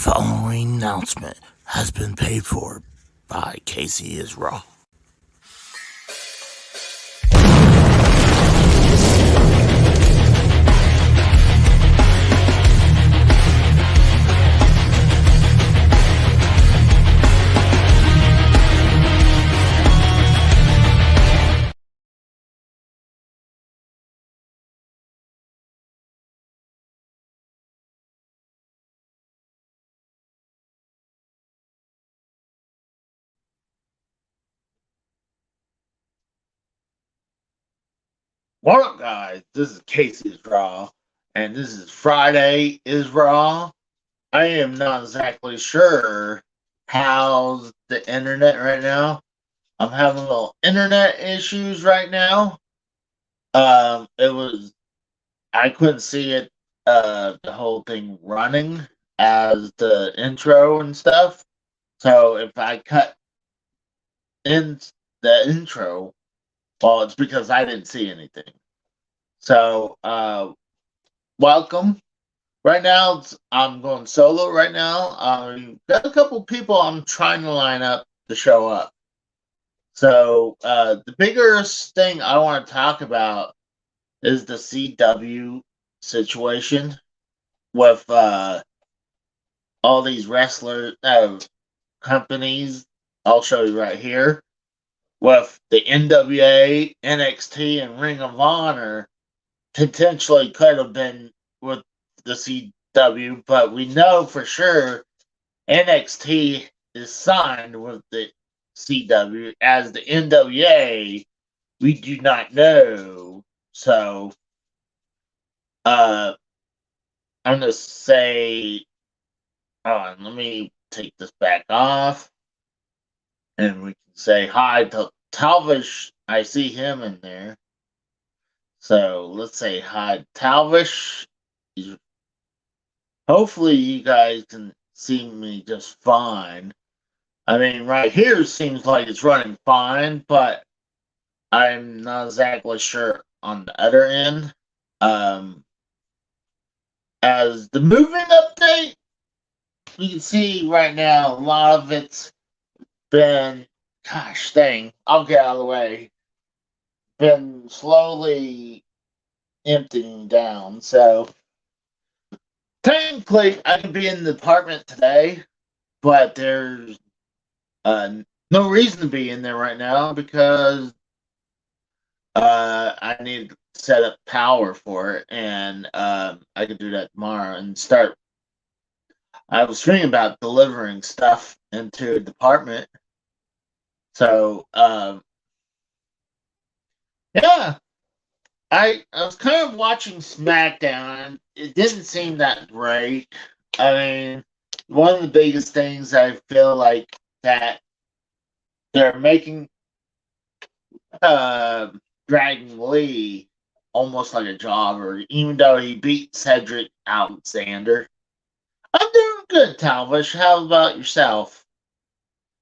following announcement has been paid for by Casey is Raw. What up, guys? This is Casey's Raw, and this is Friday is Raw. I am not exactly sure how's the internet right now. I'm having a little internet issues right now. I couldn't see it, the whole thing running as the intro and stuff. So if I cut in the intro, well, it's because I didn't see anything. So, welcome. Right now, I'm going solo right now. Got a couple people I'm trying to line up to show up. So, the biggest thing I want to talk about is the CW situation with all these wrestler companies. I'll show you right here. With the NWA, NXT, and Ring of Honor potentially could have been with the CW, but we know for sure NXT is signed with the CW. As the NWA, we do not know. So, I'm gonna say, let me take this back off, and we can say hi to Talvish. I see him in there. So let's say hi, Talvish. Hopefully you guys can see me just fine. I mean, right here seems like it's running fine, but I'm not exactly sure on the other end. As the moving update, you can see right now a lot of it's been, gosh dang, I'll get out of the way, been slowly emptying down. So technically, I could be in the apartment today, but there's no reason to be in there right now because I need to set up power for it, and I could do that tomorrow and start. I was thinking about delivering stuff into the apartment. So, yeah. I was kind of watching SmackDown. It didn't seem that great. I mean, one of the biggest things I feel like that they're making Dragon Lee almost like a jobber, even though he beat Cedric Alexander. I'm doing good, Talvish. How about yourself?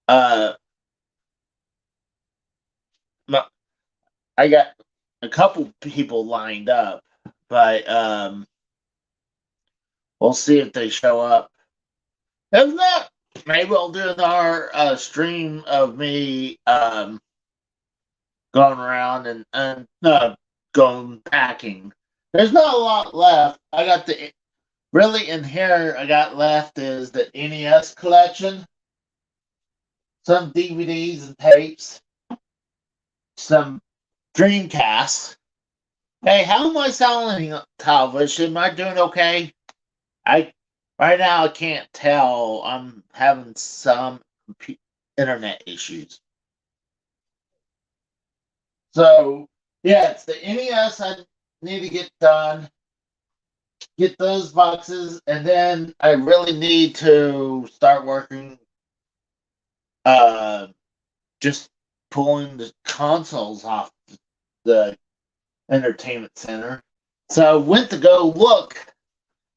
Uh, I got a couple people lined up, but we'll see if they show up. If not, maybe I'll do another stream of me going around and going packing. There's not a lot left. I got really in here I got left is the NES collection, some DVDs and tapes, some Dreamcasts. Hey, how am I sounding, Talvish? Am I doing okay? Right now I can't tell. I'm having some internet issues. So yeah, it's the NES I need to get done. Get those boxes, and then I really need to start working. Just pulling the consoles off the entertainment center. So I went to go look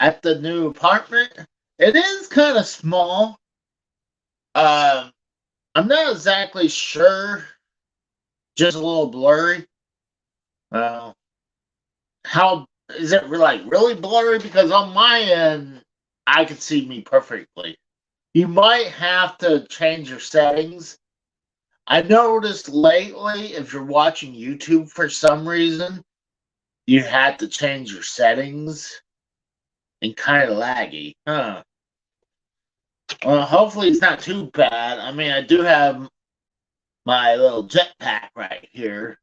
at the new apartment. It is kind of small. I'm not exactly sure. Just a little blurry. How is it like really blurry? Because on my end, I can see me perfectly. You might have to change your settings. I noticed lately, if you're watching YouTube for some reason, you had to change your settings and kind of laggy. Huh. Well, hopefully it's not too bad. I mean, I do have my little jetpack right here,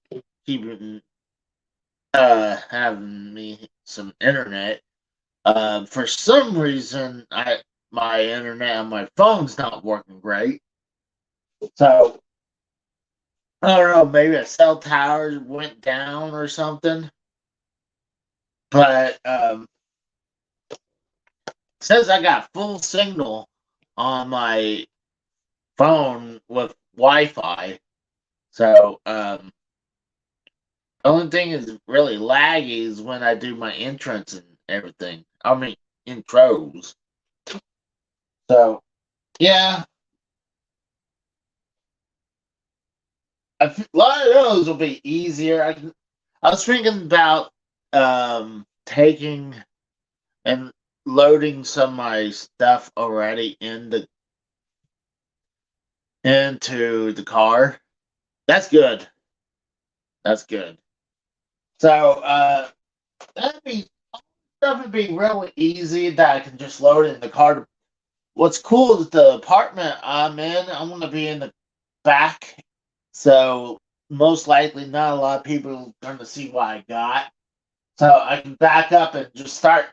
keeping having me some internet. For some reason, my internet on my phone's not working great. So I don't know, maybe a cell tower went down or something. But says I got full signal on my phone with Wi-Fi. So the only thing is really laggy is when I do my entrance and everything. I mean intros. So yeah, a lot of those will be easier. I was thinking about taking and loading some of my stuff already into the car. That's good. That's good. So that'd be stuff would be really easy that I can just load it in the car. What's cool is the apartment I'm in. I'm gonna be in the back, so most likely not a lot of people are gonna see what I got. So I can back up and just start.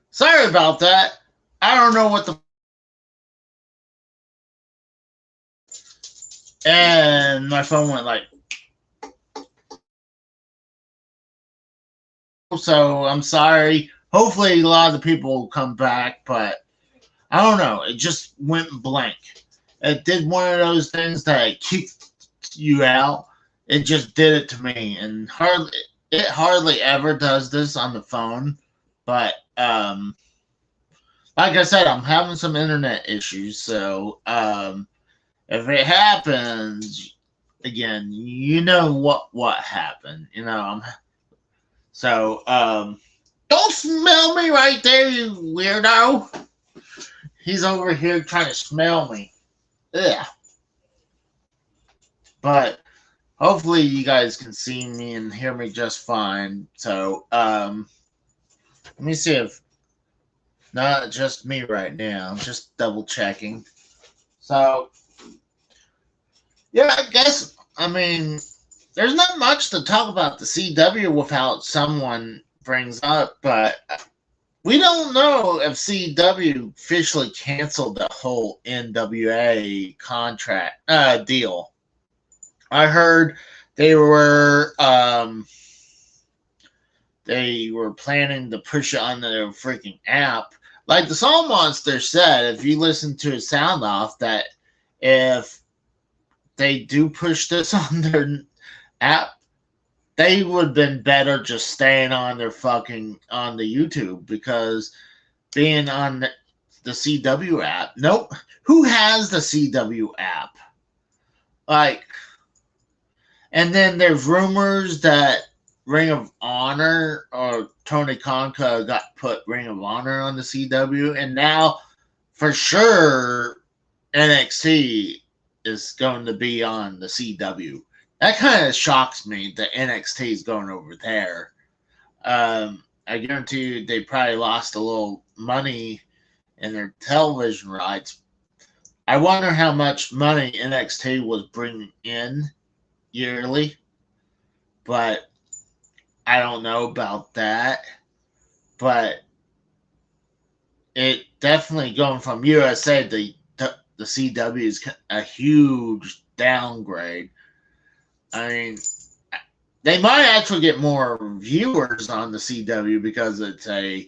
Sorry about that. I don't know what the and my phone went like. So I'm sorry. Hopefully, a lot of the people will come back, but I don't know. It just went blank. it did one of those things that it kicked you out. It just did it to me, and hardly ever does this on the phone. But like I said, I'm having some internet issues, so if it happens again, you know what happened. So don't smell me right there, you weirdo. He's over here trying to smell me. Yeah. But hopefully you guys can see me and hear me just fine. So let me see if not just me right now. I'm just double checking. So yeah, I mean there's not much to talk about the CW without someone brings up, but we don't know if CW officially canceled the whole NWA contract deal. I heard they were planning to push it on their freaking app. Like the Soul Monster said, if you listen to his sound off, that if they do push this on their app, they would have been better just staying on their on the YouTube, because being on the CW app. Nope. Who has the CW app? Like, and then there's rumors that Ring of Honor or Tony Conca got put Ring of Honor on the CW, and now for sure NXT is going to be on the CW. That kind of shocks me that NXT is going over there. I guarantee you they probably lost a little money in their television rights. I wonder how much money NXT was bringing in yearly, but I don't know about that. But it definitely going from USA to the CW is a huge downgrade. I mean, they might actually get more viewers on the CW because it's a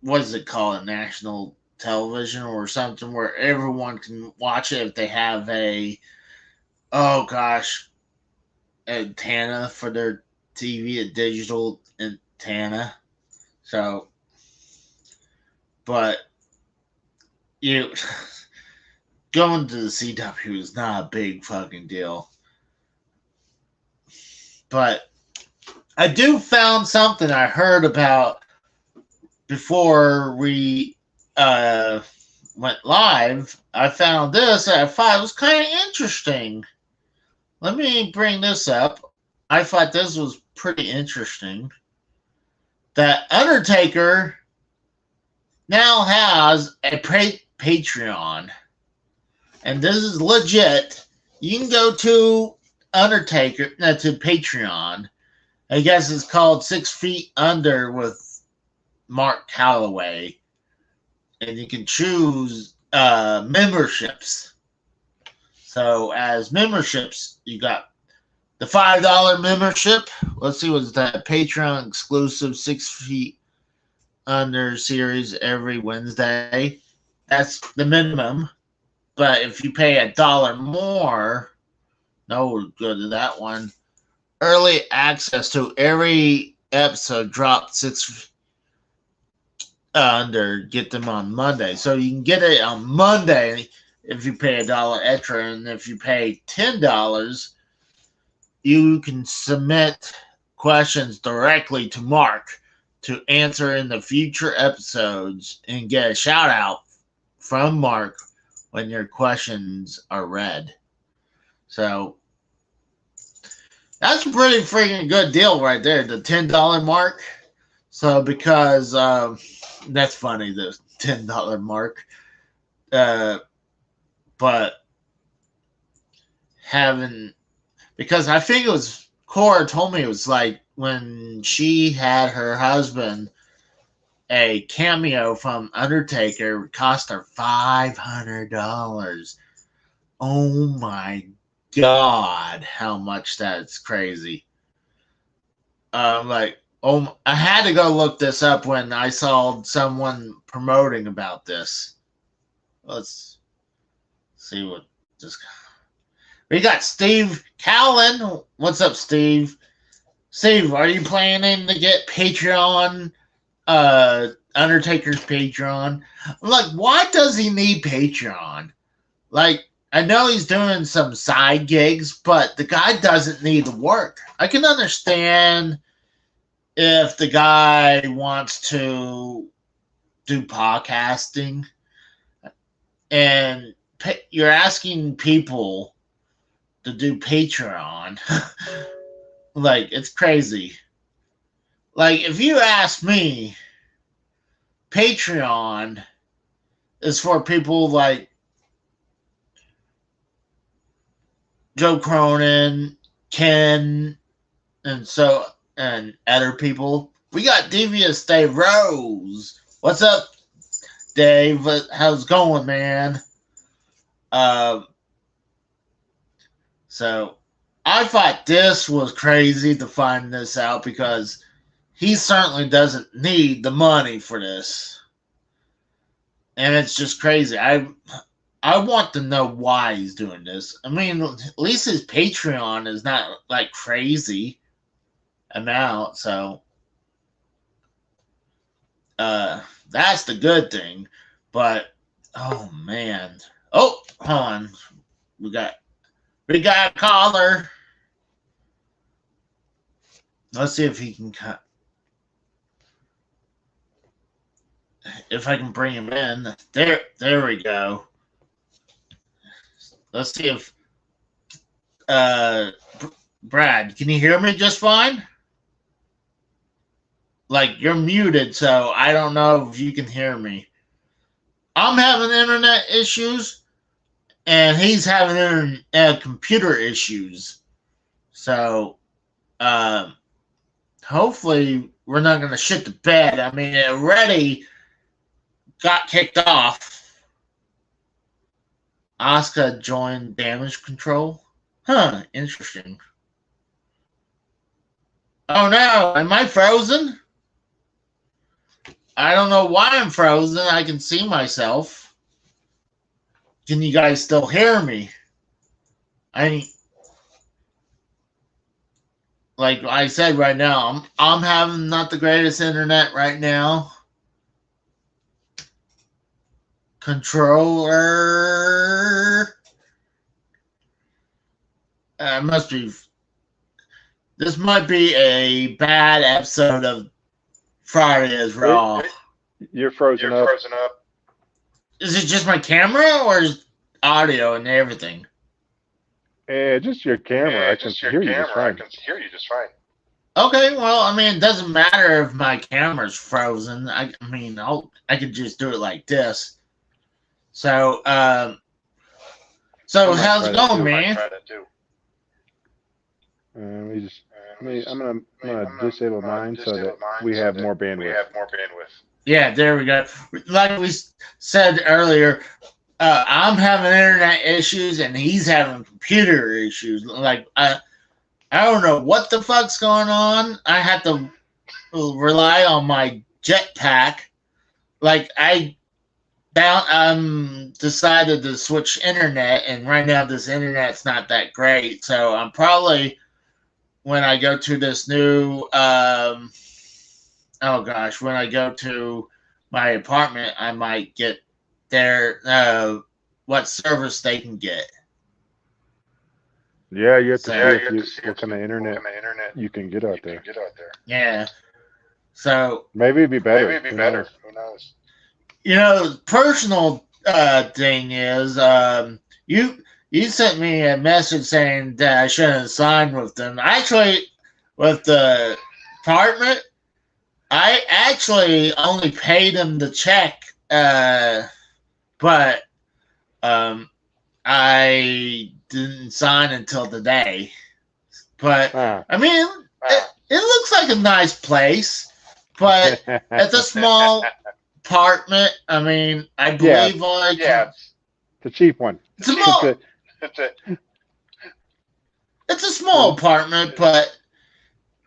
what is it called, a national television or something, where everyone can watch it if they have a antenna for their TV, a digital antenna. So, but you going to the CW is not a big fucking deal. But I do found something I heard about before we went live. I found this that I thought was kind of interesting. Let me bring this up. I thought this was pretty interesting. That Undertaker now has a Patreon. And this is legit. You can go to Undertaker, to Patreon. I guess it's called 6 Feet Under with Mark Calloway. And you can choose memberships. So as memberships, you got the $5 membership. Let's see, what's that? Patreon exclusive 6 Feet Under series every Wednesday. That's the minimum. But if you pay $1 more, no, we'll go to that one. Early access to every episode dropped 6 Under. Get them on Monday, so you can get it on Monday if you pay $1 extra, and if you pay $10, you can submit questions directly to Mark to answer in the future episodes and get a shout out from Mark when your questions are read. So that's a pretty freaking good deal right there, the $10 mark. So because that's funny, the $10 mark. But because I think it was Cora told me it was like when she had her husband, a cameo from Undertaker cost her $500. Oh my God, how much that's crazy. I had to go look this up when I saw someone promoting about this. Let's see what this. We got Steve Callan. What's up, Steve? Steve, are you planning to get Patreon? Undertaker's Patreon. I'm like, why does he need Patreon? Like, I know he's doing some side gigs, but the guy doesn't need the work. I can understand if the guy wants to do podcasting and you're asking people to do Patreon. Like, it's crazy. Like, if you ask me, Patreon is for people like Joe Cronin, Ken, and other people. We got Devious Dave Rose. What's up, Dave? How's it going, man? So I thought this was crazy to find this out because he certainly doesn't need the money for this. And it's just crazy. I want to know why he's doing this. I mean, at least his Patreon is not like crazy amount, so that's the good thing. But oh man. Oh, hold on. We got a caller. Let's see if he can cut. If I can bring him in. There we go. Let's see if Brad, can you hear me just fine? Like, you're muted, so I don't know if you can hear me. I'm having internet issues, and he's having computer issues. So, hopefully we're not going to shit the bed. I mean, it already got kicked off. Asuka joined Damage Control. Huh, interesting. Oh no, am I frozen? I don't know why I'm frozen. I can see myself. Can you guys still hear me? Like I said right now, I'm having not the greatest internet right now. Controller. Must be. This might be a bad episode of Friday is Raw. You're frozen up. Is it just my camera or is audio and everything? Just your camera. I can hear you just fine. Okay, well, I mean, it doesn't matter if my camera's frozen. I could just do it like this. So, how's it going, man? I'm gonna disable mine so that we have more bandwidth. Yeah, there we go. Like we said earlier, I'm having internet issues and he's having computer issues. Like I don't know what the fuck's going on. I have to rely on my jetpack. Like I decided to switch internet, and right now this internet's not that great. So I'm probably, when I go to this new when I go to my apartment, I might get their what service they can get. Yeah, you have to see what kind of internet you can get out there. Yeah. So maybe it'd be better. Who knows? You know, the personal thing is, you sent me a message saying that I shouldn't have signed with them. Actually, with the apartment, I actually only paid them the check, but I didn't sign until today. But I mean, it looks like a nice place, but it's a small apartment. I mean, I believe it's a cheap one. It's a small apartment, but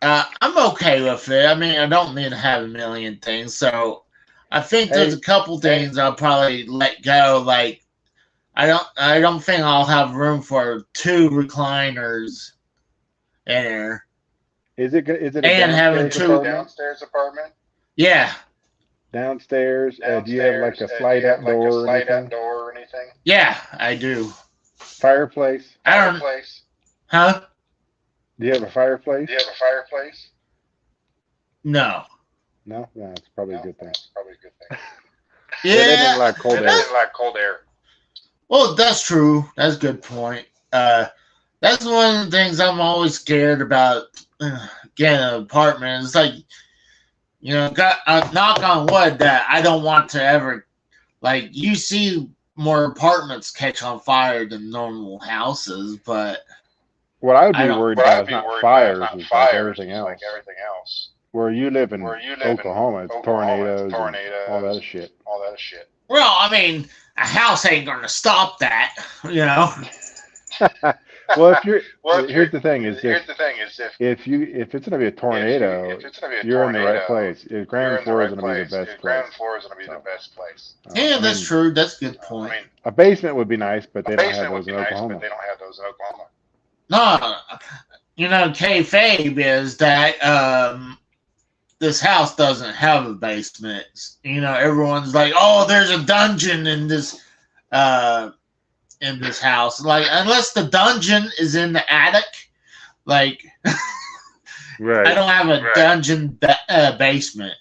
I'm okay with it. I mean, I don't need to have a million things, so I think there's a Hey, couple things I'll probably let go. Like I don't think I'll have room for 2 recliners in there, is it a and having downstairs two. apartment? Yeah, Downstairs, do you have like a slide out door or anything? yeah, I do. Fireplace? I don't. Huh? Do you have a fireplace? No. No, no, it's probably a good thing. Yeah, they make Yeah. a lot of cold air. Well, that's true. That's a good point. That's one of the things I'm always scared about getting an apartment. It's like, knock on wood that I don't want to ever, like, you see more apartments catch on fire than normal houses, but What I would I be don't. worried about is not fires, it's like everything else. Where you live in Oklahoma, it's tornadoes and all that shit. Well, I mean, a house ain't going to stop that, you know? Well, if you're here's the thing: is if it's gonna be a tornado, you're in the right place. Ground floor is gonna be the best place. So, Yeah, I that's mean, true. That's a good point. a basement would be nice, but they don't have those in Oklahoma. No, kayfabe is that this house doesn't have a basement. Everyone's like, "Oh, there's a dungeon uh, in this house." Like, unless the dungeon is in the attic, like, Right. I don't have a dungeon basement.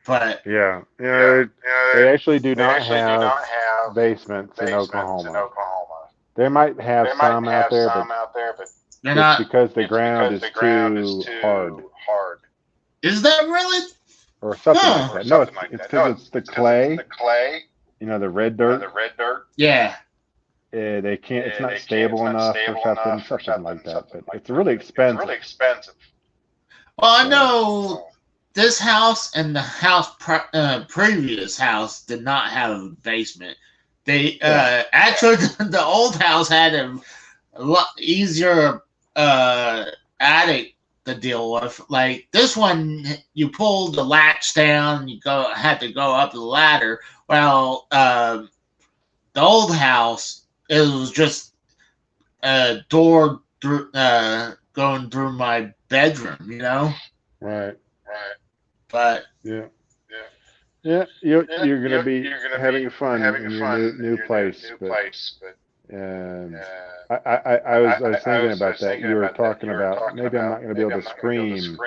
But Yeah, they actually do not have basements in Oklahoma. They might have some out there, but they're it's not. because the ground is too hard Is that really? or something Huh. like that. No, it's because it's the clay. The red dirt. Yeah. They can't. It's not stable enough or something like that. But it's really expensive. Well, I know this house and the previous house did not have a basement. They actually the old house had a lot easier attic to deal with. Like this one, you pulled the latch down, had to go up the ladder. Well, the old house, it was just a door going through my bedroom. Right. But yeah, you're gonna be having fun in your new place, but I was thinking about that. You were talking about maybe I'm not gonna be able to scream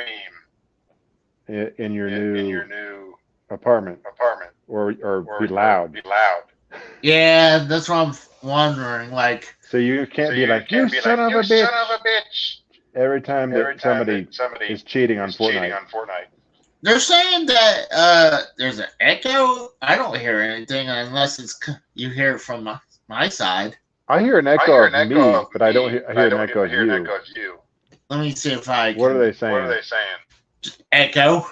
in your new apartment or be loud. yeah, that's what I'm wondering. Like, So you can't be like, you son of a bitch, every time that somebody is cheating on Fortnite. they're saying that there's an echo. I don't hear anything unless you hear it from my side. I hear an echo of me, but I don't hear. I hear an echo of you. Let me see if I can. What are they saying? Echo.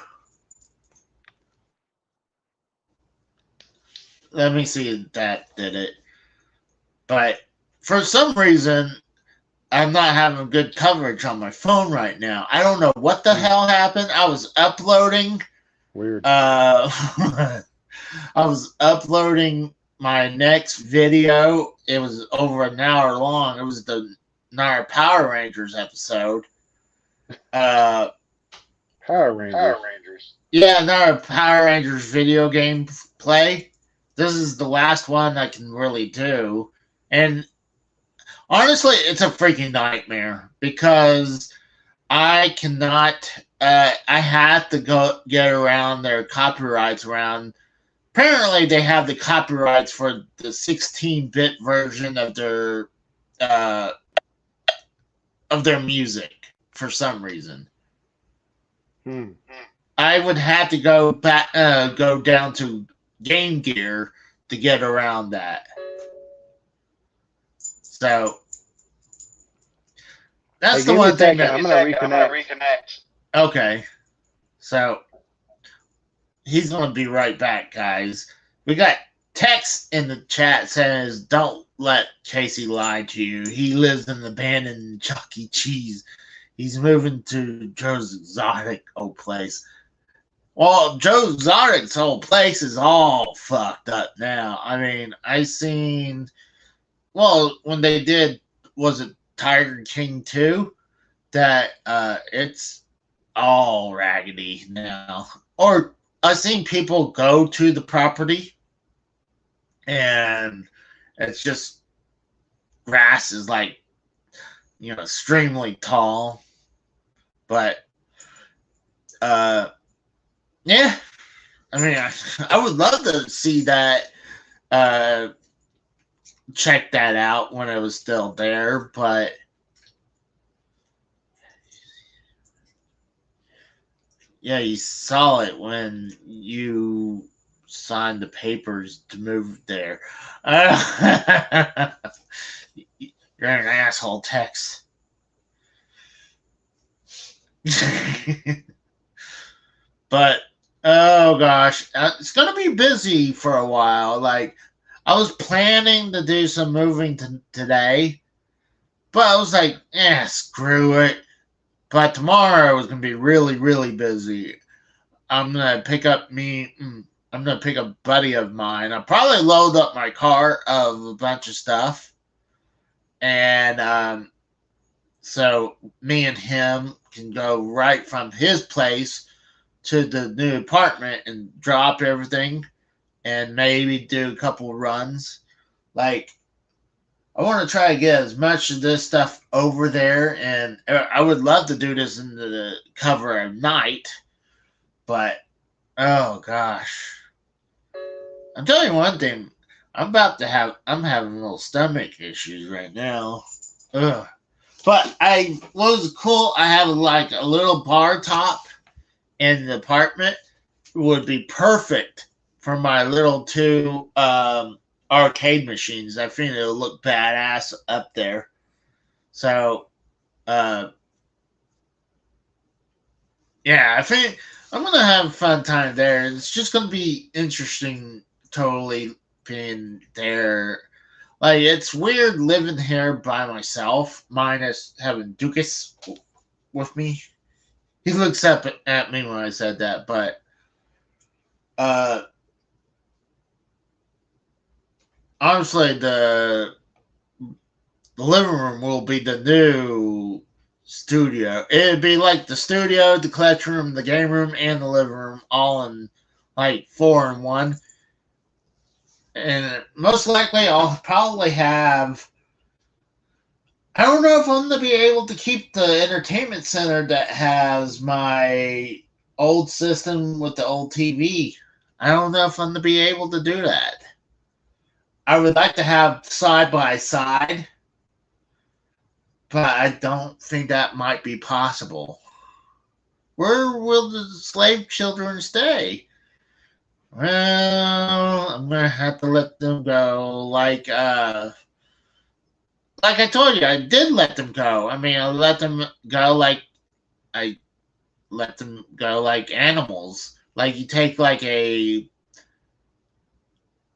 Let me see if that did it. But for some reason, I'm not having good coverage on my phone right now. I don't know what the hell happened. I was uploading. Weird. I was uploading my next video. It was over an hour long. It was the Nara Power Rangers episode. Power Rangers. Yeah, Nara Power Rangers video game play. This is the last one I can really do. And honestly, it's a freaking nightmare because I cannot. I have to go get around their copyrights around. Apparently, they have the copyrights for the 16-bit version of their music for some reason. I would have to go down to Game Gear to get around that. So that's the one thing. I'm gonna reconnect. Okay, so he's gonna be right back, guys. We got text in the chat says, "Don't let Casey lie to you. He lives in the abandoned Chuck E. Cheese. He's moving to Joe's exotic old place." Well, Joe Exotic's whole place is all fucked up now. I mean, I seen, well, when they did, was it Tiger King 2? That it's all raggedy now. Or I've seen people go to the property and it's just grass is like, extremely tall. But uh yeah, I mean, I would love to see that, uh check that out when it was still there, but yeah, you saw it when you signed the papers to move there. You're an asshole, Tex. But oh gosh, it's gonna be busy for a while. Like I was planning to do some moving today, but I was like, screw it. But tomorrow is gonna be really, really busy. I'm gonna pick up me. I'm gonna pick a buddy of mine. I'll probably load up my car of a bunch of stuff, and so me and him can go right from his place to the new apartment and drop everything, and maybe do a couple runs. Like I want to try to get as much of this stuff over there, and I would love to do this in the cover of night, but oh gosh. I'm telling you one thing. I'm having little stomach issues right now. Ugh. But I was cool. I have like a little bar top in the apartment. It would be perfect for my little two arcade machines. I think it'll look badass up there. So, uh, yeah, I think I'm gonna have a fun time there. It's just gonna be interesting, totally being there. Like it's weird living here by myself, minus having Dukas with me. He looks up at me when I said that, but uh, honestly, the living room will be the new studio. It'd be like the studio, the collection room, the game room, and the living room all in like 4 in 1. And most likely, I'll probably have. I don't know if I'm gonna be able to keep the entertainment center that has my old system with the old TV. I don't know if I'm gonna be able to do that. I would like to have side by side, but I don't think that might be possible. Where will the slave children stay? Well, I'm gonna have to let them go. Like I told you, I did let them go. I mean, I let them go like I let them go like animals. Like you take like a,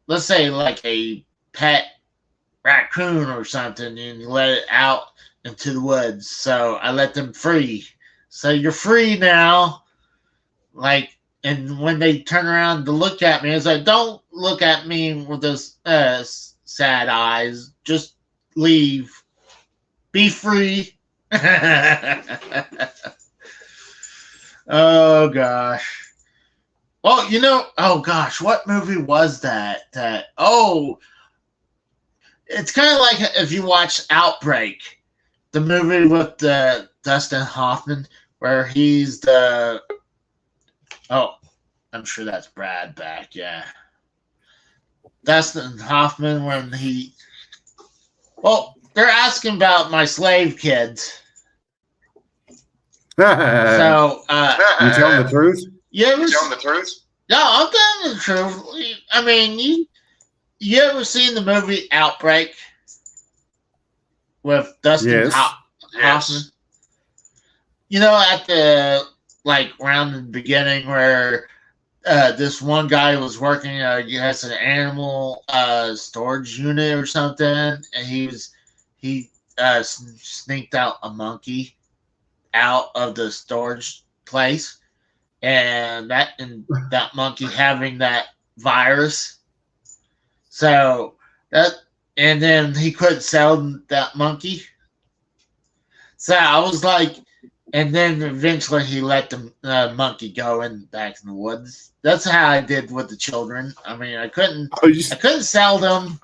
let's say like a pet raccoon or something, and you let it out into the woods. So I let them free. So you're free now. Like, and when they turn around to look at me, it's like, don't look at me with those sad eyes. Just leave. Be free. Oh gosh. Well, oh gosh, what movie was that? It's kind of like if you watch Outbreak, the movie with Dustin Hoffman, where he's the. Oh, I'm sure that's Brad back. Yeah, Dustin Hoffman when he. Well, they're asking about my slave kids. So, you telling the truth? You telling the truth? No, I'm telling the truth. I mean, you ever seen the movie Outbreak with Dustin Hoffman? Yes. At the around the beginning where this one guy was working as an animal storage unit or something, and he sneaked out a monkey out of the storage place, and that monkey having that virus. So and then he couldn't sell that monkey. So I was like, and then eventually he let the monkey go back in the woods. That's how I did with the children. I mean, I couldn't sell them.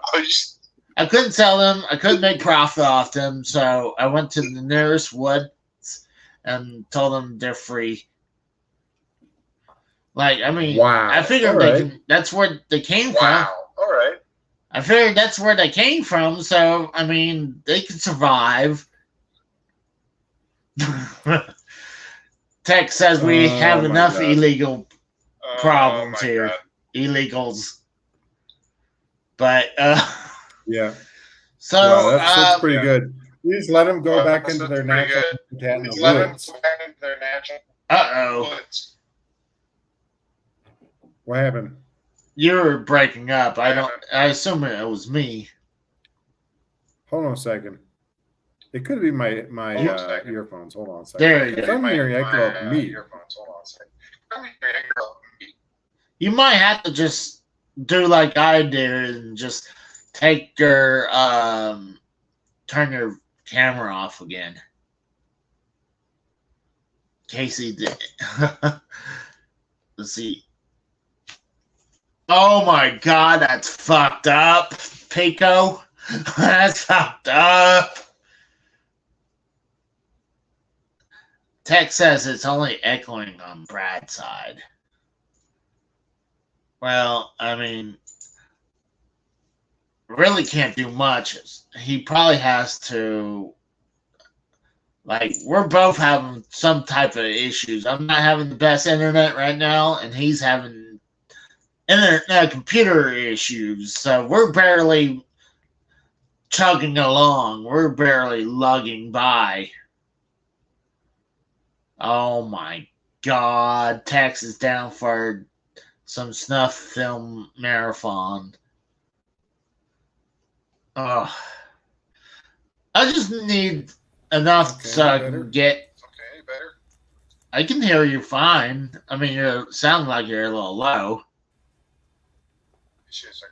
I couldn't sell them. I couldn't make profit off them. So I went to the nearest woods and told them they're free. Like, I mean, wow. I figured that's where they came from. All right. I figured that's where they came from. So, I mean, they could survive. Tech says we have enough illegal problems here. God. Illegals. But, yeah. So, that's pretty good. You just let them go back into their natural habitat in the woods. Uh-oh. What happened? You're breaking up. I assume it was me. Hold on a second. It could be my earphones. Hold on a second. There you go. I'm hearing echo of me. You might have to just do like I did and just take your turn your camera off again. Casey did. Let's see. Oh my God, that's fucked up, Pico. That's fucked up. Tech says it's only echoing on Brad's side. Well, I mean, really can't do much. He probably has to, like, we're both having some type of issues. I'm not having the best internet right now, and he's having computer issues. So we're barely chugging along. We're barely lugging by. Oh my God. Tex is down for some snuff film marathon. Oh. I just need enough so I can get. Okay, better. I can hear you fine. I mean, you sound like you're a little low.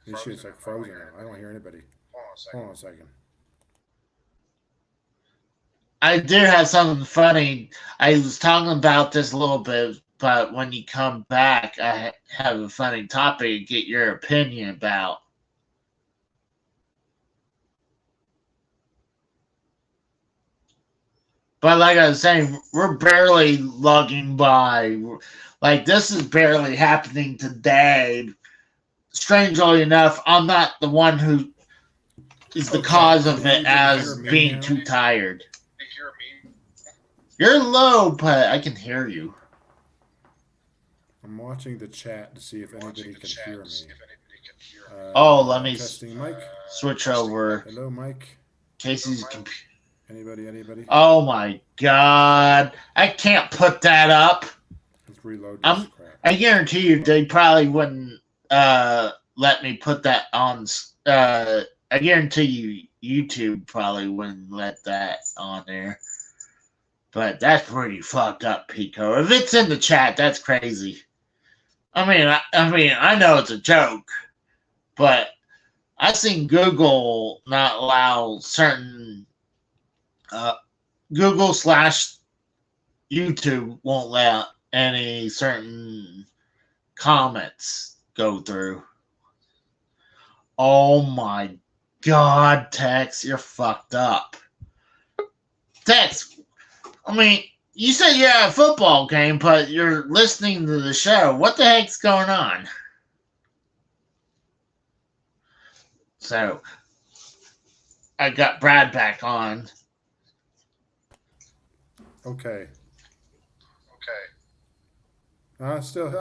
It's like frozen. I don't hear anybody. Hold on a second. I do have something funny. I was talking about this a little bit, but when you come back, I have a funny topic to get your opinion about. But like I was saying, we're barely lugging by. Like, this is barely happening today. Strangely enough, I'm not the one who is the cause of it as being too tired. You're low, but I can hear you. I'm watching the chat to see if anybody can hear me. Let me switch over. Hello, Mike. Casey's computer. Anybody? Oh my God! I can't put that up. Let's reload this crap. I guarantee you, they probably wouldn't let me put that on. I guarantee you, YouTube probably wouldn't let that on there. But that's pretty fucked up, Pico. If it's in the chat, that's crazy. I mean, I know it's a joke, but I've seen Google not allow certain Google/YouTube won't let any certain comments go through. Oh my God, Tex, you're fucked up. Tex, I mean, you said you're at a football game, but you're listening to the show. What the heck's going on? So, I got Brad back on. Okay. Still, I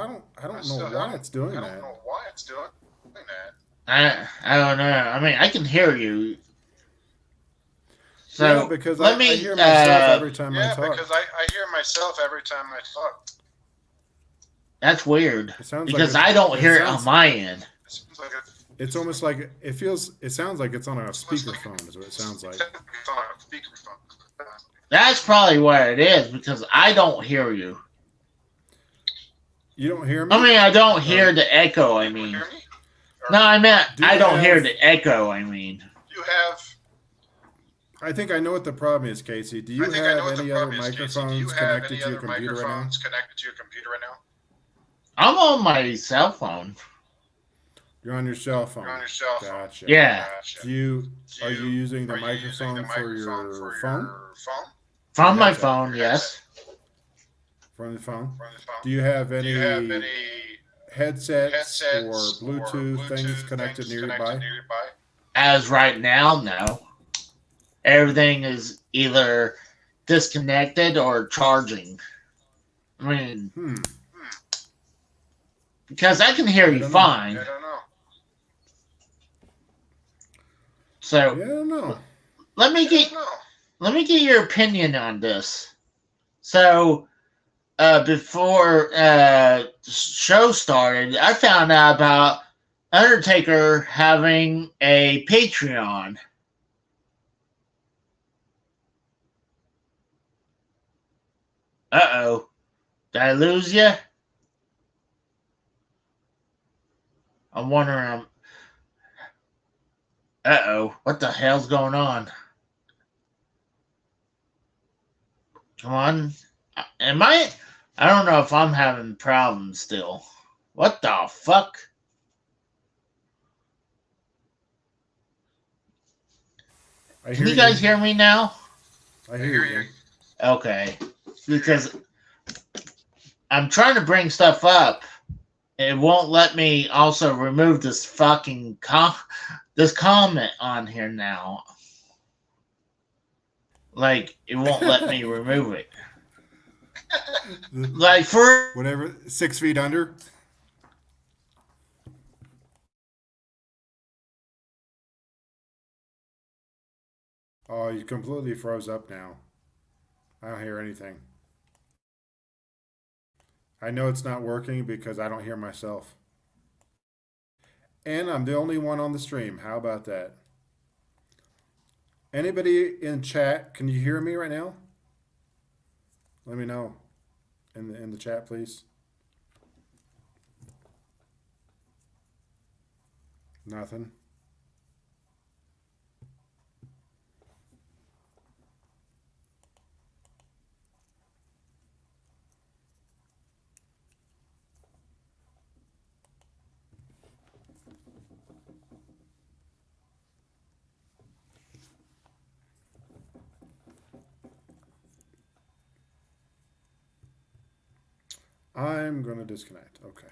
don't know why it's doing that. I don't know. I mean, I can hear you. So yeah, because I hear myself every time I talk. That's weird. Because I don't hear it on my end. It's almost like it sounds like it's on a speakerphone is what it sounds like. That's probably what it is, because I don't hear you. You don't hear me? I mean, I don't hear the echo, I mean. No, I meant I don't hear the echo, I mean. You have. I think I know what the problem is, Casey. Do you have any other microphones connected to your computer right now? I'm on my cell phone. You're on your cell phone. Gotcha. Yeah. Are you using the microphone for your phone? From my phone, yes. From the phone. Do you have any headsets or Bluetooth things connected nearby? As right now, no. Everything is either disconnected or charging. I mean, because I can hear you fine. I don't know. So I don't know. let me get your opinion on this. So before show started, I found out about Undertaker having a Patreon. Uh-oh. Did I lose you? I'm wondering. Uh-oh. What the hell's going on? Come on. Am I don't know if I'm having problems still. What the fuck? Can you guys hear me now? I hear you. Okay. Because I'm trying to bring stuff up. It won't let me also remove this fucking this comment on here now. Like, it won't let me remove it. Like, for whatever, 6 feet under. Oh, you completely froze up now. I don't hear anything. I know it's not working because I don't hear myself. And I'm the only one on the stream. How about that? Anybody in chat, can you hear me right now? Let me know in the chat, please. Nothing. I'm going to disconnect. Okay.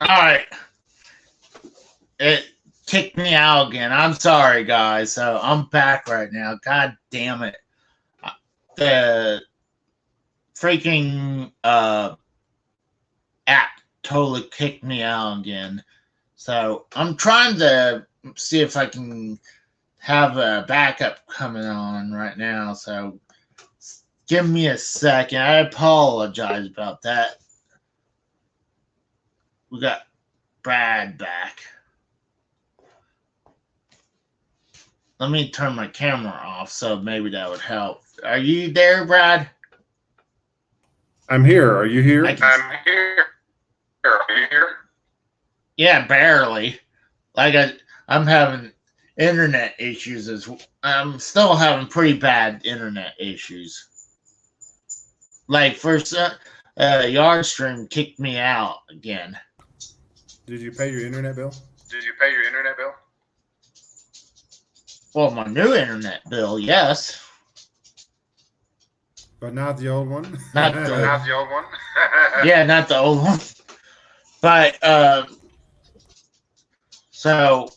Alright. It kicked me out again. I'm sorry, guys. So I'm back right now. God damn it. The freaking app totally kicked me out again. So I'm trying to see if I can have a backup coming on right now. So give me a second. I apologize about that. We got Brad back. Let me turn my camera off, so maybe that would help. Are you there, Brad? I'm here. Are you here? I'm here. Are you here? Yeah, barely. I'm having internet issues. I'm still having pretty bad internet issues. Like, first, Yard Stream kicked me out again. Did you pay your internet bill? Well, my new internet bill, yes. But not the old one? Not the- Not the old one. Yeah, not the old one. But, so,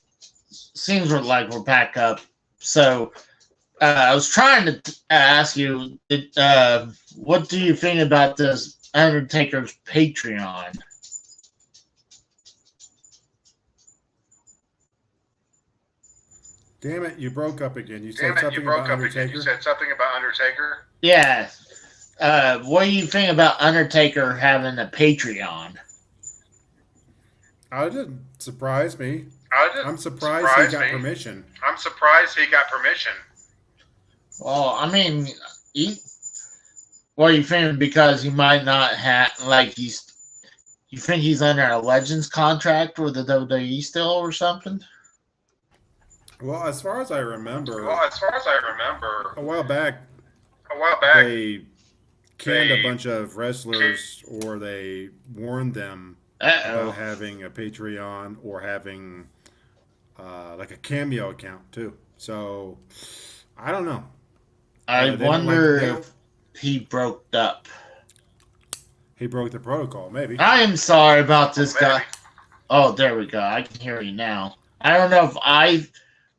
seems like we're back up. So, I was trying to ask you, what do you think about this Undertaker's Patreon? Damn it, you broke up again. You said something about Undertaker? You said something about Undertaker? Yeah. What do you think about Undertaker having a Patreon? It didn't surprise me. I'm surprised he got permission. Well, I mean, what do you think? Because he might not have, you think he's under a Legends contract with the WWE still or something? Well, as far as I remember, a while back, they canned a bunch of wrestlers, or they warned them about having a Patreon or having like a Cameo account too. So I don't know. I wonder if he broke up. He broke the protocol, maybe. I am sorry about this guy. Oh, there we go. I can hear you now. I don't know if I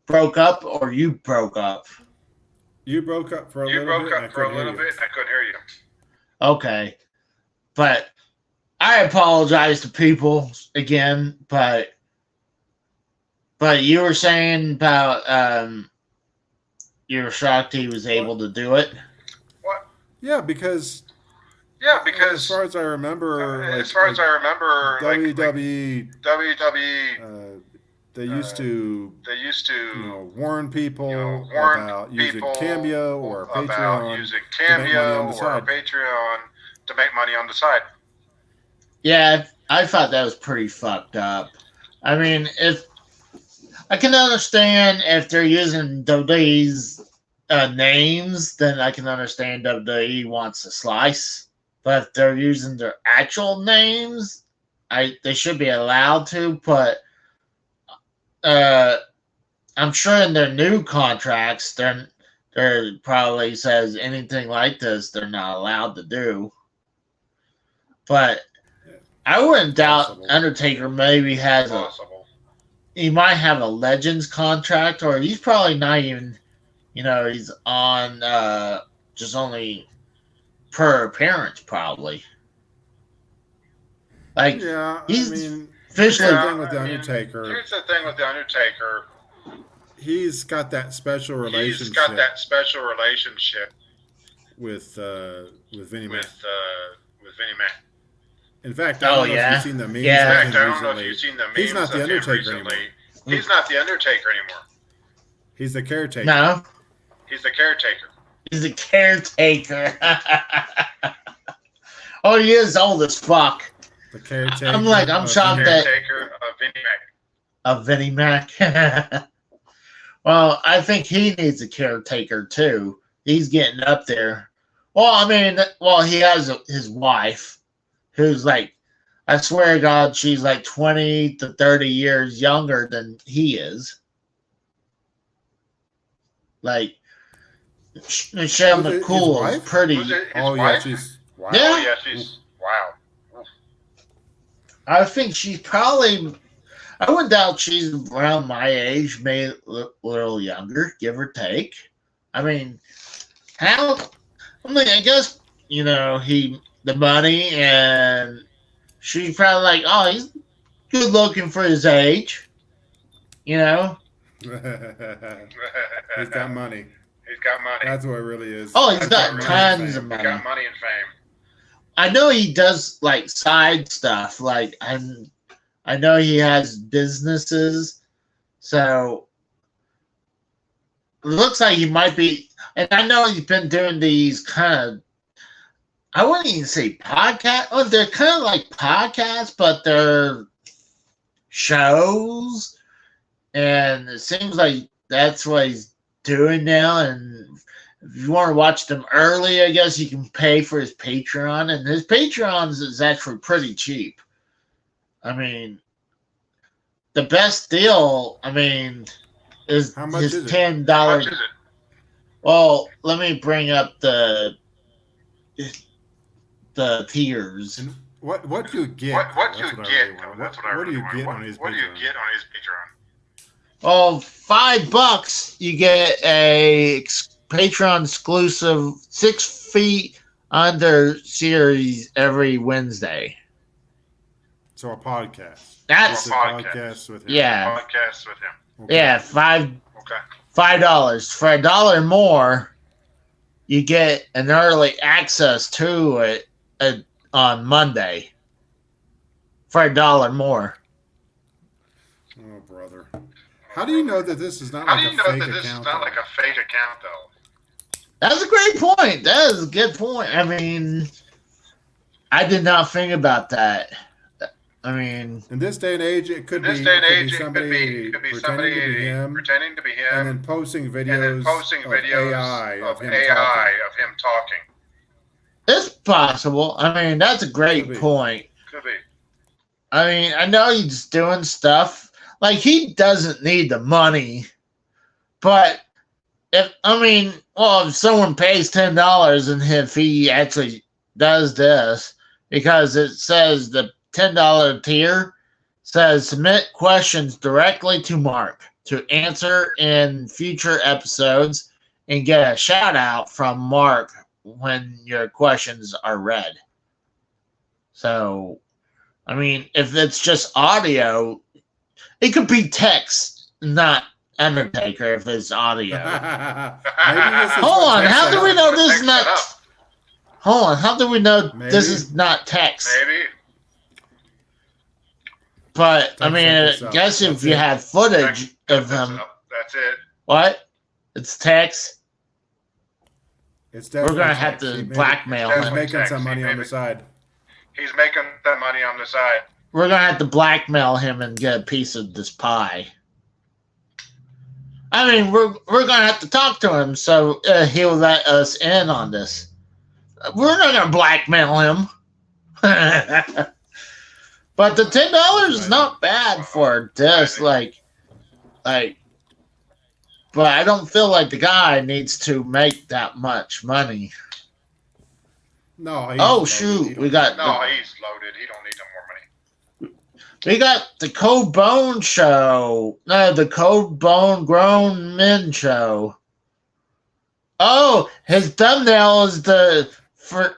broke up or you broke up. You broke up for a little bit. I couldn't hear you. Okay. But I apologize to people again, but you were saying about you were shocked he was able to do it. What? Yeah, because as far as I remember, WWE, they used to warn people about using Cameo or Patreon to make money on the side. Yeah, I thought that was pretty fucked up. I mean, if I can understand if they're using WWE's names, then I can understand WWE wants a slice. But if they're using their actual names, they should be allowed to. But I'm sure in their new contracts, there probably says anything like this they're not allowed to do. But I wouldn't doubt Undertaker maybe has he might have a Legends contract, or he's probably not even, he's on just only per appearance, probably. Here's the thing with the Undertaker. He's got that special relationship. With Vinnie Mac. In fact, I don't know if you've seen the memes He's not the Undertaker anymore. He's not the Undertaker anymore. He's the caretaker. No. He's the caretaker. He's the caretaker. Oh, he is old as fuck. The caretaker. I'm shocked that. Caretaker of Vinnie Mac. Of Vinnie Mac. Well, I think he needs a caretaker too. He's getting up there. Well, I mean, he has his wife, who's like, I swear to God, she's like 20 to 30 years younger than he is. Like, Michelle McCool is pretty. Oh, yeah, she's. Wow. Yeah. Oh, yeah, she's. Wow. I think she's probably. I wouldn't doubt she's around my age, maybe a little younger, give or take. I mean, how? I mean, I guess the money, and she's probably like, oh, he's good looking for his age. You know? He's got money. He's got money. That's what it really is. Oh, he's got tons of He's money. got money and fame. I know he does like side stuff. Like I know he has businesses, so it looks like he might be. And I know he's been doing these kind of. I wouldn't even say podcast. Oh, they're kind of like podcasts, but they're shows. And it seems like that's what he's doing now. And if you want to watch them early, I guess you can pay for his Patreon. And his Patreon is actually pretty cheap. I mean, the best deal, is How much his is it? $10. How much is it? Well, let me bring up the tiers. And what do you get? What do you That's what I get? really want. That's what I What do really you want. get on his What do you Patreon? get on his Patreon? Well, $5, you get a Patreon exclusive 6 feet under series every Wednesday. So a podcast. That's It's a podcast with him. yeah, Podcast with him. Okay. yeah, $5 Okay. for $1 more. You get an early access to it on Monday for $1 more. Oh, brother. How do you know that this is not How like do a you know fake that this is account? not though? like a fake account, though? That's a great point. That is a good point. I did not think about that. In this day and age, it could In this be day and it age, could it be somebody pretending to be him, pretending to be him, and then posting and videos, then posting of videos AI of him AI talking. of him talking. It's possible. That's a great Could be. point. Could be. I know he's doing stuff. Like, he doesn't need the money. But, if someone pays $10 and if he actually does this, because it says the $10 tier says submit questions directly to Mark to answer in future episodes and get a shout out from Mark when your questions are read. So, if it's just audio, it could be text, not Undertaker if it's audio. Maybe this is Hold what on, text how do we said. know this is Text not? it up. Hold on, how do we know Maybe. this is not text? Maybe. But Text I this up. guess if That's you it. had footage of That's him, it. That's it. what? It's text. It's We're definitely gonna have text. to He made- blackmail He's Definitely him. making text. some money He on made the it. side. He's making that money on the side. We're gonna have to blackmail him and get a piece of this pie. We're gonna have to talk to him so he'll let us in on this. We're not gonna blackmail him. But the $10 is not bad for this. But I don't feel like the guy needs to make that much money. No. He's Oh loaded. shoot, He we don't- got No, he's loaded. He don't need no more money. we got the Code Bone show. No, the Code Bone Grown Men show. Oh, his thumbnail is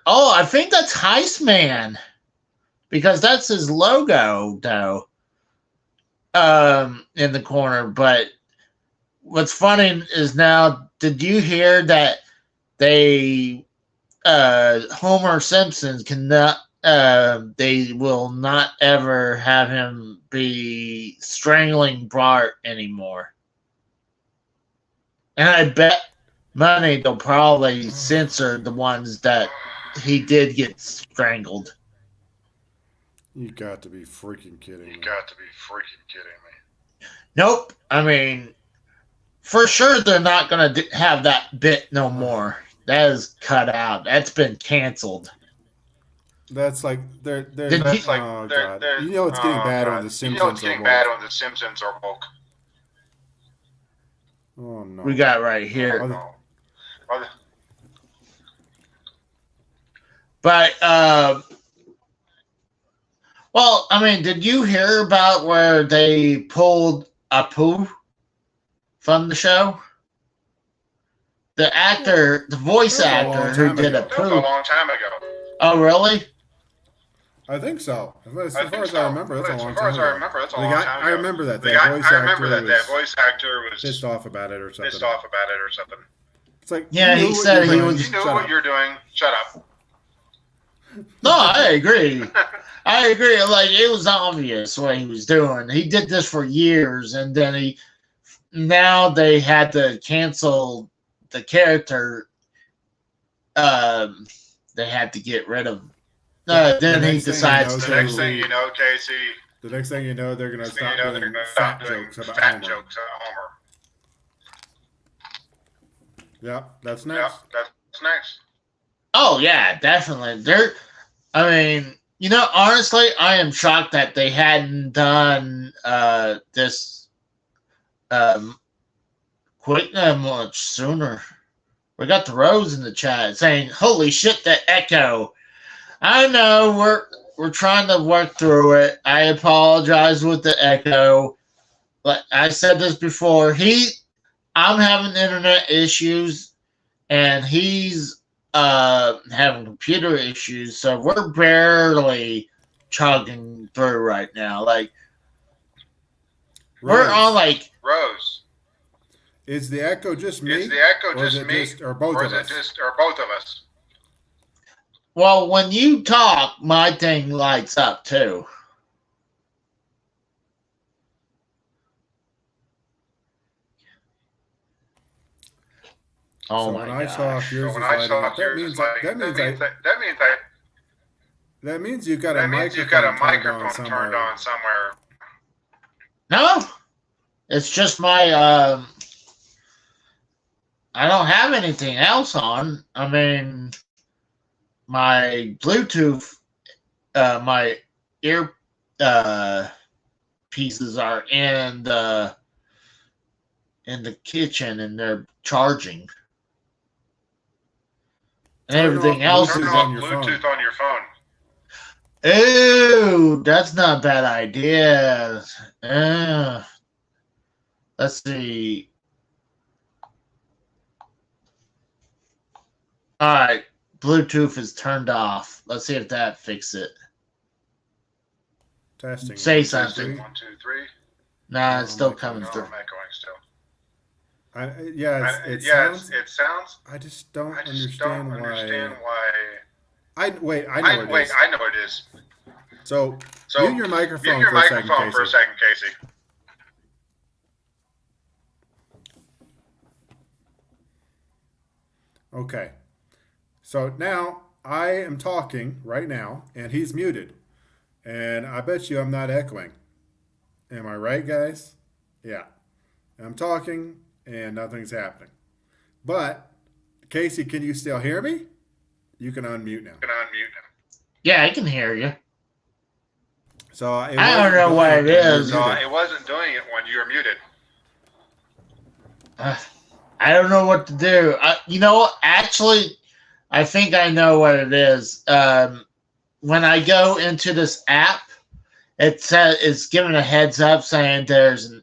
I think that's Heistman. Because that's his logo, though. In the corner. But what's funny is now, did you hear that Homer Simpson cannot, they will not ever have him be strangling Bart anymore. And I bet money they'll probably censor the ones that he did get strangled. You got to be freaking kidding You me. got to be freaking kidding me. Nope. For sure they're not going to have that bit no more. That is cut out. That's been canceled. That's like they're Did you- oh god. they're- You know it's getting bad on The You Simpsons. know it's getting bad on The Simpsons or woke. Oh no. We got right here. Other- No. Other- But Well, I mean, did you hear about where they pulled Apu from the show? The actor, the voice actor who did ago. That was a Apu. long time ago. Oh, really? I think so. As far as so. I remember, that's a long time ago. I remember that voice actor was pissed off about it or something. It's like, Yeah, he said he was. You knew what you're doing. Shut up. No, I agree. I agree. Like, it was obvious what he was doing. He did this for years, and then now they had to cancel the character. They had to get rid of. Then he decides The next thing you know, Casey. The next thing you know, they're gonna stop doing fat jokes about Homer. Yeah, that's next. Oh yeah, definitely. I mean, honestly, I am shocked that they hadn't done this much sooner. We got the Rose in the chat saying, "Holy shit, that echo!" I know we're trying to work through it. I apologize with the echo. Like I said this before, I'm having internet issues, and he's having computer issues, so we're barely chugging through right now. Like we're all like Rose. Is the echo just me? Or both of us? Well, when you talk, my thing lights up too. Oh my when gosh. I saw yours is lighting up, that means you got a microphone turned on somewhere. No, it's just my I don't have anything else on. I mean, my Bluetooth, my ear pieces are in the kitchen, and they're charging. And everything else is on Bluetooth on your phone. Ooh, that's not a bad idea. Let's see. All right, Bluetooth is turned off. Let's see if that fixes it. Testing. Say something. 1, 2, 3. Nah, it's still coming through. I'm echoing still. It sounds. I just don't understand why. I know what it is. So mute your microphone for a second, Casey. Okay. So now I am talking right now, and he's muted. And I bet you I'm not echoing. Am I right, guys? Yeah. I'm talking, and nothing's happening. But, Casey, can you still hear me? You can unmute now. Yeah, I can hear you. So I don't know what it is. It wasn't doing it when you were muted. I don't know what to do. You know what? Actually, I think I know what it is. When I go into this app, it's giving a heads up saying there's an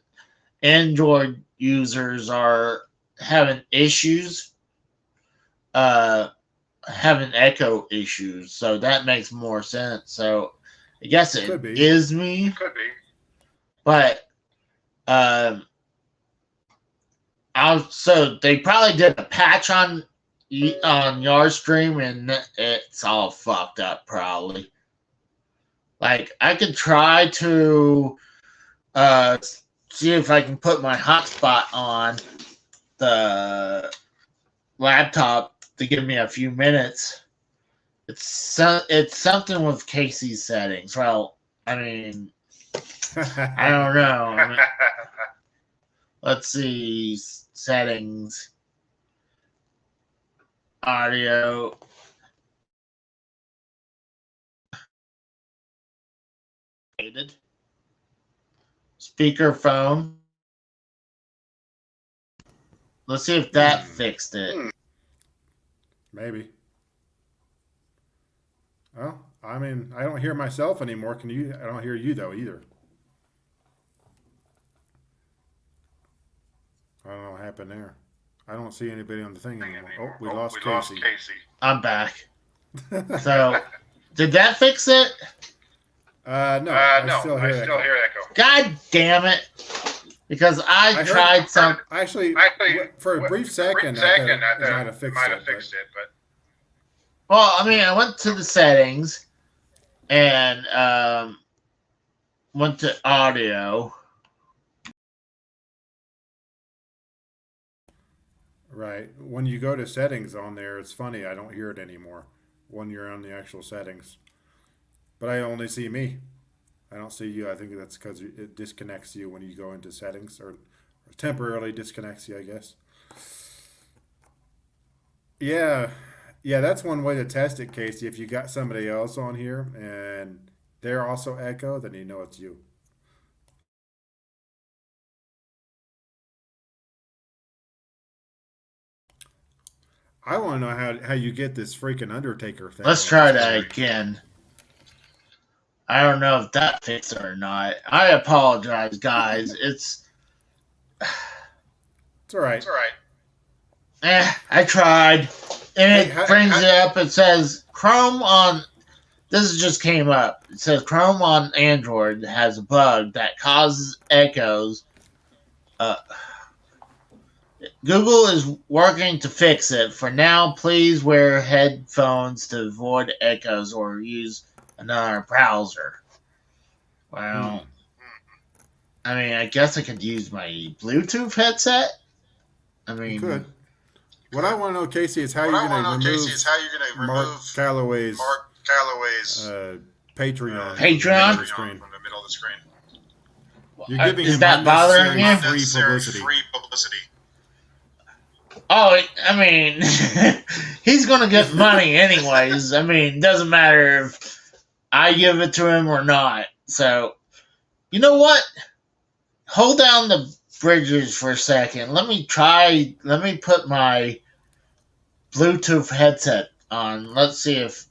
Android users are having issues, having echo issues. So that makes more sense. So I guess it is me. It could be. But so they probably did a patch on your stream, and it's all fucked up probably. Like, I could try to see if I can put my hotspot on the laptop to give me a few minutes. It's something with Casey's settings. Well, I mean, I don't know. I mean, let's see. Settings. Audio. Speakerphone. Let's see if that fixed it. Maybe. Well, I mean, I don't hear myself anymore. Can you? I don't hear you though either. I don't know what happened there. I don't see anybody on the thing anymore. Oh, we lost Casey. I'm back. So, did that fix it? No, I still hear echo. God damn it! Because I tried some. Actually, for a brief second, I thought it might have fixed it. But Well, I mean, I went to the settings and went to audio. Right. When you go to settings on there, it's funny. I don't hear it anymore when you're on the actual settings. But I only see me. I don't see you. I think that's because it disconnects you when you go into settings, or temporarily disconnects you, I guess. Yeah. Yeah, that's one way to test it, Casey. If you got somebody else on here and they're also echo, then you know it's you. I want to know how you get this freaking Undertaker thing. Let's try that again. I don't know if that fixed it or not. I apologize, guys. It's all right. It's all right. I tried. And it brings it up. It says Chrome on. This just came up. It says Chrome on Android has a bug that causes echoes. Google is working to fix it. For now, please wear headphones to avoid echoes or use another browser. Well, I mean, I guess I could use my Bluetooth headset. I mean, you could. What I want to know, Casey, is how you're going to remove Mark Calloway's Patreon Patreon? From the middle of the screen. You're giving is him that bothering you? Free publicity. Oh, I mean, he's going to get money anyways. I mean, doesn't matter if I give it to him or not. So, you know what? Hold down the bridges for a second. Let me put my Bluetooth headset on. Let's see if,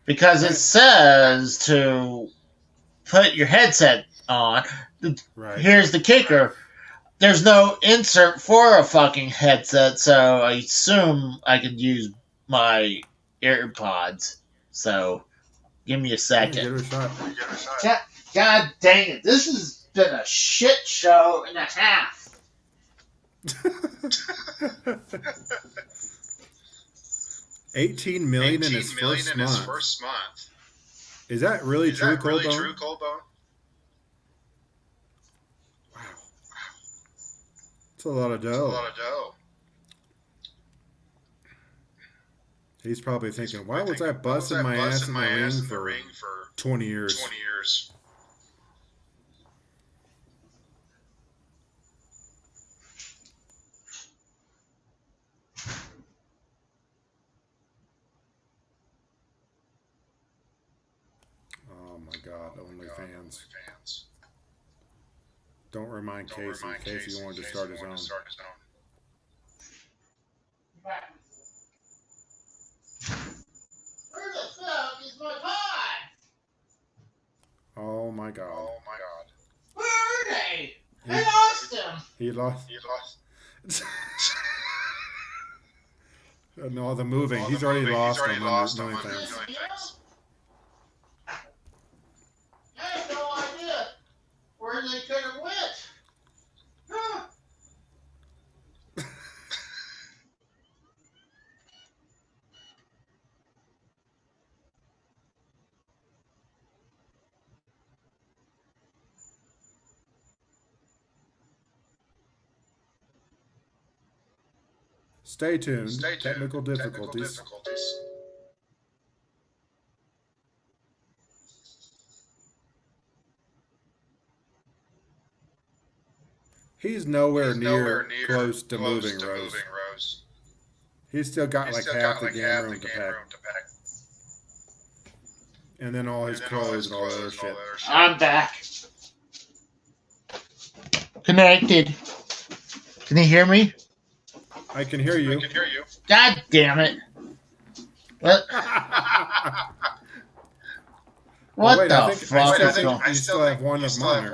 because it says to put your headset on. Right. Here's the kicker. There's no insert for a fucking headset, so I assume I could use my AirPods. So, give me a second. Give it a shot. God dang it. This has been a shit show and a half. $18 million in his first month. Is that really true, Coldbone? Wow. That's a lot of dough. He's probably thinking, why was I busting my ass in the ring for 20 years? Oh my God, OnlyFans. Don't remind Casey. Casey wanted to start his own. Where the fuck is my pod? Oh my God. Where are they? I lost them. He lost. No, the moving. He's already lost them. Knowing things. I have no idea where they could have went. Huh. Stay tuned. Technical difficulties. He's nowhere near close to moving, Rose. He's still got like half the game room to pack. And then all his clothes and all that other shit. I'm back. Connected. Can you hear me? I can hear you. God damn it. What? What wait, the I fuck still is think going? you still have one of them on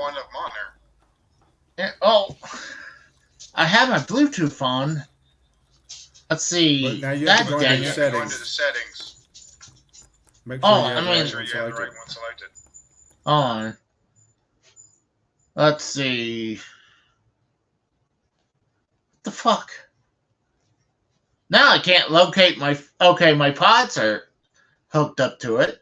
there. Oh, I have my Bluetooth on. Let's see. But now you have to God go dang into the it. settings. Make sure Oh, you have I mean, the right one selected. on. Let's see. What the fuck? Now I can't locate my. Okay, my pods are hooked up to it.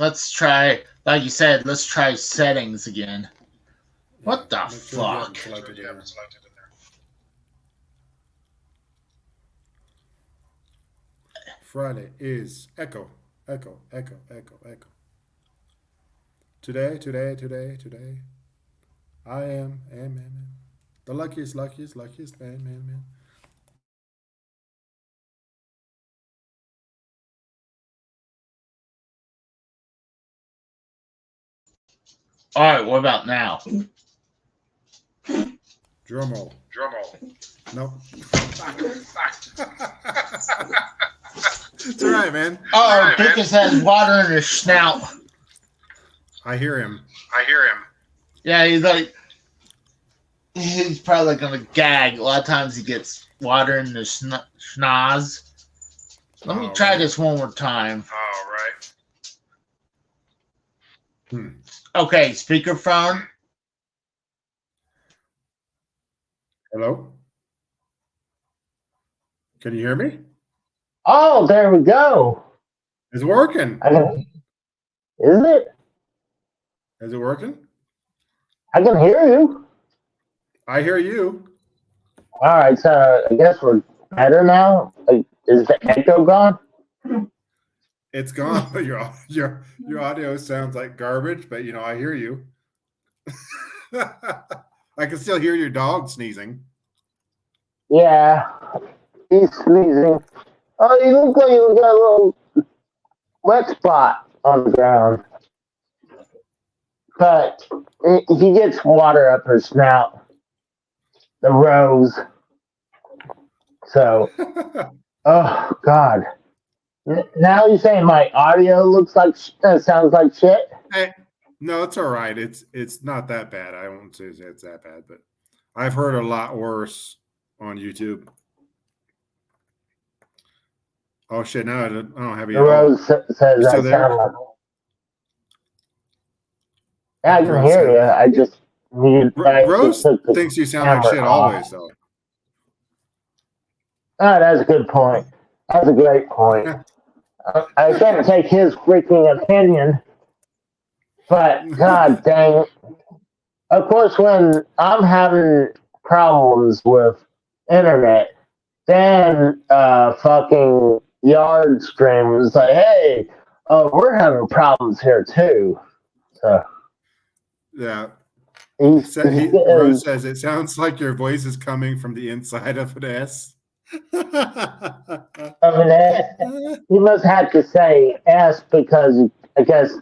Let's try, like you said, let's try settings again. What the fuck? Friday is echo, echo, echo, echo, echo. Today. I am, man. The luckiest man. All right, what about now? Drum roll. Nope. It's all right, man. Oh, Dickus has water in his snout. I hear him. Yeah, he's probably gonna gag. A lot of times he gets water in his schnoz. Let me try this one more time. All right. Okay, speakerphone. Hello? Can you hear me? Oh, there we go. It's working. Is it? Is it working? I can hear you. I hear you. All right, so I guess we're better now. Is the echo gone? It's gone. Your audio sounds like garbage, but I hear you. I can still hear your dog sneezing. Yeah, he's sneezing. Oh, you look like you got a little wet spot on the ground. But he gets water up her snout, the rose. So, oh, God. Now you're saying my audio sounds like shit? Hey, no, it's all right. It's not that bad. I won't say it's that bad, but I've heard a lot worse on YouTube. Oh shit! Now I don't have you. The rose says still there? Yeah, I can hear you. I just need. Rose thinks you sound like shit always, though. Oh, that's a good point. That's a great point. I can't take his freaking opinion, but god dang it. Of course, when I'm having problems with internet, then fucking Yard screams like, "Hey, we're having problems here too." So yeah, Rose says it sounds like your voice is coming from the inside of an S. He must have to say S because I guess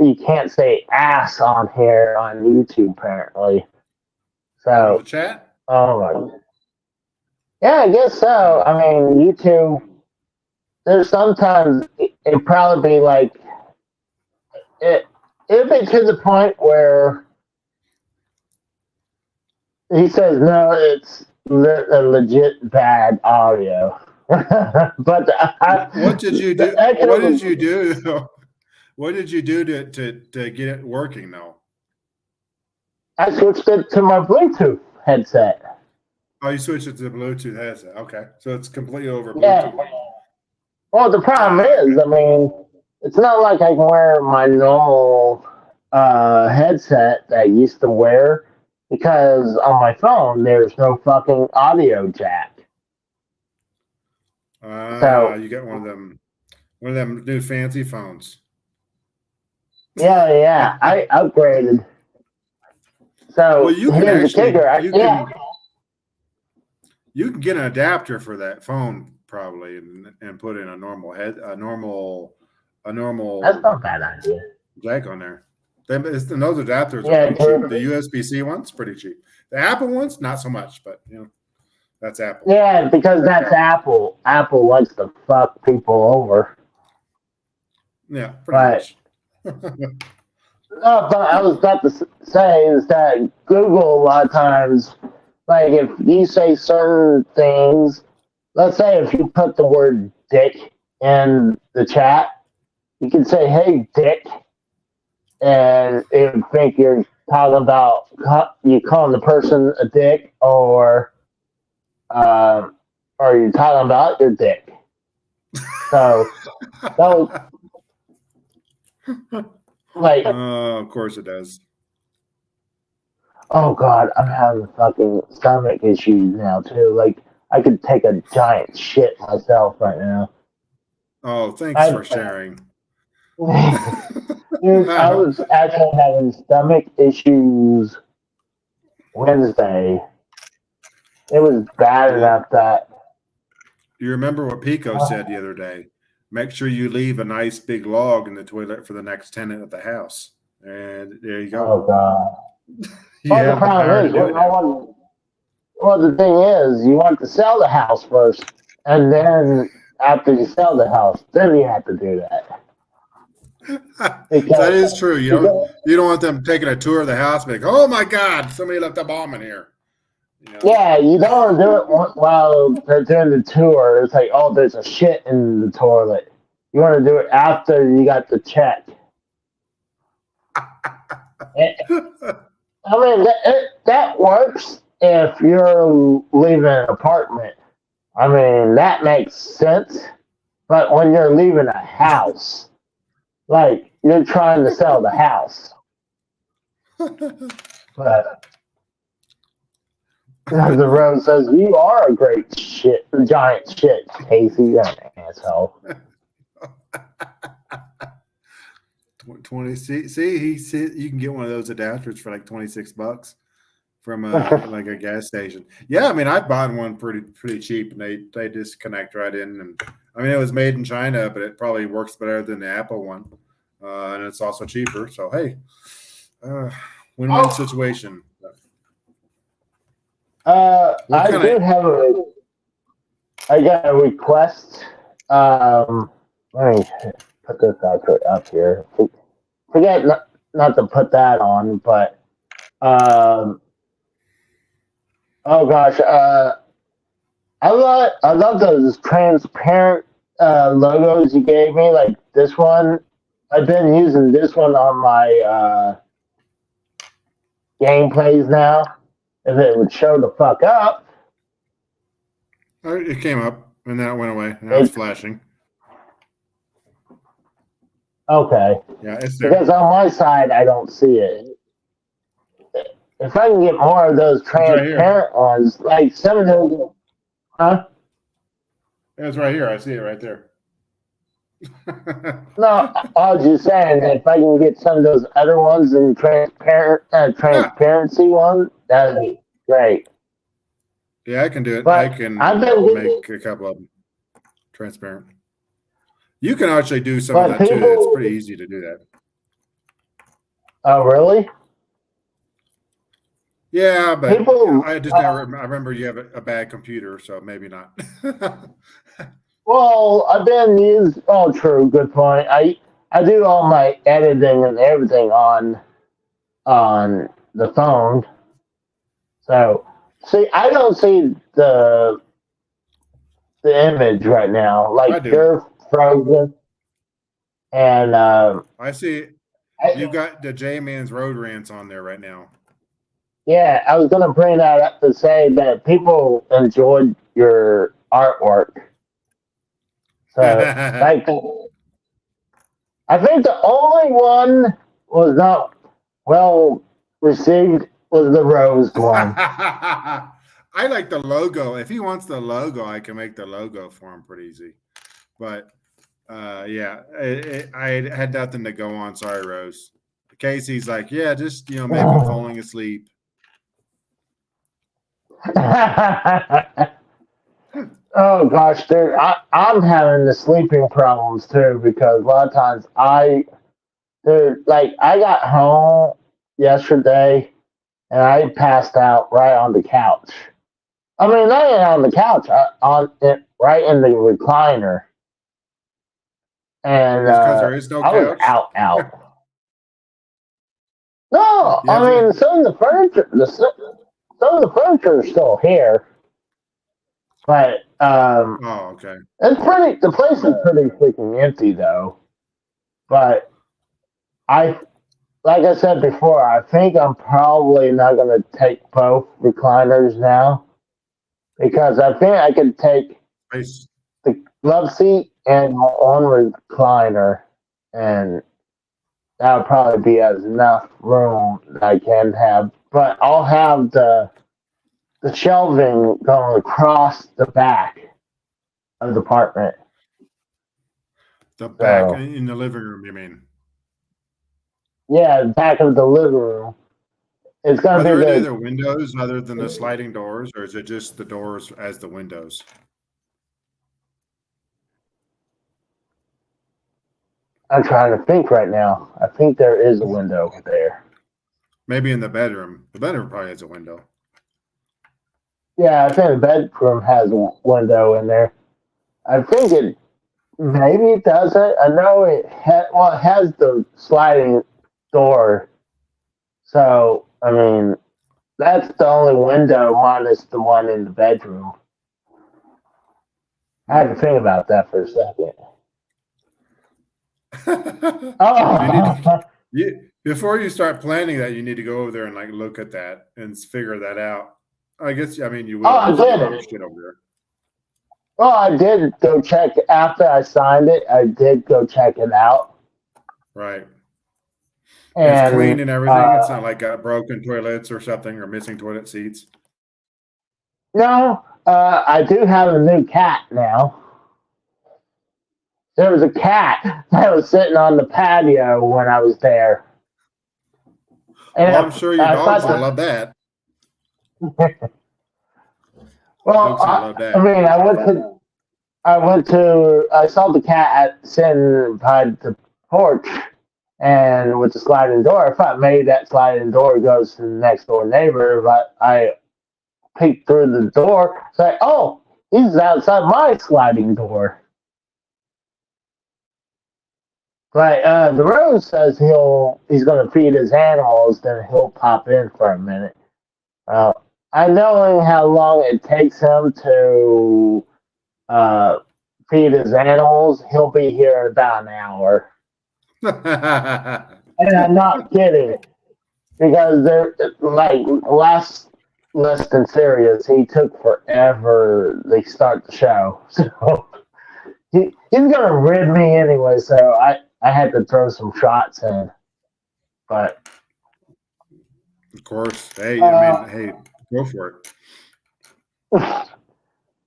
you can't say ass on here on YouTube apparently. So the chat. Oh my. Yeah, I guess so. I mean, YouTube. There's sometimes it'd probably be like it'd be to the point where he says no, it's a legit bad audio. But what did you do? What did you do? What did you do to get it working though? I switched it to my Bluetooth headset. Oh, you switched it to the Bluetooth headset. Okay, so it's completely over Bluetooth. Yeah. Well, the problem is, I mean, it's not like I can wear my normal headset that I used to wear because on my phone there's no fucking audio jack. So you got one of them new fancy phones. Yeah, I upgraded. So well, you can here's actually the kicker. You can get an adapter for that phone probably and put in a normal That's not a bad idea. jack on there. Those adapters are pretty cheap. The USB-C one's pretty cheap. The Apple one's not so much, but That's Apple. Yeah, because that's Apple. Apple likes to fuck people over. Yeah, pretty much. No, but I was about to say is that Google a lot of times, like if you say certain things, let's say if you put the word dick in the chat, you can say, "Hey, dick," and it would think you're talking about you calling the person a dick, or you're talking about your dick. So, like, of course it does. oh god, I'm having fucking stomach issues now too. Like, I could take a giant shit myself right now. Oh, thanks for sharing. Dude, I was actually having stomach issues Wednesday. It was bad enough that. You remember what Pico said the other day? Make sure you leave a nice big log in the toilet for the next tenant of the house. And there you go. Oh god. Well, the problem is, the thing is, you want to sell the house first, and then after you sell the house, then you have to do that. That is true. You don't want them taking a tour of the house and be like, oh my God, somebody left a bomb in here. You know? Yeah, you don't want to do it while they're doing the tour. It's like, oh, there's a shit in the toilet. You want to do it after you got the check. I mean, that works if you're leaving an apartment. I mean, that makes sense. But when you're leaving a house, like, you're trying to sell the house. But the road says, you are a giant shit, Casey. You're an asshole. 20. See, you can get one of those adapters for like $26 from like a gas station. Yeah, I mean, I bought one pretty cheap, and they just connect right in. And I mean, it was made in China, but it probably works better than the Apple one, and it's also cheaper. So hey, win-win situation. I got a request. Let me put this up here. Forget not to put that on, but oh gosh, I love those transparent logos you gave me, like this one. I've been using this one on my gameplays now. If it would show the fuck up. It came up and then it went away. Now it's flashing. Okay. Yeah, it's there. Because on my side, I don't see it. If I can get more of those transparent ones, like some of those, huh? It's right here. I see it right there. No, I was just saying that if I can get some of those other ones in transparency ones, that'd be great. Yeah, I can do it. But I can make a couple of them transparent. You can actually do some of that too. It's pretty easy to do that. Oh, really? Yeah, but I just never. I remember you have a bad computer, so maybe not. Well, I've been used. Oh, true. Good point. I do all my editing and everything on the phone. So, see, I don't see the image right now. Like, you're frozen. And I see you got the J-Man's Road Rants on there right now. Yeah, I was going to bring that up to say that people enjoyed your artwork. So, like, I think the only one was not well received was the rose one. I like the logo. If he wants the logo, I can make the logo for him pretty easy. But yeah, I had nothing to go on. Sorry, Rose. Casey's like, yeah, just make him falling asleep. Oh gosh, dude, I'm having the sleeping problems too because a lot of times I got home yesterday and I passed out right on the couch I mean, laying on the couch, on it, right in the recliner, and Just because there is no I was couch. out. No, You have I mean to. some of the furniture, some of the furniture is still here, but Oh, okay. it's pretty. The place is pretty freaking empty though. But I, like I said before, I think I'm probably not gonna take both recliners now because I think I could take Nice. the love seat and my own recliner, and that would probably be enough room that I can have. But I'll have the shelving going across the back of the apartment. The back So in the living room, you mean? yeah, the back of the living room. It's Are gonna be there any the. other windows other than the sliding doors, or is it just the doors as the windows? I'm trying to think right now. I think there is a window there. Maybe in the bedroom. The bedroom probably has a window. Yeah, I think the bedroom has a window in there. I think it maybe it doesn't. I know it has the sliding door. So I mean, that's the only window minus the one in the bedroom. I had to think about that for a second. You need to Oh, before you start planning that, you need to go over there and like look at that and figure that out. I guess I mean you oh, will I because you got did your it. shit over there. Well, I did go check after I signed it. I did go check it out, Right. It's clean and and everything. It's not like got broken toilets or something or missing toilet seats. no, I do have a new cat now. There was a cat that was sitting on the patio when I was there, and Oh, I'm sure your I dog's thought gonna love that. well, Dog's gonna love I that. mean, I saw the cat sitting by the porch, and with the sliding door. I thought maybe that sliding door goes to the next door neighbor, but I peeked through the door. It's like, oh, he's outside my sliding door. But the road says he's going to feed his animals, then he'll pop in for a minute. Uh, I knowing how long it takes him to uh, feed his animals, he'll be here in about an hour. And I'm not kidding because they're like less than serious. He took forever to start the show, so he's gonna rid me anyway. So I had to throw some shots in, but Of course. Hey, I mean, hey, go for it.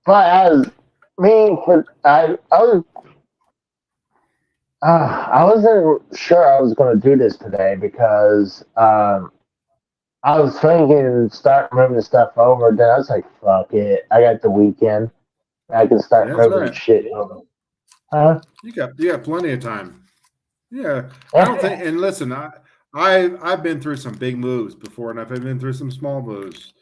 but as me, I wasn't sure I was going to do this today because I was thinking start moving stuff over. Then I was like, fuck it, I got the weekend. I can start That's moving right. shit over. Huh? You got plenty of time. Yeah, I don't think. And listen, I've been through some big moves before, and I've been through some small moves.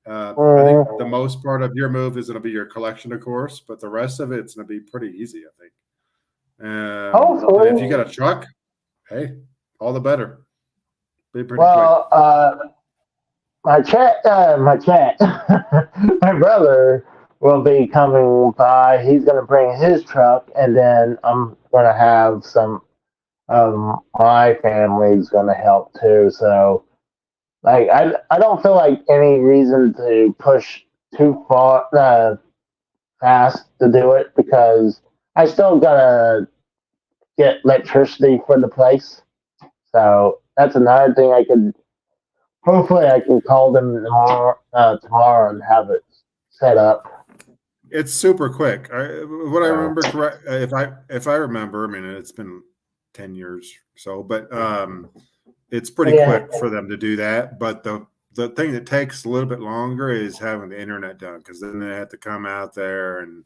I think the most part of your move is going to be your collection, of course, but the rest of it's going to be pretty easy, I think. And if you Hopefully. got a truck, hey, all the better. Be pretty Well, my my brother will be coming by. He's gonna bring his truck, and then I'm gonna have some of my family's gonna help too. So, like, I don't feel like any reason to push too far fast to do it because I still gotta get electricity for the place. So that's another thing I could. Hopefully, I can call them tomorrow and have it set up. It's super quick. What I So, remember correct, if I remember, I mean it's been 10 years or so, but it's pretty yeah, quick for them to do that. But the thing that takes a little bit longer is having the internet done because then they have to come out there and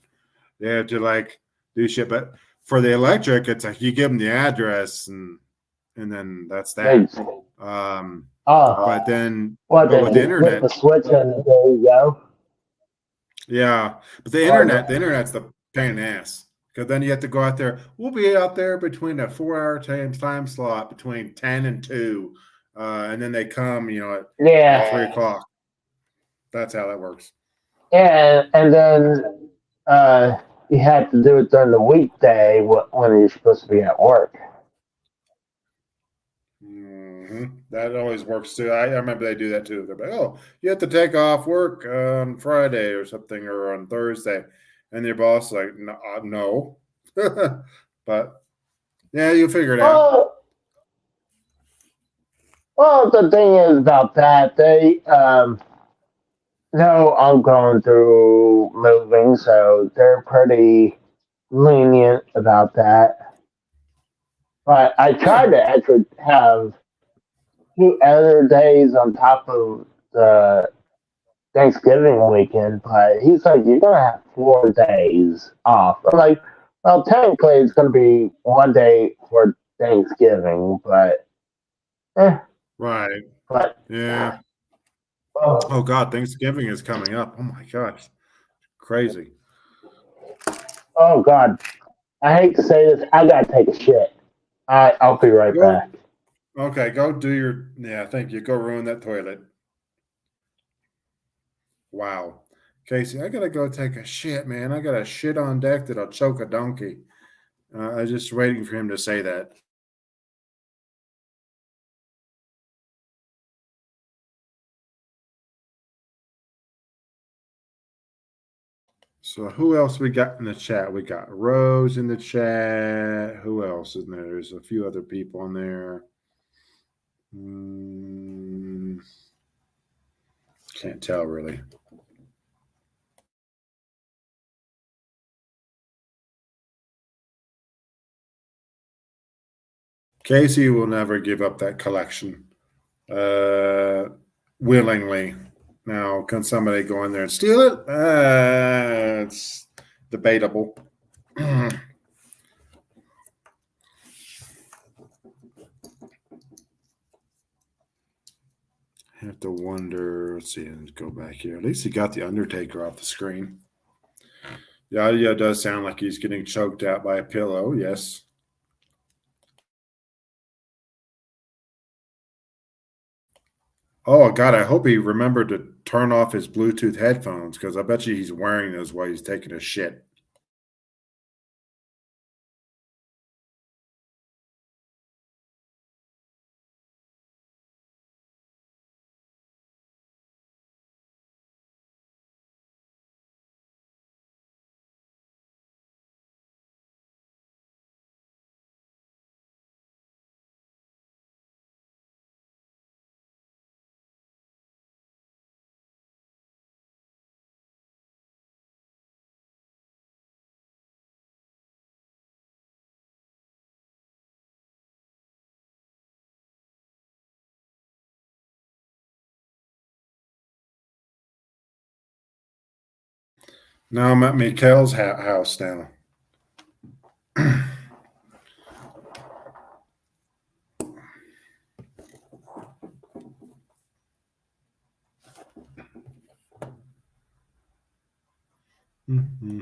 they have to like do shit. But for the electric, it's like you give them the address and then that's that. it's, Um, oh, but then, what? but with the Then you flip internet, the switch and there you go. Yeah, but the internet's the pain in the ass because then you have to go out there. We'll be out there between a 4-hour time slot between 10 and 2, and then they come, at Yeah. 3 o'clock. That's how that works. Yeah, and then you have to do it during the weekday when you're supposed to be at work. That always works too. I remember they do that too. They're like, "Oh, you have to take off work on Friday or something, or on Thursday," and your boss is like, "No." But yeah, you figure it out. Well, the thing is about that, they know I'm going through moving, so they're pretty lenient about that. But I tried to actually have 2 other days on top of the Thanksgiving weekend, but he's like, you're going to have 4 days off. I'm like, well, technically it's going to be 1 day for Thanksgiving, but Right. But Yeah. oh, Oh God, Thanksgiving is coming up. Oh my gosh, crazy. oh God, I hate to say this, I gotta take a shit. I'll be right back. Okay, go do your. Yeah, thank you. Go ruin that toilet. Wow, Casey, I gotta go take a shit, man. I got a shit on deck that'll choke a donkey. I was just waiting for him to say that. So who else we got in the chat? We got Rose in the chat. Who else is there? There's a few other people in there. Can't tell really. Casey will never give up that collection willingly. Now, can somebody go in there and steal it? It's debatable. I have to wonder. Let's see. Let's go back here. At least he got the Undertaker off the screen. The audio does sound like he's getting choked out by a pillow. Yes. Oh, God, I hope he remembered to turn off his Bluetooth headphones because I bet you he's wearing those while he's taking a shit. Now I'm at Mikhail's house now. Mm-hmm.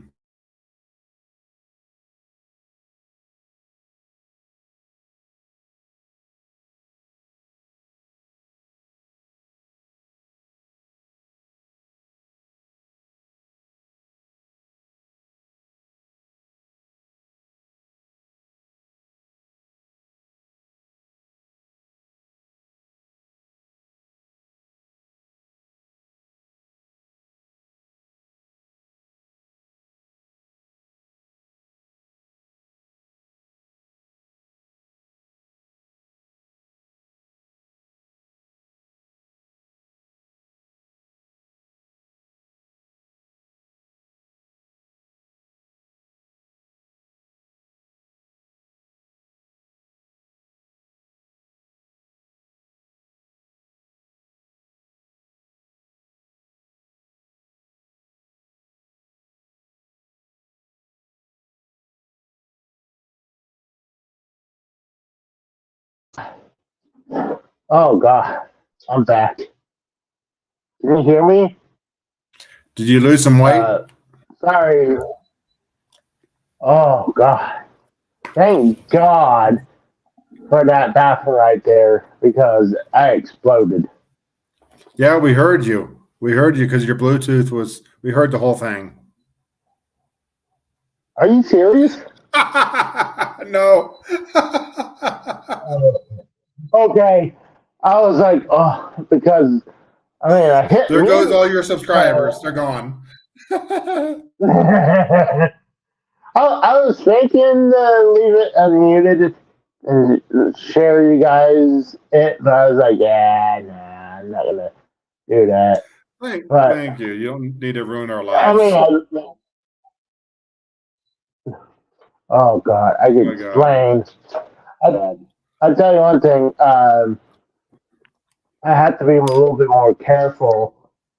oh God, I'm back. Can you hear me? Did you lose some weight? Sorry. Oh God! Thank God for that bathroom right there because I exploded. Yeah, we heard you. We heard you because your Bluetooth was. We heard the whole thing. Are you serious? No. Okay. I was like, oh, because I mean, I hit There mute. goes all your subscribers. They're gone. I was thinking to leave it unmuted and share you guys it, but I was like, yeah, nah, I'm not gonna do that. Thank you. You don't need to ruin our I lives. mean, oh God, I could explain. I'll tell you one thing. I have to be a little bit more careful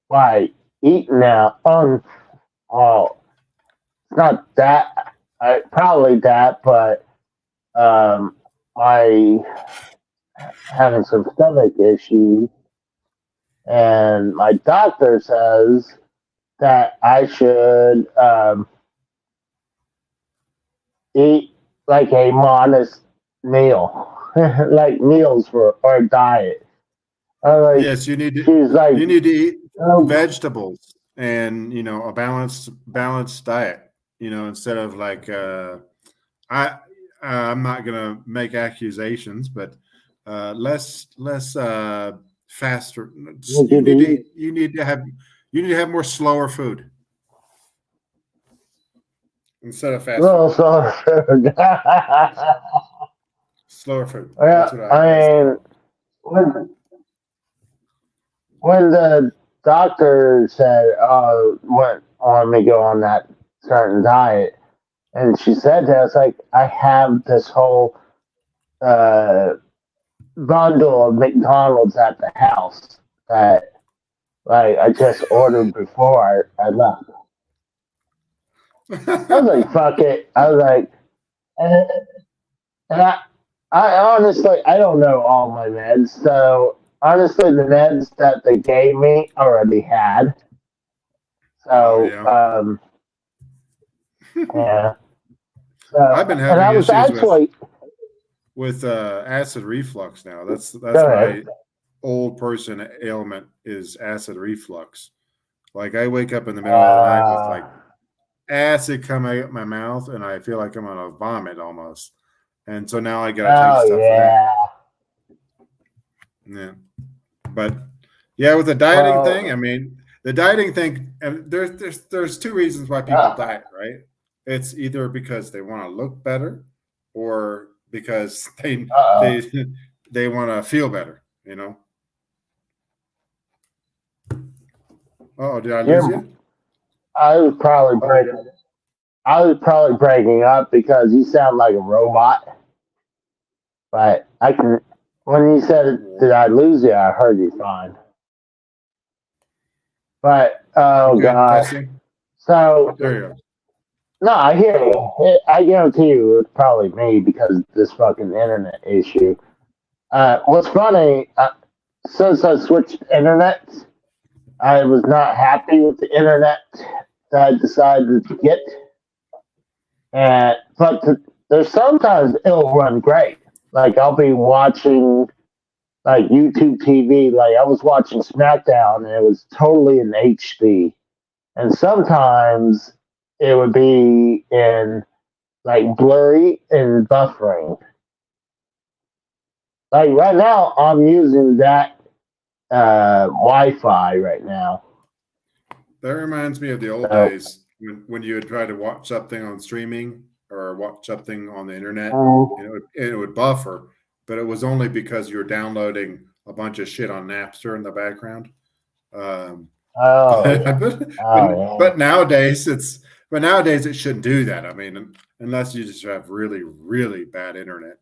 by eating now. Oh, it's not that. Probably that, but I having some stomach issues, and my doctor says that I should eat like a modest meal, like meals for or diet. Like, Yes, you need to. she's like, You need to eat oh, vegetables and a balanced diet. Instead of like I'm not gonna make accusations, but less faster. You need to have more slower food instead of fast food. Slower food. That's what I mean, when the doctor said, want me to go on that certain diet, and she said that, I was like, I have this whole bundle of McDonald's at the house that like I just ordered before I left. I was like, fuck it. I was like, and I honestly, I don't know all my meds. So honestly, the meds that they gave me already had. So, yeah. So, I've been having I was issues actually with acid reflux now. That's my old person ailment is acid reflux. Like I wake up in the middle of the night with like acid coming out my mouth, and I feel like I'm gonna vomit almost. And so now I gotta take stuff for that. Yeah, but yeah, with the dieting thing, I mean, the dieting thing, and there's two reasons why people diet, right? It's either because they want to look better, or because they want to feel better. Oh, did I lose you? I was probably breaking up because you sound like a robot. But I can. When you said, "Did I lose you?" I heard you fine. But God. Testing. So there you go. No, I hear you. I guarantee you it's probably me because of this fucking internet issue. What's funny, since I switched internet, I was not happy with the internet that I decided to get. But there's sometimes it'll run great. Like I'll be watching like YouTube TV, like I was watching SmackDown and it was totally in HD. And sometimes it would be in like blurry and buffering. Like right now, I'm using that Wi-Fi right now. That reminds me of the old days when you would try to watch something on streaming or watch something on the internet, and it would buffer, but it was only because you were downloading a bunch of shit on Napster in the background. But nowadays it shouldn't do that. I mean, unless you just have really, really bad internet.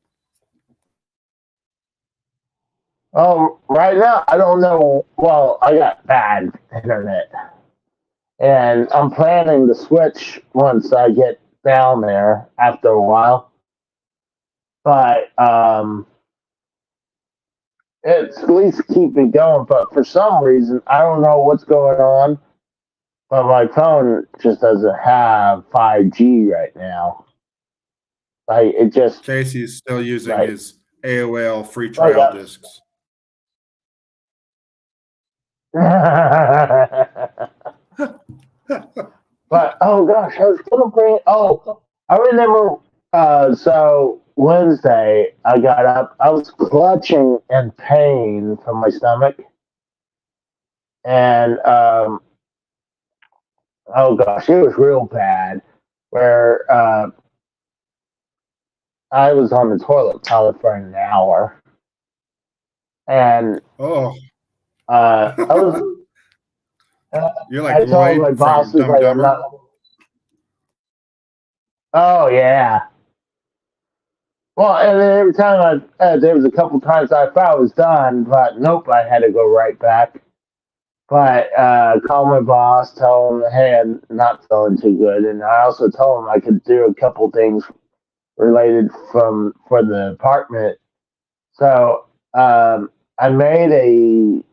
Oh, right now I don't know. Well, I got bad internet, and I'm planning to switch once I get down there after a while. But it's at least keep it going. But for some reason, I don't know what's going on. but my phone just doesn't have 5G right now. Like it just Casey's still using like his AOL free like trial discs. But oh gosh, I was gonna bring. Oh, I remember. So Wednesday, I got up. I was clutching in pain from my stomach, and oh gosh, it was real bad. Where I was on the toilet probably for an hour, and Oh, I was. you're like I told my Lloyd from bosses Dumb and like I'm Dumber. not. Oh yeah. Well, and then every time there was a couple times I thought I was done, but nope, I had to go right back. But call my boss, tell him, hey, I'm not feeling too good, and I also told him I could do a couple things related for the apartment. So I made a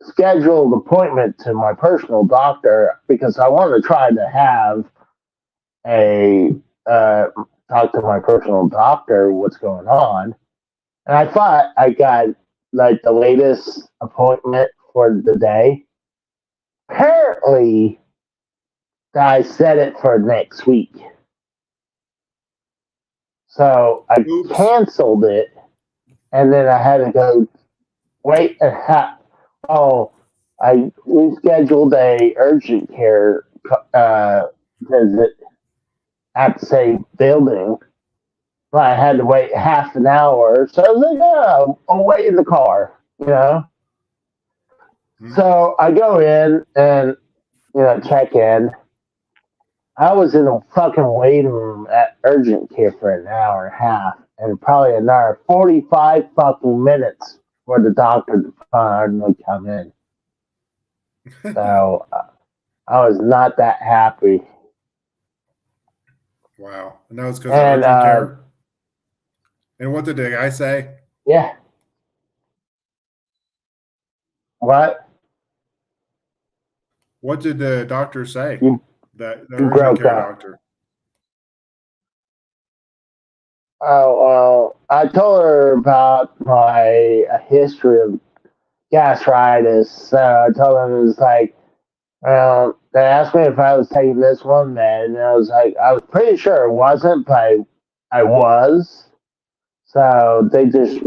scheduled appointment to my personal doctor because I want to try to have a talk to my personal doctor what's going on. And I thought I got like the latest appointment for the day. Apparently, I set it for next week. So I Oops. canceled it, and then I had to go wait and oh, I rescheduled a urgent care visit at the same building, but I had to wait half an hour. So I was like, yeah, I'll wait in the car, you know? So I go in and, check in. I was in a fucking waiting room at urgent care for an hour and a half and probably another 45 fucking minutes for the doctor to finally come in. So I was not that happy. Wow. And that was because of And urgent care. And what did the guy say? yeah. What? What did the doctor say? You The you urgent broke care up. doctor. Oh, well, I told her about my history of gastritis. So I told them it was like, well, they asked me if I was taking this one med, and I was like, I was pretty sure it wasn't, but I was. So they just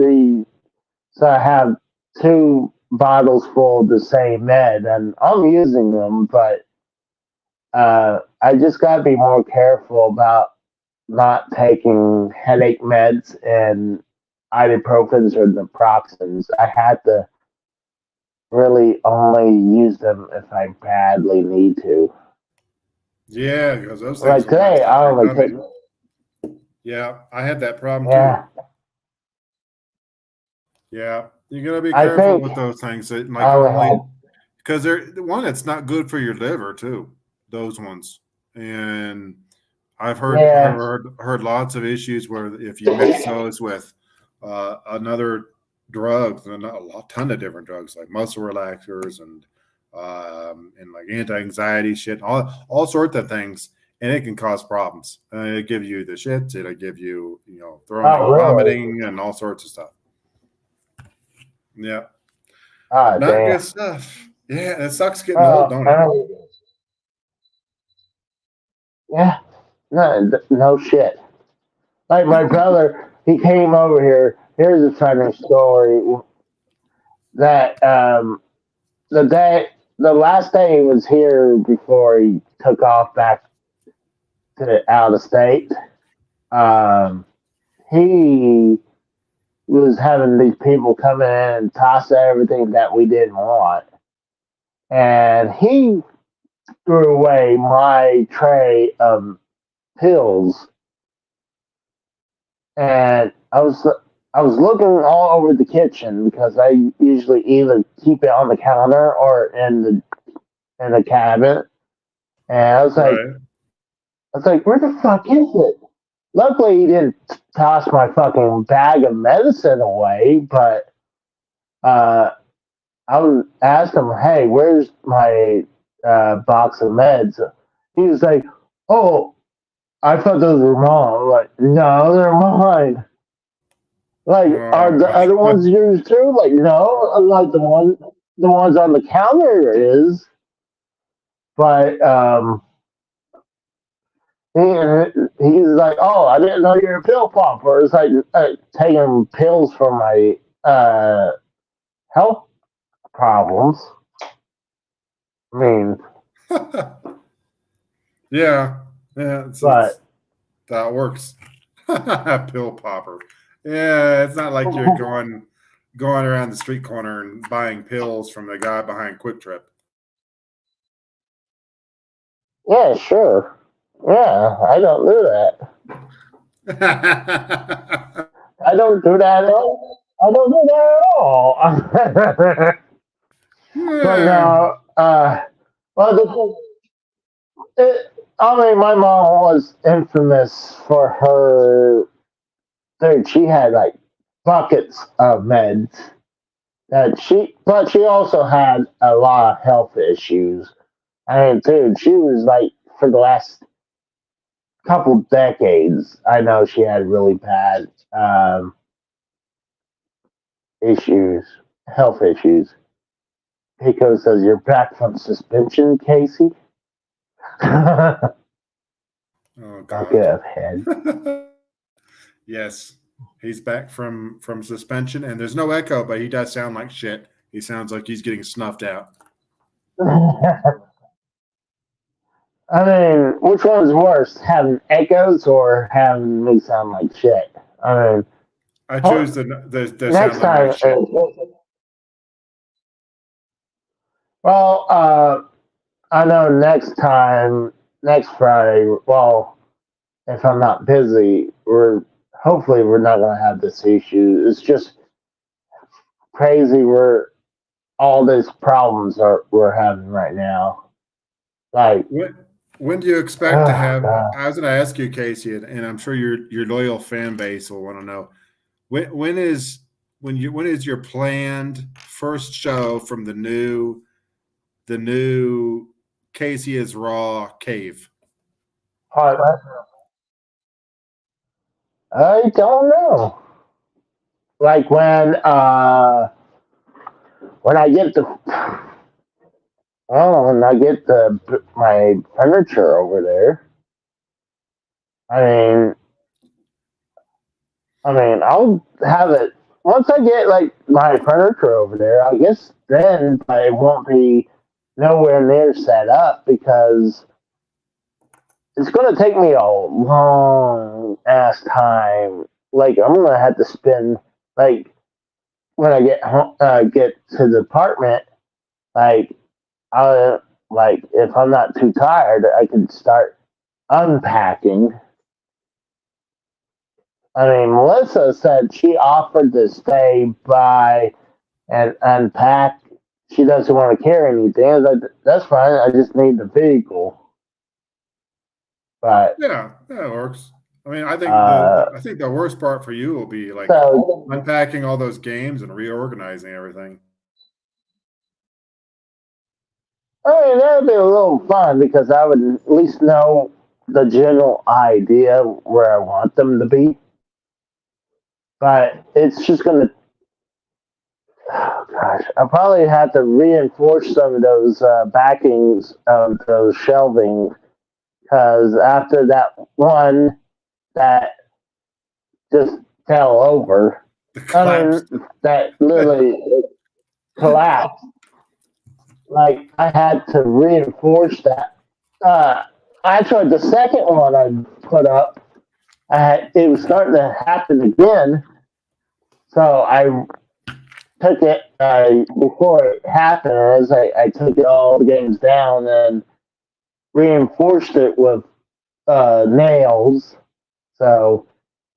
so I have two bottles full of the same med, and I'm using them, but I just got to be more careful about not taking headache meds and ibuprofens or naproxens. I had to really only use them if I badly need to. Yeah, because those things Like will mess today, up I your only tummy. took, Yeah, I had that problem yeah, too. Yeah, you gotta be I careful think with those things. That I like only only had, because they're the one that's not good for your liver too. Those ones, and I've yeah, heard lots of issues where if you mix those with another drugs and a ton of different drugs like muscle relaxers and like anti-anxiety shit, all sorts of things, and it can cause problems. It give you the shits. It'll give you throwing oh, up, really? vomiting, and all sorts of stuff. Yeah, Oh, not damn. good stuff. Yeah, it sucks getting old, Oh, don't it? yeah, no shit. Like my brother, he came over here. Here's a funny story that the day, the last day he was here before he took off back to out of state. Um, he was having these people come in and toss everything that we didn't want, and he threw away my tray of pills, and I was looking all over the kitchen because I usually either keep it on the counter or in the cabinet. And Right. I was like, where the fuck is it? Luckily, he didn't toss my fucking bag of medicine away, but I was asked him, hey, where's my box of meds. He was like, "Oh, I thought those were mine." I'm like, no, they're mine. Like, are the other ones yours too? Like, no. Like the ones on the counter is, but he's like, "Oh, I didn't know you're a pill popper." It's like taking pills for my health problems. I mean, yeah, it's, but that works. Pill popper. Yeah, it's not like you're going around the street corner and buying pills from the guy behind Quick Trip. yeah, sure. Yeah, I don't do that. I don't do that at all. I don't do that at all. But no, well, I mean, my mom was infamous for her. Dude, she had like buckets of meds but she also had a lot of health issues. I mean, dude, she was like for the last couple decades. I know she had really bad issues, health issues. Pico says, "You're back from suspension, Casey." Oh God. Bucket head. Yes, he's back from suspension, and there's no echo, but he does sound like shit. He sounds like he's getting snuffed out. I mean, which one's worse, having echoes or having me sound like shit? I mean, I choose the next sound like shit. Well, I know next Friday. Well, if I'm not busy, hopefully we're not going to have this issue. It's just crazy where all these problems we're having right now. Like, when do you expect to have? God. I was going to ask you, Casey, and I'm sure your loyal fan base will want to know when is your planned first show from the new Casey is Raw cave? I don't know. Like when I get my furniture over there. I mean, I'll have it once I get like my furniture over there. I guess then it won't be nowhere near set up because it's going to take me a long ass time. Like I'm going to have to spend like when I get home, get to the apartment, like like if I'm not too tired, I can start unpacking. I mean, Melissa said she offered to stay by and unpack. She doesn't want to carry anything. I was like, that's fine. I just need the vehicle. But yeah, that works. I mean, I think the worst part for you will be like unpacking all those games and reorganizing everything. I mean, that would be a little fun because I would at least know the general idea where I want them to be. But it's just going to, oh gosh, I'll probably have to reinforce some of those backings of those shelving because after that one that just fell over, that literally collapsed. Like I had to reinforce that. Actually, the second one I put up, it was starting to happen again. So I took it before it happened. I took it all the games down and reinforced it with nails. So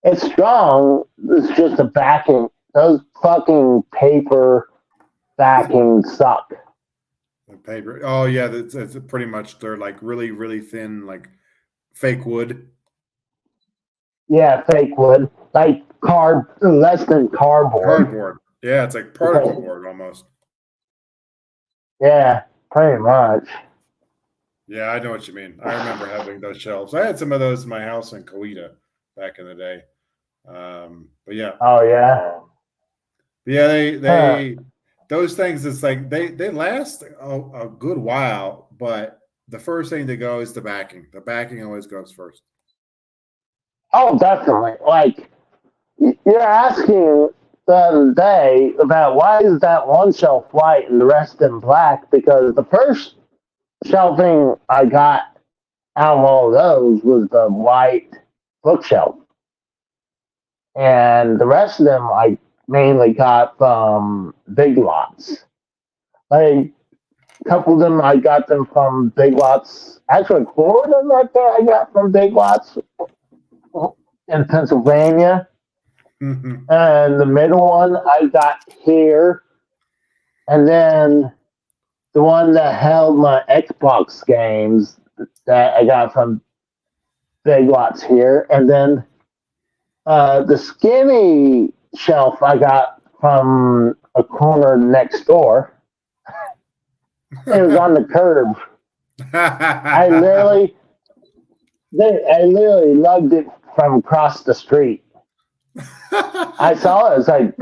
it's strong. It's just the backing. Those fucking paper backings suck. The paper. Oh yeah, that's pretty much. They're like really really thin, like fake wood. Yeah, fake wood, like less than cardboard. Cardboard. Yeah, it's like particle board almost. Yeah, pretty much. Yeah, I know what you mean. I remember having those shelves. I had some of those in my house in Coweta back in the day. But yeah, Oh yeah. yeah, Huh. they those things. It's like they last a good while, but the first thing to go is the backing. The backing always goes first. Oh, definitely. Like you're asking the other day about why is that one shelf white and the rest in black? Because the first shelving I got out of all those was the white bookshelf, and the rest of them I mainly got from Big Lots. Like a couple of them I got them from Big Lots. Actually, four of them right there I got from Big Lots in Pennsylvania, and the middle one I got here, and then the one that held my Xbox games that I got from Big Lots here, and then the skinny shelf I got from a corner next door. It was on the curb. I literally lugged it from across the street. I saw it. It's like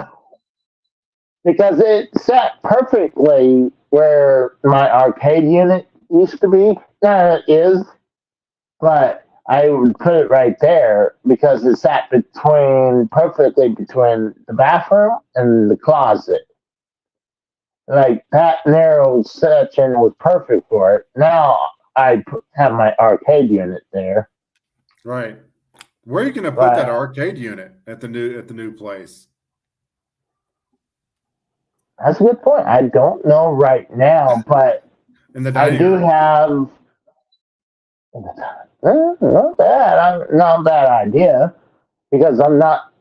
because it sat perfectly where my arcade unit used to be. It is, but I would put it right there because it sat perfectly between the bathroom and the closet. Like that narrow section was perfect for it. Now have my arcade unit there. Right. Where are you going to put that But arcade unit at the new place? that's a good point. I don't know right now, but In the I dining do room. have not a bad idea because I'm not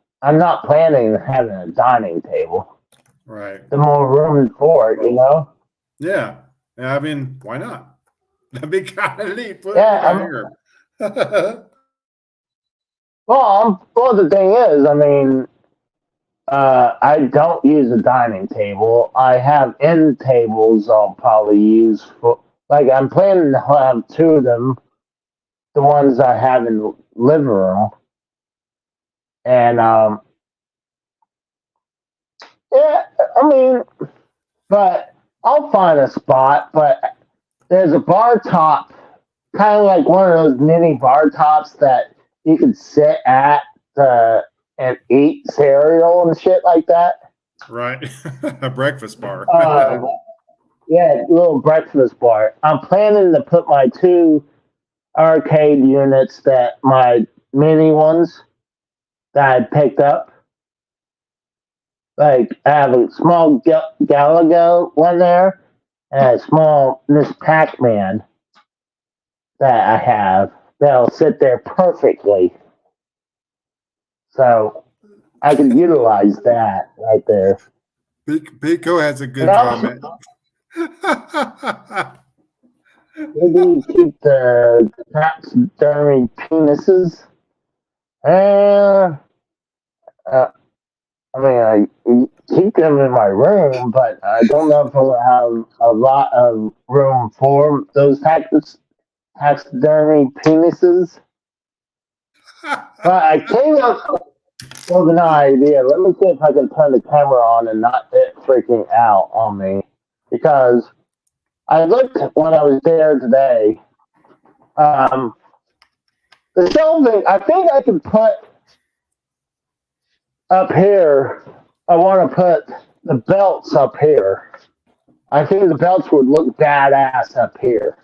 planning on having a dining table. Right. The more room for it, you know. Yeah. I mean, why not? That'd be kind of neat. Put it in the Yeah. dining room. Well, the thing is, I mean, I don't use a dining table. I have end tables I'll probably use for, like, I'm planning to have two of them, the ones I have in the living room. And, yeah, I mean, but I'll find a spot. But there's a bar top, kind of like one of those mini bar tops that you can sit at and eat cereal and shit like that. Right. A breakfast bar. Uh, yeah, little breakfast bar. I'm planning to put my two arcade units my mini ones that I picked up. Like I have a small Galaga one there and a small Miss Pac-Man that I have that'll sit there perfectly. So I can utilize that right there. Pico has a And good also, comment. maybe keep the taxidermy penises. Uh, uh, I mean, I keep them in my room, but I don't know if I'll have a lot of room for those taxidermy penises. But I came up with an idea. Let me see if I can turn the camera on and not it freaking out on me. Because I looked when I was there today. Um, the shelving, I think I can put up here. I want to put the belts up here. I think the belts would look badass up here.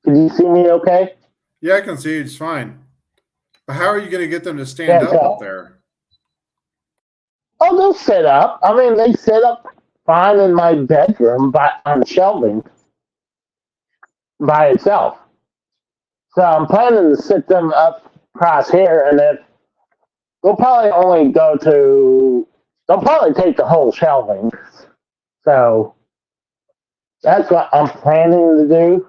Can you see me okay? Yeah, I can see it's fine. But how are you going to get them to stand Yeah, up there? oh, they'll sit up. I mean, they sit up fine in my bedroom, but on shelving by itself. So I'm planning to sit them up across here, and if they'll probably take the whole shelving. So that's what I'm planning to do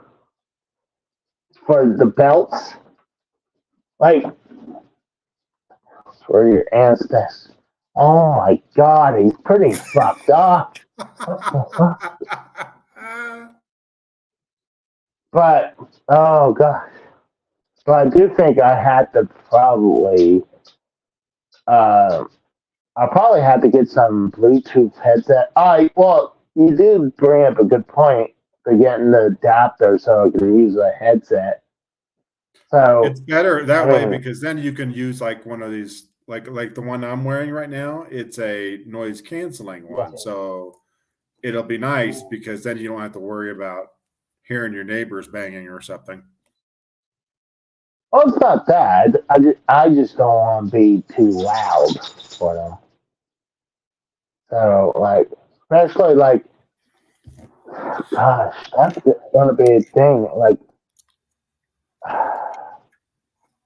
for the belts. Like, for your ancestors. Oh my god, he's pretty fucked up. But oh gosh, so I do think I had to probably uh, I probably had to get some Bluetooth headset. Well, you do bring up a good point for getting the adapter so I can use a headset. So It's better that I way mean, because then you can use like one of these, like the one I'm wearing right now. It's a noise canceling one, so it'll be nice because then you don't have to worry about hearing your neighbors banging or something. well, it's not that. I just don't want to be too loud for them. So like, especially like, gosh, that's gonna be a thing. Like,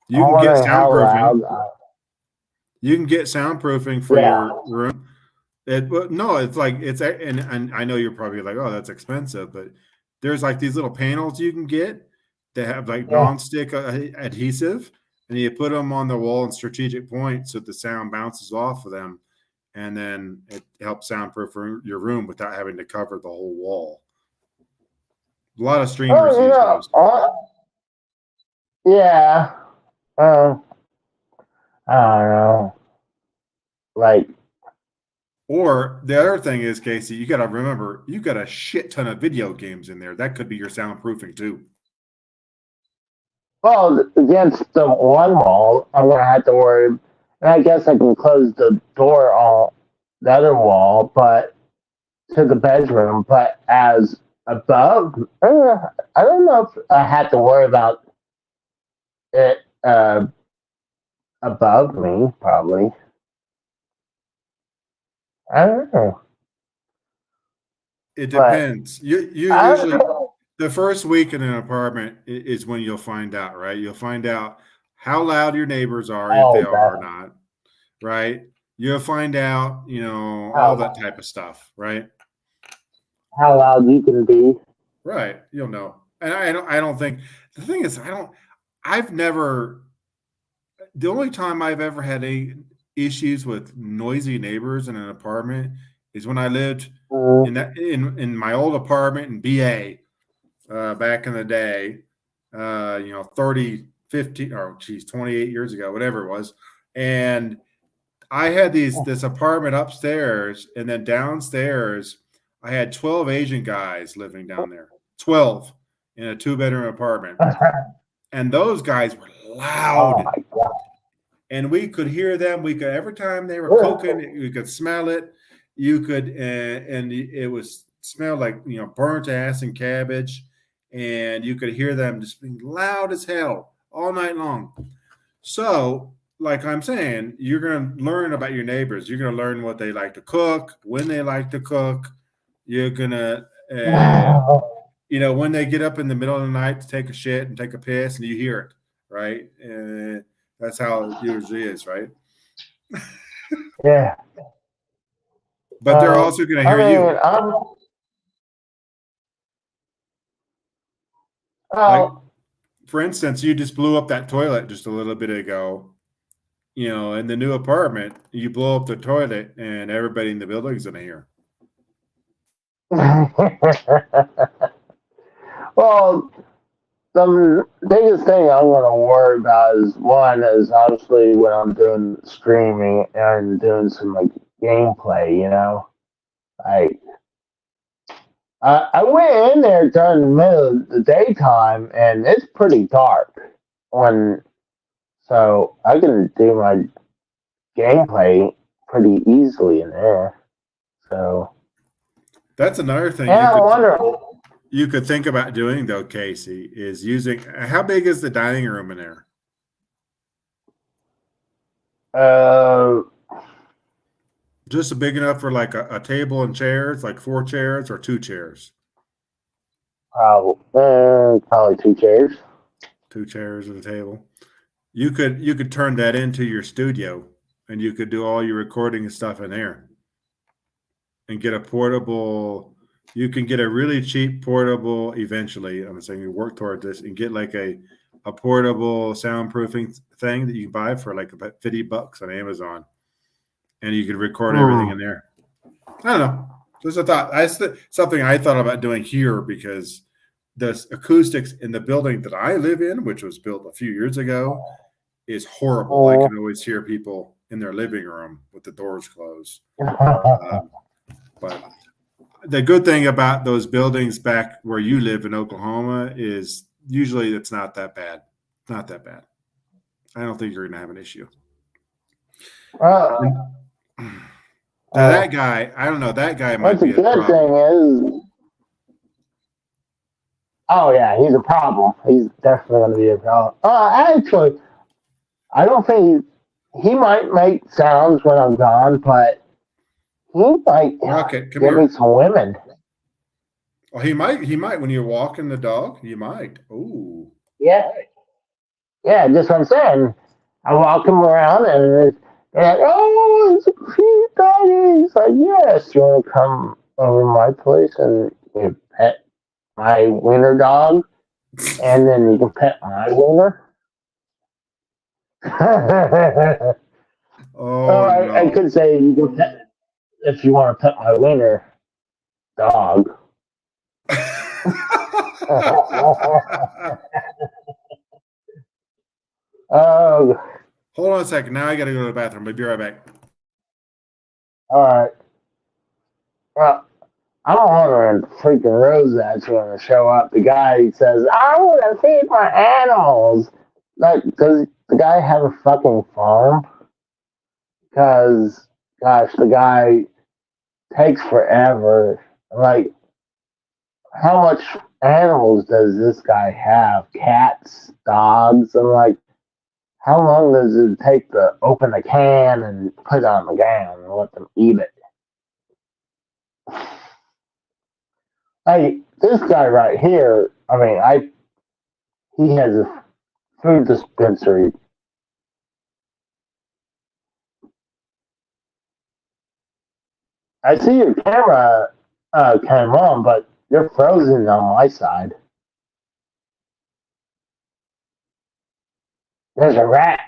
You I'm can get wondering how soundproofing. loud. You can get soundproofing for Yeah. your room. No, it's like and I know you're probably like, oh, that's expensive, but there's like these little panels you can get that have like Yeah. non-stick adhesive, and you put them on the wall in strategic points so the sound bounces off of them, and then it helps soundproof your room without having to cover the whole wall. A lot of streamers use those. Yeah. I don't know. Like, Or the other thing is, Casey, you got to remember, you got a shit ton of video games in there. That could be your soundproofing too. well, against the one wall, I'm gonna have to worry. And I guess I can close the door on the other wall, but to the bedroom. But as above, I don't know if I had to worry about it above me. Probably. I don't know. It But depends. You I don't usually know. the first week in an apartment is when you'll find out, right? You'll find out how loud your neighbors are, if they Oh, are or that. not, right? You'll find out, all that How, type of stuff, right? how loud you can be. Right. You'll know. And I don't think the thing is I've never the only time I've ever had issues with noisy neighbors in an apartment is when I lived Mm, in my old apartment in BA back in the day, 30, 15, or geez, 28 years ago, whatever it was. And I had this apartment upstairs, and then downstairs, I had 12 Asian guys living down there, 12 in a 2-bedroom apartment. And those guys were oh loud, my god. and we could hear them. We could, every time they were cooking, you could smell it. You could, and it was smelled like, burnt ass and cabbage. And you could hear them just being loud as hell all night long. So, like I'm saying, you're going to learn about your neighbors. You're going to learn what they like to cook, when they like to cook. You're going to, when they get up in the middle of the night to take a shit and take a piss, and you hear it, right? That's how it usually is, right? Yeah. But they're also going to I hear you. mean, Like, well, for instance, you just blew up that toilet just a little bit ago. In the new apartment, you blow up the toilet, and everybody in the building is going to hear. well, the biggest thing I'm going to worry about is obviously when I'm doing streaming and doing some like gameplay, like I went in there during the middle of the daytime and it's pretty dark so I can do my gameplay pretty easily in there. So That's another thing and I wonder. you could think about doing, though, Casey, is using. How big is the dining room in there? Just big enough for like a table and chairs, like 4 chairs or 2 chairs? Probably 2 chairs. 2 chairs and a table. You could turn that into your studio, and you could do all your recording and stuff in there, and get a portable. You can get a really cheap portable eventually. I'm saying you work toward this and get like a portable soundproofing thing that you can buy for like about $50 on Amazon, and you could record everything in there. I don't know. Just a thought. Something I thought about doing here because the acoustics in the building that I live in, which was built a few years ago, is horrible. I can always hear people in their living room with the doors closed. But the good thing about those buildings back where you live in Oklahoma is usually it's not that bad. Not that bad. I don't think you're going to have an issue. That guy, I don't know. That guy might be a problem. The good thing is, oh yeah, he's a problem. He's definitely going to be a problem. Actually, I don't think he might make sounds when I'm gone, but he might get me some women. Oh, he might when you're walking the dog. You might. Ooh. Yeah. Yeah, just what I'm saying. I walk him around and they're like, oh, it's a cute doggy. He's like, yes, you want to come over to my place and you pet my wiener dog? And then you can pet my wiener? I could say you can pet, if you want to pet my wiener dog. Hold on a second. Now I got to go to the bathroom. I'll be right back. All right. Well, I'm wondering freaking Rosette's going to show up. The guy says, I want to feed my animals. Like, does the guy have a fucking farm? Because, gosh, the guy takes forever. Like, how much animals does this guy have? Cats, dogs? I'm like, how long does it take to open a can and put it on the ground and let them eat it? Hey, this guy right here, I mean, he has a food dispensary. I see your camera came on, but you're frozen on my side. There's a rat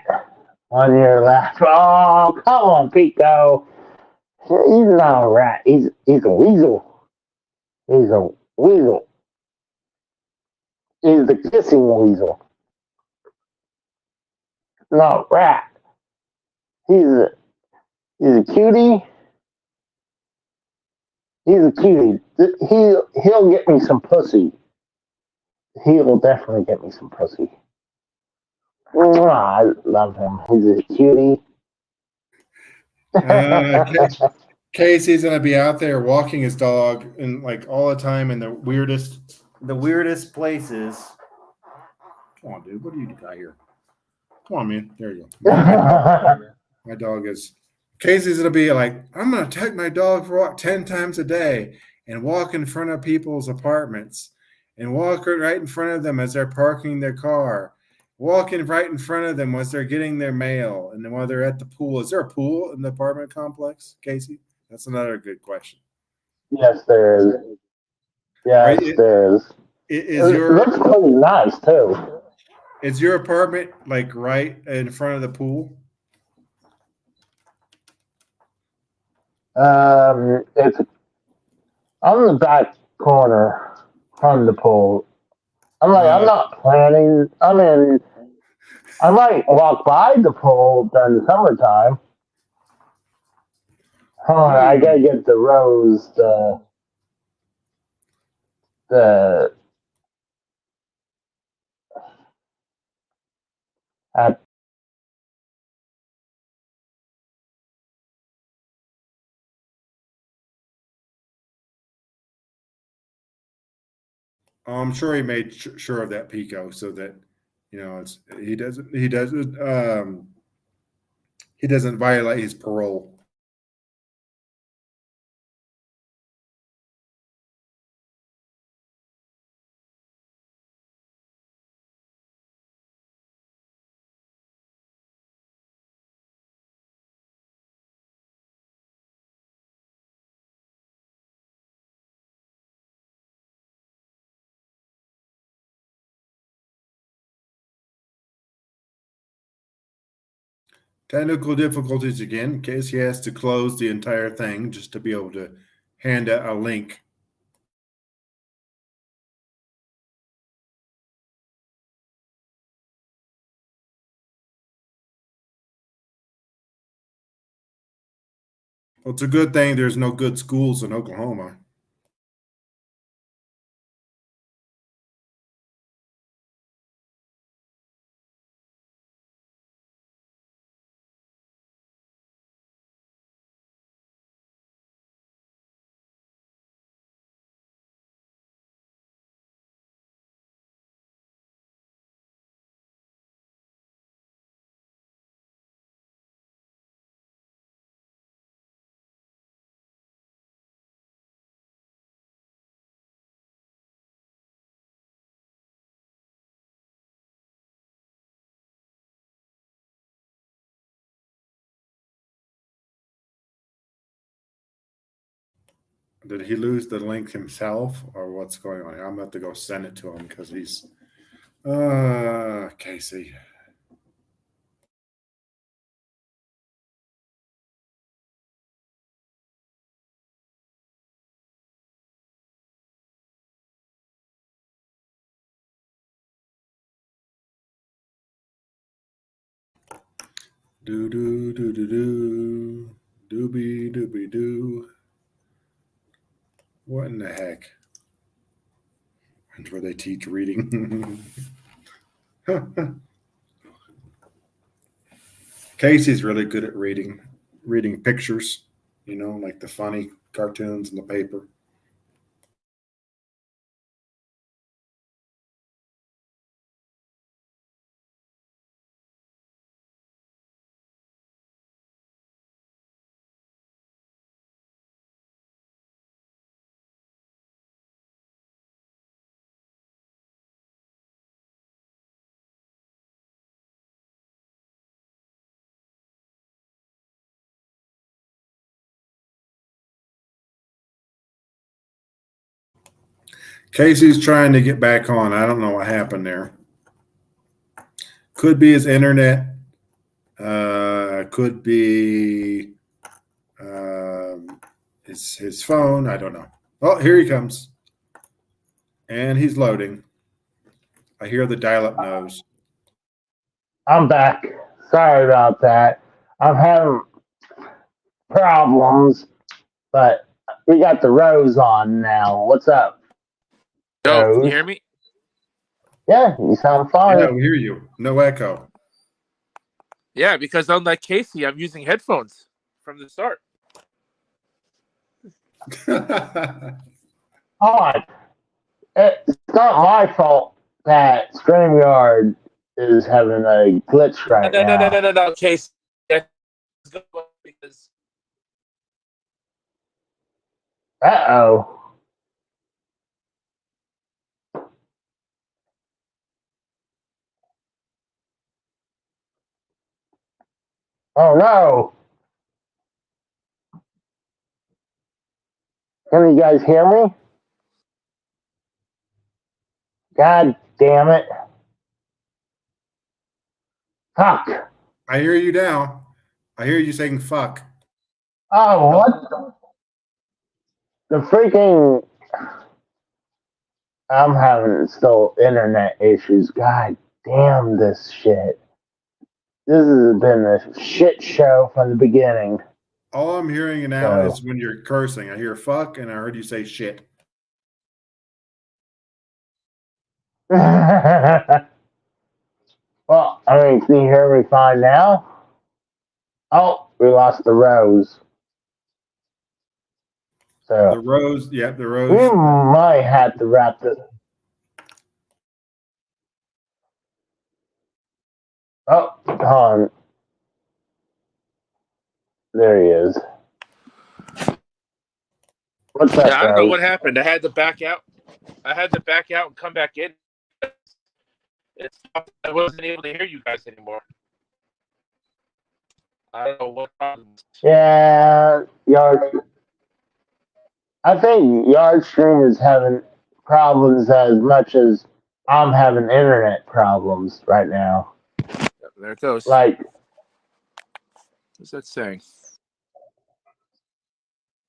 on your left. Oh, come on, Pico. He's not a rat. He's a weasel. He's a weasel. He's the kissing weasel. Not a rat. He's a cutie. He's a cutie. He'll get me some pussy. He'll definitely get me some pussy. I love him. He's a cutie. Casey's gonna be out there walking his dog and like all the time in the weirdest places. Come on, dude. What do you got here? Come on, man. There you go. My dog is. Casey's gonna be like, I'm gonna take my dog for a walk 10 times a day and walk in front of people's apartments and walk right in front of them as they're parking their car. Walking right in front of them as they're getting their mail, and then while they're at the pool. Is there a pool in the apartment complex, Casey? That's another good question. Yes, there is. Yes, there is. It looks pretty nice too. Is your apartment like right in front of the pool? It's on the back corner from the pool. I'm like, I'm not planning. I mean, I might walk by the pool during the summertime. Hold on, I gotta get the rose, I'm sure he made sure of that, Pico, so that he doesn't violate his parole. Technical difficulties again. Casey has to close the entire thing just to be able to hand out a link Well, it's a good thing there's no good schools in Oklahoma. Did he lose the link himself, or what's going on? I'm about to go send it to him because he's Casey. Do do do do do doobie doobie doo. What in the heck? That's where they teach reading. Casey's really good at reading pictures, like the funny cartoons in the paper. Casey's trying to get back on. I don't know what happened there. Could be his internet. Could be his phone. I don't know. Oh, here he comes. And he's loading. I hear the dial-up nose. I'm back. Sorry about that. I'm having problems, but we got the Rose on now. What's up? Yo, can Rose? you hear me? Yeah, you sound fine. Yeah, we hear you. No echo. Yeah, because unlike Casey, I'm using headphones from the start. Oh, it's not my fault that StreamYard is having a glitch right now. No, Casey. Because Uh-oh. Oh, no. Can you guys hear me? God damn it. Fuck. I hear you now. I hear you saying fuck. Oh, what the freaking... I'm having still internet issues. God damn this shit. This has been a shit show from the beginning. All I'm hearing now is when you're cursing. I hear fuck, and I heard you say shit. Well, I mean, can you hear me fine now? Oh, we lost the Rose. So The Rose, yeah, the Rose. we might have to wrap this. Oh, hold on. There he is. What's up, I don't know Rose? what happened. I had to back out. And come back in. I wasn't able to hear you guys anymore. I don't know what problem. Yeah, I think Yard Stream is having problems as much as I'm having internet problems right now. There it goes. Like, What's that saying?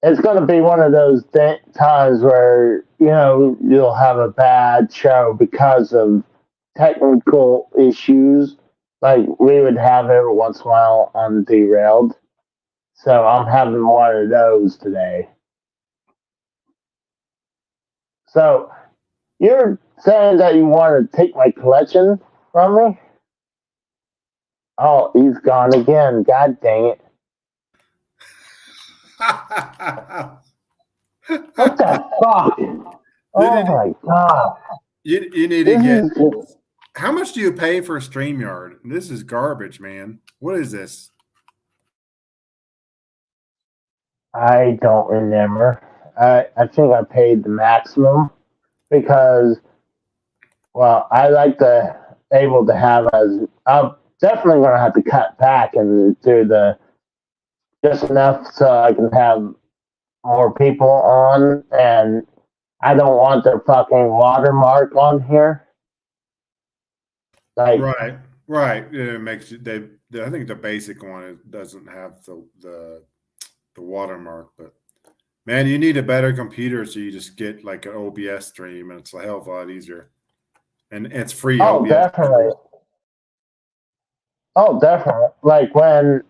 it's going to be one of those times where, you'll have a bad show because of technical issues. Like we would have every once in a while on Derailed. So I'm having one of those today. So you're saying that you want to take my collection from me? Oh, he's gone again. God dang it. What the fuck? Oh my god. You need to This get. is. How much do you pay for StreamYard? This is garbage, man. What is this? I don't remember. I think I paid the maximum because, well, I like to able to have as I'm definitely going to have to cut back and do the just enough so I can have more people on, and I don't want their fucking watermark on here. Like, Right. It makes it. I think the basic one doesn't have the watermark, but man, you need a better computer, so you just get like an OBS stream, and it's a hell of a lot easier. And it's free oh, OBS. definitely. Oh, definitely. Like when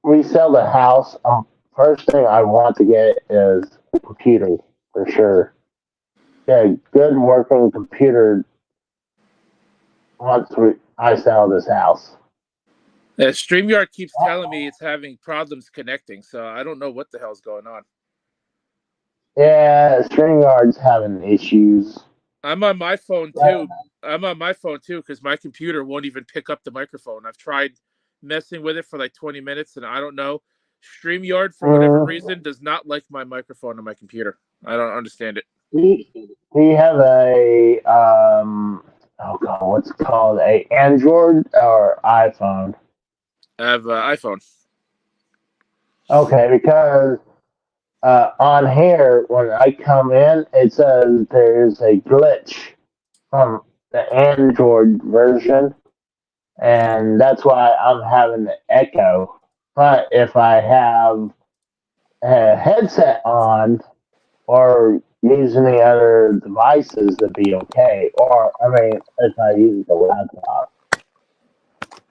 we sell the house, first thing I want to get is a computer for sure. Get a good working computer once I sell this house. StreamYard keeps telling me it's having problems connecting, so I don't know what the hell's going on. Yeah, StreamYard's having issues. I'm on my phone too. I'm on my phone too because my computer won't even pick up the microphone. I've tried messing with it for like 20 minutes, and I don't know. StreamYard, for whatever reason, does not like my microphone on my computer. I don't understand it. We have a oh god, what's it called? A Android or iPhone? I have an iPhone. Okay, because on here when I come in, it says there's a glitch from the Android version, and that's why I'm having the echo. But if I have a headset on or use any other devices, it'd be okay. Or I mean, if I use the laptop.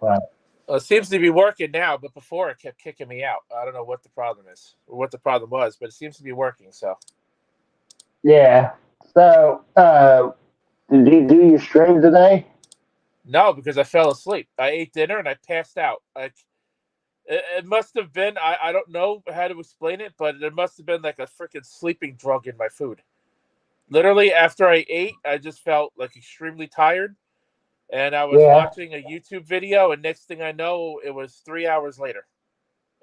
But Well, it seems to be working now, but before it kept kicking me out. I don't know what the problem is or what the problem was, but it seems to be working. So yeah. So did you do your stream today? no, because I fell asleep. I ate dinner and I passed out. It must have been, I don't know how to explain it, but there must have been like a freaking sleeping drug in my food. Literally, after I ate, I just felt like extremely tired. And I was watching a YouTube video, and next thing I know, it was 3 hours later.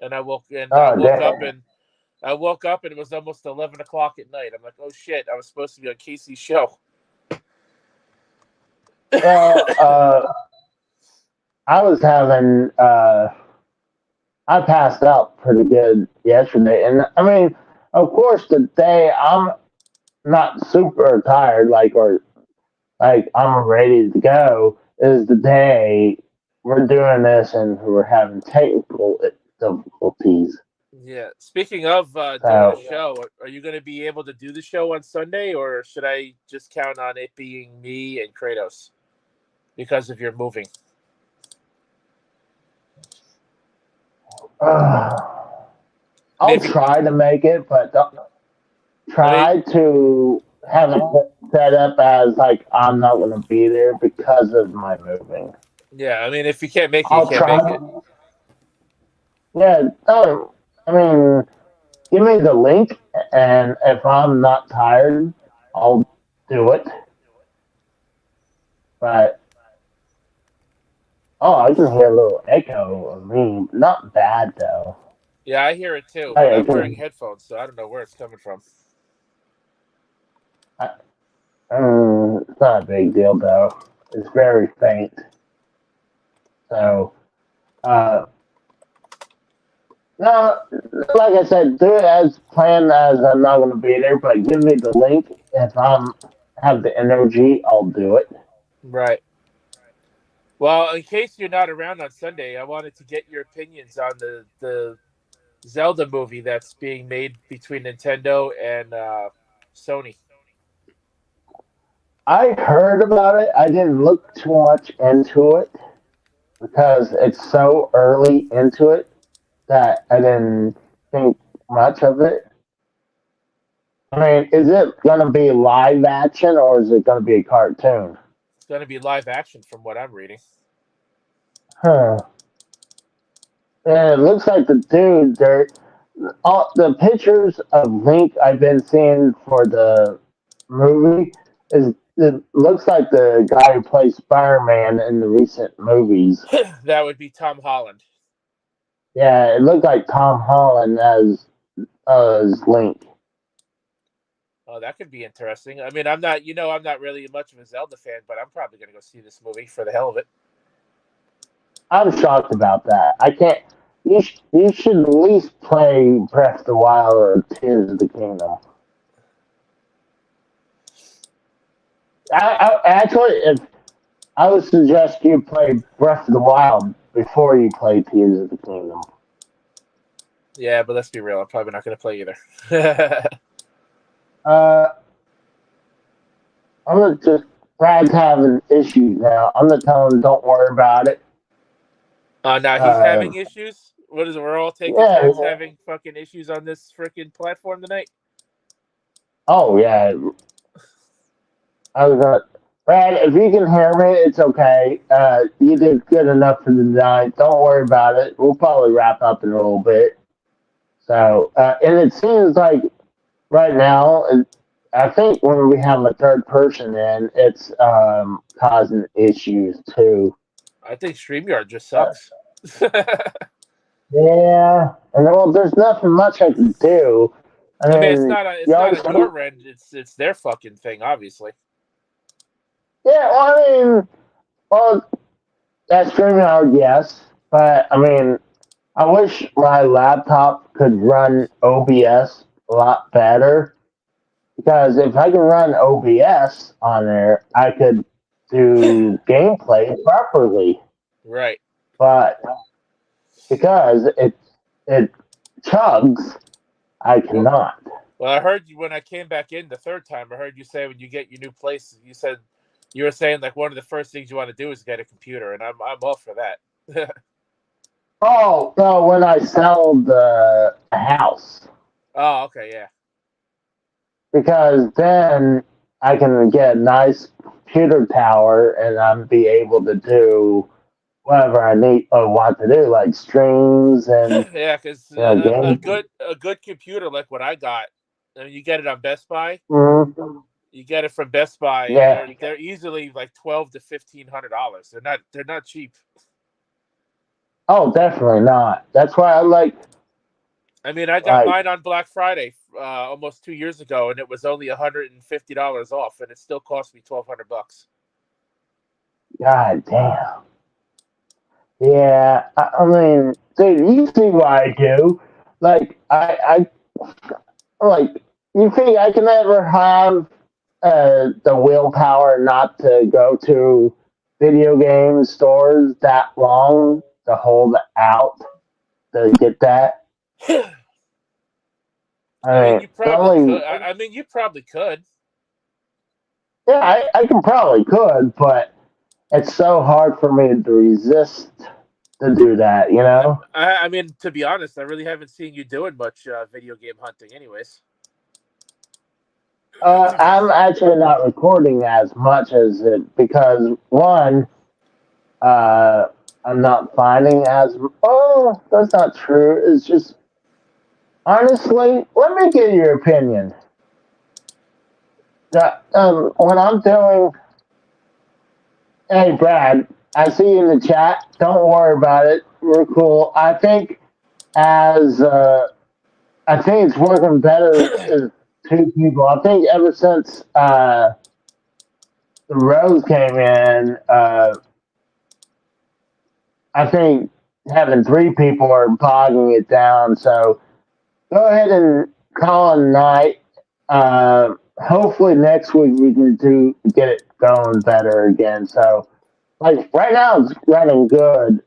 And I woke up and it was almost 11 o'clock at night. I'm like, oh shit, I was supposed to be on Casey's show. Well, I was having I passed out pretty good yesterday, and I mean, of course, today I'm not super tired, like I'm ready to go. Is the day we're doing this and we're having technical difficulties. Yeah. Speaking of doing a show, are you going to be able to do the show on Sunday, or should I just count on it being me and Kratos because of your moving? I'll try to make it, but try to have it set up as like I'm not going to be there because of my moving. Yeah, I mean, if you can't make it, you can't make it. Yeah, I mean, give me the link, and if I'm not tired, I'll do it. But I can hear a little echo of me. Not bad though. Yeah, I hear it too. But I'm wearing headphones, so I don't know where it's coming from. It's not a big deal though. It's very faint. So, no, like I said, do it as planned as I'm not going to be there, but give me the link. If I have the energy, I'll do it. Right. Well, in case you're not around on Sunday, I wanted to get your opinions on the Zelda movie that's being made between Nintendo and Sony. I heard about it. I didn't look too much into it because it's so early into it. that I didn't think much of it. I mean, is it going to be live action or is it going to be a cartoon? It's going to be live action from what I'm reading. Huh. And it looks like the dude, all the pictures of Link I've been seeing for the movie it looks like the guy who plays Spider-Man in the recent movies. That would be Tom Holland. Yeah, it looked like Tom Holland as Link. Oh, that could be interesting. I mean, I'm not really much of a Zelda fan, but I'm probably going to go see this movie for the hell of it. I'm shocked about that. I can't. You should at least play Breath of the Wild or Tears of the Kingdom. Actually, if I would suggest you play Breath of the Wild before you play Tears of the Kingdom. Yeah, but let's be real. I'm probably not going to play either. I'm gonna just. Brad's having issues now. I'm gonna tell him don't worry about it. Now he's having issues. What is it? We're all taking turns having fucking issues on this freaking platform tonight. Oh yeah. I was gonna. Brad, if you can hear me, it's okay. You did good enough for the night. Don't worry about it. We'll probably wrap up in a little bit. So, and it seems like right now, I think when we have a third person in, it's causing issues too. I think StreamYard just sucks. Yeah, and well, there's nothing much I can do. I mean, it's not on your end. It's their fucking thing, obviously. Yeah, that's StreamYard, yes, but I mean, I wish my laptop could run OBS a lot better. Because if I can run OBS on there, I could do gameplay properly. Right. But because it chugs, I cannot. Well, I heard you when I came back in the third time. I heard you say when you get your new place, you were saying like one of the first things you want to do is get a computer, and I'm all for that. Oh no! When I sell the house. Oh, okay, yeah. Because then I can get a nice computer tower and I'll be able to do whatever I need or want to do, like streams and yeah, because a good computer like what I got, I mean, you get it on Best Buy. Mm-hmm. You get it from Best Buy. Yeah, they're easily like $1,200 to $1,500. They're not cheap. Oh, definitely not. That's why I like. I mean, I got mine on Black Friday almost 2 years ago, and it was only $150 off, and it still cost me $1,200. God damn. Yeah, I mean, dude, you see what I do. Like, I like. You think I can ever have the willpower not to go to video game stores that long to hold out to get that? I mean, you probably could. I mean, you probably could. Yeah, I can probably could, but it's so hard for me to resist to do that, you know? I mean, to be honest, I really haven't seen you doing much video game hunting anyways. I'm actually not recording as much as it because, one, I'm not finding as... Oh, that's not true. It's just... Honestly, let me get your opinion. When I'm doing... Hey, Brad, I see you in the chat. Don't worry about it. We're cool. I think it's working better as two people. I think ever since the Rose came in, I think having three people are bogging it down. So go ahead and call it a night. Hopefully next week we can get it going better again. So, like right now it's running good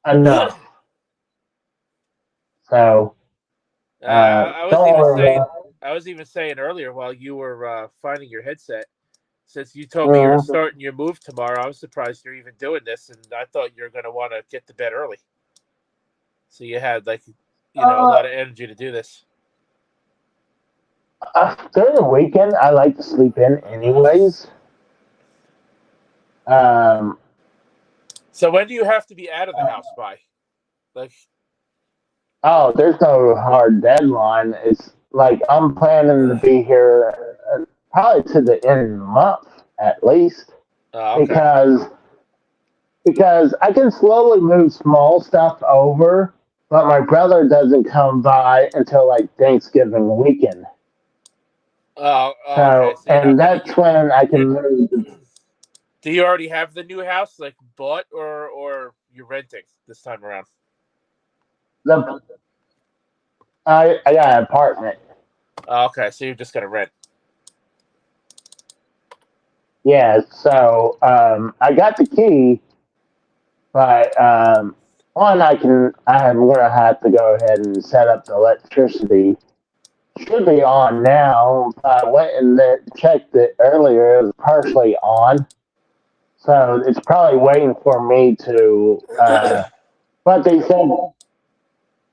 enough. So, I was even saying earlier while you were finding your headset, since you told me you're starting your move tomorrow, I was surprised you're even doing this, and I thought you were going to want to get to bed early. So you had like a lot of energy to do this. During the weekend, I like to sleep in anyways. So when do you have to be out of the house by? Like, Oh, there's no hard deadline. It's like I'm planning to be here probably to the end of the month at least, okay. because I can slowly move small stuff over, but my brother doesn't come by until like Thanksgiving weekend. Okay. So, So you're not and gonna. that's when I can move. Do you already have the new house, like bought, or you're renting this time around? I got an apartment. Okay, so you're just gonna rent. Yeah, so I got the key, but one I'm gonna have to go ahead and set up the electricity. Should be on now. I went and checked it earlier. It was partially on, so it's probably waiting for me to. But they said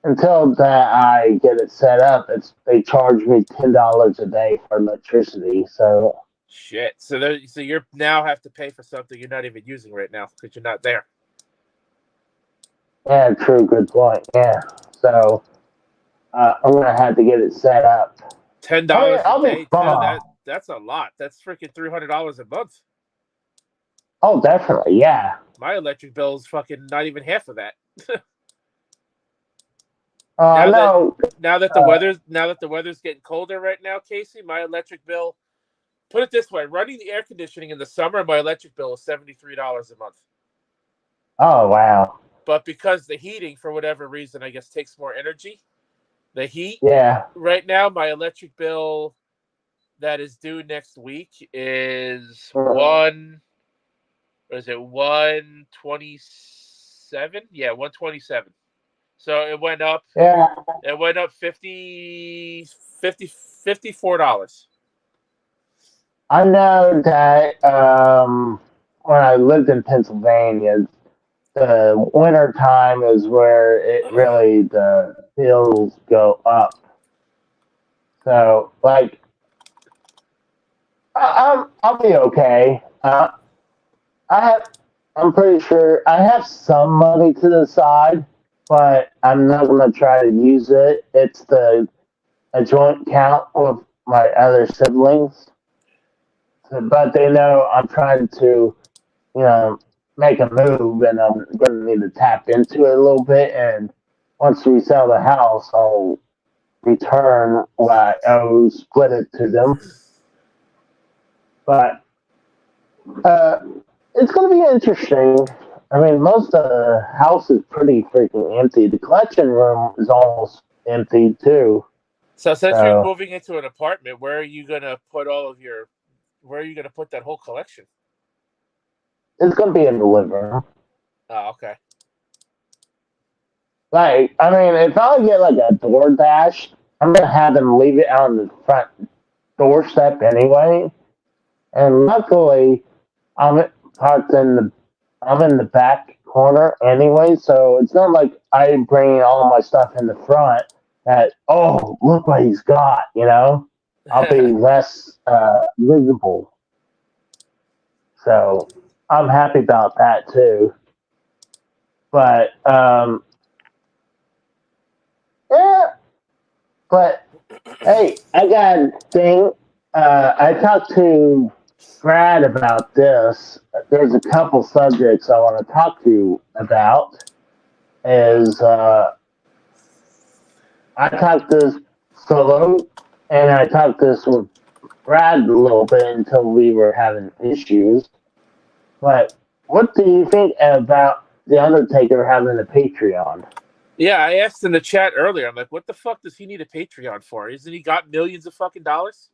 until that I get it set up, they charge me $10 a day for electricity. So Shit. So you're now have to pay for something you're not even using right now because you're not there. yeah, true, good point. Yeah, so I'm gonna have to get it set up. $10 a I'll be day too. fine. That's a lot. That's freaking $300 a month. Oh, definitely, yeah. My electric bill is fucking not even half of that. No. Now that the weather's getting colder right now, Casey, my electric bill. Put it this way: running the air conditioning in the summer, my electric bill is $73 a month. Oh wow. But because the heating, for whatever reason, I guess takes more energy. The heat. Yeah. Right now, my electric bill that is due next week is $127? Yeah, $127. So it went up. Yeah. It went up $54. I know that when I lived in Pennsylvania, the winter time is where it really the bills go up. So like I'll be okay. I'm pretty sure I have some money to the side, but I'm not gonna try to use it. It's a joint account with my other siblings, but they know I'm trying to, make a move, and I'm gonna need to tap into it a little bit. And once we sell the house, I'll return what I owe, split it to them. But it's going to be interesting. I mean, most of the house is pretty freaking empty. The collection room is almost empty too. So since you're moving into an apartment, where are you gonna put where are you gonna put that whole collection? It's going to be in the living room. Oh, okay. Like, I mean, if I get like a DoorDash, I'm going to have them leave it on the front doorstep anyway. And luckily, I'm parked I'm in the back corner anyway, so it's not like I'm bringing all my stuff in the front. That look what he's got, I'll be less visible. So I'm happy about that too. But yeah. But hey, I got a thing. I talked to Brad about this. There's a couple subjects I want to talk to you about. I talked this solo, and I talked this with Brad a little bit until we were having issues. But what do you think about The Undertaker having a Patreon? Yeah, I asked in the chat earlier. I'm like, what the fuck does he need a Patreon for? Isn't he got millions of fucking dollars?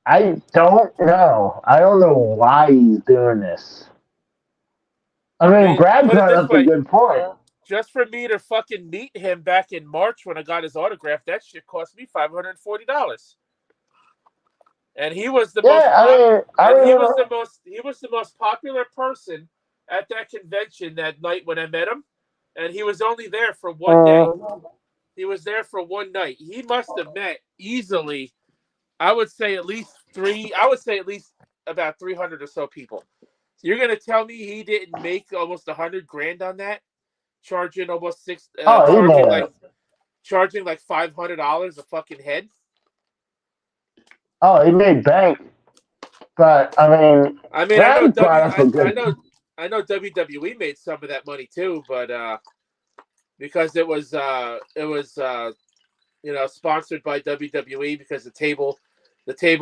I don't know. I don't know why he's doing this. I mean, Brad brought up a good point. Just for me to fucking meet him back in March when I got his autograph, that shit cost me $540. And he was the he was the most popular person at that convention that night when I met him. and he was only there for one day. He was there for one night. He must have met easily, I would say at least about 300 or so people. So you're gonna tell me he didn't make almost $100,000 on that, charging almost charging like $500 a fucking head? Oh, he made bank. But I mean, I know WWE made some of that money too, but because it was sponsored by WWE, because the table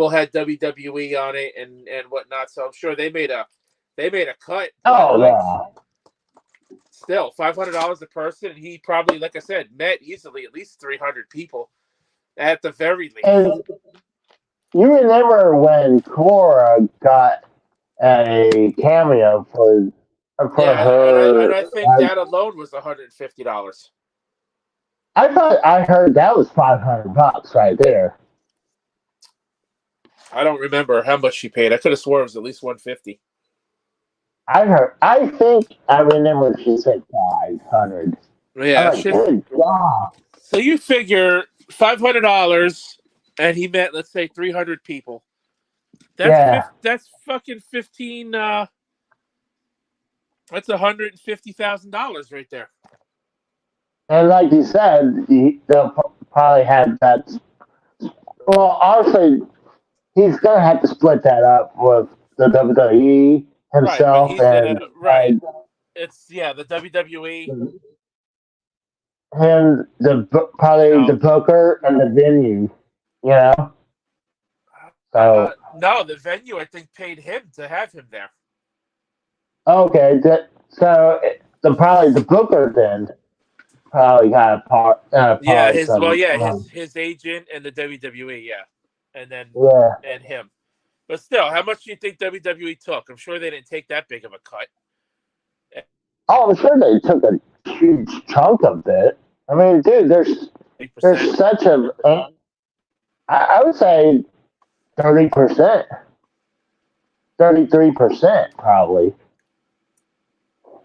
had WWE on it and whatnot. So I'm sure they made a cut. Oh yeah. Still $500 a person, and he probably, like I said, met easily at least 300 people at the very least. And you remember when Cora got a cameo for her? And I think that alone was $150. I heard that was $500 right there. I don't remember how much she paid. I could have swore it was at least $150. I think I remember she said 500. Yeah, good God. So you figure $500, and he met, let's say, 300 people. That's fucking 15. That's $150,000 right there. And like you said, they'll probably have that. Well, honestly, he's gonna have to split that up with the WWE himself right. It's the WWE and the booker and the venue. You know. So no, the venue I think paid him to have him there. Okay, the booker then probably got a part. His agent and the WWE, and then Yeah. and him. But still, how much do you think WWE took? I'm sure they didn't take that big of a cut. Oh, I'm sure they took a huge chunk of it. I mean, dude, there's such a. I would say 30%, 33% probably.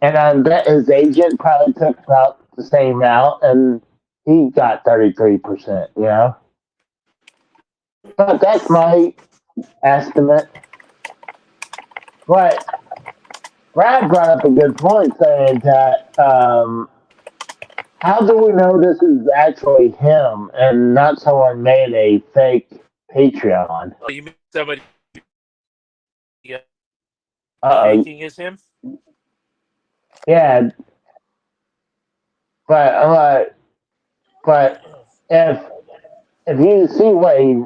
And I bet his agent probably took about the same amount, and he got 33%, you know? But that's my estimate. But Brad brought up a good point saying that how do we know this is actually him and not someone made a fake Patreon? Oh, you mean somebody faking is him? Yeah, but if you see what he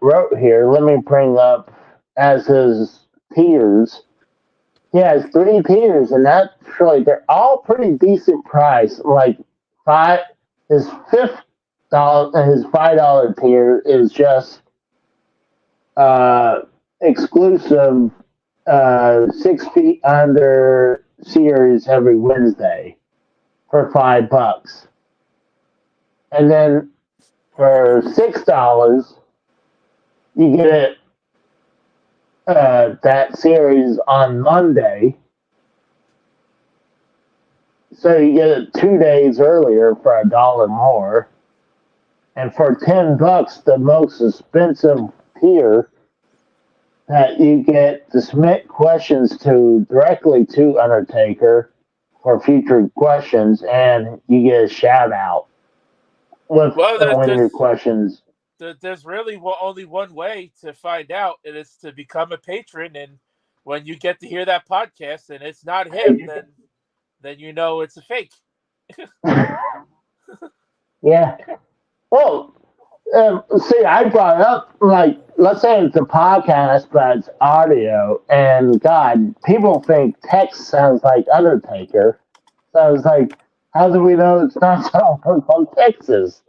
wrote here, let me bring up as his tiers. He has 3 tiers, and actually they're all pretty decent price. Like his $5 tier is just exclusive 6 Feet Under series every Wednesday for $5. And then for $6, you get that series on Monday. So you get it 2 days earlier for $1 more. And for $10, the most expensive tier, that you get to submit questions directly to Undertaker for future questions, and you get a shout out with one of your questions. There's really only one way to find out, and it's to become a patron. And when you get to hear that podcast and it's not him, then you know it's a fake. Yeah. Well, see, I brought up, like, let's say it's a podcast, but it's audio, and God, people think text sounds like Undertaker. So I was like, how do we know it's not someone from Texas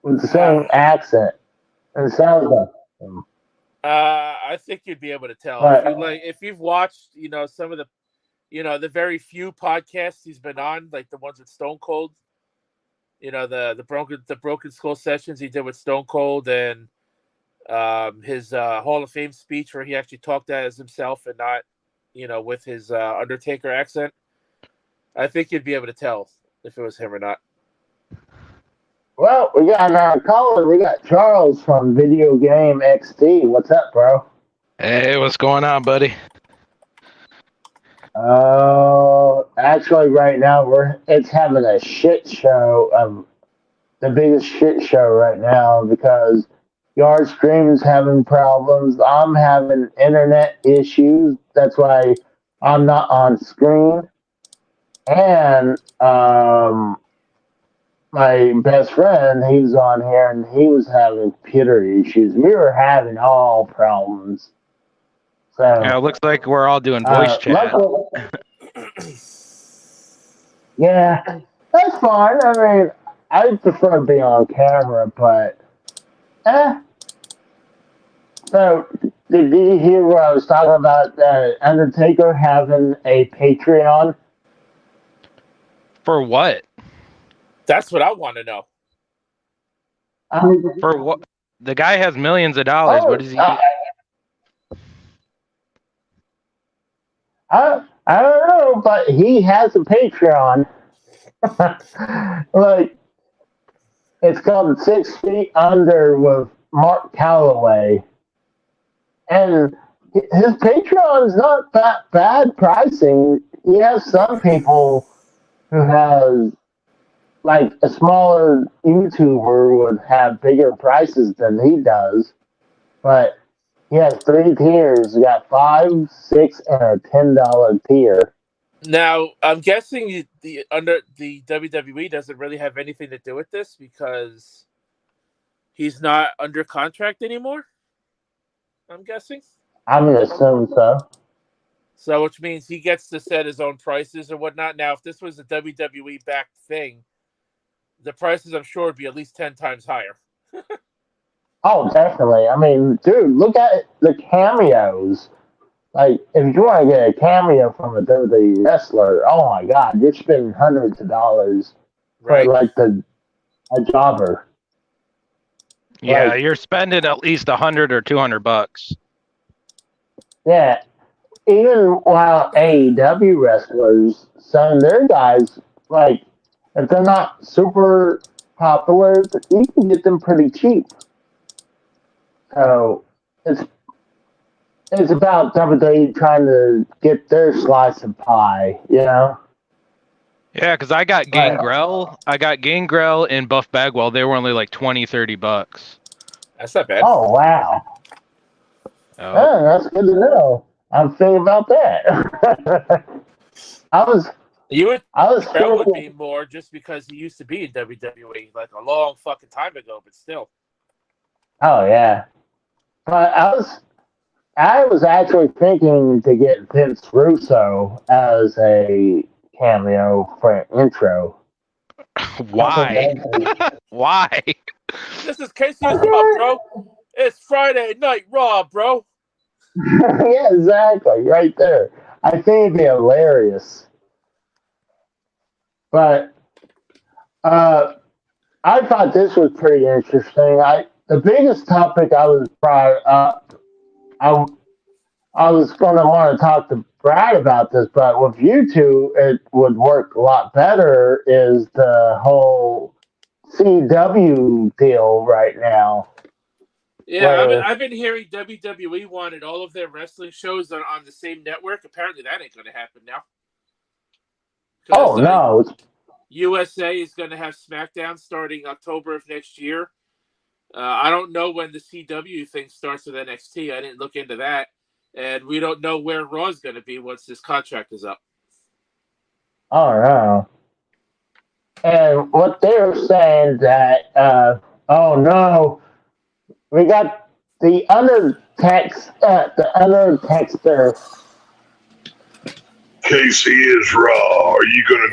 with the same accent? And it sounds like him. I think you'd be able to tell if you've watched, some of the, the very few podcasts he's been on, like the ones with Stone Cold. The Broken Skull sessions he did with Stone Cold, and his Hall of Fame speech where he actually talked as himself and not, with his Undertaker accent. I think you'd be able to tell if it was him or not. Well, we got our caller. We got Charles from Video Game XD. What's up, bro? Hey, what's going on, buddy? Actually, right now it's having a shit show. The biggest shit show right now because your stream's having problems. I'm having internet issues. That's why I'm not on screen. And my best friend, he was on here and he was having computer issues. We were having all problems. So Yeah, it looks like we're all doing voice chat. Yeah, that's fine. I mean, I prefer to be on camera, but So, did you hear what I was talking about? Undertaker having a Patreon. For what? That's what I want to know. For what? The guy has millions of dollars. What is he? I don't know, but he has a Patreon. Like, it's called 6 Feet Under with Mark Calloway. And his Patreon is not that bad pricing. He has some people who has, like, a smaller YouTuber would have bigger prices than he does. But he has 3 tiers. You got $5, $6, and a $10 tier. Now, I'm guessing the WWE doesn't really have anything to do with this because he's not under contract anymore. I'm guessing. I'm gonna assume so. So, which means he gets to set his own prices or whatnot. Now, if this was a WWE backed thing, the prices I'm sure would be at least 10 times higher. Oh, definitely. I mean, dude, look at the cameos. Like, if you want to get a cameo from a WWE wrestler, oh my God, you're spending hundreds of dollars Right. for like a jobber. Yeah, Like, you're spending at least $100 or $200. yeah. Even while AEW wrestlers, some of their guys, like, if they're not super popular, you can get them pretty cheap. So it's about WWE trying to get their slice of pie, you know? Yeah, because I got Gangrel. I got Gangrel and Buff Bagwell. They were only like $20-$30. That's not bad. Oh, wow. Oh, that's good to know. I'm thinking about that. I was that would be more just because he used to be in WWE like a long fucking time ago, but still. Oh yeah. But I was actually thinking to get Vince Russo as a cameo for an intro. Why? Why? This is Casey's Raw, bro. It's Friday Night Raw, bro. Yeah, exactly. Right there. I think it'd be hilarious. But I thought this was pretty interesting. The biggest topic I was brought up, I was going to want to talk to Brad about this, but with you two, it would work a lot better, is the whole CW deal right now. Yeah, I've been hearing WWE wanted all of their wrestling shows on the same network. Apparently that ain't going to happen now. Oh, no. USA is going to have SmackDown starting October of next year. I don't know when the CW thing starts with NXT. I didn't look into that. And we don't know where Raw is going to be once this contract is up. Oh, no. And what they're saying that, oh, no, we got the undertexter. Casey is Raw. Are you gonna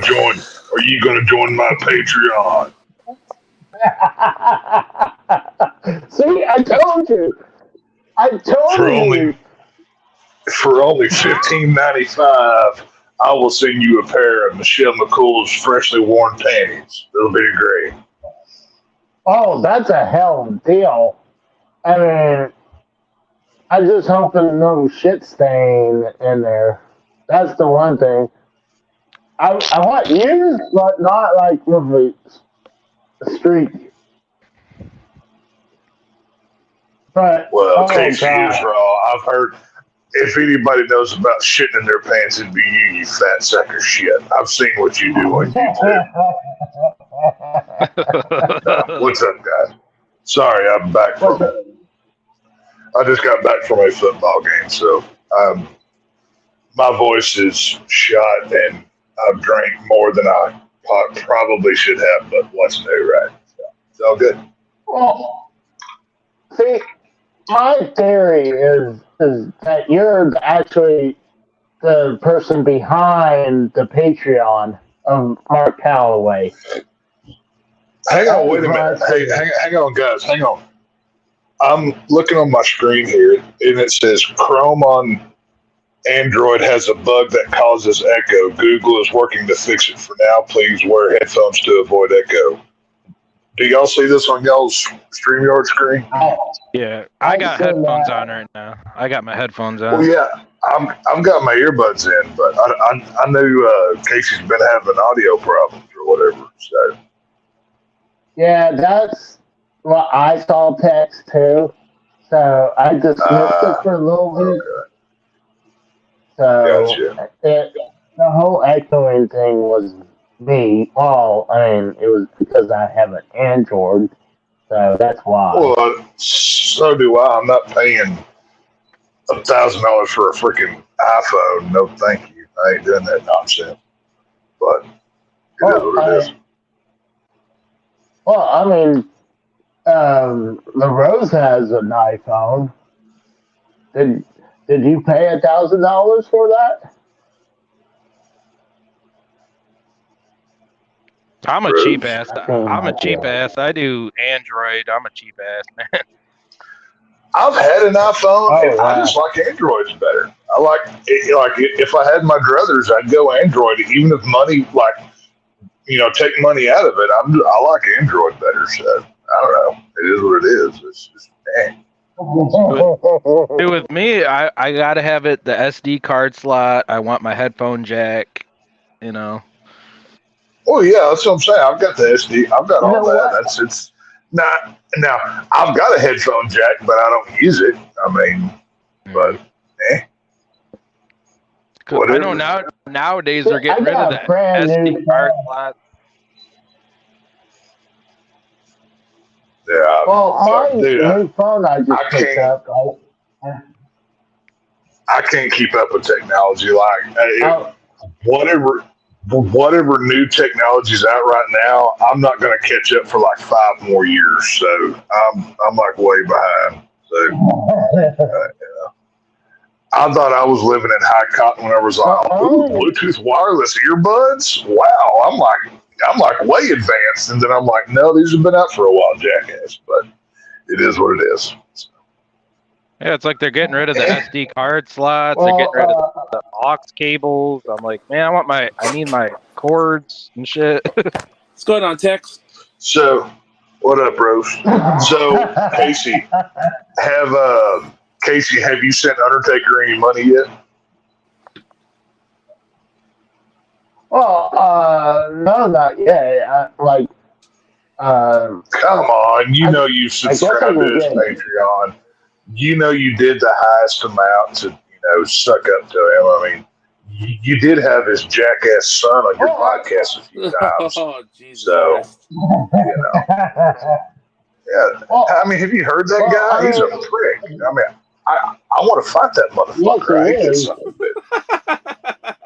join my Patreon? See, I told you. For only $15.95, I will send you a pair of Michelle McCool's freshly worn panties. It'll be great. Oh, that's a hell of a deal. I mean, I just hope there's no shit stain in there. That's the one thing. I want used, but not like with the street. But Casey is raw. I've heard. If anybody knows about shitting in their pants, it'd be you fat sack of shit. I've seen what you do on YouTube. What's up, guys? Sorry, I'm back from. I just got back from a football game, so my voice is shot, and I've drank more than I probably should have. But what's new, right? So, it's all good. Well, see, my theory is that you're actually the person behind the Patreon of Mark Calloway. Hang on, wait a minute. Hey, hang on, guys. Hang on. I'm looking on my screen here, and it says Chrome on Android has a bug that causes echo. Google is working to fix it for now. Please wear headphones to avoid echo. Do y'all see this on y'all's StreamYard screen? Yeah, I got headphones on right now. I got my headphones on. Well, yeah, I've got my earbuds in, but I knew Casey's been having audio problems or whatever. So yeah, that's what I saw text too. So I just missed it for a little bit. Okay. So the whole echoing thing was me. Well, I mean, it was because I have an Android, so that's why. Well, so do I. I'm not paying $1,000 for a freaking iPhone. No, thank you. I ain't doing that nonsense. But it is what it is. Well, I mean, LaRose has an iPhone. Did you pay $1,000 for that? I'm a cheap ass. I'm a cheap ass. I do Android. I'm a cheap ass, man. I've had an iPhone, and I just like Androids better. I like if I had my druthers, I'd go Android, even if money, take money out of it. I like Android better. So I don't know. It is what it is. It's just With me, I gotta have it the SD card slot. I want my headphone jack. Well, yeah, that's what I'm saying. I've got the SD. I've got all that. It's not now. I've got a headphone jack, but I don't use it. I mean, but I know nowadays they're getting rid of the SD card slot. Yeah. Well, my new phone I just picked up. I can't keep up with technology. Whatever new technology's out right now, I'm not going to catch up for like 5 more years. So I'm like way behind. So I thought I was living in high cotton when I was like, Bluetooth wireless earbuds. Wow, I'm like way advanced, and then I'm like, no, these have been out for a while, jackass. But it is what it is. Yeah, it's like they're getting rid of the SD card slots. They're getting rid of the aux cables. I'm like, man, I need my cords and shit. What's going on, Tex? So, what up, Rose? So, Casey, have you sent Undertaker any money yet? Well, no, not yet. Come on, you subscribed to his Patreon. You know you did the highest amount to, suck up to him. I mean, you did have his jackass son on your podcast a few times. Oh, Jesus. So, yeah. I mean, have you heard that guy? He's a prick. I mean, I want to fight that motherfucker. I hate that son of a bitch.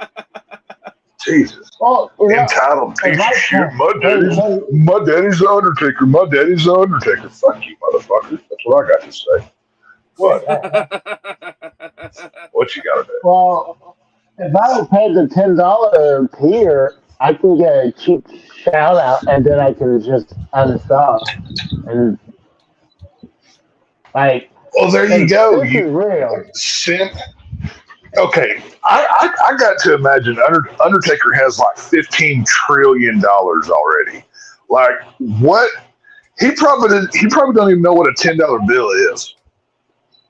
Jesus. Entitled piece of shit. My daddy's the Undertaker. My daddy's the Undertaker. Fuck you, motherfucker. That's what I got to say. What? What you got to do? Well, if I don't pay the $10 tier, I can get a cheap shout out, and then I can just uninstall. And well, there you go. This is real. Okay, I got to imagine Undertaker has like $15 trillion already. Like what? He probably don't even know what a $10 bill is.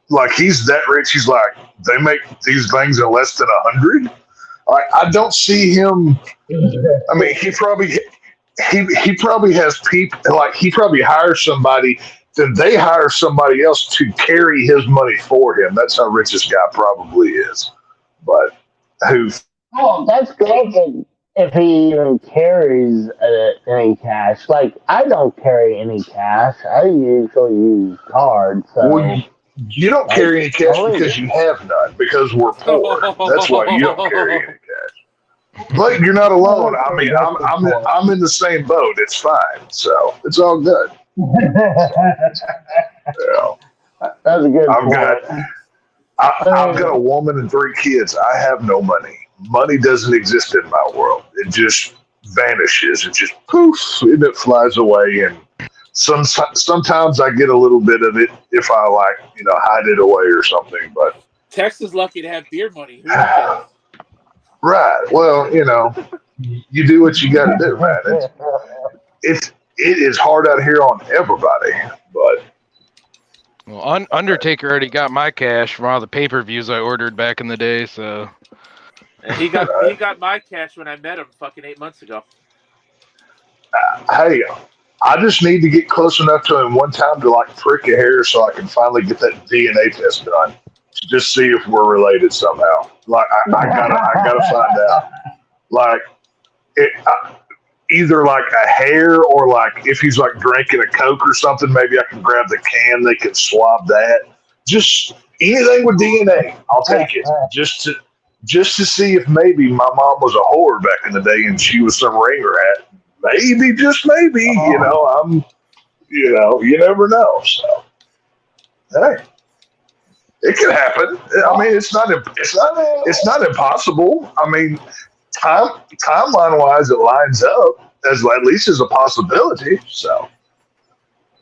Like he's that rich. He's like, they make these things at less than 100. I don't see him. I mean, he probably has people, like he probably hires somebody, then they hire somebody else to carry his money for him. That's how rich this guy probably is. But who? Oh, that's good if he even carries any cash. Like, I don't carry any cash. I usually use cards. So, Well, you don't carry any cash because you have none, because we're poor. That's why you don't carry any cash. But you're not alone. I mean, I'm in the same boat. It's fine. So it's all good. Yeah. That's a good point. I've got a woman and 3 kids. I have no money. Money doesn't exist in my world. It just vanishes. It just poof, and it flies away. And sometimes I get a little bit of it if I hide it away or something. But Tex is lucky to have beer money. Right. Well, you do what you got to do, man. It is hard out here on everybody, but. Well, Undertaker already got my cash from all the pay-per-views I ordered back in the day, so. And he got my cash when I met him fucking 8 months ago. Hey, I just need to get close enough to him one time to prick a hair so I can finally get that DNA test done to just see if we're related somehow. I gotta find out. Either a hair or if he's drinking a Coke or something, maybe I can grab the can. They can swab that. Just anything with DNA, I'll take it. Just to see if maybe my mom was a whore back in the day and she was some ring rat. Maybe, just maybe. You never know. So, hey, it could happen. I mean, it's not impossible. I mean, timeline wise, it lines up at least as a possibility. So,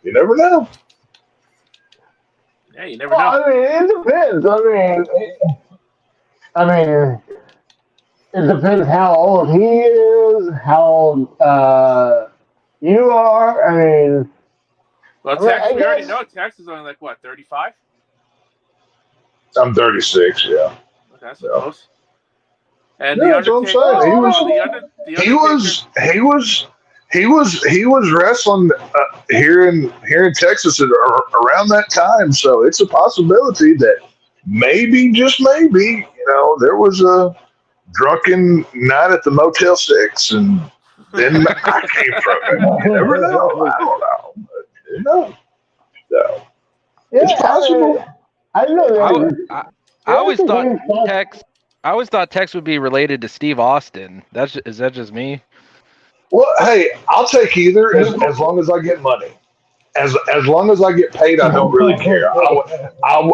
you never know. Yeah, you never know. I mean, it depends. I mean, it depends how old he is, how old you are. I mean, well, Tex, we already know Tex is only 35? I'm 36. Yeah. Okay, that's close. And that's what I'm saying. He was wrestling here in Texas around that time, so it's a possibility that maybe, just maybe, there was a drunken night at the Motel 6, and then I came from it. You never know. I don't know. But, so, it's possible. I always thought Tex. I always thought Tex would be related to Steve Austin. Is that just me? Well, hey, I'll take either as long as I get money. As long as I get paid, I don't really care. I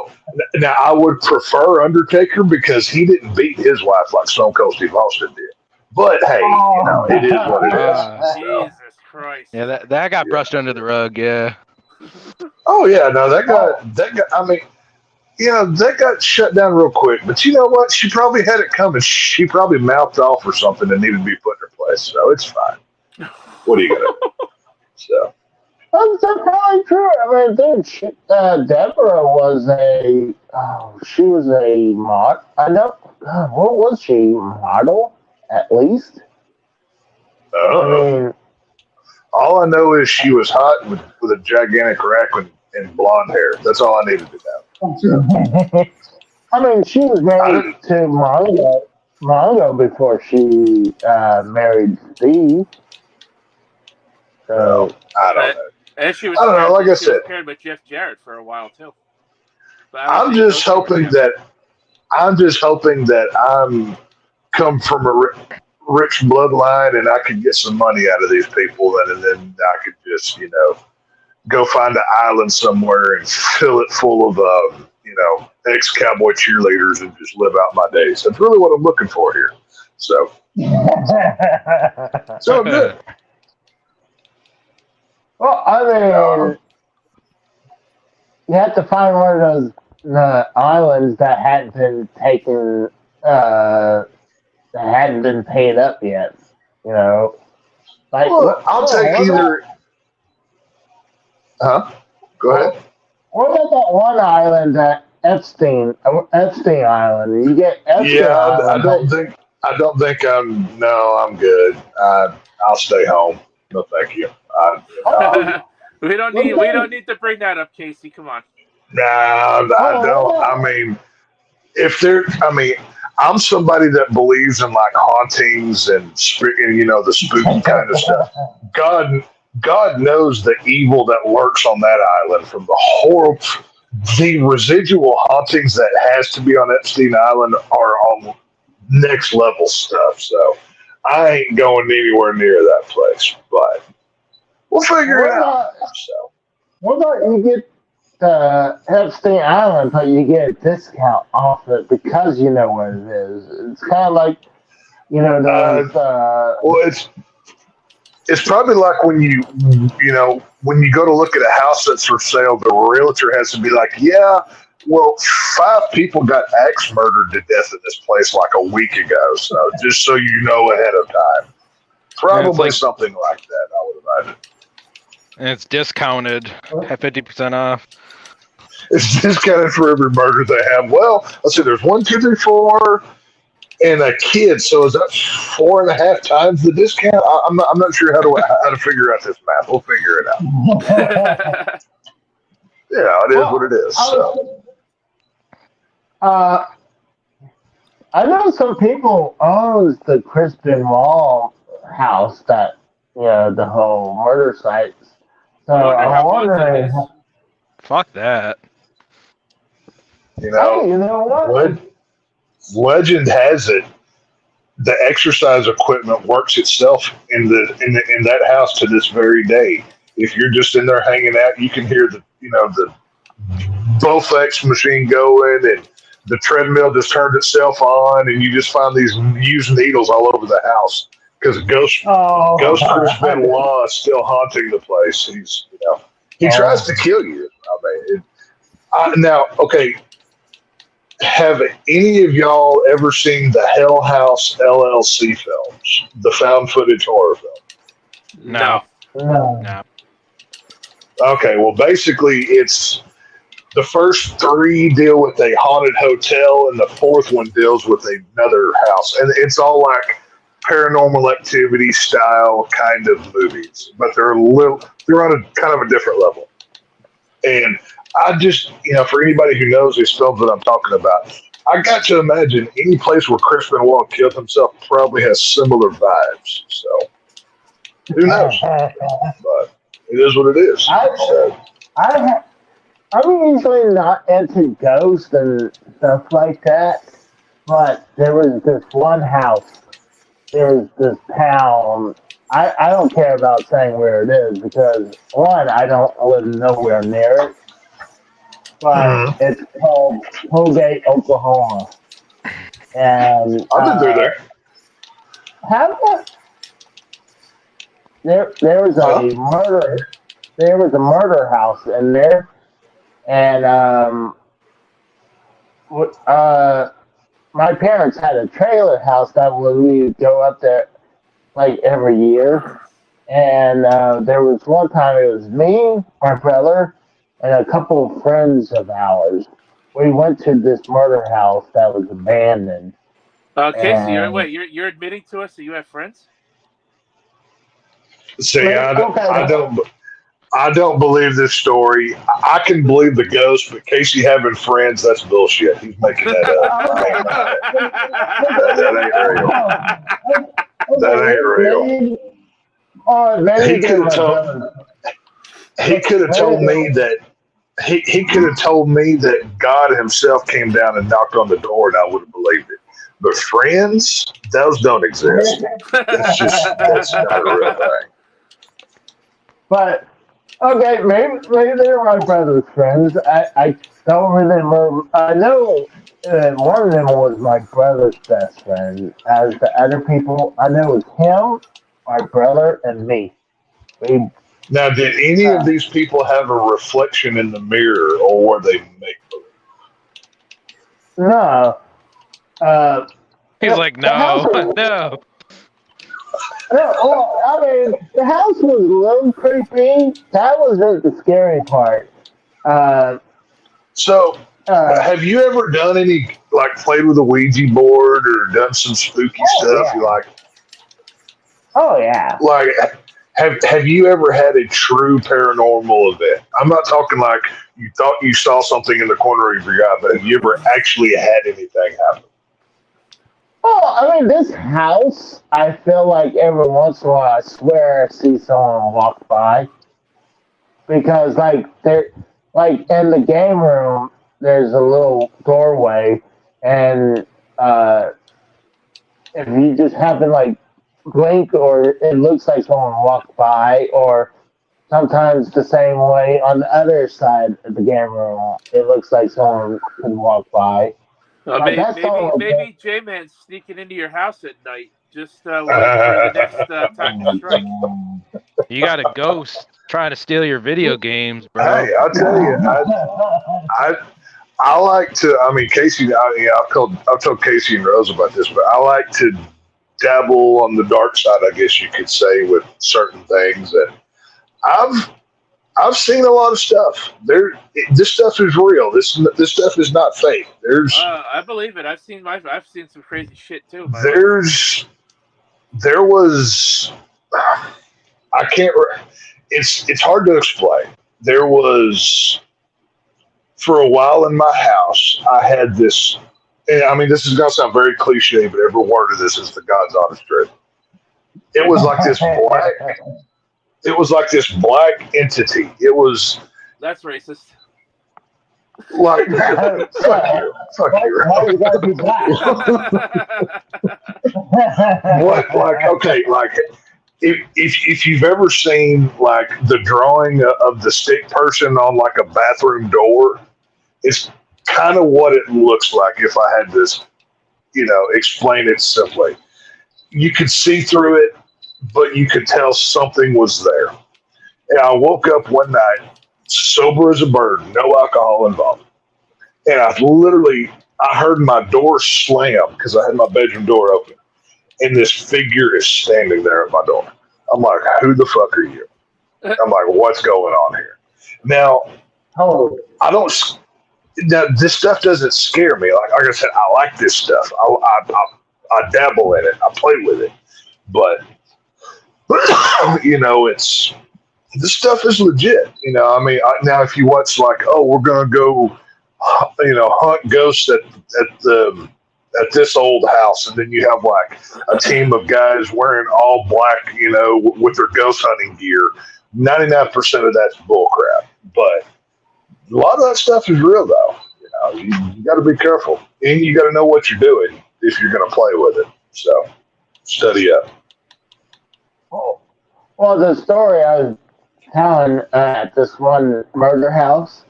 would prefer Undertaker because he didn't beat his wife like Stone Cold Steve Austin did. But hey, it is what it is. Jesus Christ! Yeah, that got brushed under the rug. Yeah. Oh yeah, no, that got. I mean, that got shut down real quick. But you know what? She probably had it coming. She probably mouthed off or something and needed to be put in her place. So it's fine. What are you gonna do? So. That's probably true. I mean, dude, Deborah was she was a mod. I know. God, what was she? Model, at least? I mean, all I know is she was hot with a gigantic rack and blonde hair. That's all I needed to know. I mean, she was married to Mongo before she married Steve. So I don't know. And she was, I don't know. Like I said, paired with Jeff Jarrett for a while too. I'm just hoping that I'm come from a rich bloodline and I can get some money out of these people, and then I could just go find an island somewhere and fill it full of ex-cowboy cheerleaders and just live out my days. That's really what I'm looking for here. So, so good. Well, I mean, you have to find one of those islands that hadn't been taken, that hadn't been paid up yet. Well, I'll take either. Huh? Go ahead. What about that one island, that Epstein Island? You get Epstein Island. I don't think I'm. No, I'm good. I'll stay home. No, thank you. we don't need to bring that up, Casey. Come on. Nah, I don't. I mean, if there, I mean, I'm somebody that believes in like hauntings and the spooky kind of stuff. God knows the evil that lurks on that island from the residual hauntings that has to be on Epstein Island are on next level stuff. So I ain't going anywhere near that place, but we'll figure it out. So. What about you get Epstein Island, but you get a discount off it because you know what it is? It's kind of like, those. Well, it's probably like when when you go to look at a house that's for sale, the realtor has to be like, yeah, well, 5 people got axe murdered to death in this place like a week ago. So just so you know ahead of time, probably something like that. I would imagine. And it's discounted at 50% off. It's discounted for every murder they have. Well, let's see. There's 1, 2, 3, 4. And a kid, so is that 4.5 times the discount? I'm not sure how to figure out this math. We'll figure it out. Yeah, it is what it is. So. I know some people owns the Kristen Wall house that the whole murder sites. So I'm wondering. Fuck that. You know what? Legend has it the exercise equipment works itself in that house to this very day. If you're just in there hanging out, you can hear the Bowflex machine going, and the treadmill just turned itself on, and you just find these used needles all over the house because Ghost Chris Benoit is still haunting the place. He tries to kill you. Now, okay. Have any of y'all ever seen the Hell House LLC films, the found footage horror film? No. Okay, well, basically, it's the first 3 deal with a haunted hotel, and the 4th one deals with another house, and it's all like Paranormal Activity style kind of movies, but they're on a kind of a different level. And I just, for anybody who knows these films that I'm talking about, I got to imagine any place where Chris Benoit killed himself probably has similar vibes. So, who knows? But it is what it is. I'm usually not into ghosts and stuff like that, but there was this one house, there was this town. I don't care about saying where it is because, one, I don't live nowhere near it. But it's called Holgate, Oklahoma, and I've been through there. There was a murder. There was a murder house in there, and my parents had a trailer house that we would go up there like every year, and there was one time it was me, my brother, and a couple of friends of ours. We went to this murder house that was abandoned. Okay, so you're admitting to us that you have friends? See, I don't believe this story. I can believe the ghost, but Casey having friends, that's bullshit. He's making that up. That ain't real. He could have told me that he could have told me that God himself came down and knocked on the door, and I would have believed it. But friends, those don't exist. That's not a real thing. But okay, maybe they're my brother's friends. I don't remember. I know one of them was my brother's best friend. As the other people, I know it was him, my brother, and me. Now, did any of these people have a reflection in the mirror, or were they make-believe? No. He's like, no. No, well, I mean, the house was a little creepy. That wasn't the scary part. So, Have you ever done any, like, played with a Ouija board or done some spooky stuff? Yeah. You like, Oh yeah. like, have you ever had a true paranormal event? I'm not talking like you thought you saw something in the corner of your eye, but have you ever actually had anything happen? Well, I mean, this house, I feel like every once in a while, I swear I see someone walk by because, like, in the game room, there's a little doorway, and if you just happen like blink, or it looks like someone walked by, or sometimes the same way on the other side of the game room, it looks like someone could walk by. Like, that's all. Maybe J-Man's sneaking into your house at night. Just wait for the next time to strike. You got a ghost trying to steal your video games, bro. Hey, I'll tell you, I like to. I mean, Casey. I've told Casey and Rose about this, but I like to dabble on the dark side, I guess you could say, with certain things. And I've seen a lot of stuff. This stuff is real. This stuff is not fake. I believe it. I've seen some crazy shit too. There was. I can't. It's hard to explain. There was. For a while in my house, I had this, and I mean, this is going to sound very cliche, but every word of this is the God's honest truth. It was like this black entity. It was. That's racist. Like, fuck you. Why you gotta be black? What, like, okay, like, if you've ever seen, like, the drawing of the stick person on, like, a bathroom door, it's kind of what it looks like if I had to, explain it simply. You could see through it, but you could tell something was there. And I woke up one night, sober as a bird, no alcohol involved. And I heard my door slam because I had my bedroom door open. And this figure is standing there at my door. I'm like, who the fuck are you? I'm like, what's going on here? Now, this stuff doesn't scare me. Like I said, I like this stuff. I dabble in it. I play with it. But, this stuff is legit. I mean, now if you watch like, we're going to go, hunt ghosts at this old house, and then you have like a team of guys wearing all black, with their ghost hunting gear. 99% of that's bullcrap. But a lot of that stuff is real, though. You got to be careful, and you got to know what you're doing if you're going to play with it. So, study up. Oh. Well, the story I was telling at this one murder house,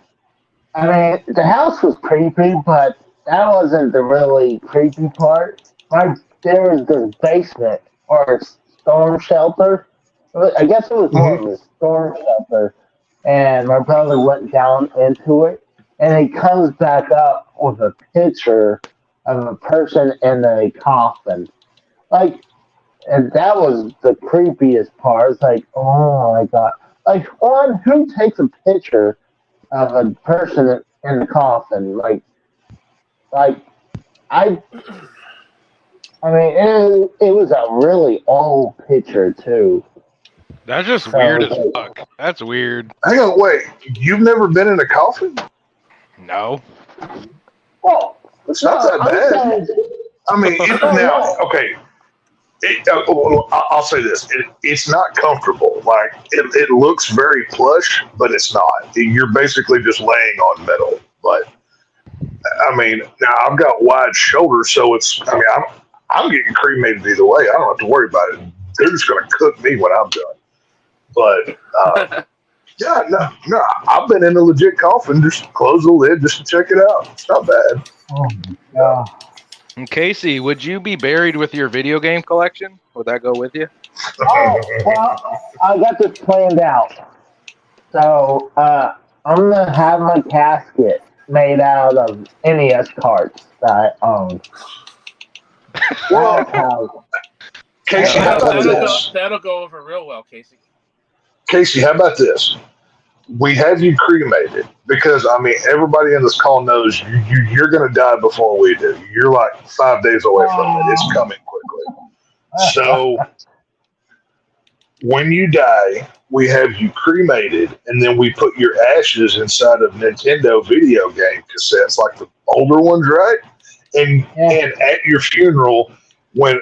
I mean, the house was creepy, but that wasn't the really creepy part. There was this basement or storm shelter. I guess it was more of a storm shelter. And my brother went down into it, and he comes back up with a picture of a person in a coffin. Like, and that was the creepiest part. It's like, oh my God. Like, who takes a picture of a person in the coffin? Like I mean, it was a really old picture too. That's just weird as fuck. That's weird. Hang on, wait. You've never been in a coffin? No. Well, it's not that bad. I mean, okay. I'll say this: it's not comfortable. Like it looks very plush, but it's not. You're basically just laying on metal. But I mean, now I've got wide shoulders, so it's. I mean, I'm getting cremated either way. I don't have to worry about it. They're just going to cook me when I'm done. But yeah, no, I've been in a legit coffin. Just close the lid just to check it out. It's not bad. Oh yeah. And Casey, would you be buried with your video game collection? Would that go with you? Oh, well, I got this planned out. So I'm gonna have my casket made out of NES cards that I own. Well, Casey, how about this? That'll go over real well, Casey. Casey, how about this? we have you cremated because I mean everybody in this call knows you're going to die before we do. You're like 5 days away from it. It's coming quickly. So when you die, we have you cremated, and then we put your ashes inside of Nintendo video game cassettes, like the older ones, right? And at your funeral, when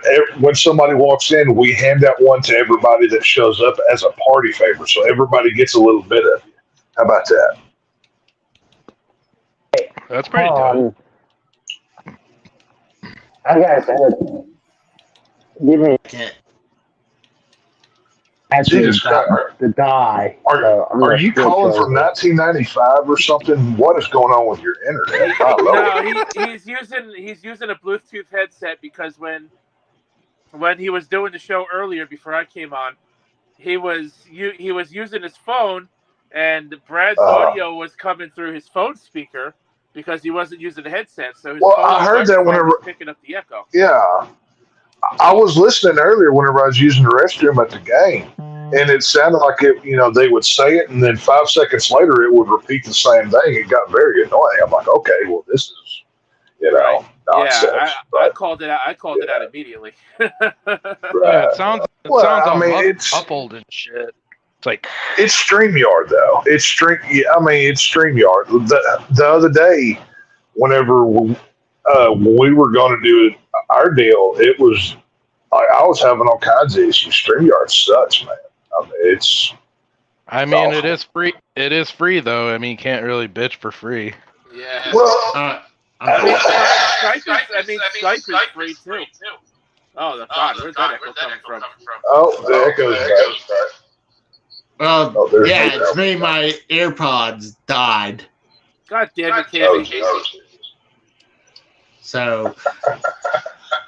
somebody walks in, we hand out one to everybody that shows up as a party favor, so everybody gets a little bit of you. How about that? That's pretty dope. I gotta say it. Give me actually to die. Are you calling from 1995 or something? What is going on with your internet? No, he's using a Bluetooth headset because when he was doing the show earlier before I came on, he was using his phone, and Brad's audio was coming through his phone speaker because he wasn't using the headset. So his phone I heard that whenever was picking up the echo. Yeah. I was listening earlier whenever I was using the restroom at the game, and it sounded like they would say it, and then 5 seconds later it would repeat the same thing. It got very annoying. I'm like, okay, well, this is, right. nonsense. Yeah, I called it out. I called it out immediately. Right. Yeah, it sounds all muffled and shit. It's like it's StreamYard though. It's StreamYard. The other day, whenever we were going to do our deal, it was I was having all kinds of issues. StreamYard sucks, man. It's awful. It is free. It is free though. I mean, you can't really bitch for free. Yeah. Well, Skype is free too. Oh, God, where's that echo coming from? Oh, the echo's back. It's me. My AirPods died. God damn it, Casey. So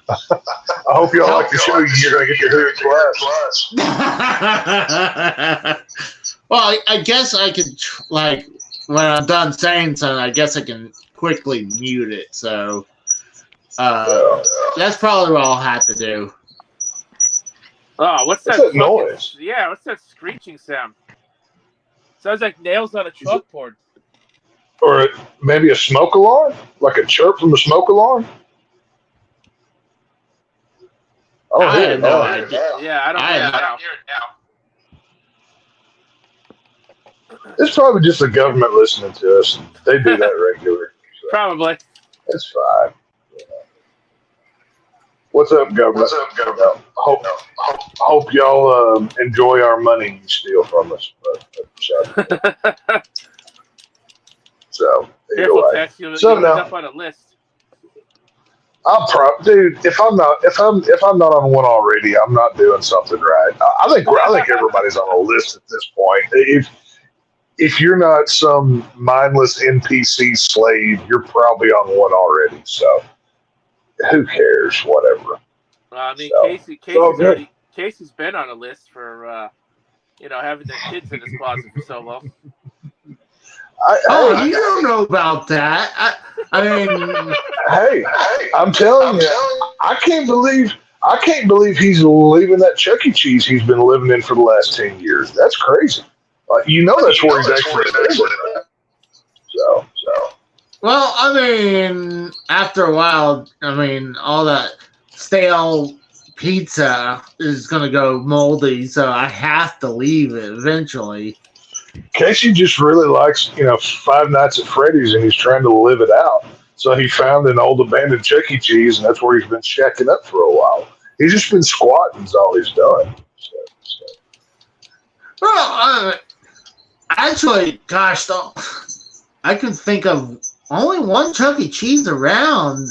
I hope y'all like the show. You're going to get your hair class. Well, I guess I could, when I'm done saying something, I guess I can quickly mute it. So that's probably what I'll have to do. Oh, what's that noise? Yeah, what's that screeching sound? Sounds like nails on a chalkboard. Or maybe a smoke alarm? Like a chirp from a smoke alarm? I have no idea. Yeah, I don't hear it now. It's probably just the government listening to us. They do that regularly. So. Probably. It's fine. What's up, government? Hope y'all enjoy our money you steal from us. So, Careful, Tex. You'll end up on a list. Dude. If I'm not on one already, I'm not doing something right. I think everybody's on a list at this point. If you're not some mindless NPC slave, you're probably on one already. So who cares? Whatever. Casey's been on a list for having the kids in his closet for so long. You don't know about that. I mean, hey, I'm telling you, I can't believe he's leaving that Chuck E. Cheese he's been living in for the last 10 years. That's crazy. That's where he's actually living. So. Well, I mean, after a while, all that stale pizza is going to go moldy, so I have to leave it eventually. Casey just really likes, Five Nights at Freddy's, and he's trying to live it out. So he found an old abandoned Chuck E. Cheese, and that's where he's been shacking up for a while. He's just been squatting is all he's done. So. Well, actually, gosh, I can think of only one Chuck E. Cheese around.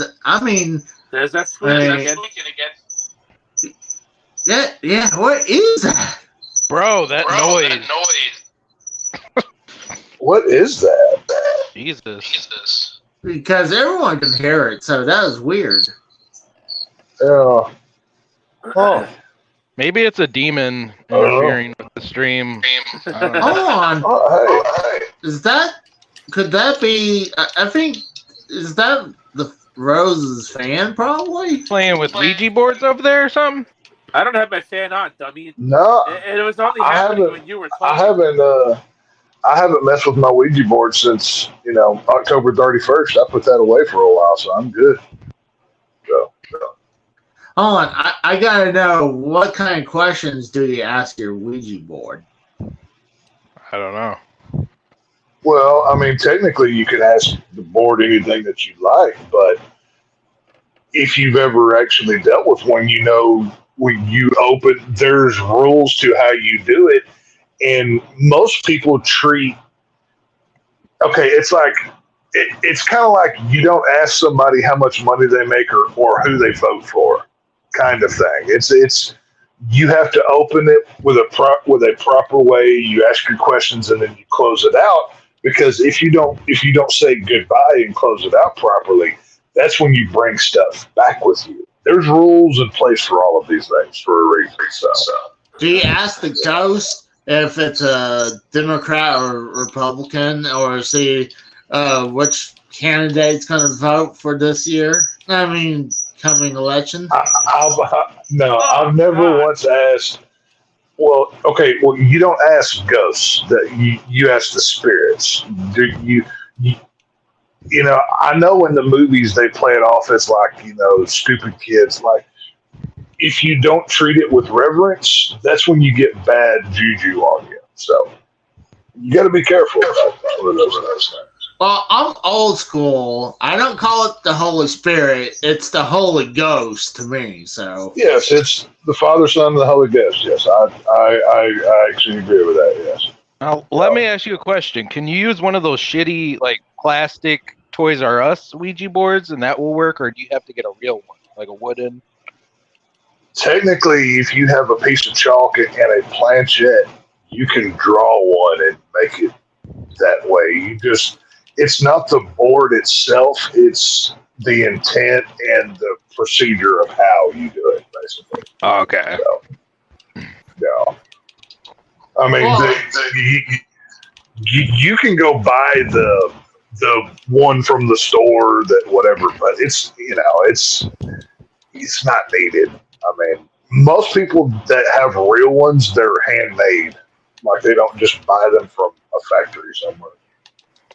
There's that squeaking again. Yeah, what is that? Bro, that noise. What is that? Jesus. Because everyone can hear it, so that was weird. Oh. Maybe it's a demon interfering with the stream. Hold on. Could that be, I think, is that the Rose's fan, probably? Playing with Ouija boards over there or something? I don't have my fan on, dummy. No. It was only happening when you were talking. I haven't messed with my Ouija board since October 31st. I put that away for a while, so I'm good. So. Hold on, I gotta know, what kind of questions do you ask your Ouija board? I don't know. Well, I mean, technically, you can ask the board anything that you like, but if you've ever actually dealt with one, when you open, there's rules to how you do it, and most people treat. Okay, it's like it's kind of like you don't ask somebody how much money they make or who they vote for, kind of thing. It's you have to open it with a proper way. You ask your questions and then you close it out. Because if you don't say goodbye and close it out properly, that's when you bring stuff back with you. There's rules in place for all of these things for a reason. So. Do you ask the ghost if it's a Democrat or Republican, or see which candidate's going to vote for this year? I mean, coming election. I've never once asked. Well, okay. Well, you don't ask ghosts. That you ask the spirits. Do you? I know in the movies they play it off as like stupid kids. Like if you don't treat it with reverence, that's when you get bad juju on you. So you got to be careful about those things. Well, I'm old school. I don't call it the Holy Spirit. It's the Holy Ghost to me. So yes, it's the Father, Son, and the Holy Ghost. Yes, I actually agree with that. Yes. Now, let me ask you a question. Can you use one of those shitty like plastic Toys R Us Ouija boards and that will work, or do you have to get a real one, like a wooden? Technically, if you have a piece of chalk and a planchette, you can draw one and make it that way. It's not the board itself, it's the intent and the procedure of how you do it, basically. Oh, okay. So, yeah. I mean, you can go buy the one from the store that whatever, but it's not needed. I mean, most people that have real ones, they're handmade. Like they don't just buy them from a factory somewhere.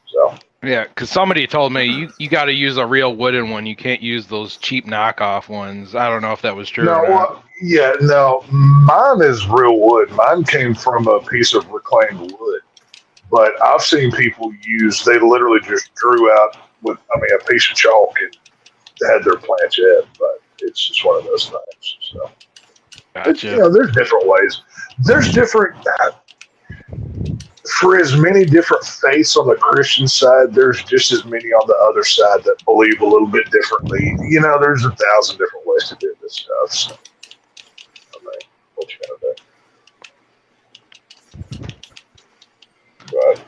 So. Yeah, because somebody told me you got to use a real wooden one. You can't use those cheap knockoff ones. I don't know if that was true. No, mine is real wood. Mine came from a piece of reclaimed wood. But I've seen people they literally just drew out with, a piece of chalk and had their planchette. But it's just one of those things. So, gotcha. There's different ways. There's different. For as many different faiths on the Christian side, there's just as many on the other side that believe a little bit differently. There's 1,000 different ways to do this stuff. So, what you gonna do?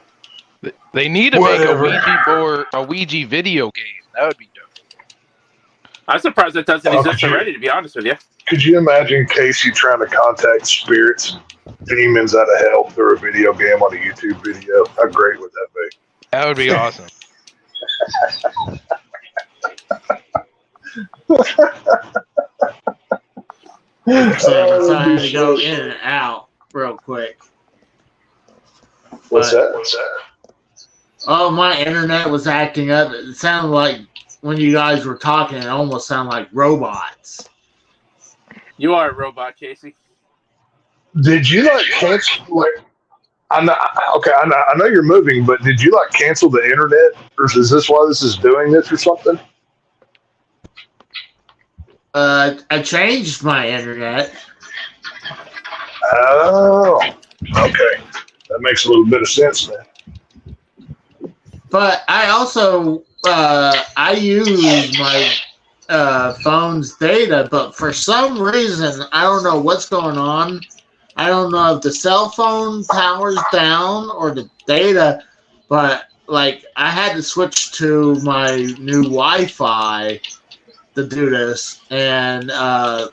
But they need to make a Ouija board, a Ouija video game. That would be dope. I'm surprised it doesn't exist already, to be honest with you. Could you imagine Casey trying to contact spirits, demons out of hell through a video game on a YouTube video? How great would that be? That would be awesome. So I had to go in and out real quick. What's that? Oh, my internet was acting up. It sounded like when you guys were talking, it almost sounded like robots. You are a robot, Casey. Did you cancel? I know you're moving, but did you cancel the internet, or is this why this is doing this or something? I changed my internet. Oh, okay, that makes a little bit of sense then. But I also I use my phone's data, but for some reason I don't know what's going on. I don't know if the cell phone power's down or the data, but I had to switch to my new Wi-Fi to do this, and I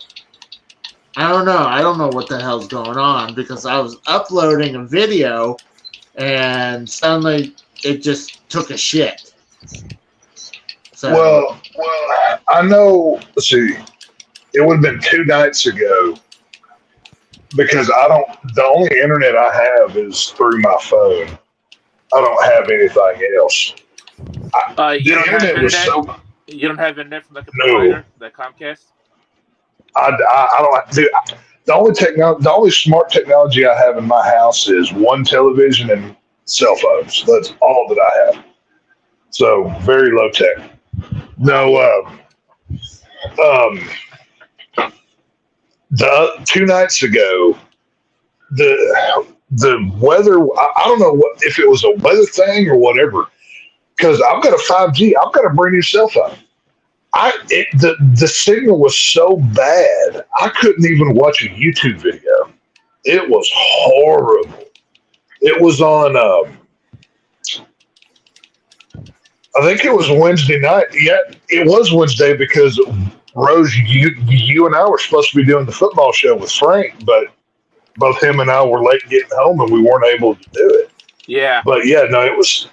don't know. I don't know what the hell's going on because I was uploading a video, and suddenly it just took a shit. So, well, I know. Let's see. It would have been 2 nights ago because the only internet I have is through my phone, I don't have anything else. You don't have internet. So, you don't have internet from like a No. provider, like Comcast. I don't do. The only smart technology I have in my house is one television and cell phones. That's all that I have. So very low tech. No. The 2 nights ago, the weather. I don't know if it was a weather thing or whatever. Because I've got a 5G. I've got a brand new cell phone. The signal was so bad I couldn't even watch a YouTube video. It was horrible. It was on. I think it was Wednesday night. Yeah, it was Wednesday because Rose, you and I were supposed to be doing the football show with Frank, but both him and I were late getting home and we weren't able to do it. Yeah. But yeah, no, it was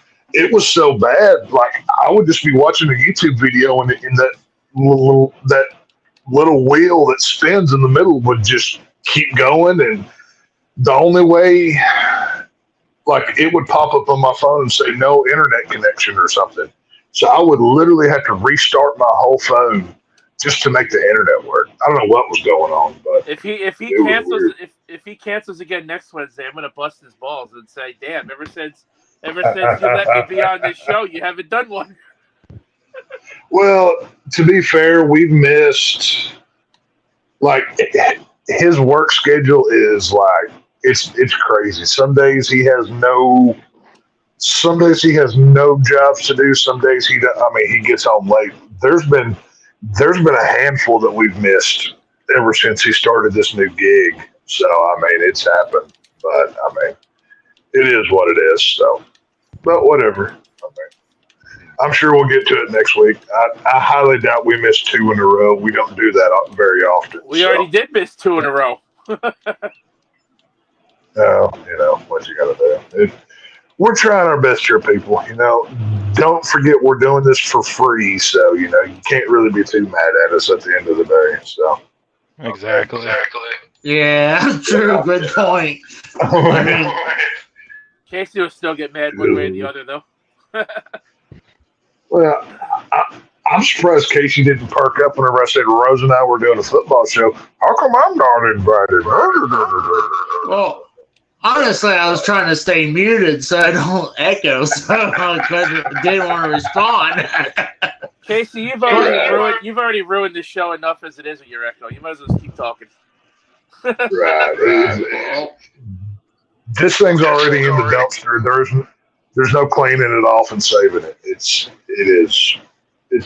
so bad. Like I would just be watching a YouTube video and in that little wheel that spins in the middle would just keep going, and the only way, like it would pop up on my phone and say no internet connection or something. So I would literally have to restart my whole phone just to make the internet work. I don't know what was going on, but if he cancels again next Wednesday, I'm gonna bust his balls and say, "Damn! Ever since you let me be on this show, you haven't done one." Well, to be fair, we've missed like his work schedule is like it's crazy. Some days he has no jobs to do. Some days he gets home late. There's been a handful that we've missed ever since he started this new gig. So I mean, it's happened, but I mean, it is what it is. So, but whatever. I'm sure we'll get to it next week. I highly doubt we miss 2 in a row. We don't do that very often. We already did miss 2 in a row. What you got to do. We're trying our best here, people. Don't forget we're doing this for free, so you can't really be too mad at us at the end of the day. So exactly. Yeah, true. Good point. I mean, Casey will still get mad one way or the other, though. Well, I'm surprised Casey didn't perk up whenever I said Rose and I were doing a football show. How come I'm not invited? Well, honestly, I was trying to stay muted so I don't echo, so I didn't want to respond. Casey, you've already ruined this show enough as it is with your echo. You might as well just keep talking. Right. This thing's already in the dumpster. There's no cleaning it off and saving it. It's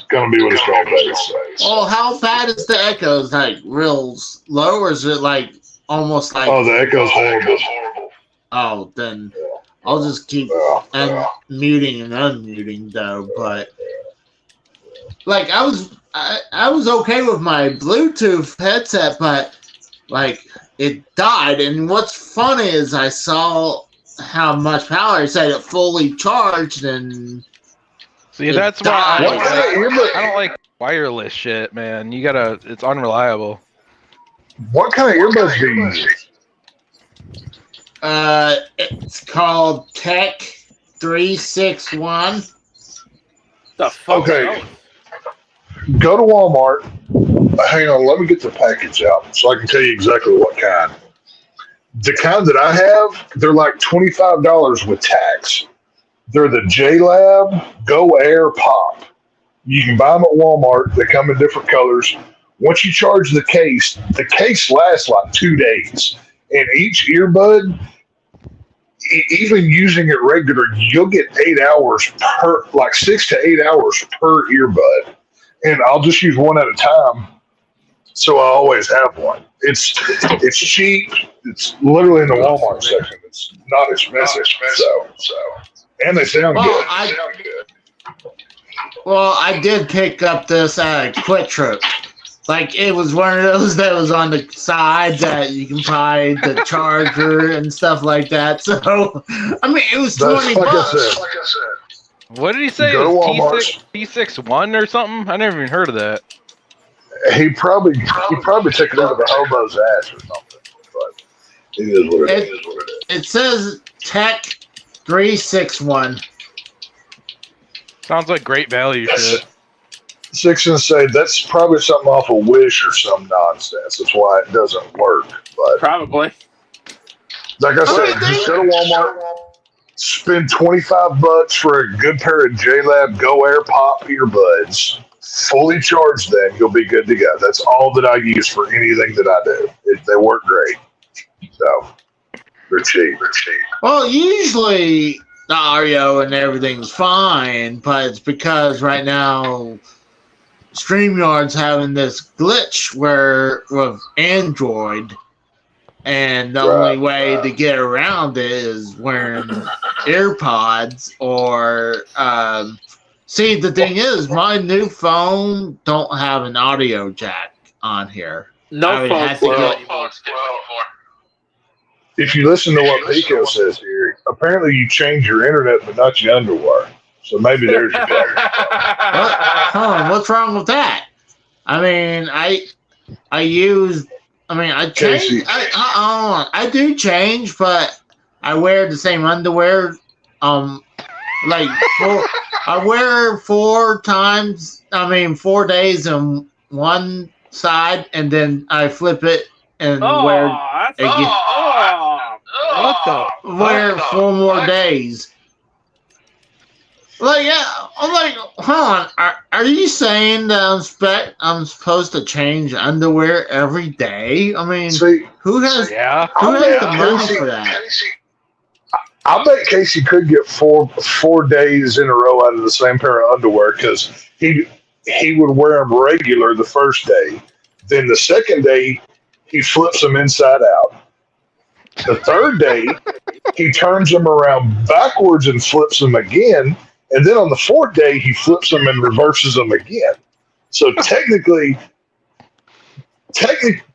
going to be what it's going to be. Well, how bad is the echo? Is like real low, or is it like almost like? Oh, the echo's horrible. Oh, then I'll just keep muting and unmuting though. But like I was okay with my Bluetooth headset, but like it died. And what's funny is I saw how much power it said it fully charged, and see, that's why I don't like wireless shit, man. It's unreliable. What kind of earbuds do you use? It's called Tech 361. The fuck? Okay. Go to Walmart. Hang on, let me get the package out so I can tell you exactly what kind. The kind that I have, they're like $25 with tax. They're the J-Lab Go Air Pop. You can buy them at Walmart. They come in different colors. Once you charge the case lasts like 2 days. And each earbud, even using it regular, you'll get 8 hours per, like 6 to 8 hours per earbud. And I'll just use one at a time. So I always have one. It's cheap. It's literally in the Walmart section. It's not expensive. So and they sound good. Well, I did pick up this Quick Trip. Like it was one of those that was on the side that you can buy the charger and stuff like that. So I mean, it was $20. Like I said. What did he say? Go It was to T61 or something? I never even heard of that. He probably took it out of the hobo's ass or something. But it is what it is. It says Tech 361. Sounds like great value shit. Six and say that's probably something off of Wish or some nonsense. That's why it doesn't work. But Probably. like I said, just go to Walmart, spend $25 for a good pair of JLab Go Air Pop earbuds, fully charged. Then you'll be good to go. That's all that I use for anything that I do. They work great. So they're cheap. Well, usually the audio and everything's fine, but it's because right now StreamYard's having this glitch where with Android, and the only way to get around it is wearing AirPods or see, the thing is, my new phone don't have an audio jack on here. No phones do anymore. If you listen to what Pico says here, apparently you change your internet but not your underwear. So maybe there's your better. What's wrong with that? I mean, I change. I do change, but I wear the same underwear. I wear 4 days on one side, and then I flip it and wear again. Wear 4 more days. Like, yeah, I'm like, hold on. Are you saying that I'm supposed to change underwear every day? I mean, who has the money for that? I bet Casey could get four days in a row out of the same pair of underwear because he would wear them regular the first day. Then the second day, he flips them inside out. The third day, he turns them around backwards and flips them again. And then on the 4th day, he flips them and reverses them again. So technically,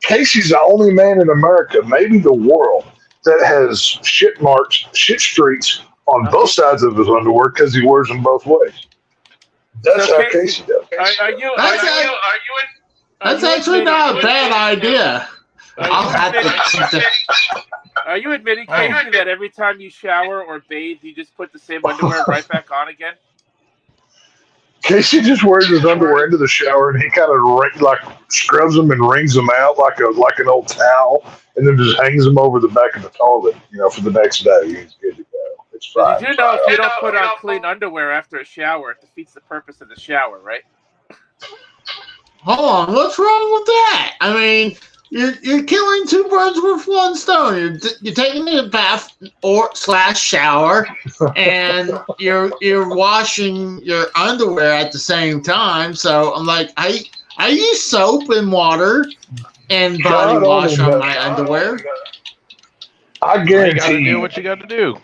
Casey's the only man in America, maybe the world, that has shit streaks on both sides of his underwear because he wears them both ways. That's how Casey does. That's actually not a bad idea. Are you admitting, Casey, that every time you shower or bathe, you just put the same underwear right back on again? Casey just wears his underwear into the shower and he kind of scrubs them and wrings them out like an old towel, and then just hangs them over the back of the toilet, for the next day. He's good to go. It's fine. Did you know if you don't put on clean underwear after a shower, it defeats the purpose of the shower, right? Hold on, what's wrong with that? I mean, you're killing 2 birds with 1 stone. You're taking a bath / shower, and you're washing your underwear at the same time. So I'm like, I use soap and water and body wash on my underwear. I guarantee you do what you got to do.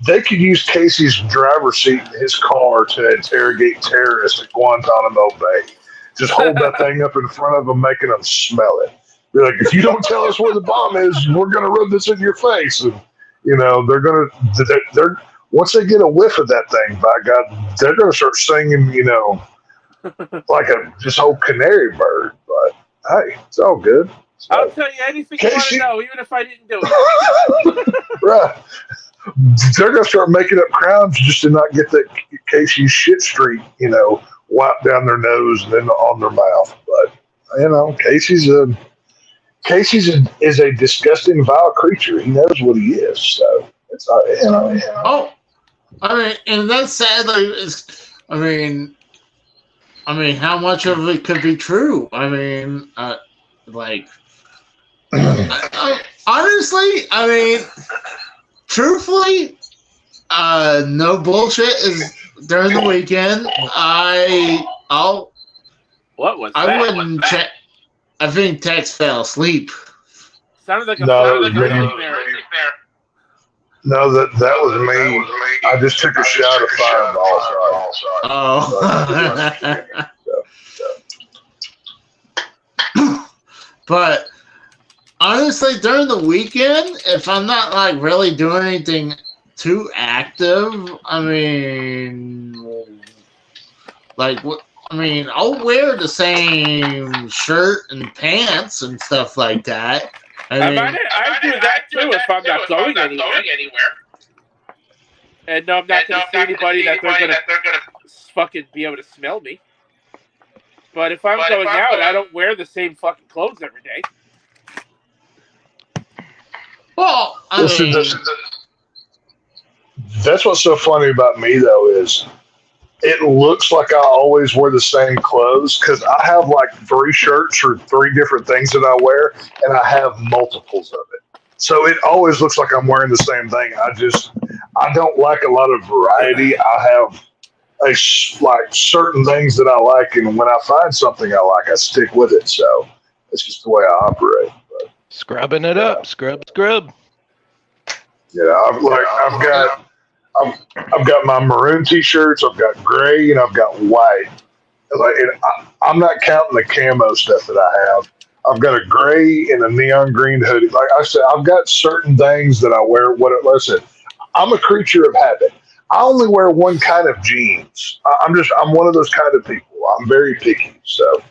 They could use Casey's driver's seat in his car to interrogate terrorists at Guantanamo Bay. Just hold that thing up in front of them, making them smell it. Be like, if you don't tell us where the bomb is, we're going to rub this in your face. And, they're once they get a whiff of that thing, by God, they're going to start singing, like this old canary bird. But, hey, it's all good. So, I'll tell you anything you want to know, even if I didn't do it. Right. They're going to start making up crimes just to not get that Casey shit streak, wipe down their nose and then on their mouth. But Casey's is a disgusting, vile creature. He knows what he is. So it's Oh, I mean, and that's sadly is. I mean, how much of it could be true? I mean, honestly, truthfully, no bullshit is. During the weekend, What was I that? wouldn't check. I think Tex fell asleep. Sounded like a nightmare. No, that was me. I just took a shot of Fireball. Oh. But honestly, during the weekend, if I'm not really doing anything too active, I'll wear the same shirt and pants and stuff like that. I do that too if I'm not going anywhere. And no, I'm not going to see anybody that they're going to fucking be able to smell me. But if I'm going out, I don't wear the same fucking clothes every day. Well, that's what's so funny about me, though, is it looks like I always wear the same clothes because I have like 3 shirts or 3 different things that I wear, and I have multiples of it. So it always looks like I'm wearing the same thing. I don't like a lot of variety. I have like certain things that I like, and when I find something I like, I stick with it. So it's just the way I operate. But, Scrubbing it up, scrub. Yeah, I've got my maroon t-shirts, I've got gray, and I've got white. I'm not counting the camo stuff that I have. I've got a gray and a neon green hoodie. Like I said, I've got certain things that I wear. Listen, I'm a creature of habit. I only wear one kind of jeans. I'm one of those kind of people. I'm very picky, so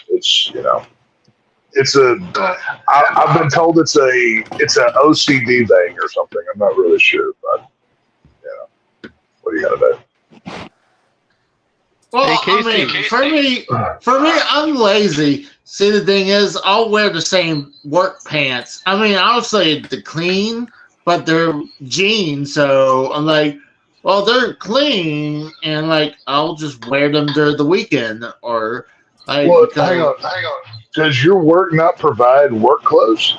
it's I've been told it's an OCD thing or something. I'm not really sure, but what are you gonna do? well, Hey, Casey. I mean, for me, I'm lazy. See, the thing is, I'll wear the same work pants. I mean, obviously they're clean, but they're jeans, so I'm like, well, they're clean, and like I'll just wear them during the weekend, or like. Well, hang on. Does your work not provide work clothes?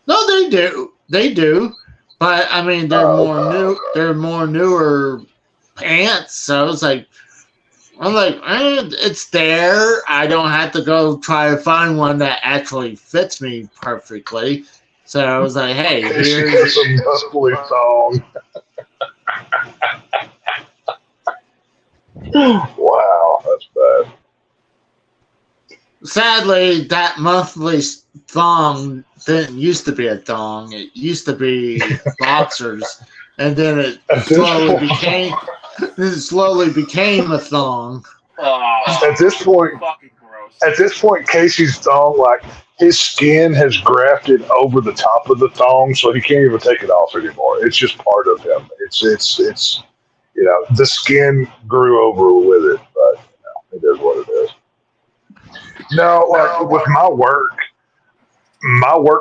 No, they do. They do. But I mean, they're They're more newer pants. So it's like, I'm like, it's there. I don't have to go try to find one that actually fits me perfectly. So I was like, hey, here's a muscly thong. Wow, that's bad. Sadly, that monthly thong didn't used to be a thong. It used to be boxers, and then it slowly became a thong. At this point, Casey's thong, like his skin has grafted over the top of the thong, so he can't even take it off anymore. It's just part of him. It's the skin grew over with it, but it is what it is. No, like with my work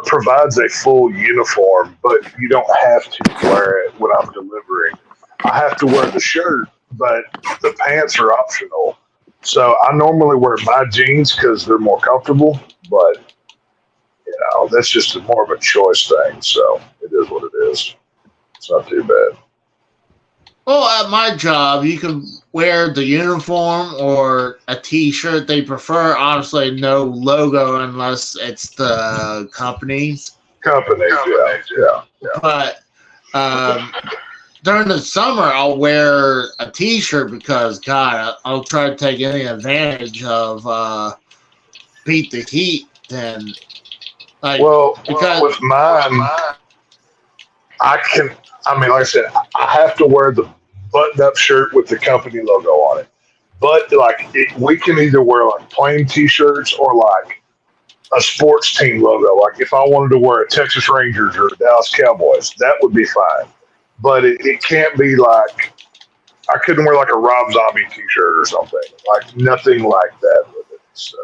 provides a full uniform, but you don't have to wear it when I'm delivering. I have to wear the shirt, but the pants are optional. So I normally wear my jeans because they're more comfortable, but that's just more of a choice thing. So it is what it is. It's not too bad. Well, at my job, you can wear the uniform or a T-shirt. They prefer, obviously, no logo unless it's the company's. Yeah. But during the summer, I'll wear a T-shirt because, God, I'll try to take any advantage of beat the heat. Then, because with mine, like I said, I have to wear the button-up shirt with the company logo on it. But we can either wear like plain T-shirts or like a sports team logo. Like if I wanted to wear a Texas Rangers or a Dallas Cowboys, that would be fine. But it can't be like I couldn't wear like a Rob Zombie T-shirt or something. Like nothing like that with it. So.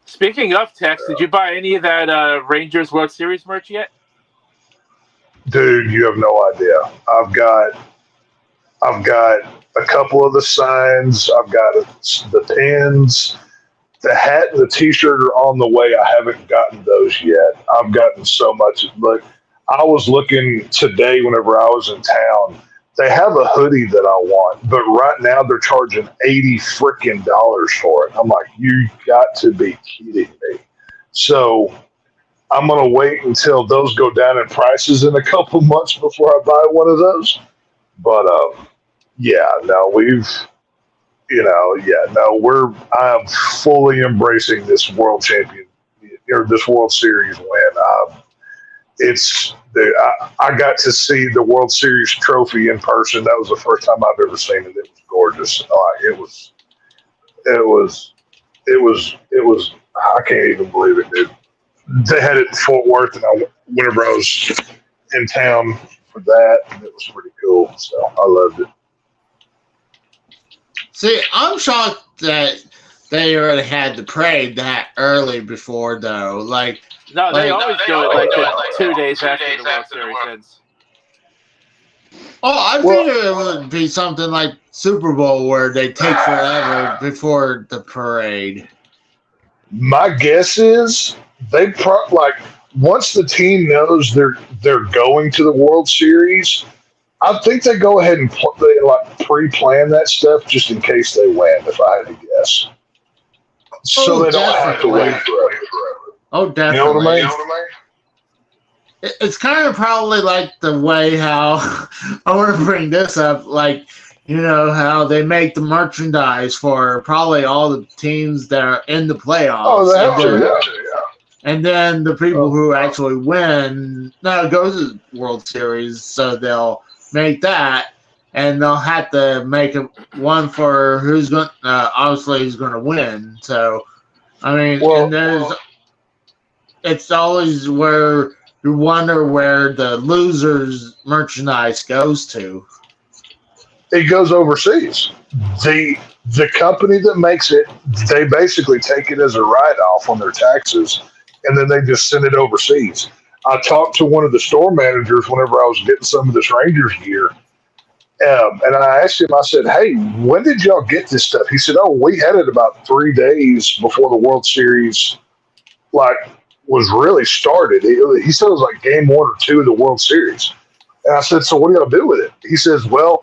Speaking of Tex, did you buy any of that Rangers World Series merch yet? Dude, you have no idea. I've got a couple of the signs. I've got the pins. The hat and the T-shirt are on the way. I haven't gotten those yet. I've gotten so much. But I was looking today whenever I was in town. They have a hoodie that I want, but right now they're charging $80 freaking for it. I'm like, you got to be kidding me. So I'm going to wait until those go down in prices in a couple months before I buy one of those. But I am fully embracing this world champion or this World Series win. I got to see the World Series trophy in person. That was the first time I've ever seen it. It was gorgeous. It was. I can't even believe it, dude. They had it in Fort Worth, and whenever I was in town for that, and it was pretty cool. So I loved it. See, I'm shocked that they already had the parade that early before, though. No, they always do it like 2 days after the World Series ends. Oh, I figured it would be something like Super Bowl where they take forever before the parade. My guess is they once the team knows they're going to the World Series, I think they go ahead and pre-plan that stuff just in case they win. If I had to guess, so they don't have to wait forever. Oh, definitely. You know what I mean? It's kind of probably like the way how I want to bring this up, how they make the merchandise for probably all the teams that are in the playoffs. Oh, they have to. And then the people who actually win go to the World Series, so they'll make that, and they'll have to make one for who's going. Obviously, who's going to win. So, I mean, and it's always where you wonder where the losers' merchandise goes to. It goes overseas. The company that makes it, they basically take it as a write-off on their taxes, and then they just send it overseas. I talked to one of the store managers whenever I was getting some of this Rangers gear, and I asked him, I said, hey, when did y'all get this stuff? He said, oh, we had it about 3 days before the World Series, was really started. He said it was like game 1 or 2 of the World Series. And I said, so what do y'all do with it? He says, well,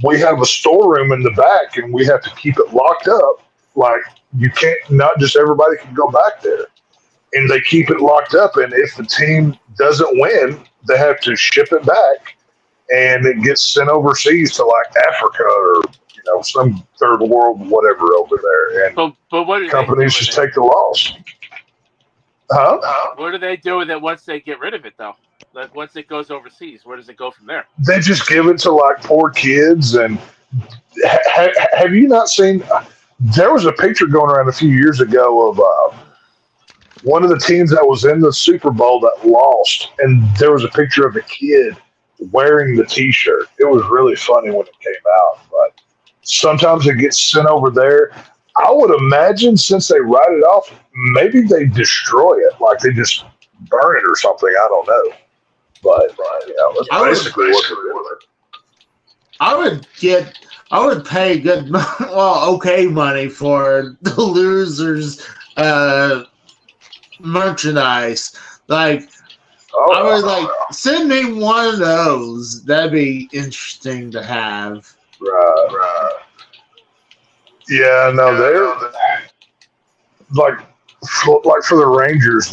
we have a storeroom in the back, and we have to keep it locked up. You can't, not just everybody can go back there. And they keep it locked up, and if the team doesn't win, they have to ship it back, and it gets sent overseas to Africa or some third world whatever over there. And but what companies just take the loss. Huh? What do they do with it once they get rid of it, though? Once it goes overseas, where does it go from there? They just give it to poor kids. And have you not seen? There was a picture going around a few years ago of one of the teams that was in the Super Bowl that lost, and there was a picture of a kid wearing the T-shirt. It was really funny when it came out, but sometimes it gets sent over there. I would imagine since they write it off, maybe they destroy it, they just burn it or something. I don't know, but that's basically what they're doing. I would pay good, okay money for the losers' merchandise. I would send me one of those. That'd be interesting to have. Right. Yeah, no, they're for the Rangers,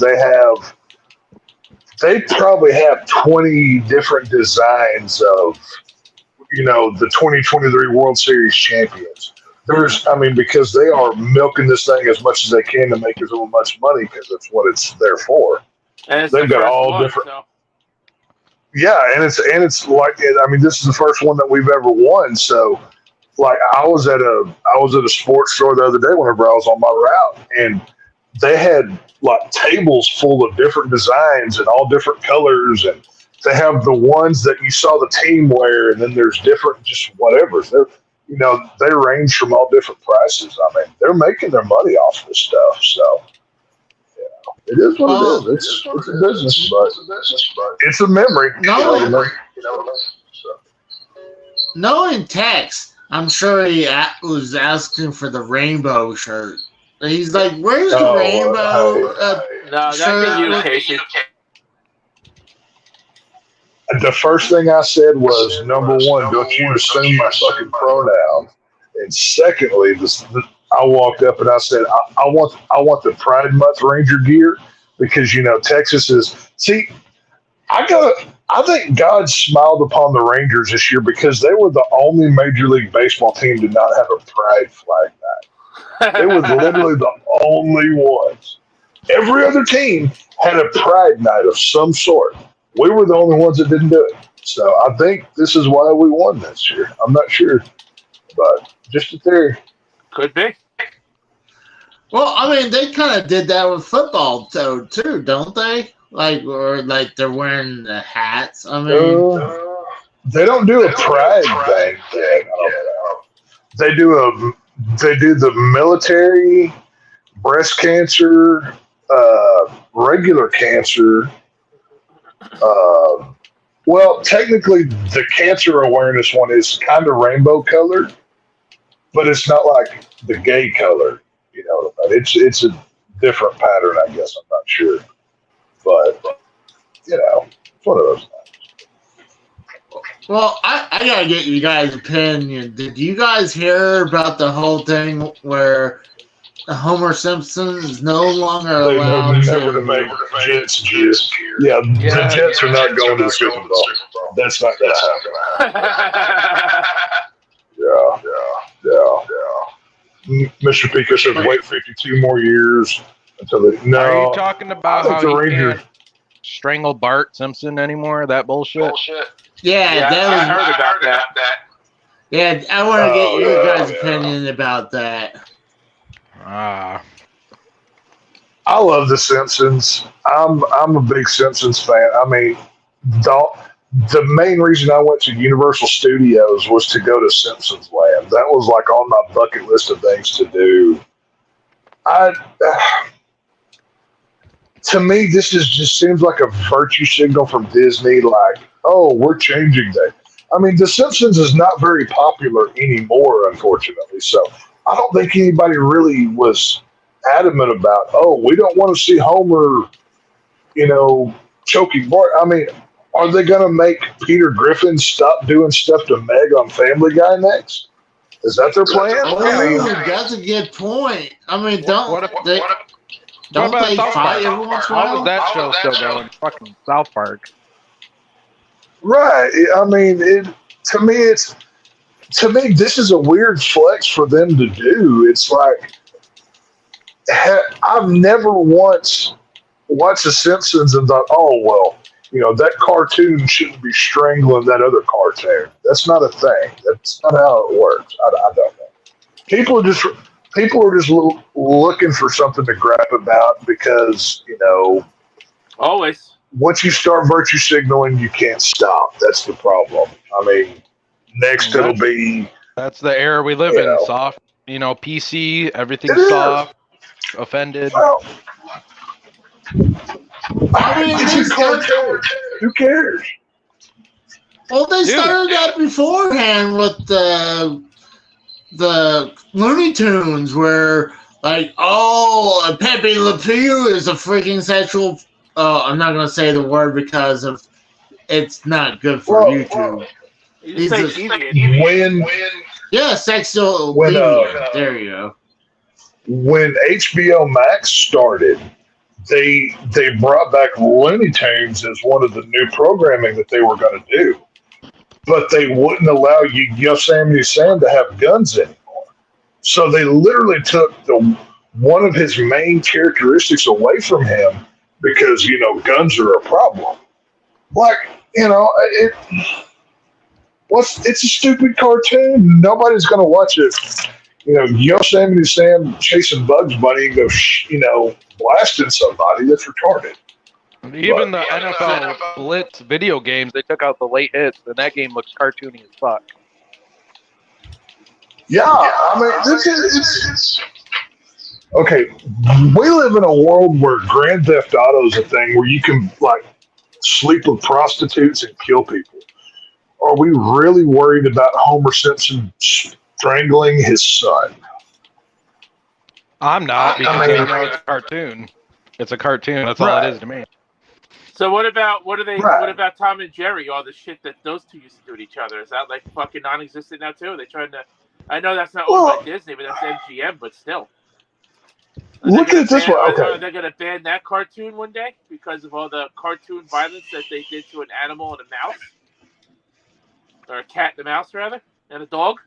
they probably have 20 different designs of the 2023 World Series champions. Because they are milking this thing as much as they can to make as much money, because that's what it's there for. And they've got all different. So. Yeah, and it's this is the first one that we've ever won. So, I was at a sports store the other day whenever I was on my route, and they had tables full of different designs and all different colors, and they have the ones that you saw the team wear, and then there's different just whatever. They range from all different prices. They're making their money off this stuff. So, it is what it is. It's a business, but it's a memory. Knowing Tex, I'm sure he was asking for the rainbow shirt. He's like, "Where's the rainbow no, shirt?" Casey. The first thing I said was, number one, don't you assume my fucking pronoun. And secondly, I walked up and I said, I want the Pride Month Ranger gear, because Texas is. See, I think God smiled upon the Rangers this year because they were the only Major League Baseball team to not have a pride flag night. They were literally the only ones. Every other team had a pride night of some sort. We were the only ones that didn't do it. So I think this is why we won this year. I'm not sure, but just a theory. Could be. Well, they kind of did that with football, too, don't they? Or they're wearing the hats. They don't do a pride thing yet. They do the military, breast cancer, regular cancer. Well, technically, the cancer awareness one is kind of rainbow colored, but it's not like the gay color. You know, it's a different pattern, I guess. I'm not sure, but you know, it's one of those things. Well, I gotta get you guys' opinion. Did you guys hear about the whole thing where Homer Simpson is no longer allowed Never to make Jets cheers. Yeah, the Jets are not going to the Super Bowl. That's not going to happen. Yeah. Mr. Pico says wait 52 more years until they. No, are you talking about how the you Rangers can't strangle Bart Simpson anymore? That bullshit. Yeah, I heard about that. Yeah, I want to get your guys' opinion about that. Ah. I love The Simpsons. I'm a big Simpsons fan. I mean, the main reason I went to Universal Studios was to go to Simpsons Land. That was like on my bucket list of things to do. To me, this just seems like a virtue signal from Disney. Like, oh, we're changing that. I mean, The Simpsons is not very popular anymore, unfortunately. So I don't think anybody really was adamant about, oh, we don't want to see Homer, choking Bart. I mean, are they going to make Peter Griffin stop doing stuff to Meg on Family Guy next? Is that their plan? Oh, that's a good point. I mean, don't they fight every once in a while? How was that show still going? Fucking South Park. Right. I mean, to me, this is a weird flex for them to do. It's like, I've never once watched The Simpsons and thought, oh, well, that cartoon shouldn't be strangling that other cartoon. That's not a thing. That's not how it works. I don't know. People are just looking for something to gripe about because, Always. once you start virtue signaling, you can't stop. That's the problem. I mean, next it'll be. That's the era we live in. Soft, PC, everything's soft, offended. Well, I mean, it's a cartoon. Who cares? Well, they started that beforehand with the Looney Tunes, where like, oh, Pepe Le Pew is a freaking sexual. I'm not gonna say the word because it's not good for YouTube. He's a sexual deviant. There you go. When HBO Max started, they brought back Looney Tunes as one of the new programming that they were going to do, but they wouldn't allow Yosemite Sam to have guns anymore. So they literally took one of his main characteristics away from him because guns are a problem. Like it's a stupid cartoon. Nobody's going to watch it. Yosemite Sam chasing Bugs Bunny and go, blasting somebody. That's retarded. Even the NFL Blitz video games, they took out the late hits, and that game looks cartoony as fuck. Yeah, I mean, it's okay. We live in a world where Grand Theft Auto is a thing where you can sleep with prostitutes and kill people. Are we really worried about Homer Simpson strangling his son? I'm not, because it's a cartoon. It's a cartoon. That's all it is to me. So what about what about Tom and Jerry? All the shit that those two used to do to each other. Is that fucking non-existent now too? Are they trying to? I know that's not owned by Disney, but that's MGM. But still, look at it this way. Okay, are they going to ban that cartoon one day because of all the cartoon violence that they did to an animal and a mouse, or a cat and a mouse rather, and a dog?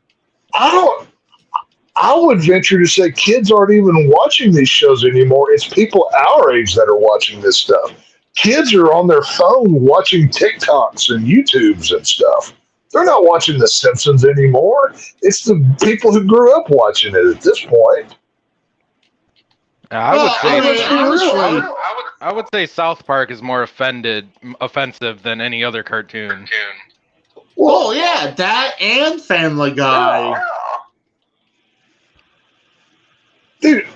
I would venture to say kids aren't even watching these shows anymore. It's people our age that are watching this stuff. Kids are on their phone watching TikToks and YouTubes and stuff. They're not watching The Simpsons anymore. It's the people who grew up watching it at this point. I would say South Park is more offensive than any other cartoon. Well, yeah, that and Family Guy. Yeah. Dude,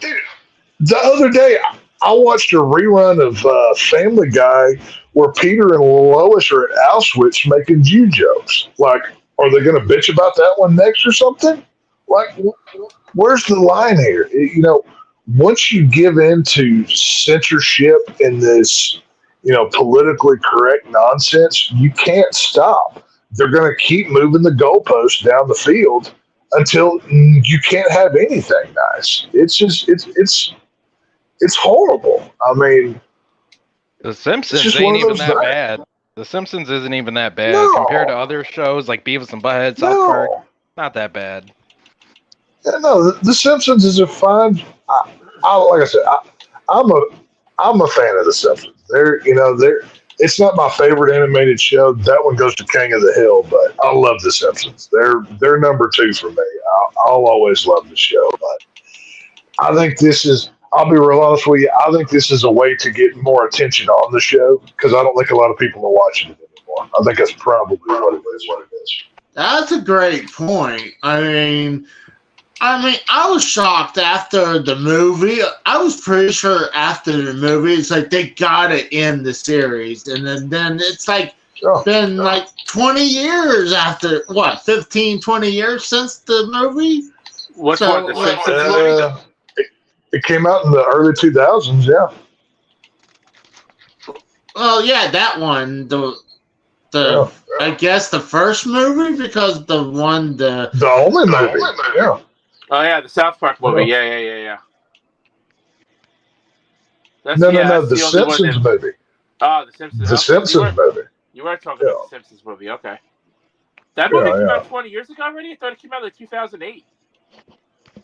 the other day I watched a rerun of Family Guy where Peter and Lois are at Auschwitz making Jew jokes. Like, are they going to bitch about that one next or something? Like, where's the line here? You know, once you give in to censorship and this, politically correct nonsense, you can't stop. They're going to keep moving the goalposts down the field until you can't have anything nice. It's just it's horrible. I mean, The Simpsons ain't even that bad. The Simpsons isn't even that bad compared to other shows like Beavis and Butthead, South Park. Not that bad. Yeah, no, the Simpsons is a fine. Like I said, I'm a fan of the Simpsons. They're. It's not my favorite animated show. That one goes to King of the Hill, but I love the Simpsons. They're number 2 for me. I'll always love the show, but I think this is. I'll be real honest with you. I think this is a way to get more attention on the show because I don't think a lot of people are watching it anymore. I think that's probably what it is. That's a great point. I mean, I was shocked after the movie. I was pretty sure after the movie, it's like they gotta end the series, and then it's like been like 20 years after 15, 20 years since the movie. What's one? The Simpsons movie? It came out in the early 2000s. Yeah. Well, yeah, that one. I guess the first movie because the only movie. Yeah. Oh yeah, the South Park movie. Yeah. No. The Simpsons movie. Oh, the Simpsons. The Simpsons movie. You were talking about the Simpsons movie. Okay. That movie came out 20 years ago already. I thought it came out in 2008.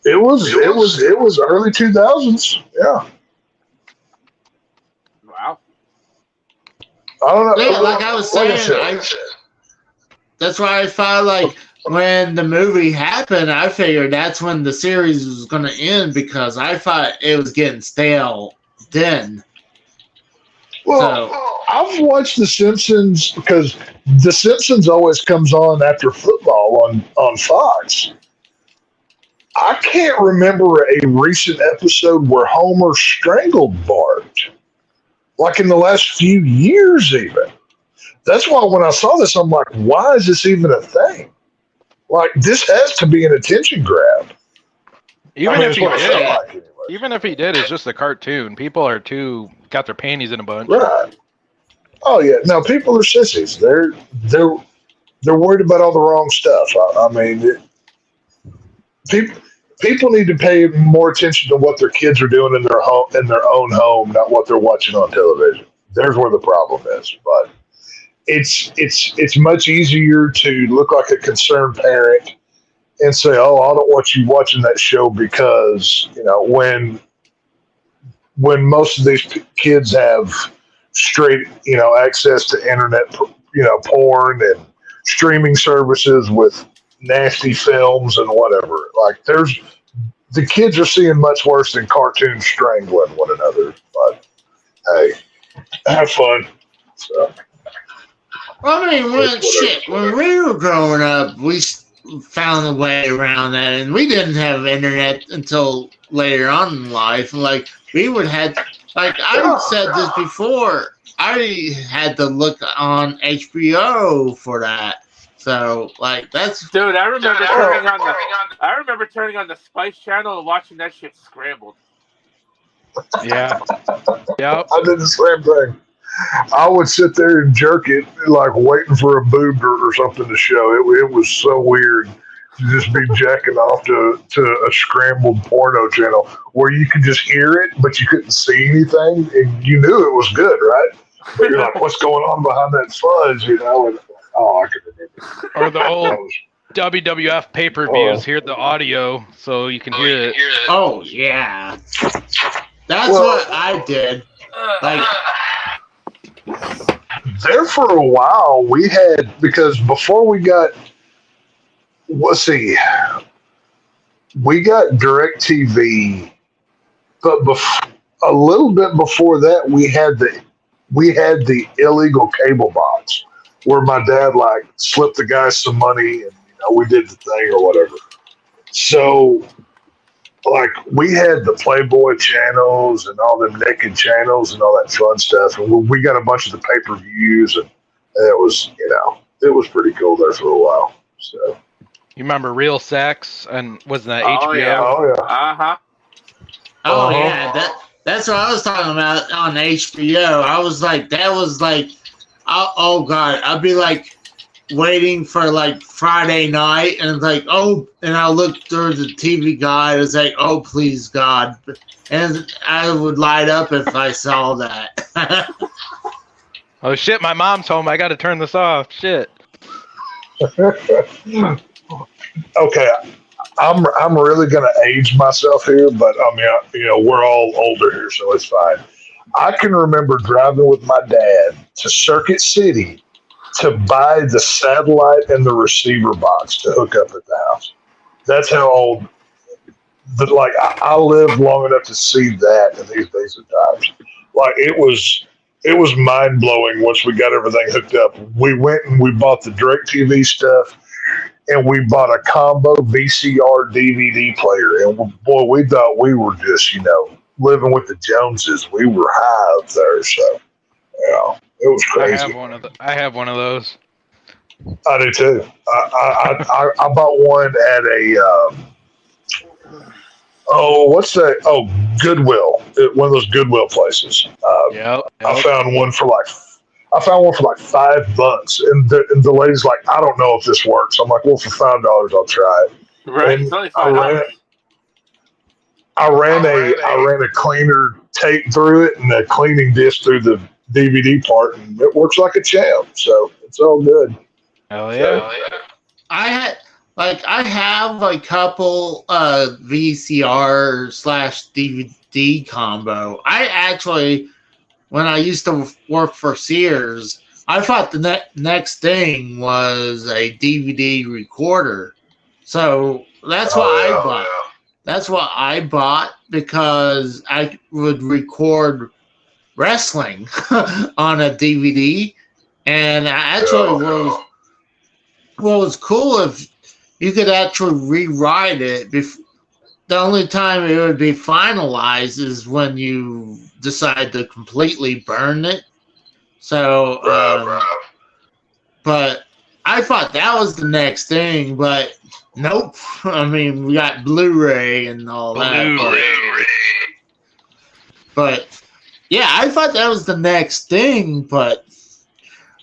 It was early 2000s. Yeah. Wow. I don't know. Yeah, like I was saying, that's why I felt like when the movie happened, I figured that's when the series was going to end because I thought it was getting stale then. Well, I've watched The Simpsons because The Simpsons always comes on after football on Fox. I can't remember a recent episode where Homer strangled Bart. Like in the last few years, even. That's why when I saw this, I'm like, why is this even a thing? Like, this has to be an attention grab. Even if he did, it's just a cartoon. People are got their panties in a bunch. Right. Oh yeah. No, people are sissies. They're worried about all the wrong stuff. I mean, people need to pay more attention to what their kids are doing in their own home, not what they're watching on television. There's where the problem is. But it's much easier to look like a concerned parent and say, "Oh, I don't want you watching that show because when most of these kids have straight access to internet porn and streaming services with nasty films and whatever. Like the kids are seeing much worse than cartoons strangling one another. But hey, have fun." So. Well, I mean, when we were growing up, we found a way around that, and we didn't have internet until later on in life. Like we would have, like I said this before, I had to look on HBO for that. So, like, that's... Dude, I remember turning on the Spice Channel and watching that shit scrambled. Yeah. Yep. I did the same thing. I would sit there and jerk it, like, waiting for a boob or something to show. It was so weird to just be jacking off to a scrambled porno channel where you could just hear it, but you couldn't see anything, and you knew it was good, right? But you're like, what's going on behind that fuzz, And, I can remember. Or the old WWF pay-per-views. Hear the audio so you can hear it. Oh, yeah. That's what I did. Like, there for a while, we had, because before we got, we got DirecTV, but a little bit before that, we had the illegal cable box. where my dad like slipped the guy some money and we did the thing or whatever. So like we had the Playboy channels and all the naked channels and all that fun stuff, and we got a bunch of the pay-per-views, and it was it was pretty cool there for a while. So you remember Real Sex and was that Oh, HBO? yeah. oh yeah. Uh-huh. Oh yeah, that's what I was talking about on HBO. I was like, that was like, oh god, I'd be like waiting for like Friday night, and it's like, oh, and I look through the TV guide, it's like, oh please God, and I would light up if I saw that. Oh shit, my mom's home. I got to turn this off. Shit. Okay, I'm really gonna age myself here, but I mean, we're all older here, so it's fine. I can remember driving with my dad to Circuit City to buy the satellite and the receiver box to hook up at the house. That's how old. Like I lived long enough to see that in these days of times. Like it was mind blowing once we got everything hooked up. We went and we bought the DirecTV stuff, and we bought a combo VCR DVD player. And boy, we thought we were just living with the Joneses. We were high up there, so it was crazy. I have one of those. I do too. I bought one at a what's that? Oh, Goodwill. One of those Goodwill places. Yep. I found one for like $5, and the lady's like, I don't know if this works. I'm like, well, for $5, I'll try it. Right. And It's only $5. I ran a cleaner tape through it and a cleaning disc through the DVD part, and it works like a champ. So it's all good. Hell yeah. I have a couple VCR / DVD combo. I actually, when I used to work for Sears, I thought the next thing was a DVD recorder. So that's what I bought. Yeah. That's what I bought because I would record wrestling on a DVD, and actually what was cool if you could actually rewrite it. The only time it would be finalized is when you decide to completely burn it. So, but I thought that was the next thing, but nope. I mean, we got Blu-ray and all that. But yeah, I thought that was the next thing, but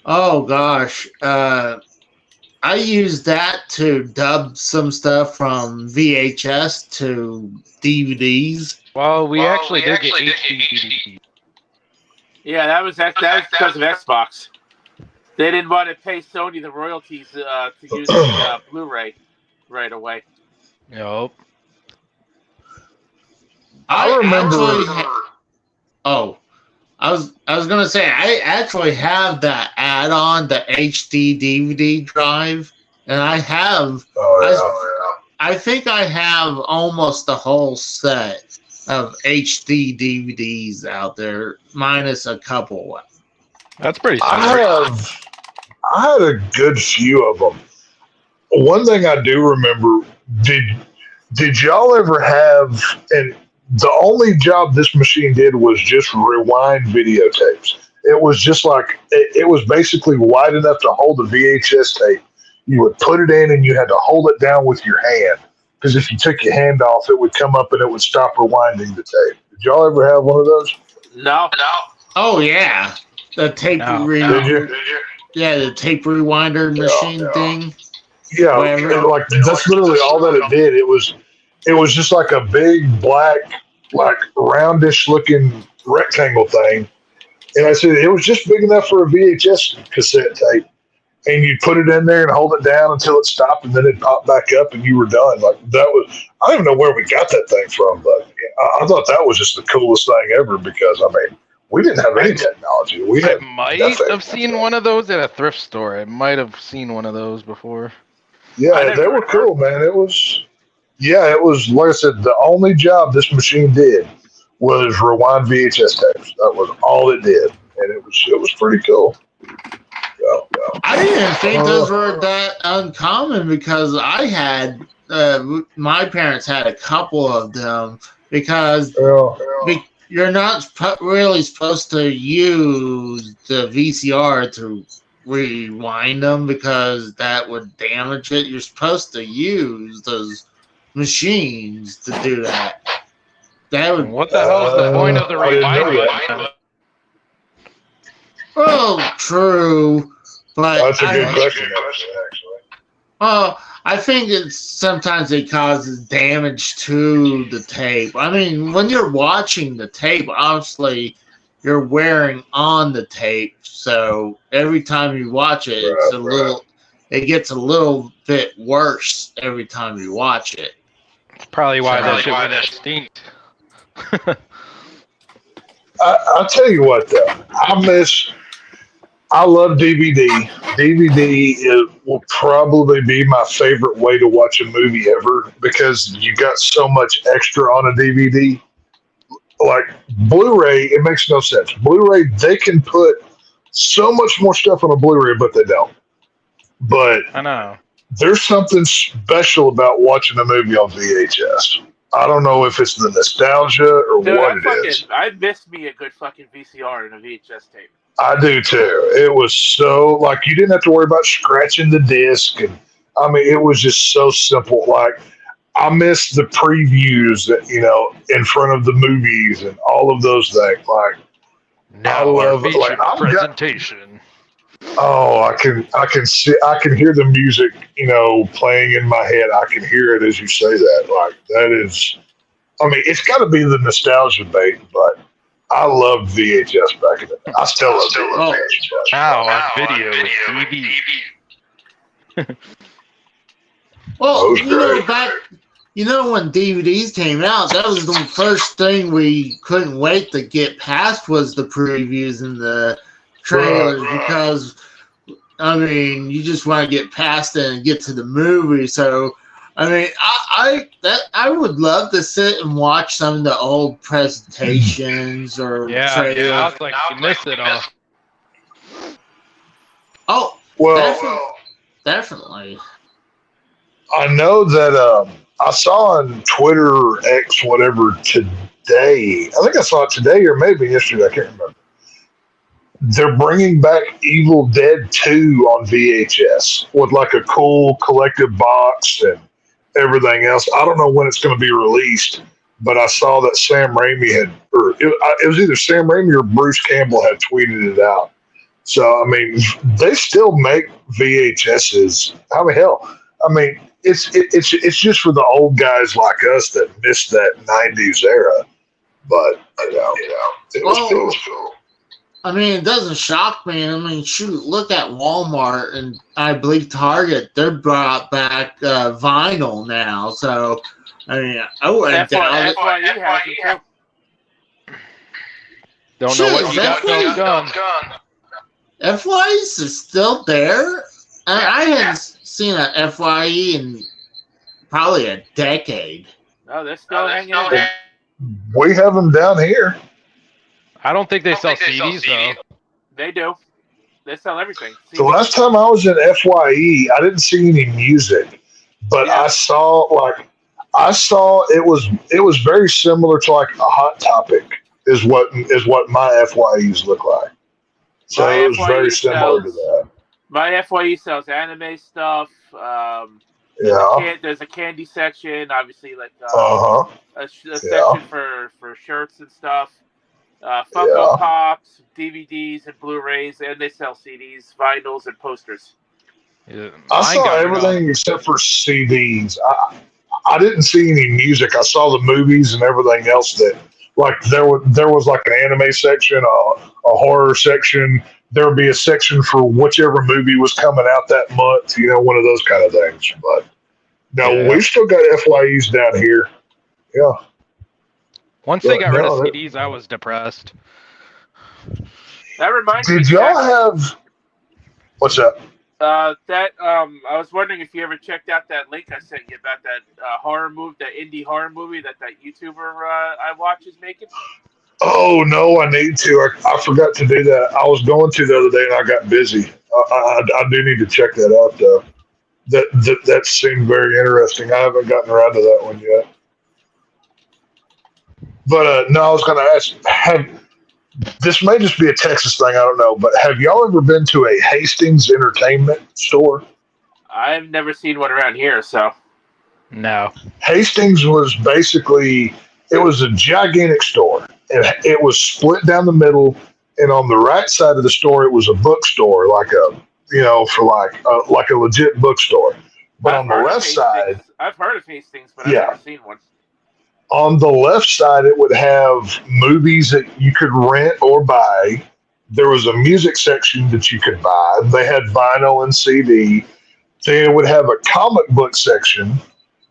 oh gosh, I used that to dub some stuff from VHS to DVDs. Well, we actually did get HD. Yeah, that was because of Xbox. They didn't want to pay Sony the royalties to use the Blu-ray right away. Yep. I remember. I was gonna say I actually have that add-on, the HD DVD drive, and I have. I think I have almost the whole set of HD DVDs out there, minus a couple. That's pretty sweet. I had a good few of them. One thing I do remember, did y'all ever have, and the only job this machine did was just rewind videotapes. It was just like, it was basically wide enough to hold a VHS tape. You would put it in and you had to hold it down with your hand. Because if you took your hand off, it would come up and it would stop rewinding the tape. Did y'all ever have one of those? No. Oh, yeah. The tape rewinder. Did you? Yeah, the tape rewinder machine thing. Yeah, like that's literally all that it did. It was just like a big black, like roundish looking rectangle thing. And I said it was just big enough for a VHS cassette tape. And you'd put it in there and hold it down until it stopped, and then it'd pop back up, and you were done. Like that was, I don't even know where we got that thing from, but I thought that was just the coolest thing ever because I mean, we didn't have any technology. I might have seen one of those at a thrift store. I might have seen one of those before. Yeah, they were cool, man. It was like I said, the only job this machine did was rewind VHS tapes. That was all it did, and it was pretty cool. I didn't think those were that uncommon because I had my parents had a couple of them because you're not really supposed to use the VCR to rewind them because that would damage it. You're supposed to use those machines to do that. That would. What the hell is the point of the rewinder? Well, true, but That's a good question, actually. Well, I think it's sometimes it causes damage to the tape. I mean, when you're watching the tape, obviously you're wearing on the tape, so every time you watch it, it gets a little bit worse every time you watch it. That's probably why that shit went extinct. I'll tell you what, though. I love DVD. DVD will probably be my favorite way to watch a movie ever because you got so much extra on a DVD. Like Blu-ray, it makes no sense. Blu-ray, they can put so much more stuff on a Blu-ray, but they don't. But I know. There's something special about watching a movie on VHS. I don't know if it's the nostalgia or what it is. I miss me a good fucking VCR and a VHS tape. I do too. It was so like you didn't have to worry about scratching the disc, and I mean it was just so simple. Like I miss the previews that in front of the movies and all of those things. Like now our featured presentation. I can hear the music, playing in my head. I can hear it as you say that. Like that is, I mean, it's got to be the nostalgia bait, but I loved VHS back in the day. I still love VHS. Now on video with DVD. Well, when DVDs came out, that was the first thing we couldn't wait to get past was the previews and the trailers because, I mean, you just want to get past it and get to the movie. So, I mean, I would love to sit and watch some of the old presentations or trailers. Yeah, I was like, you missed it all. Oh, well, definitely. I know that I saw on Twitter, X, whatever, today. I think I saw it today or maybe yesterday. I can't remember. They're bringing back Evil Dead 2 on VHS with like a cool collective box and everything else. I don't know when it's going to be released, but I saw that Sam Raimi it was either Sam Raimi or Bruce Campbell had tweeted it out. So, I mean, they still make VHSs. How the hell? I mean, it's just for the old guys like us that missed that 90s era. But, it was cool. I mean, it doesn't shock me. I mean, shoot, look at Walmart and I believe Target. They're brought back vinyl now. So, I mean, I wouldn't doubt it. Don't know what you got done. FYEs is still there. I haven't seen a FYE in probably a decade. No, they're still hanging out. We have them down here. I don't think they sell CDs, though. They do. They sell everything. CDs. The last time I was in FYE, I didn't see any music, but I saw it was very similar to like a Hot Topic is what my FYEs look like. So it was very similar to that. My FYE sells anime stuff. There's a candy section, obviously, like a section for shirts and stuff. Funko Pops, DVDs, and Blu-rays, and they sell CDs, vinyls, and posters. Yeah, I saw everything except for CDs. I didn't see any music. I saw the movies and everything else that, like, there was like an anime section, a horror section. There would be a section for whichever movie was coming out that month, one of those kind of things. But no, we've still got FYEs down here. Yeah. Once they got rid of CDs, I was depressed. That reminds me. Did y'all have? What's up? I was wondering if you ever checked out that link I sent you about that horror movie, that indie horror movie that YouTuber I watch is making. Oh no, I need to. I forgot to do that. I was going to the other day and I got busy. I do need to check that out though. That seemed very interesting. I haven't gotten around to that one yet. But no, I was going to ask. This may just be a Texas thing. I don't know. But have y'all ever been to a Hastings Entertainment store? I've never seen one around here, so. No. Hastings was basically, it was a gigantic store. It was split down the middle, and on the right side of the store, it was a bookstore, for like a legit bookstore. But on the left side, I've heard of Hastings, but I've never seen one. On the left side, it would have movies that you could rent or buy. There was a music section that you could buy. They had vinyl and CD. Then it would have a comic book section.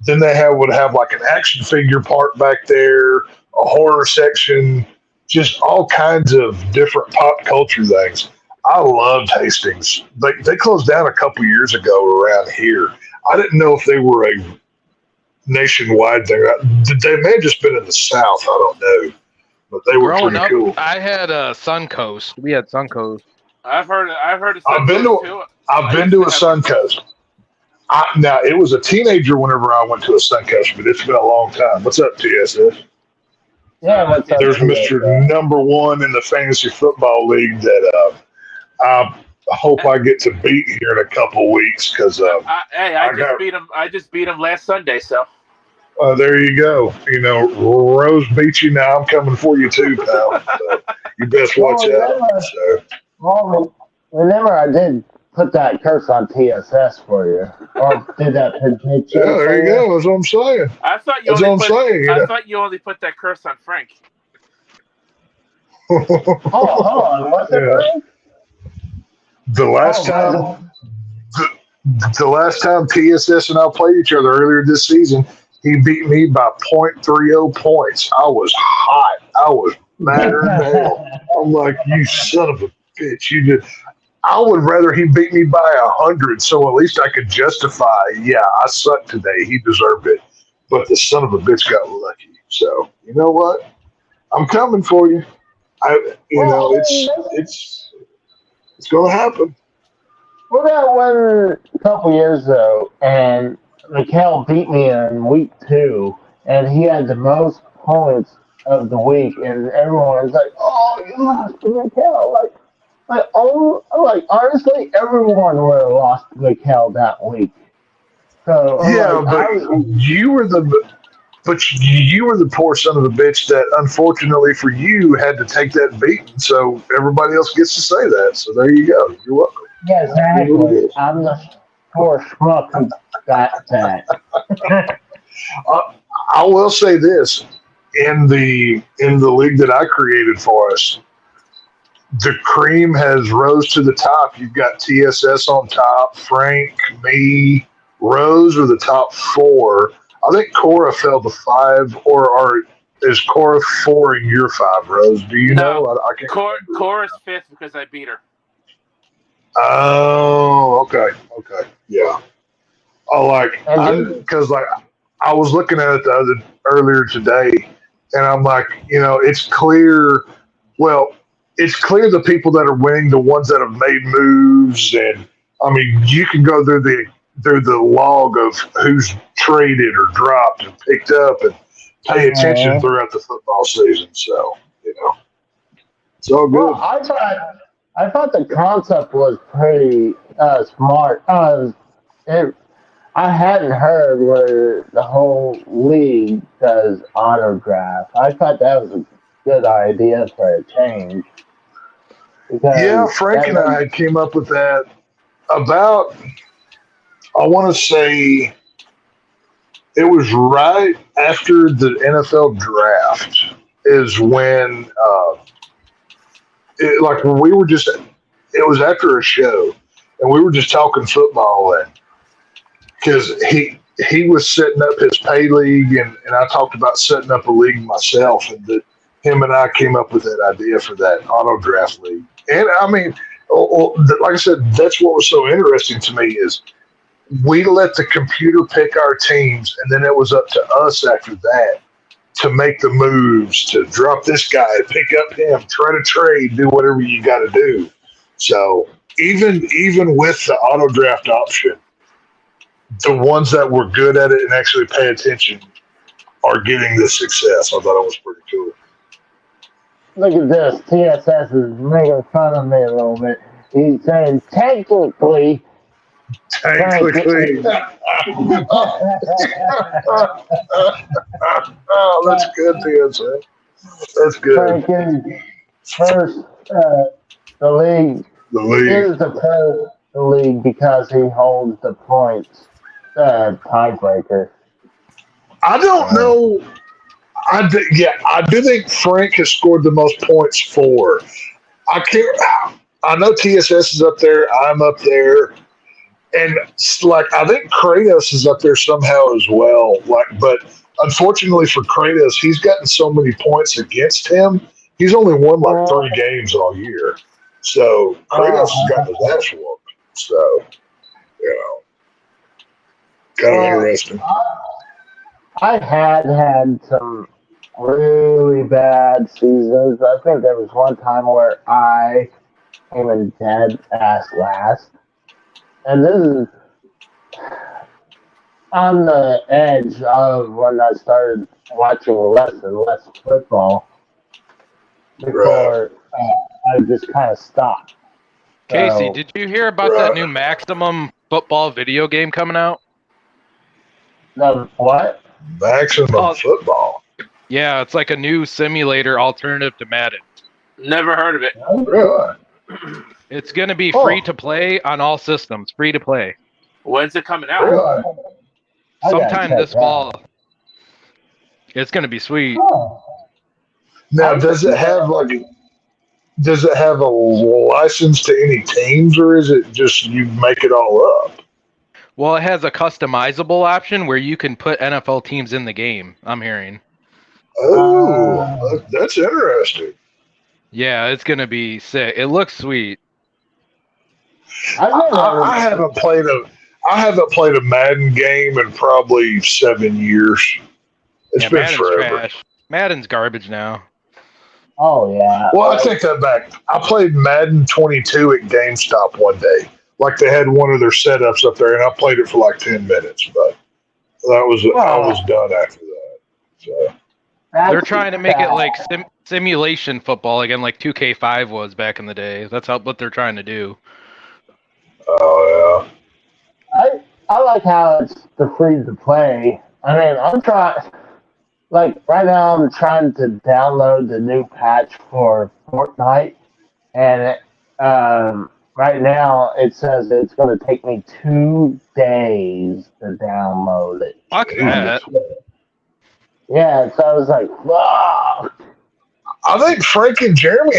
Then they would have like an action figure part back there, a horror section, just all kinds of different pop culture things. I loved Hastings. They closed down a couple years ago around here. I didn't know if they were a nationwide thing. They may have just been in the South. I don't know. But they were Growing pretty up, cool. I had Suncoast. We had Suncoast. I've heard of Suncoast too. I've been to a Suncoast. Now, it was a teenager whenever I went to a Suncoast, but it's been a long time. What's up, TSS? Yeah, what's up? There's Mr. Number One in the Fantasy Football League that I hope I get to beat here in a couple weeks because I just beat him last Sunday. So there you go. Rose beat you. Now I'm coming for you too, pal. So you best watch out. Well, remember I did put that curse on TSS for you, or did that prediction? Yeah, there you go. That's what I'm saying. I thought you only put that curse on Frank. Hold on. What's it, Frank? The last time TSS and I played each other earlier this season, he beat me by 0.30 points. I was hot. I was madder than hell. I'm like, you son of a bitch. I would rather he beat me by 100, so at least I could justify, I sucked today. He deserved it. But the son of a bitch got lucky. So, you know what? I'm coming for you. It's going to happen. Well, that one a couple years ago, and Mikhail beat me in week 2, and he had the most points of the week, and everyone was like, "Oh, you lost to Mikhail!" Honestly, everyone would have lost to Mikhail that week. So you were the poor son of a bitch that, unfortunately for you, had to take that beating. So everybody else gets to say that. So there you go. You're welcome. Yeah, exactly. I'm the poor schmuck who got that. I will say this: in the league that I created for us, the cream has rose to the top. You've got TSS on top, Frank, me, Rose are the top 4. I think Cora fell to 5, or is Cora 4 and you're 5, Rose? Do you know? I can't. Cora's 5th because I beat her. Oh, okay, yeah. Because I was looking at it earlier today, and I'm like, it's clear. Well, it's clear the people that are winning, the ones that have made moves, and I mean, you can go through the log of who's traded or dropped and picked up, and pay attention throughout the football season. So it's all good. Well, I thought the concept was pretty smart. I hadn't heard where the whole league does auto draft. I thought that was a good idea for a change. Yeah, Frank and I came up with that about, I want to say, it was right after the NFL draft is when, when we were just, it was after a show, and we were just talking football, and because he was setting up his pay league, and I talked about setting up a league myself, and that him and I came up with that idea for that auto draft league. And I mean, like I said, that's what was so interesting to me is we let the computer pick our teams, and then it was up to us after that to make the moves, to drop this guy, pick up him, try to trade, do whatever you got to do. So even with the auto draft option, the ones that were good at it and actually pay attention are getting this success. I thought it was pretty cool. Look at this. TSS is making fun of me a little bit. He's saying technically. Oh, that's good, TSS. That's good. First, the league is the league because he holds the points, tiebreaker. I don't know. I do think Frank has scored the most points for. I know TSS is up there. I'm up there, and I think Kratos is up there somehow as well. But unfortunately for Kratos, he's gotten so many points against him. He's only won 3 games all year, so Kratos has gotten his ass whooped. So, kind of interesting. I had some really bad seasons. I think there was one time where I came in dead ass last. And this is on the edge of when I started watching less and less football before I just kind of stopped. Casey, did you hear about that new Maximum Football video game coming out? No, what? Maximum Football? Yeah, it's like a new simulator alternative to Madden. Never heard of it. Really? It's going to be free to play on all systems. Free to play. When's it coming out? Really? Sometime this fall. It's going to be sweet. Now, does it have a license to any teams, or is it just you make it all up? Well, it has a customizable option where you can put NFL teams in the game, I'm hearing. Oh, that's interesting. Yeah, it's going to be sick. It looks sweet. I haven't played a Madden game in probably 7 years. It's been Madden's forever. trash. Madden's garbage now. Oh, yeah. Well, I take that back. I played Madden 22 at GameStop one day. Like they had one of their setups up there, and I played it for 10 minutes, but I was done after that. So. They're trying to make it like simulation football again, like 2K5 was back in the day. That's what they're trying to do. Oh yeah. I like how it's the free to play. I mean, I'm trying. Right now, I'm trying to download the new patch for Fortnite, and right now it says it's going to take me 2 days to download it. Fuck that. Yeah, so I was like, wow. I think Frank and Jeremy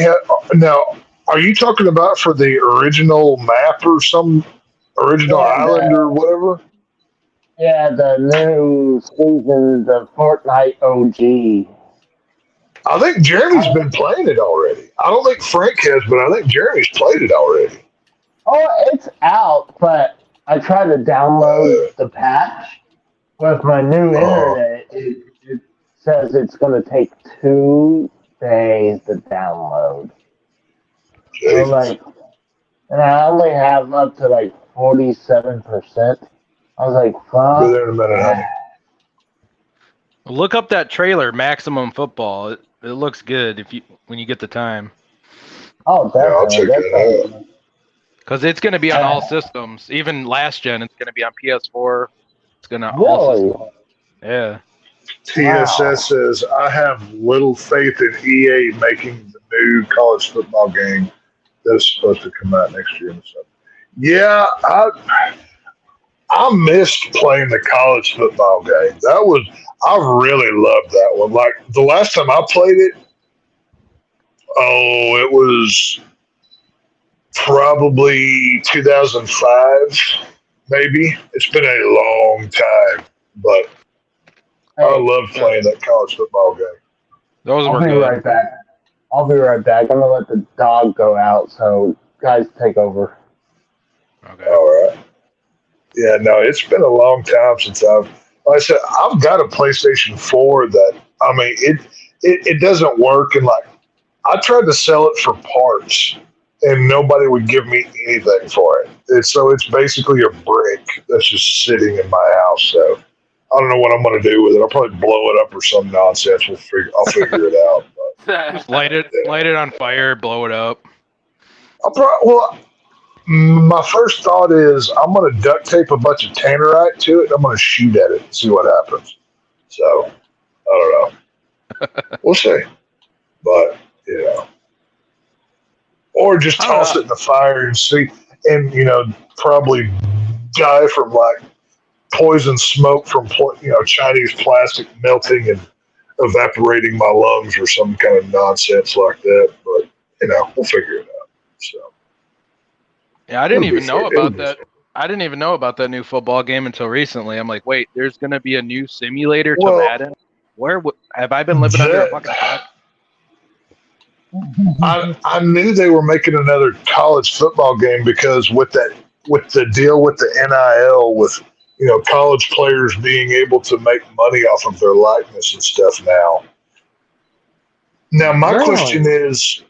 now, are you talking about for the original map or some original island or whatever? Yeah, the new season, the Fortnite OG. I think Jeremy's been playing it already. I don't think Frank has, but I think Jeremy's played it already. Oh, it's out, but I tried to download the patch with my new internet. It says it's going to take 2 days to download. So and I only have up to 47%. I was like, fuck. Be there in a minute. Look up that trailer, Maximum Football. It looks good when you get the time. Oh, definitely. Yeah, I'll check that out. Because it's going to be on all systems. Even last gen, it's going to be on PS4. It's going to really? all systems. Yeah. TSS says, I have little faith in EA making the new college football game that is supposed to come out next year. Yeah, I missed playing the college football game. I really loved that one. Like the last time I played it, it was probably 2005, maybe. It's been a long time, but I love playing that college football game. Those were good. I'll be right back. I'm going to let the dog go out, so guys take over. Okay. All right. Yeah, no, it's been a long time since like I said, I've got a PlayStation 4 that, I mean, it doesn't work. And I tried to sell it for parts and nobody would give me anything for it. So it's basically a brick that's just sitting in my house. So I don't know what I'm going to do with it. I'll probably blow it up or some nonsense. I'll figure it out. But, Just light it on fire, blow it up. My first thought is I'm going to duct tape a bunch of tannerite to it. And I'm going to shoot at it and see what happens. So I don't know. We'll see. But or just toss it in the fire and see, and probably die from like poison smoke from Chinese plastic melting and evaporating my lungs or some kind of nonsense like that. But we'll figure it out. So yeah, I didn't even know about that. I didn't even know about that new football game until recently. I'm like, wait, there's gonna be a new simulator to Madden. Where have I been living under a fucking rock? I knew they were making another college football game because with the deal with the NIL, with college players being able to make money off of their likeness and stuff now. Now my question is,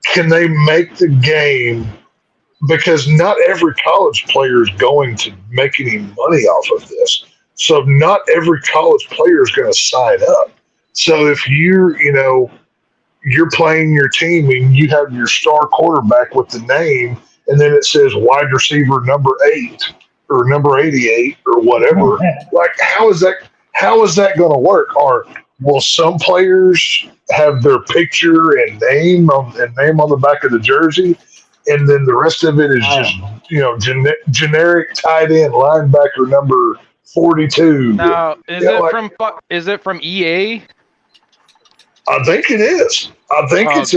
can they make the game? Because not every college player is going to make any money off of this. So not every college player is going to sign up. So if you're playing your team and you have your star quarterback with the name, and then it says wide receiver number 8 or number 88 or whatever, like how is that going to work? Or will some players have their picture and name on the back of the jersey, and then the rest of it is just generic tight end linebacker number 42. Now, is it from EA? I think it is. I think it's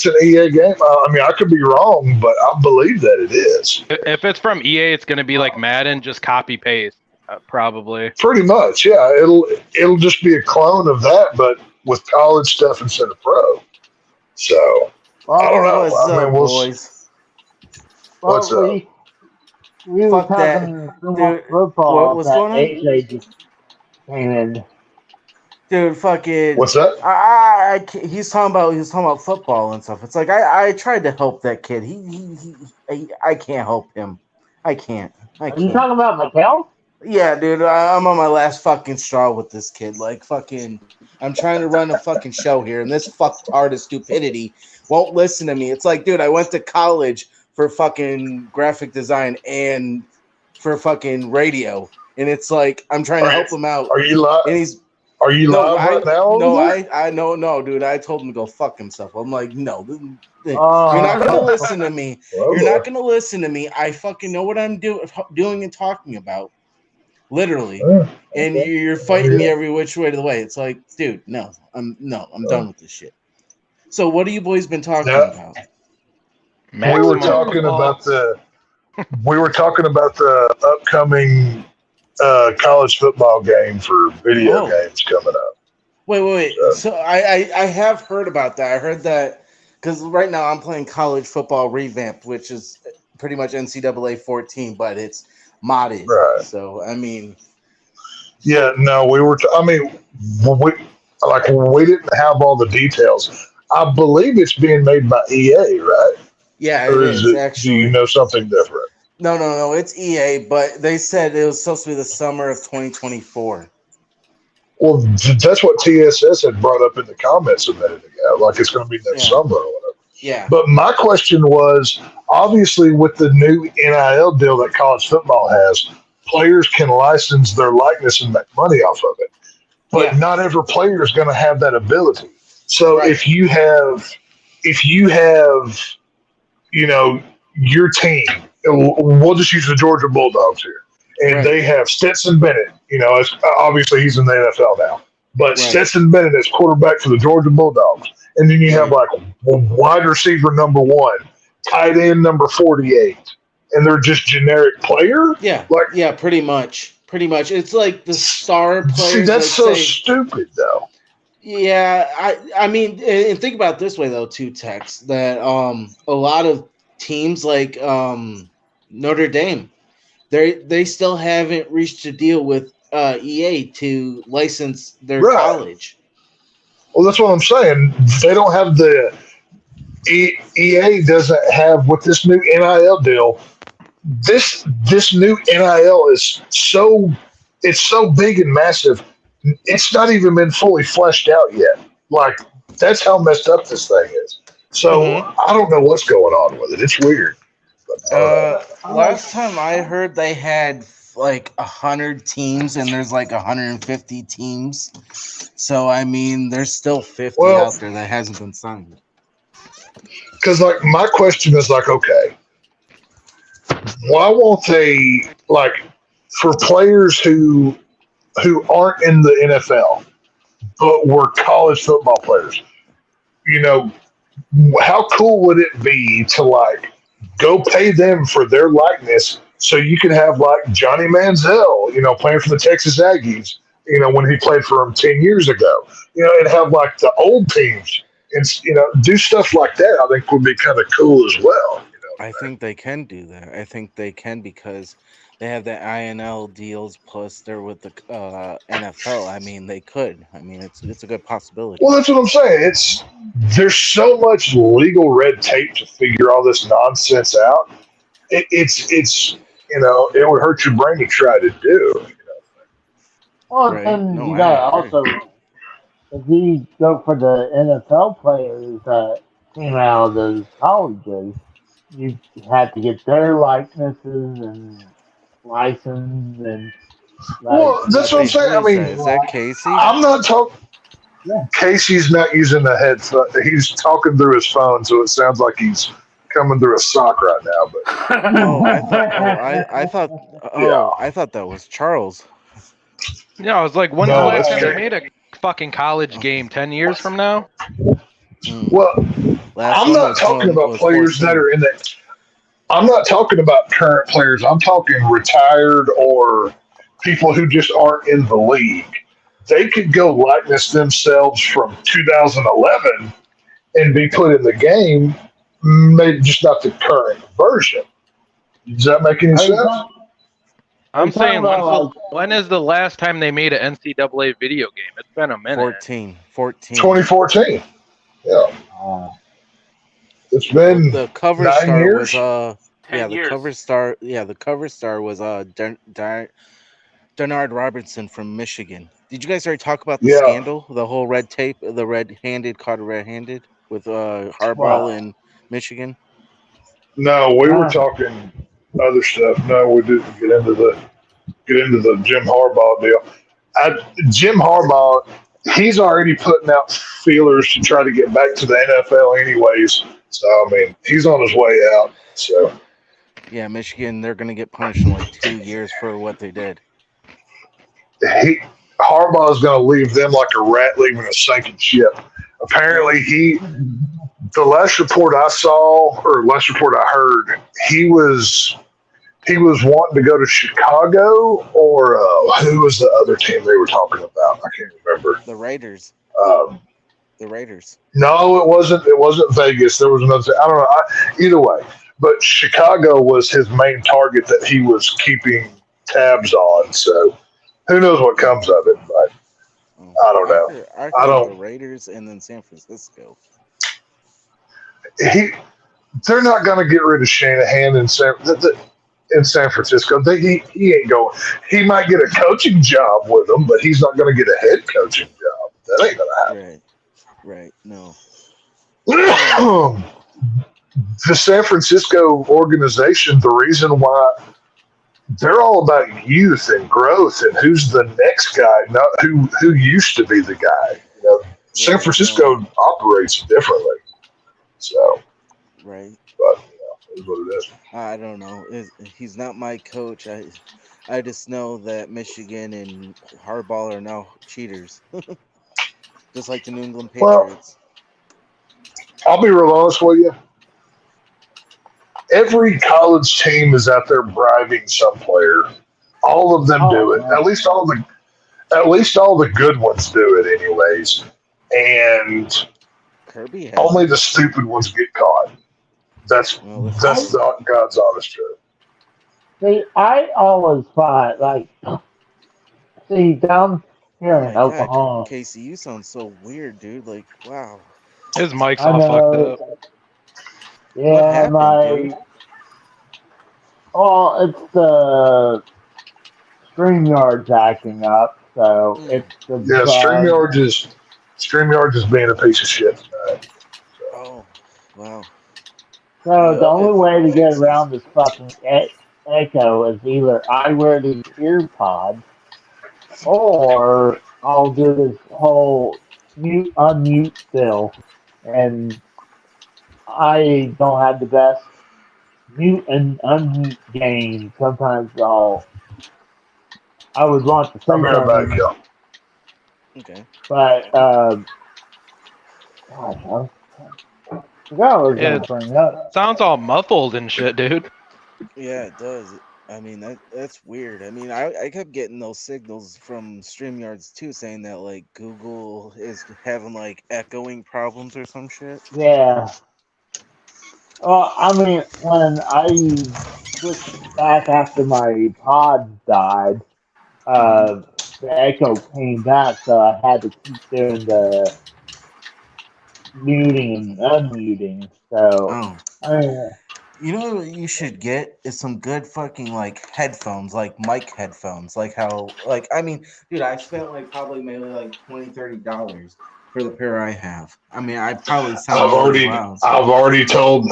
an EA game. I mean, I could be wrong, but I believe that it is. If it's from EA, it's going to be like Madden, just copy paste, probably. Pretty much, yeah. It'll just be a clone of that, but with college stuff instead of pro. So I don't know. Boys? What's up? We were talking football. What was going on? AJ just came in. Dude, fucking. What's that? He's talking about football and stuff. It's like I tried to help that kid. I can't help him. I can't. Are you talking about Mikhail? Yeah, dude. I'm on my last fucking straw with this kid. Like fucking, I'm trying to run a fucking show here, and this fucktard of stupidity won't listen to me. It's like, dude, I went to college for fucking graphic design and for fucking radio, and it's like I'm trying to help him out. Are you live? And he's Are you live right now? No, no, dude. I told him to go fuck himself. I'm like, no, you're not gonna listen to me. You're not gonna listen to me. I fucking know what I'm doing and talking about, literally. And you're fighting me every which way to the way. It's like, dude, no, I'm done with this shit. So, what have you boys been talking about? We were talking about the upcoming college football game for video games coming up. Wait. So I have heard about that. I heard that because right now I'm playing college football revamped, which is pretty much NCAA 14, but it's modded. Right. So I mean, yeah, no, we were. We didn't have all the details. I believe it's being made by EA, right? Yeah, or it is actually. Do you know something different? No. It's EA, but they said it was supposed to be the summer of 2024. Well, that's what TSS had brought up in the comments a minute ago. Like it's going to be next summer or whatever. Yeah. But my question was, obviously, with the new NIL deal that college football has, players can license their likeness and make money off of it. But not every player is going to have that ability. So if you have, your team, we'll just use the Georgia Bulldogs here, and they have Stetson Bennett. Obviously he's in the NFL now, but Stetson Bennett is quarterback for the Georgia Bulldogs, and then you have like wide receiver number 1, tight end number 48, and they're just generic player. Yeah, pretty much. It's like the star players. See, that's stupid though. Yeah, I mean, and think about it this way though, too, Tex, that a lot of teams like Notre Dame, they still haven't reached a deal with EA to license their Right. college. Well, that's what I'm saying. They don't have the EA doesn't have with this new NIL deal. This new NIL is so big and massive. It's not even been fully fleshed out yet. Like that's how messed up this thing is. So I don't know what's going on with it. It's weird. Last time I heard, they had like 100 teams, and there's like 150 teams. So I mean, there's still 50 out there that hasn't been signed. Because like my question is like, okay, why won't they like for players who aren't in the NFL but were college football players? You know, how cool would it be to like go pay them for their likeness so you can have like Johnny Manziel, you know, playing for the Texas Aggies, you know, when he played for them 10 years ago, you know, and have like the old teams and, you know, do stuff like that. I think would be kind of cool as well. You know, I think they can do that. I think they can because they have the INL deals plus they're with the NFL. I mean, they could. I mean, it's a good possibility. Well, that's what I'm saying. There's so much legal red tape to figure all this nonsense out. It's you know, it would hurt your brain to try to do. You know? Well, then you gotta also, if you go for the NFL players that came out of those colleges, you have to get their likenesses and license and. Well, that's what I'm saying. I mean, is that Casey? I'm not talking. Casey's not using the headset. He's talking through his phone, so it sounds like he's coming through a sock right now. But I thought that was Charles. Yeah, I was like, when's the last time they made a fucking college game? 10 years from now? Well, I'm not talking about players that are in that. I'm not talking about current players. I'm talking retired or people who just aren't in the league. They could go likeness themselves from 2011 and be put in the game, maybe just not the current version. Does that make any sense? I'm saying, when is the last time they made an NCAA video game? It's been a minute. 2014. Yeah. It's been the cover 9 star years. Was years. the cover star was Denard Robertson from Michigan. Did you guys already talk about the scandal, the whole red tape, the red-handed caught red-handed with Harbaugh in Michigan? No, we were talking other stuff. No, we didn't get into the Jim Harbaugh deal. Jim Harbaugh, he's already putting out feelers to try to get back to the NFL anyways. So, I mean, he's on his way out. So, yeah, Michigan, they're going to get punished in like 2 years for what they did. Harbaugh is going to leave them like a rat leaving a sinking ship. Apparently, the last report I saw, or last report I heard, he was wanting to go to Chicago, or who was the other team they were talking about? I can't remember. The Raiders. The Raiders. No, it wasn't. It wasn't Vegas. There was another. I don't know. Either way, but Chicago was his main target that he was keeping tabs on. So who knows what comes of it? But I don't know. I don't. The Raiders and then San Francisco. They're not going to get rid of Shanahan in San Francisco. He ain't going. He might get a coaching job with them, but he's not going to get a head coaching job. That ain't going to happen. Right. No. The San Francisco organization, the reason why they're all about youth and growth and who's the next guy, not who used to be the guy. You know, San Francisco operates differently. So, right. But is what it is. I don't know. He's not my coach. I just know that Michigan and Harbaugh are now cheaters, just like the New England Patriots. Well, I'll be real honest with you. Every college team is out there bribing some player. All of them do it. At least all the good ones do it, anyways. And only the stupid ones get caught. That's God's honest truth. See, I always thought, like, See, down here Oh in my Oklahoma, God, Casey, you sound so weird, dude. Like, wow. His mic's I all fucked know. up. Yeah, What happened, dude? Oh, it's the StreamYard's acting up, so it's the Yeah, bug. StreamYard is being a piece of shit tonight. Oh, wow. So the Yep. only way to get around this fucking echo is either I wear these ear pods or I'll do this whole mute unmute still, and I don't have the best mute and unmute game. Sometimes I would want to I'll say be right back, something, y'all. Okay. but gosh, I forgot what I was Yeah, going to bring up. sounds all muffled and shit, dude. Yeah, it does. I mean that's weird. I mean, I kept getting those signals from StreamYards too, saying that like Google is having like echoing problems or some shit. Yeah. Well, I mean, when I switched back after my pods died, Mm-hmm. the echo came back, so I had to keep doing the muting and unmuting. So, Oh. I mean, You know what you should get is some good fucking like headphones, like mic headphones. Like how like I mean, dude, I spent like probably maybe like $20-$30 for the pair I have. I mean, I probably sound really loud. I've already told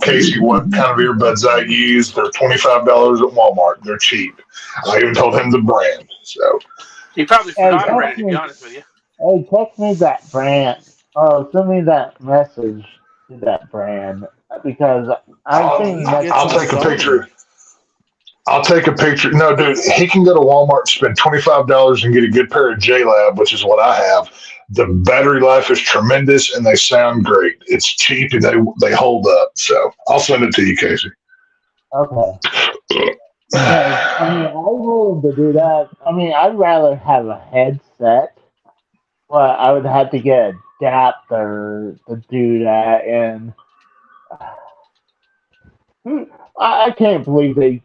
Casey what kind of earbuds I use. They're $25 at Walmart. They're cheap. I even told him the brand. So He probably hey, forgot already, to be honest with you. text me that brand. Oh, send me that message to that brand because I've Oh, seen you can get I'll some messages. take a picture. Sony. I'll take a picture. No, dude, he can go to Walmart and spend $25 and get a good pair of JLab, which is what I have. The battery life is tremendous and they sound great. It's cheap and they hold up. So I'll send it to you, Casey. Okay. Because, I mean, I willing to do that. I mean, I'd rather have a headset, but I would have to get an adapter to do that. And I can't believe they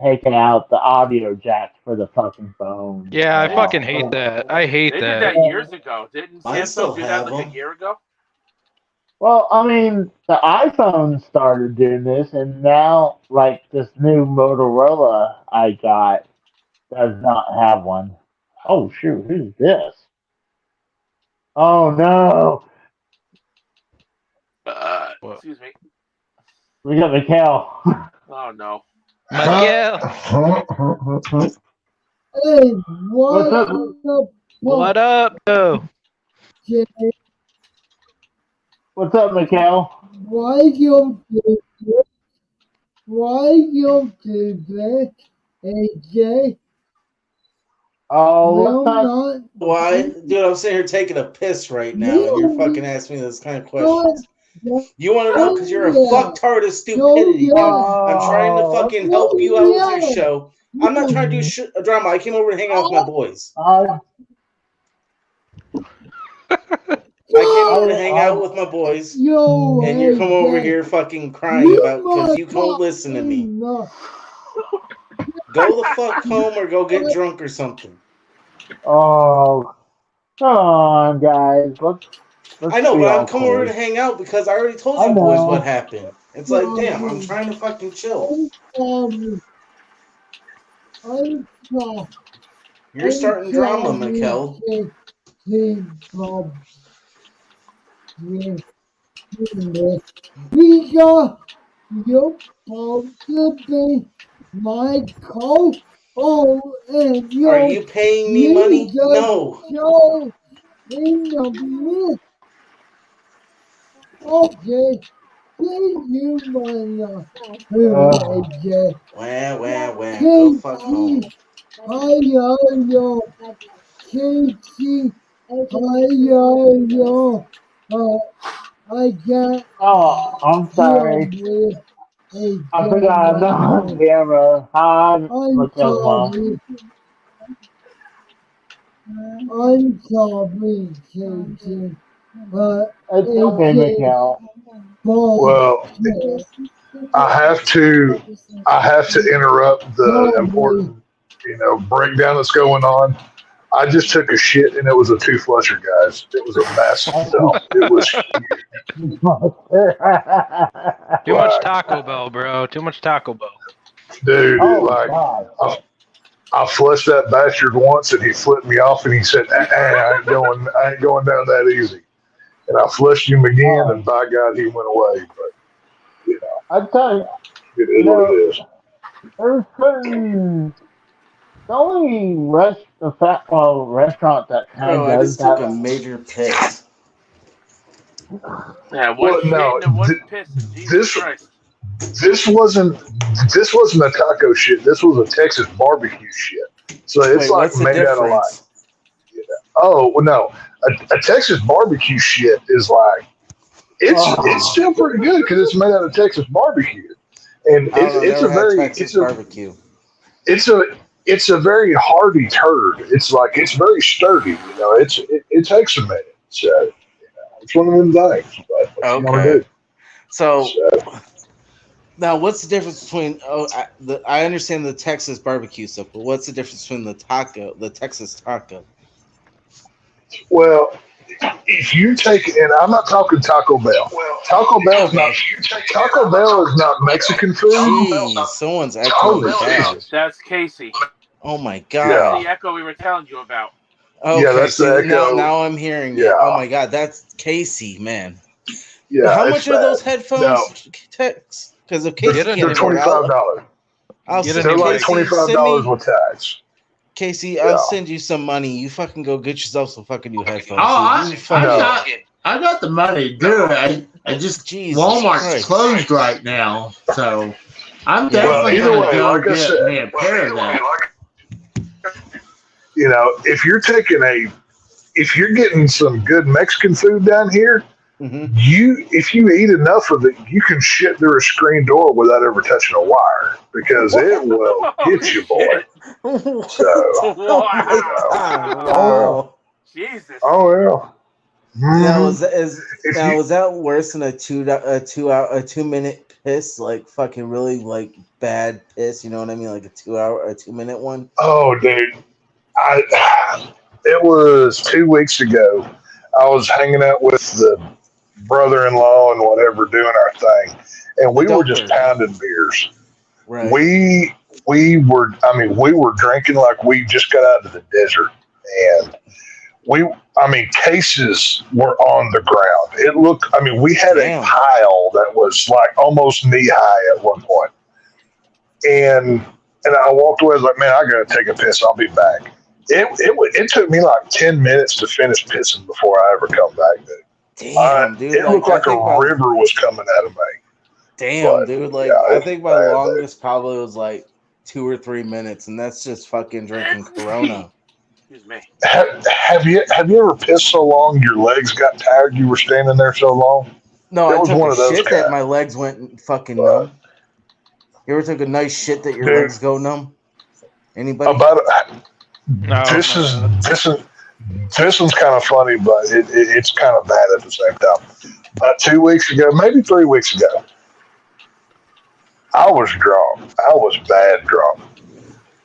taken out the audio jack for the fucking phone. Yeah, I They, fucking hate that. I hate they did that. that years ago. Didn't Mine still Samsung do that have like a them. year ago? Well, I mean, the iPhone started doing this, and now, like, this new Motorola I got does not have one. Oh, shoot, who's this? Oh, no. What? Excuse me. We got Mikhail. Oh no. Miguel, Hey, What's up? what up, though? Jay? What's up, Mikhail? Why you do this? Why you do this? Hey, Jay? Oh, Will what's up? not Why, dude? I'm sitting here taking a piss right now, and you're fucking asking me this kind of questions. You want to know because you're a fucktard of stupidity, dude. I'm trying to fucking help you out with your show. I'm not trying to do drama. I came over to hang out with my boys. I came over to hang out with my boys, and you come over here fucking crying about because you don't listen to me. Go the fuck home or go get drunk or something. Oh, come on, guys. Let's I know, be but all I'm coming over cool. to hang out because I already told I you boys what know. happened. It's like, damn, I'm trying to fucking chill. You're starting drama, Mikkel. Because you're possibly my co and Are you paying me money? No. Show in the midst. Okay, thank you, my AJ. Wah. Go fuck home. Yo, Casey, yo. I got Oh, I'm sorry. I forgot I'm not on camera. Hi, Mikhail's mom. I'm sorry, Casey. It's okay, Mikhail. well, I have to interrupt the important breakdown that's going on. I just took a shit and it was a two flusher, guys. It was a massive dump. It was Too much Taco Bell, bro. Too much Taco Bell. dude. God. I flushed that bastard once and he flipped me off and he said, I ain't going down that easy. And I flushed him again and by God he went away. But I tell you, it is what it is. there's certain the only restaurant that kind Bro, of I does just took a that. major piss. Yeah, one Well, shit no, and one piss. Jesus Christ. This wasn't a taco shit. This was a Texas barbecue shit. So it's Wait, like what's the made out of like. difference? Oh well, no, a Texas barbecue shit is like it's still pretty good because it's made out of Texas barbecue, and it's a very barbecue. It's a very hardy turd. It's like it's very sturdy. It takes a minute. So it's one of them things. But what you want to do? So now, what's the difference between? I understand the Texas barbecue stuff, but what's the difference between the Texas taco? Well, if you take, and I'm not talking Taco Bell. Taco Bell is not Mexican food. Jeez, someone's echoing bad. That's Casey. Oh my God. That's the echo we were telling you about. Okay, yeah, that's the echo. Now I'm hearing it. Yeah. Oh my God, that's Casey, man. Yeah. How much are those headphones? Because if Casey they're $25. They're like $25 with tax. Casey, I'll send you some money. You fucking go get yourself some fucking new headphones. I got the money, dude. I just Walmart's closed right now, so I'm definitely going to go get me a pair of that. If you're getting some good Mexican food down here, if you eat enough of it, you can shit through a screen door without ever touching a wire because it will hit you, boy. So, wow. Jesus. Oh yeah. Now is that worse than a 2 minute piss? Like fucking really like bad piss? You know what I mean? Like a 2 minute one? Oh, dude. It was 2 weeks ago. I was hanging out with the brother-in-law and whatever doing our thing, and we were just pounding beers. Right. We were drinking like we just got out of the desert, and cases were on the ground. It looked, we had a pile that was like almost knee high at one point, and I walked away. I was like, man, I gotta take a piss. I'll be back. It took me like 10 minutes to finish pissing before I ever come back, dude. Damn, dude. It looked like a river was coming out of me. Damn, dude. Like, I think my longest probably was like 2 or 3 minutes, and that's just fucking drinking Corona. Excuse me. Have you ever pissed so long your legs got tired? You were standing there so long. No, I took a shit that my legs went fucking numb. You ever took a nice shit that your legs go numb? Anybody? This one's kind of funny, but it's kind of bad at the same time. About 2 weeks ago, maybe 3 weeks ago, I was drunk. I was bad drunk.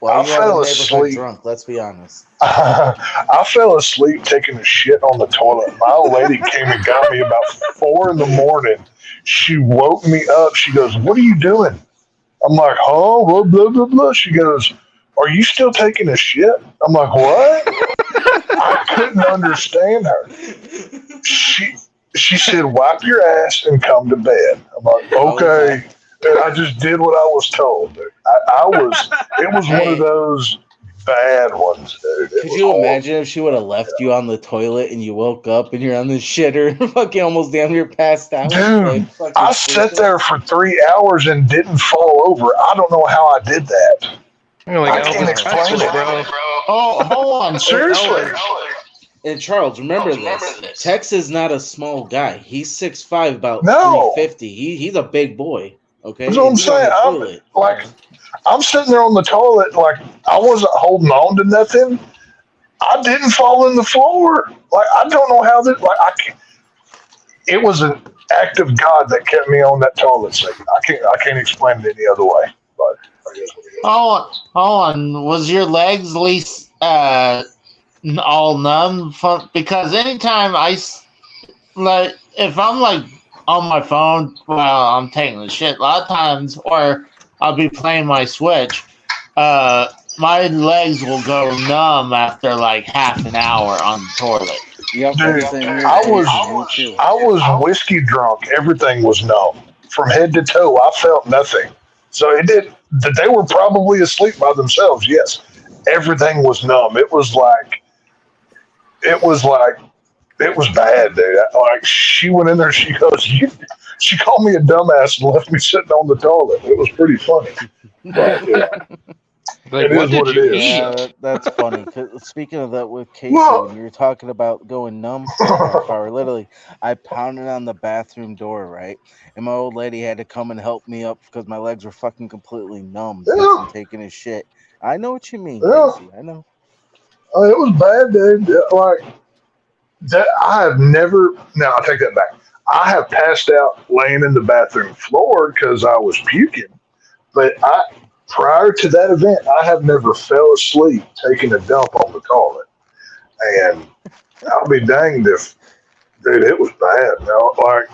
Well, I fell asleep. Drunk. Let's be honest. I fell asleep taking a shit on the toilet. My old lady came and got me about 4 a.m. She woke me up. She goes, "What are you doing?" I'm like, "Oh, blah blah blah blah." She goes, "Are you still taking a shit?" I'm like, "What?" I couldn't understand her. She said, "Wipe your ass and come to bed." I'm like, "Okay." And I just did what I was told, dude. It was one of those bad ones, dude. Could you imagine if she would have left you on the toilet and you woke up and you're on the shitter and fucking almost damn near passed out? Dude, I sat there for 3 hours and didn't fall over. I don't know how I did that. I can't explain it, bro. Oh, hold on. Seriously. And Charles, remember this. Tex is not a small guy. He's 6'5", about 350. He's a big boy. Okay, that's what I'm saying. I'm sitting there on the toilet, like I wasn't holding on to nothing. I didn't fall in the floor. Like I don't know how that. Like I can't. It was an act of God that kept me on that toilet seat. I can't explain it any other way. But I guess what it Hold on. Was your legs at least all numb? Because anytime like if I'm like on my phone while I'm taking the shit, a lot of times, or I'll be playing my Switch, my legs will go numb after like half an hour on the toilet. Yep, Dude, same here. I was whiskey drunk. Everything was numb from head to toe. I felt nothing. So it did. They were probably asleep by themselves. Yes, everything was numb. It was like it was bad, dude. Like she went in there. She goes, she called me a dumbass and left me sitting on the toilet. It was pretty funny. But Like, it what is did what it you is. eat? Yeah, that's funny. 'Cause speaking of that with Casey, Well, when you were talking about going numb for a half hour, literally, I pounded on the bathroom door, right? And my old lady had to come and help me up because my legs were fucking completely numb just yeah, from taking a shit. I know what you mean, yeah. Casey. I know. It was bad, dude. Like that, I have never. Now I take that back. I have passed out laying in the bathroom floor because I was puking. But prior to that event, I have never fell asleep taking a dump on the toilet. And I'll be danged if, dude, it was bad. No, like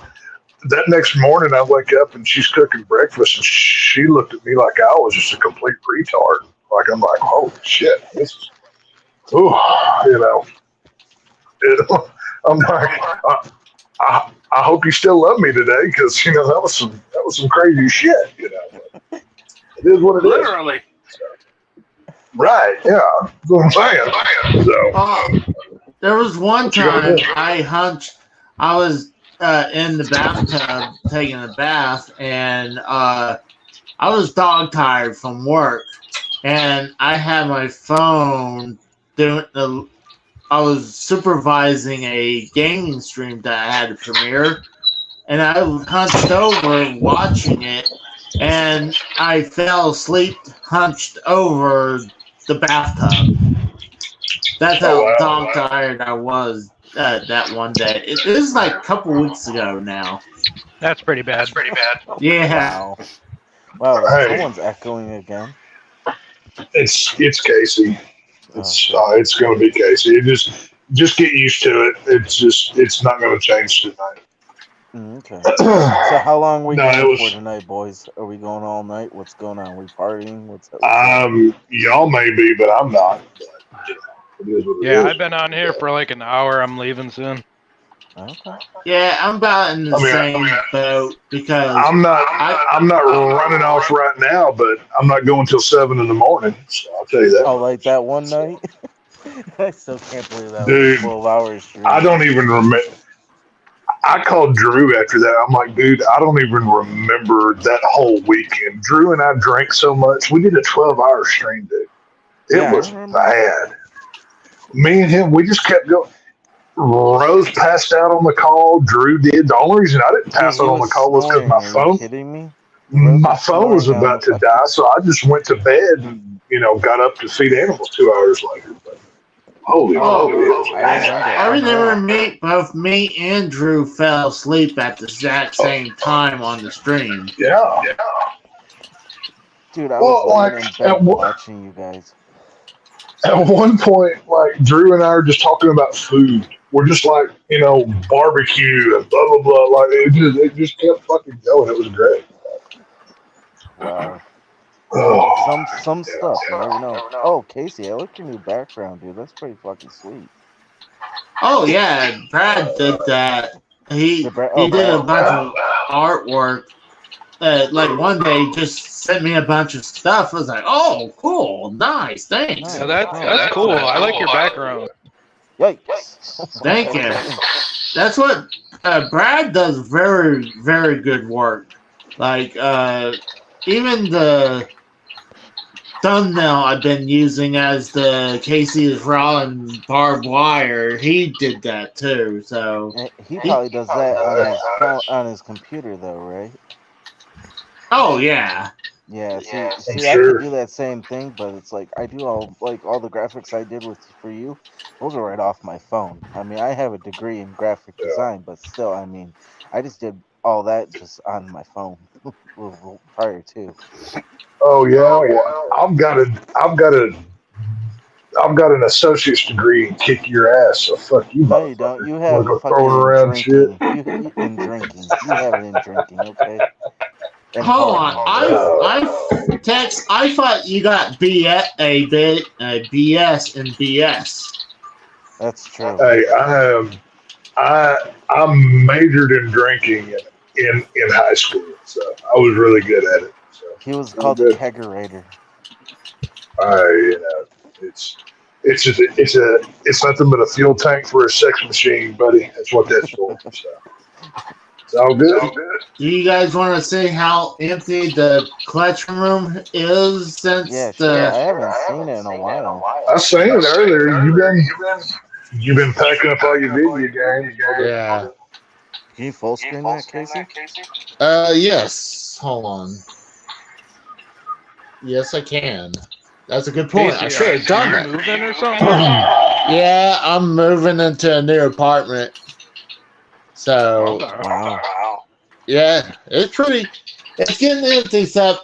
that next morning, I wake up and she's cooking breakfast, and she looked at me like I was just a complete retard. Like I'm like, holy shit, this is, ooh, you know. I'm like, I hope you still love me today because that was some crazy shit. But it is what it is. Literally. Right? Yeah, that's what I'm saying. So There was one what you gonna time do? I was in the bathtub taking a bath, and I was dog tired from work, and I had my phone doing the. I was supervising a gaming stream that I had to premiere, and I hunched over watching it, and I fell asleep hunched over the bathtub. That's Oh how wow. dog tired I was that one day. This is like a couple weeks ago now. That's pretty bad. Yeah. Wow. Wow, Hey, someone's echoing again. it's Casey. Okay. It's going to be Casey. Just get used to it. It's not going to change tonight. Okay. So how long are we No, it going for was. tonight, boys? Are we going all night? What's going on? We partying? What's up? Y'all may be, but I'm not. But, it is what Yeah, it I've been on here for like an hour. I'm leaving soon. Okay. Yeah, I'm about in the I mean, same boat because I'm not running off right now, but I'm not going till 7 in the morning. So I'll tell you that Oh, much. like that one night? I still can't believe that was a Dude, 12-hour stream. I don't even remember. I called Drew after that. I'm like, dude, I don't even remember that whole weekend. Drew and I drank so much. We did a 12-hour stream, dude. It Yeah, I was remember. bad. Me and him, we just kept going. Rose passed out on the call. Drew did. The only reason I didn't Dude, pass he out on the was call was because snoring. Are you kidding me? Rose my was phone was snoring on about to the. die. So I just went to bed and got up to feed animals 2 hours later. But holy oh, moly, it was I bad. remember both me and Drew fell asleep at the exact same time on the stream. Yeah. Dude, I was Well, like laying in bed watching you guys. at one point, like Drew and I are just talking about food. We're just like, barbecue and blah blah blah. Like it just kept fucking going. It was great. Wow. Oh, Some stuff. You never know. Oh, Casey, I like your new background, dude. That's pretty fucking sweet. Oh yeah, Brad did that. He Oh, did a Brad. bunch of artwork. Like one day, he just sent me a bunch of stuff. I was like, "Oh, cool, nice, thanks." Yeah, that's cool. I like your background. Yikes! Thank you. That's what Brad does. Very, very good work. Like even the thumbnail I've been using as the Casey is raw and barbed wire. He did that too. So He probably does that on his phone, on his computer, though, right? Oh yeah. Yeah. See, I'm I could sure. do that same thing, but it's like I do all the graphics I did for you. Those are right off my phone. I mean, I have a degree in graphic design, but still, I mean, I just did all that just on my phone prior to. Oh yeah, well, I've got an associate's degree in kick your ass. So fuck you, No, you don't. motherfucker. You Wanna have go it throwing fucking in around shit? drinking. You in drinking. You have it in drinking. Okay. And Hold on, partying. I thought you got BS and BS. That's true. Hey, I majored in drinking in high school, so I was really good at it. So He was I'm called the good. kegerator. It's nothing but a fuel tank for a sex machine, buddy. That's what that's for. So it's all good. Do you guys want to see how empty the collection room is since Yeah, sure. I haven't seen it in a while. I seen it earlier. You've been packing up all your video games. Yeah. Can you full screen that, Casey? Yes. Hold on. Yes, I can. That's a good point. Casey, I should have done are that. you moving or something? Yeah, I'm moving into a new apartment. So, Wow. yeah, it's getting empty except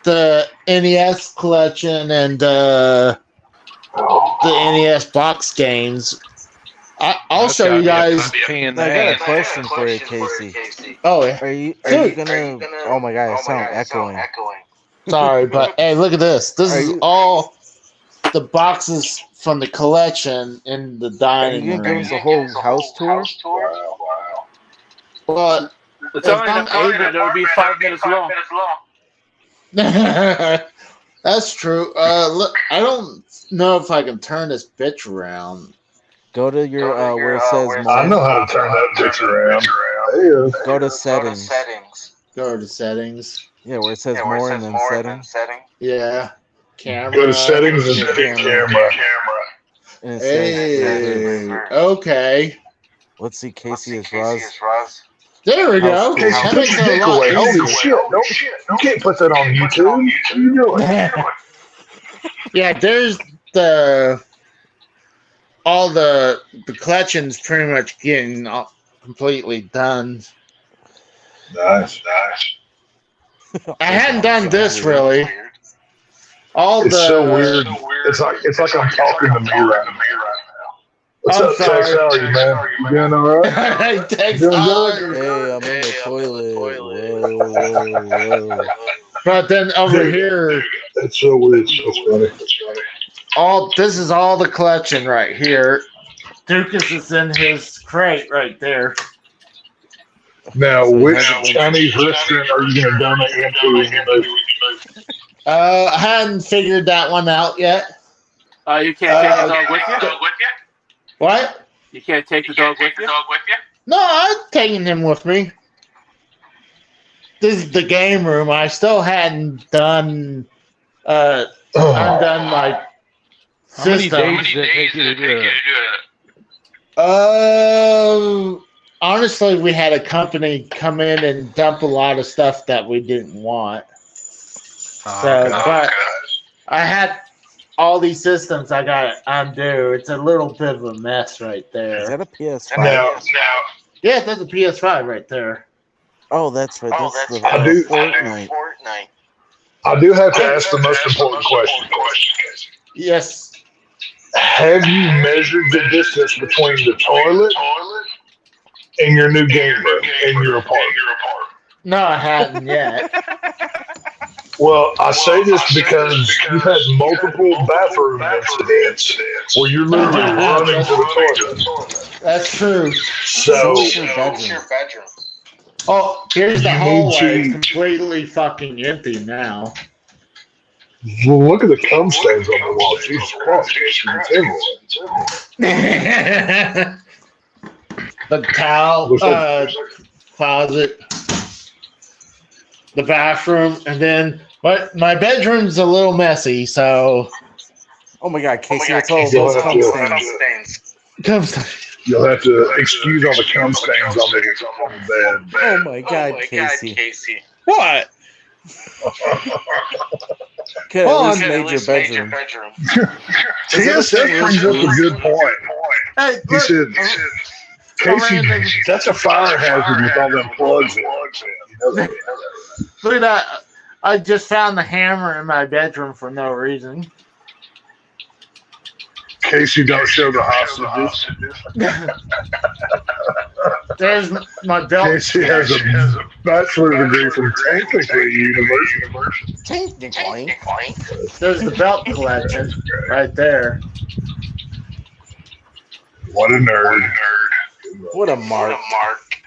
the NES collection and the NES box games. I'll That's show gotta you be a guys. pain in the I got a ass. question for you, Casey. Oh, yeah. Are you Dude. gonna? Oh my god, I sound echoing. Sorry, but hey, look at this. This Are is you- all the boxes from the collection in the Are you dining gonna give room. us a whole house tour? But It's only an apartment. It would be 5 minutes long. that's true. Look, I don't know if I can turn this bitch around. Go to your where it says I know more. how to turn that bitch around. There you Go to settings. Go to settings. Yeah, where it says more and then settings. Yeah. Camera. Go to settings and pick camera. And it says, Hey. Okay. let's see, Casey is Roz. There we go. Okay, That put makes your it a dick lot away. Holy easier. shit. You can't put that on YouTube. What are you doing? Yeah, there's all the collection's pretty much getting completely done. Nice. I hadn't done this really. All It's the so weird. It's like I'm talking to me right now. What's I'm up, Tex? sorry. How are you, man? You doing all right? Text Doing on. good? Hey, I'm in the toilet. Whoa. But then over here, That's so weird. That's funny. this is all the collection right here. Dukas is in his crate right there. Now, So which has it been- Chinese restaurant are you going to donate him to when you move? I hadn't figured that one out yet. You can't take the dog with you? What? You can't take the dog with you? No, I'm taking him with me. This is the game room. I still hadn't done. Undone my How many system. days did it take you to do it? Honestly, we had a company come in and dump a lot of stuff that we didn't want. But I had all these systems I got to undo. It's a little bit of a mess right Is there. that a PS5? Now, Yeah, that's a PS5 right there. Oh, that's right. That's the I do- Fortnite. I do have to ask the most important question. Yes. Have you measured the distance between the toilet and your new game room in your apartment? No, I hadn't yet. Well, I say this because you've had multiple bathroom incidents where you're literally running to the toilet. That's true. So, What's your bedroom? Oh, here's the You need hallway. to- It's completely fucking empty now. well, look at the cum stains on the wall. Jesus Christ. It's everywhere. The towel Looks like- closet, the bathroom, and then my bedroom's a little messy, so Oh my god, Casey, it's all Casey, those it's cum all- stains. comes. You'll have to excuse all the cum stains on the bed. Oh my god, Casey. What? Could Hold at on. least made your bedroom. TSS brings up a good point. Hey, He said, Casey, that's a fire hazard with all them plugs in. You know that. Look at that. I just found the hammer in my bedroom for no reason. Casey, don't show the hostages. There's my belt. Casey has a bachelor's degree from technically university. Technically. There's the belt collection right there. What a nerd. What a mark.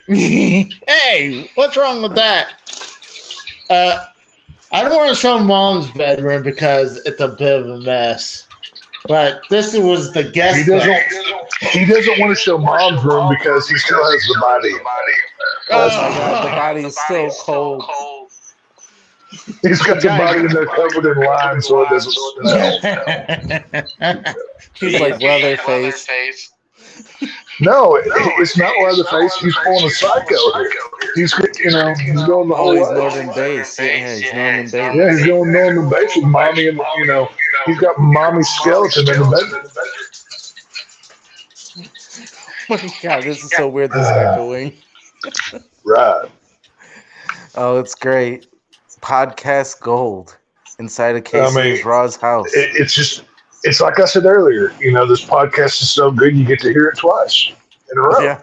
Hey, what's wrong with that? I don't want to show Mom's bedroom because it's a bit of a mess. But this was the guest. He doesn't want to show Mom's room because he still has the body. Oh my God, the body is still cold. He's got the body in there covered in lime so it doesn't smell. He's like Leatherface. No, it's not Leatherface. He's pulling a psycho here. He's going the whole he's way. Northern Bass. Yeah, he's Norman Bass. Yeah, he's going Norman Bass with mommy, and he's got mommy's skeleton in the bedroom. Oh my God, this is so weird. This echoing. Right. Oh, it's great. Podcast gold inside of Casey's Raw's house. It's like I said earlier. This podcast is so good you get to hear it twice in a row. Yeah.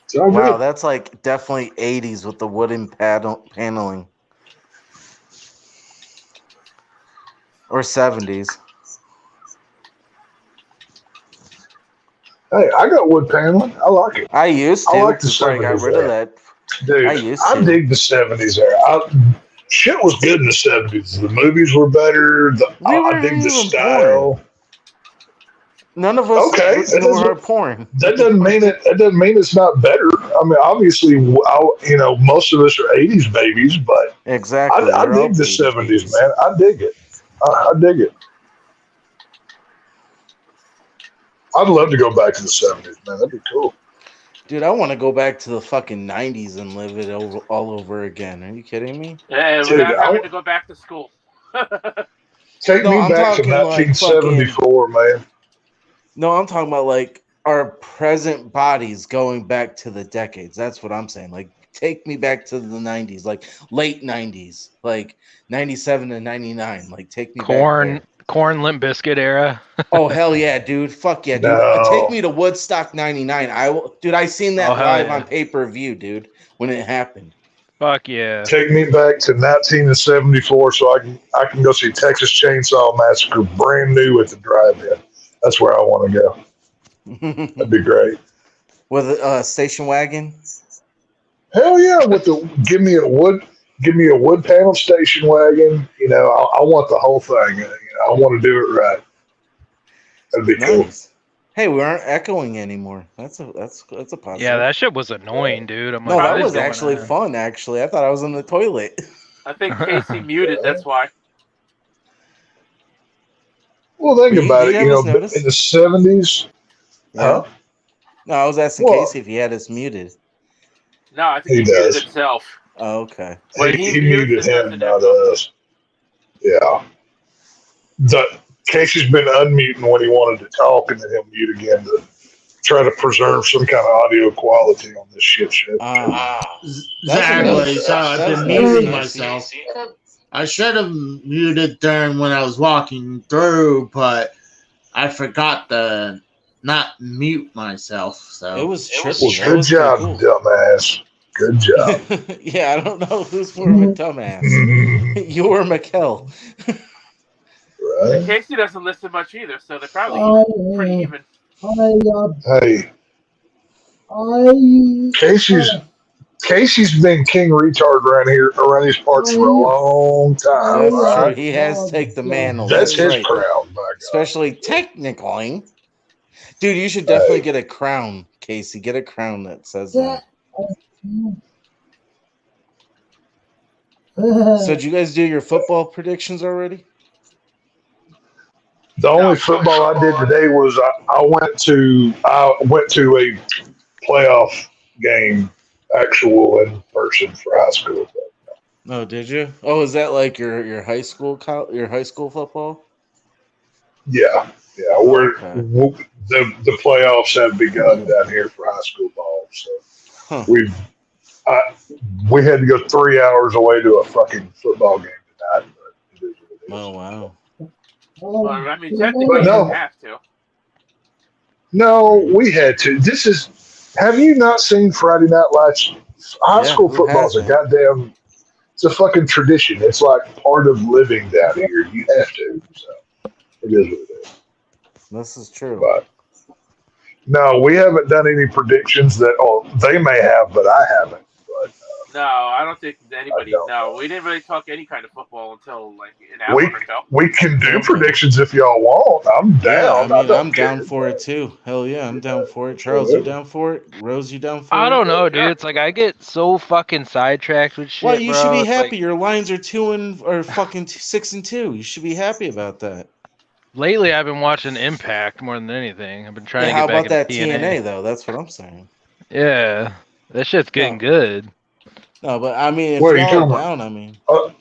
So wow, that's like definitely 80s with the wooden paneling. Or 70s. Hey, I got wood paneling. I like it. I used to. I like the before I got 70s rid of that. Dude, I dig the 70s era. Shit was good in the 70s. The movies were better. I dig the style. Porn. None of us were porn. That doesn't mean it. That doesn't mean it's not better. I mean, obviously, most of us are '80s babies, but exactly, I dig the '70s, man. I dig it. I dig it. I'd love to go back to the '70s, man. That'd be cool. Dude, I want to go back to the fucking 90s and live it all over again. Are you kidding me? Yeah, without having to go back to school. Take me back to 1974, man. No, I'm talking about like our present bodies going back to the decades. That's what I'm saying. Like, take me back to the 90s, like late 90s, like 97 and 99. Like, take me back. Corn Limp Bizkit era. Oh hell yeah, dude! Fuck yeah, dude! No. Take me to Woodstock '99. I seen that live on pay-per-view, dude, when it happened. Fuck yeah! Take me back to 1974 so I can go see Texas Chainsaw Massacre brand new at the drive-in. That's where I want to go. That'd be great. With a station wagon. Hell yeah! Give me a wood panel station wagon. I want the whole thing. I want to do it right. That'd be cool. Hey, we aren't echoing anymore. That's a positive. Yeah, that shit was annoying, dude. No, that was actually fun. Actually, I thought I was in the toilet. I think Casey muted. That's why. Well, think about it. In the 70s. Yeah. No, I was asking Casey if he had us muted. No, I think he muted himself. Oh, okay. He muted him, not us. Yeah. Casey's been unmuting when he wanted to talk, and then he'll mute again to try to preserve some kind of audio quality on this shit show. Exactly. So I've been muting myself. I should have muted during when I was walking through, but I forgot to not mute myself. So it was tricky. Well, good job, dumbass. Good job. Yeah, I don't know who's more of a dumbass. You or Mikkel. Right. Casey doesn't listen much either, so they're probably pretty even. Hey. Casey's been king retard around these parts for a long time. That's true. He has taken the mantle. That's his crown, my God. Especially technically. Dude, you should definitely get a crown, Casey. Get a crown that says that. So did you guys do your football predictions already? The only football I did today was I went to a playoff game, actual in person for high school. Oh, did you? Oh, is that like your high school football? Yeah. the playoffs have begun down here for high school ball. So we had to go 3 hours away to a fucking football game tonight. But it is what it is. Oh wow. Well, I mean, technically you have to. No, we had to. This is. Have you not seen Friday Night Lights? High school football is a goddamn. It's a fucking tradition. It's like part of living down here. You have to. So it is what it is. This is true. But no, we haven't done any predictions that. Oh, they may have, but I haven't. But no, I don't think anybody. No, we didn't really talk any kind of football until like an hour ago. We can do predictions if y'all want. I'm down. Yeah, I mean, I'm down for it too. Hell yeah, I'm down for it. Charles, you down for it? Rose, you down for it? I don't know, dude. It's like I get so fucking sidetracked with shit. Well, you should be happy. Like, your lines are 6-2. You should be happy about that. Lately, I've been watching Impact more than anything. I've been trying to get how back about that into TNA though? That's what I'm saying. Yeah, that shit's getting good. No, but I mean, if What are y'all you are talking down, about? I mean. I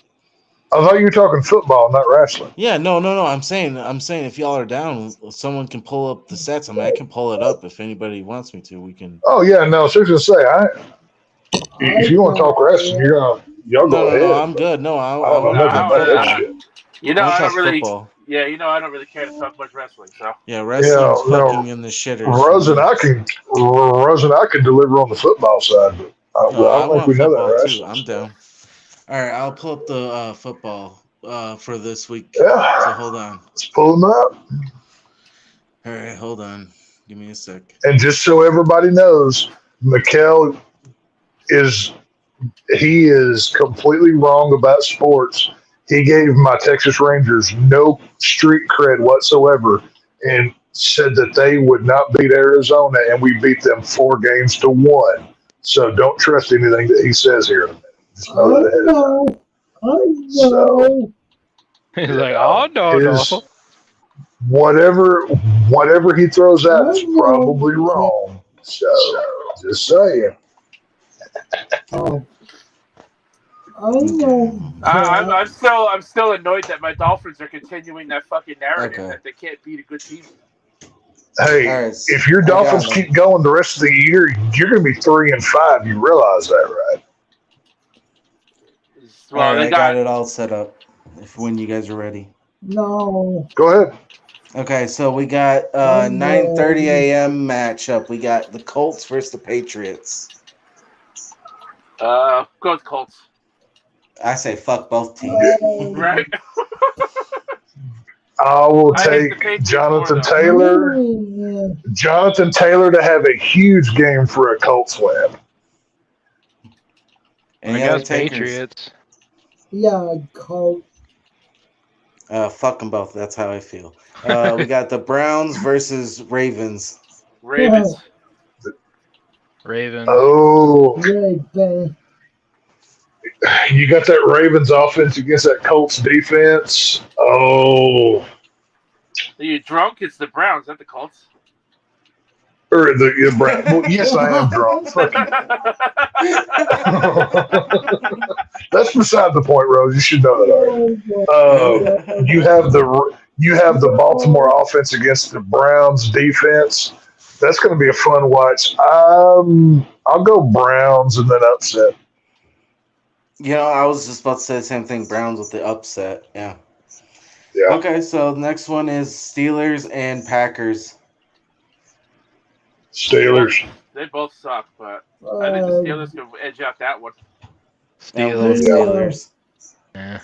thought you were talking football, not wrestling. Yeah, no. I'm saying if y'all are down, someone can pull up the sets. I mean, I can pull it up if anybody wants me to. We can. Oh yeah, no. So I was gonna say, if you want to talk wrestling, y'all go ahead. No, I'm good. No, I don't know nothing about that shit. You know, I don't really. Football. Yeah, you know, I don't really care to talk much wrestling. So yeah, wrestling's fucking in the shitters. Rose and I can deliver on the football side, but I don't think we know that, right? Too. I'm down. All right, I'll pull up the football for this week. Yeah. So hold on. Let's pull them up. All right, hold on. Give me a sec. And just so everybody knows, Mikkel is completely wrong about sports. He gave my Texas Rangers no street cred whatsoever and said that they would not beat Arizona, and we beat them 4-1. So don't trust anything that he says here. Just know that ahead of time. So, he's like, oh no. Whatever he throws out is probably wrong. So just saying. I'm still annoyed that my Dolphins are continuing that fucking narrative that they can't beat a good team. Hey, if your Dolphins keep going the rest of the year, you're going to be 3-5. You realize that, right? Well, all right, I got it all set up. When you guys are ready. No. Go ahead. Okay, so we got 9:30 a.m. matchup. We got the Colts versus the Patriots. Go with Colts. I say fuck both teams. Right. I will take Jonathan Taylor. Jonathan Taylor to have a huge game for a Colts win. And I guess Patriots. Yeah, Colts. Fuck them both. That's how I feel. We got the Browns versus Ravens. Ravens. Oh. Ravens. You got that Ravens offense against that Colts defense. Oh. Are you drunk? It's the Browns, not the Colts. Or the Browns. Well, yes, I am drunk. That's beside the point, Rose. You should know that already. You have the Baltimore offense against the Browns defense. That's going to be a fun watch. I'll go Browns and then upset. You know, I was just about to say the same thing. Browns with the upset. Yeah. Yeah. Okay, so the next one is Steelers and Packers. Steelers. They both suck, but I think the Steelers can edge out that one. Steelers. Yeah.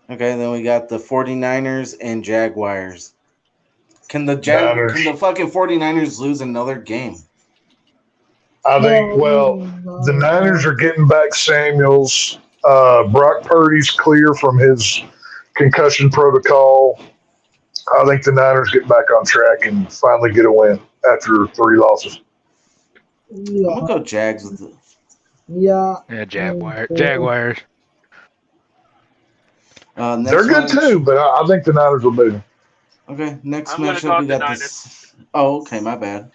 Okay, then we got the 49ers and Jaguars. Can the fucking 49ers lose another game? I think, the Niners are getting back Samuels. Brock Purdy's clear from his concussion protocol. I think the Niners get back on track and finally get a win after 3 losses. Yeah. I'm going to go Jags with it. Yeah. Yeah, Jaguars. They're good too, but I think the Niners will beat them. Okay, next I'm matchup we got the this. Oh, okay, my bad.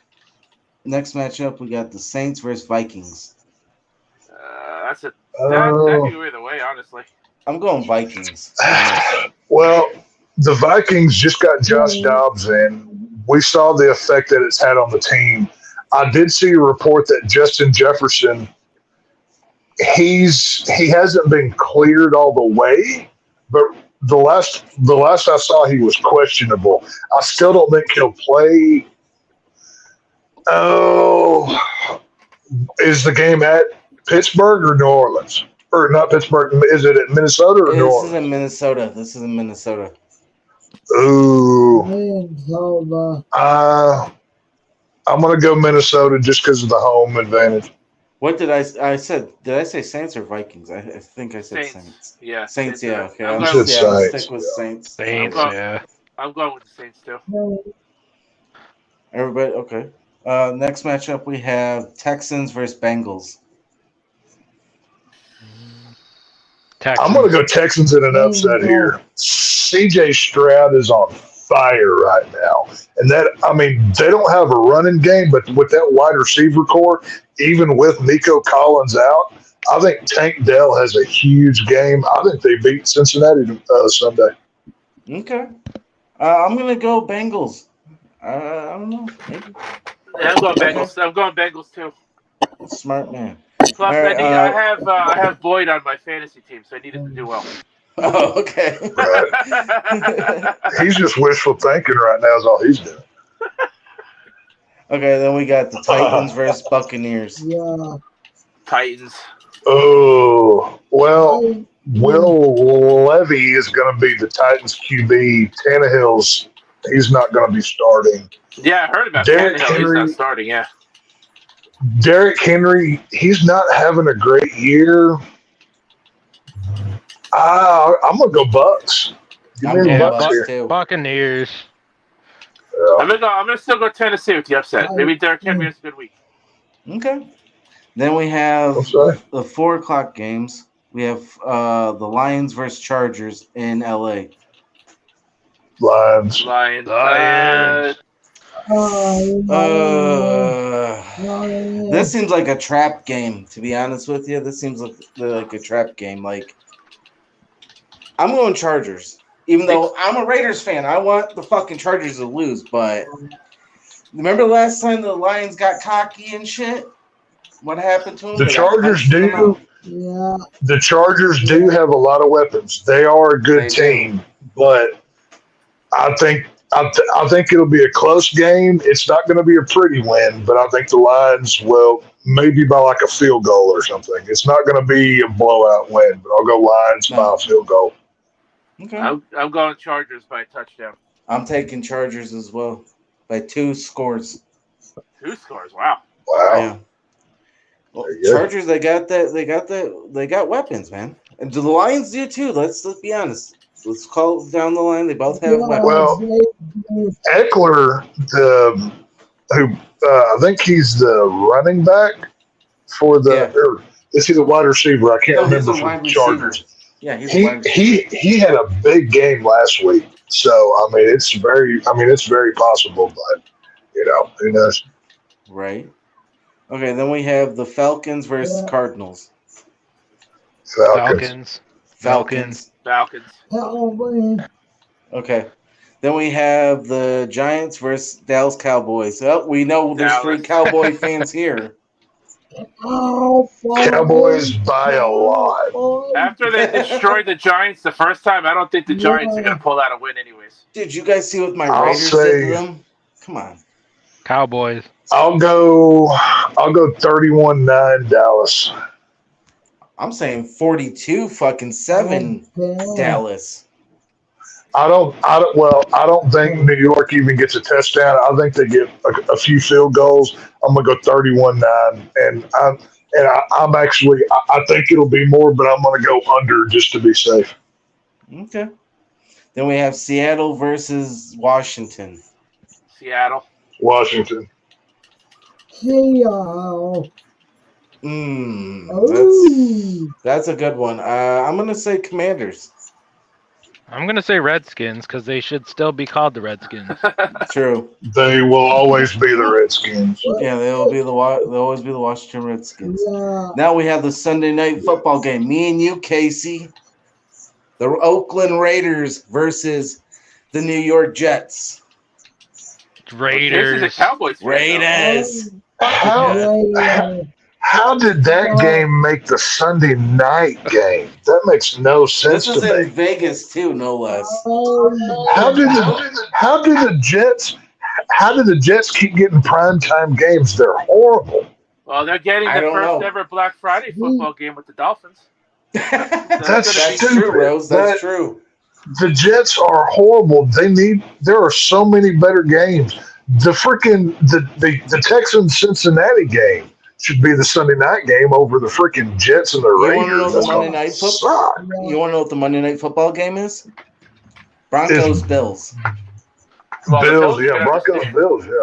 Next matchup we got the Saints versus Vikings. That can go either way, honestly. I'm going Vikings. Well, the Vikings just got Josh Dobbs in. we saw the effect that it's had on the team. I did see a report that Justin Jefferson, he hasn't been cleared all the way, but the last I saw, he was questionable. I still don't think he'll play. Oh, is the game at Pittsburgh or New Orleans? Or not Pittsburgh? Is it at Minnesota or New This is Orleans? in Minnesota. This is in Minnesota. Ooh. Minnesota. I'm gonna go Minnesota just because of the home advantage. What did I said? Did I say Saints or Vikings? I think I said Saints. Yeah. Saints. Yeah. Okay. I'm I'll going stick with Saints. Saints, I'm yeah. I'm going with the Saints too. Everybody, okay. Next matchup we have Texans versus Bengals. Texans. I'm gonna go Texans in an upset here. CJ Stroud is on fire right now, and they don't have a running game, but with that wide receiver core, even with Nico Collins out, I think Tank Dell has a huge game. I think they beat Cincinnati Sunday. Okay. I'm gonna go Bengals. I don't know. Maybe. Yeah, I'm going Bengals. I'm going Bengals too. Smart man. Plus, All right, I have Boyd on my fantasy team, so I needed to do well. Oh, okay. Right. He's just wishful thinking right now. Is all he's doing. Okay, then we got the Titans versus Buccaneers. Yeah. Titans. Oh, well, Will Levy is going to be the Titans QB. He's not going to be starting. Yeah, I heard about Derrick Tannehill. He's Henry. not starting. Yeah. Derrick Henry, he's not having a great year. I'm going to go Bucks. Give me the Bucks here. Too. Buccaneers. I'm gonna still go Tennessee with the upset. Maybe Derrick Henry has a good week. Okay. Then we have the 4:00 games. We have the Lions versus Chargers in LA. Lions. This seems like a trap game, to be honest with you. This seems like a trap game. Like, I'm going Chargers. Even though I'm a Raiders fan, I want the fucking Chargers to lose. But remember last time the Lions got cocky and shit? What happened to them? The Chargers do. Yeah. The Chargers do have a lot of weapons. They are a good team, but I think it'll be a close game. It's not going to be a pretty win, but I think the Lions will, maybe by like a field goal or something. It's not going to be a blowout win, but I'll go Lions by a field goal. Okay. I'm going Chargers by a touchdown. I'm taking Chargers as well by 2 scores. 2 scores. Wow. Yeah. Well, Chargers, they got weapons, man. And do the Lions do too? Let's be honest. Let's call it down the line. They both have weapons. Well, Eckler, I think he's the running back for or is he the wide receiver? I can't remember for the Chargers. Yeah, he's he had a big game last week. So it's very possible, but who knows? Right. Okay, then we have the Falcons versus Cardinals. Falcons. Okay. Then we have the Giants versus Dallas Cowboys. Oh, we know there's 3 Cowboy fans here. Cowboys by a lot. After they destroyed the Giants the first time, I don't think the Giants are going to pull out a win anyways. Did you guys see what my Raiders did to them? Come on. Cowboys. I'll go 31-9 Dallas. I'm saying 42-7 Dallas. I don't think New York even gets a touchdown. I think they get a few field goals. I'm gonna go 31-9, and I'm actually I think it'll be more, but I'm gonna go under just to be safe. Okay. Then we have Seattle versus Washington. Washington. That's a good one. I'm gonna say Commanders. I'm gonna say Redskins because they should still be called the Redskins. True. They will always be the Redskins. Yeah, they'll always be the Washington Redskins. Yeah. Now we have the Sunday night football game. Me and you, Casey. The Oakland Raiders versus the New York Jets. Raiders. Casey's a Cowboys fan, Raiders. How did that game make the Sunday night game? That makes no sense This is to in me. Vegas too, no less. How did the Jets keep getting primetime games? They're horrible. Well, they're getting I the don't first know. ever Black Friday football game with the Dolphins. That's true, stupid. Rose. That's true. The Jets are horrible. There are so many better games. The Texans Cincinnati game should be the Sunday night game over the freaking Jets and the Raiders. You want to know the Monday night football? You want to know what the Monday night football game is? Broncos Bills. Well, Bills, yeah, Broncos Bills, yeah.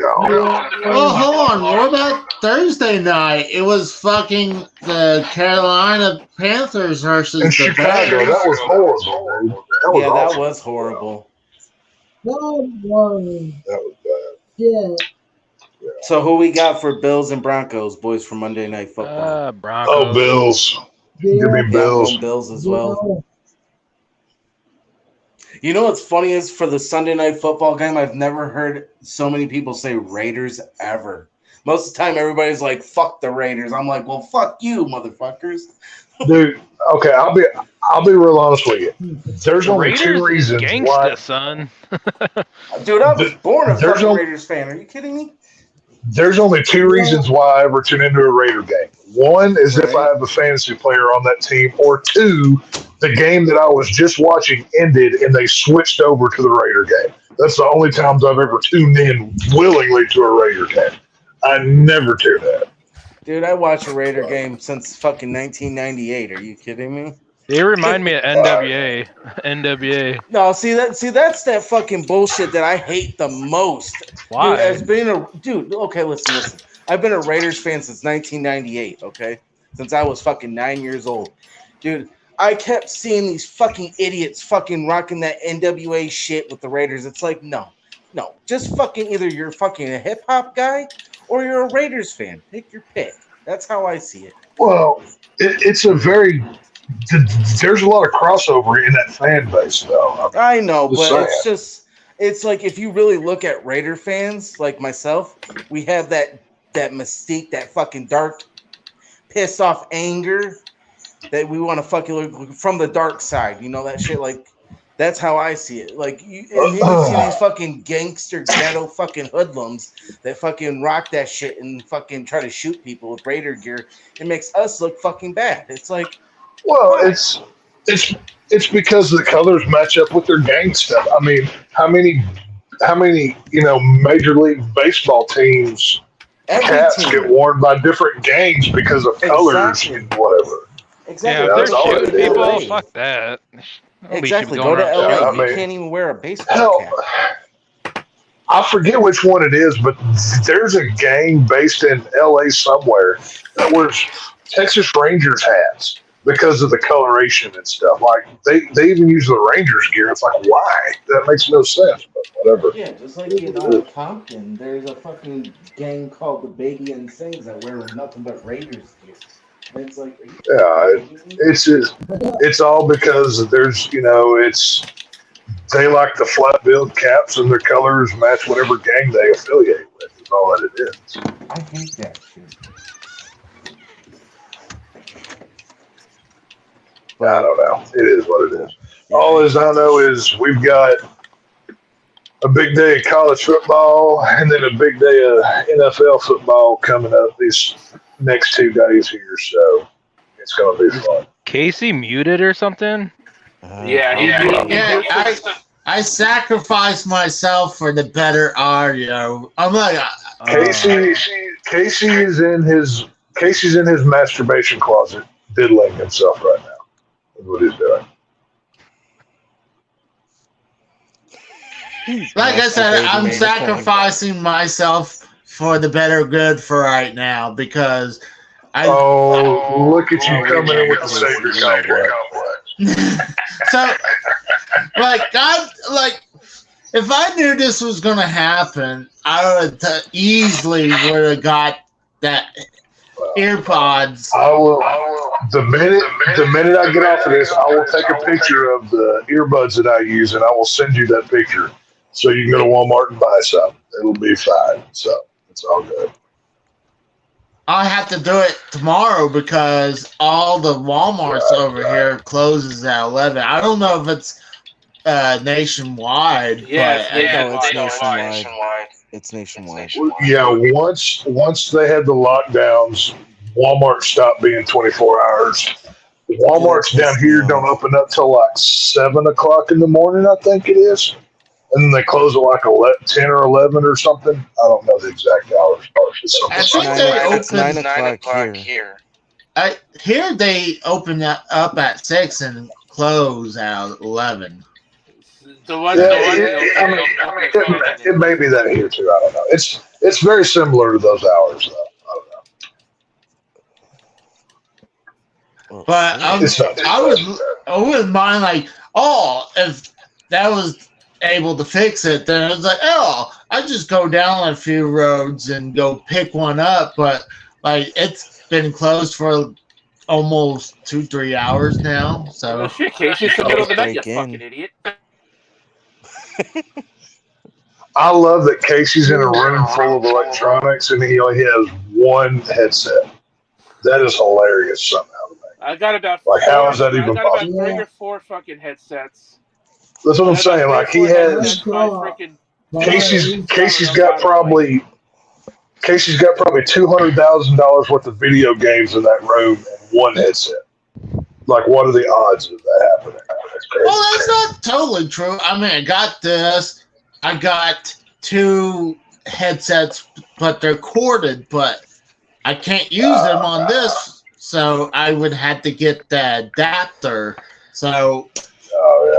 Oh, hold on. What about Thursday night? It was fucking the Carolina Panthers versus In the Chicago, Bears. that was horrible, dude. That awful. was horrible. That was bad. Yeah. So who we got for Bills and Broncos, boys, for Monday Night Football? Broncos. Oh, Bills. Give me Yeah, Bills. I'm Bills as well. You know what's funny is for the Sunday Night Football game, I've never heard so many people say Raiders ever. Most of the time, everybody's like, fuck the Raiders. I'm like, well, fuck you, motherfuckers. Dude, okay, I'll be real honest with you. There's only Raiders two reasons gangsta, why. son. Dude, I was born a There's fucking no- Raiders fan. Are you kidding me? There's only two reasons why I ever tune into a Raider game. One is if I Right. have a fantasy player on that team, or two, the game that I was just watching ended and they switched over to the Raider game. That's the only times I've ever tuned in willingly to a Raider game. I never tune in. Dude, I watch a Raider game since fucking 1998. Are you kidding me? They remind me of NWA. NWA. No, see that's that fucking bullshit that I hate the most. Why? Dude, okay, listen. I've been a Raiders fan since 1998, okay? Since I was fucking 9 years old. Dude, I kept seeing these fucking idiots fucking rocking that NWA shit with the Raiders. It's like, no. Just fucking either you're fucking a hip hop guy or you're a Raiders fan. Pick your pick. That's how I see it. Well, it's a very. There's a lot of crossover in that fan base, though. I know, but Just it's like if you really look at Raider fans like myself, we have that mystique, that fucking dark, pissed off anger that we want to fucking look from the dark side. You know that shit. Like that's how I see it. Like you see these fucking gangster ghetto fucking hoodlums that fucking rock that shit and fucking try to shoot people with Raider gear. It makes us look fucking bad. It's like. Well, it's because the colors match up with their gang stuff. I mean, how many Major League Baseball teams hats get worn by different gangs because of colors and whatever. Exactly. Yeah, if That's all they're it shooting is. people, fuck that. Exactly. Go to LA. Yeah, I You mean, can't even wear a baseball cap. I forget which one it is, but there's a gang based in LA somewhere that wears Texas Rangers hats because of the coloration and stuff. Like they even use the Rangers gear. It's like, why? That makes no sense, but whatever. Yeah, just like in Compton, there's a fucking gang called the Baby and Sings that wear nothing but Raiders gear. And it's like, it's all because there's they like the flat billed caps and their colors match whatever gang they affiliate with. Is all that it is. I hate that shit. I don't know. It is what it is. All as I know is we've got a big day of college football and then a big day of NFL football coming up these next 2 days here. So it's going to be fun. Casey muted or something? I sacrificed myself for the better audio. I'm like, Casey is in his masturbation closet diddling himself right now. That's what he's doing. like I said, I'm sacrificing myself for the better good for right now because look at you coming in with the Savior complex. So, if I knew this was going to happen, I would easily would have got that earpods. I will. The minute I get off of this, I will take a picture of the earbuds that I use, and I will send you that picture. So you can go to Walmart and buy some. It'll be fine. So it's all good. I have to do it tomorrow because all the Walmarts over here closes at 11. I don't know if it's nationwide. Yeah, it's nationwide. It's nationwide. Yeah, once they had the lockdowns, Walmart stopped being 24 hours. Walmarts down here don't open up till like 7 o'clock in the morning, I think it is. And then they close at like 10 or 11 or something. I don't know the exact hours. I think they open it's 9 o'clock here. Here they open up at 6 and close at 11. It may be that here too. I don't know. It's very similar to those hours, though. I don't know. But I wouldn't mind like, if that was able to fix it, then it's like, I just go down a few roads and go pick one up. But like, it's been closed for almost 2-3 hours now. So shit, Casey, it's the middle of the night, you fucking idiot. I love that Casey's in a room full of electronics and he only has one headset. That is hilarious somehow. I got about how is that even possible? I got about 3 or 4 fucking headsets. That's what I'm saying. Like he has Casey's got probably $200,000 worth of video games in that room and one headset. Like, what are the odds of that happening? Well, that's not totally true. I mean, I got this. I got 2 headsets, but they're corded, but I can't use them on this, so I would have to get the adapter. So,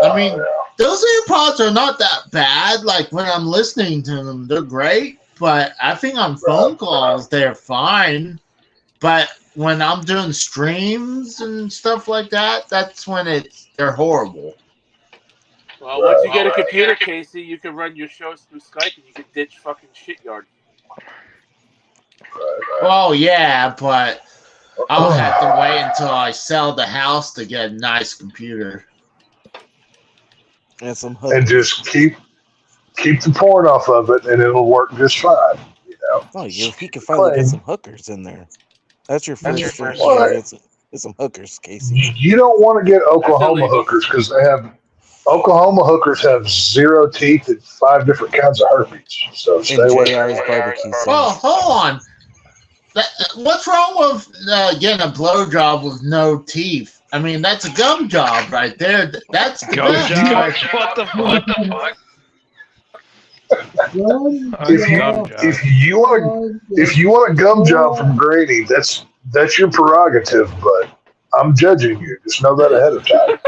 I mean, those AirPods are not that bad. Like, when I'm listening to them, they're great, but I think on phone calls, they're fine. But when I'm doing streams and stuff like that, that's when they're horrible. Well, once you get a computer, Casey, you can run your shows through Skype and you can ditch fucking Shityard. Well, yeah, but I'll have to wait until I sell the house to get a nice computer. And just keep the porn off of it, and it'll work just fine. You know. Oh, he can finally get some hookers in there. That's your first it's some hookers, Casey. You don't want to get Oklahoma hookers because Oklahoma hookers have 0 teeth and 5 different kinds of herpes. So stay away from barbecue. Well, hold on. What's wrong with getting a blowjob with no teeth? I mean, that's a gum job right there. That's the Gum best. job? What the fuck? If you want a gum job from Grady, that's your prerogative. But I'm judging you. Just know that ahead of time.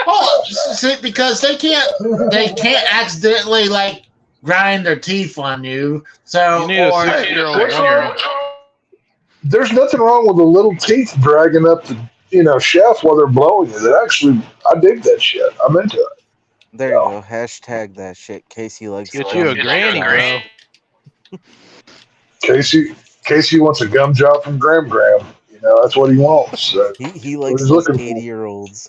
Oh, see, because they can't accidentally like grind their teeth on you. So there's nothing wrong with the little teeth dragging up the shaft while they're blowing you. I dig that shit. I'm into it. There you go. Hashtag that shit. Casey likes. Get you a granny, bro. Casey wants a gum job from Graham. That's what he wants. So he likes those 80-year-olds.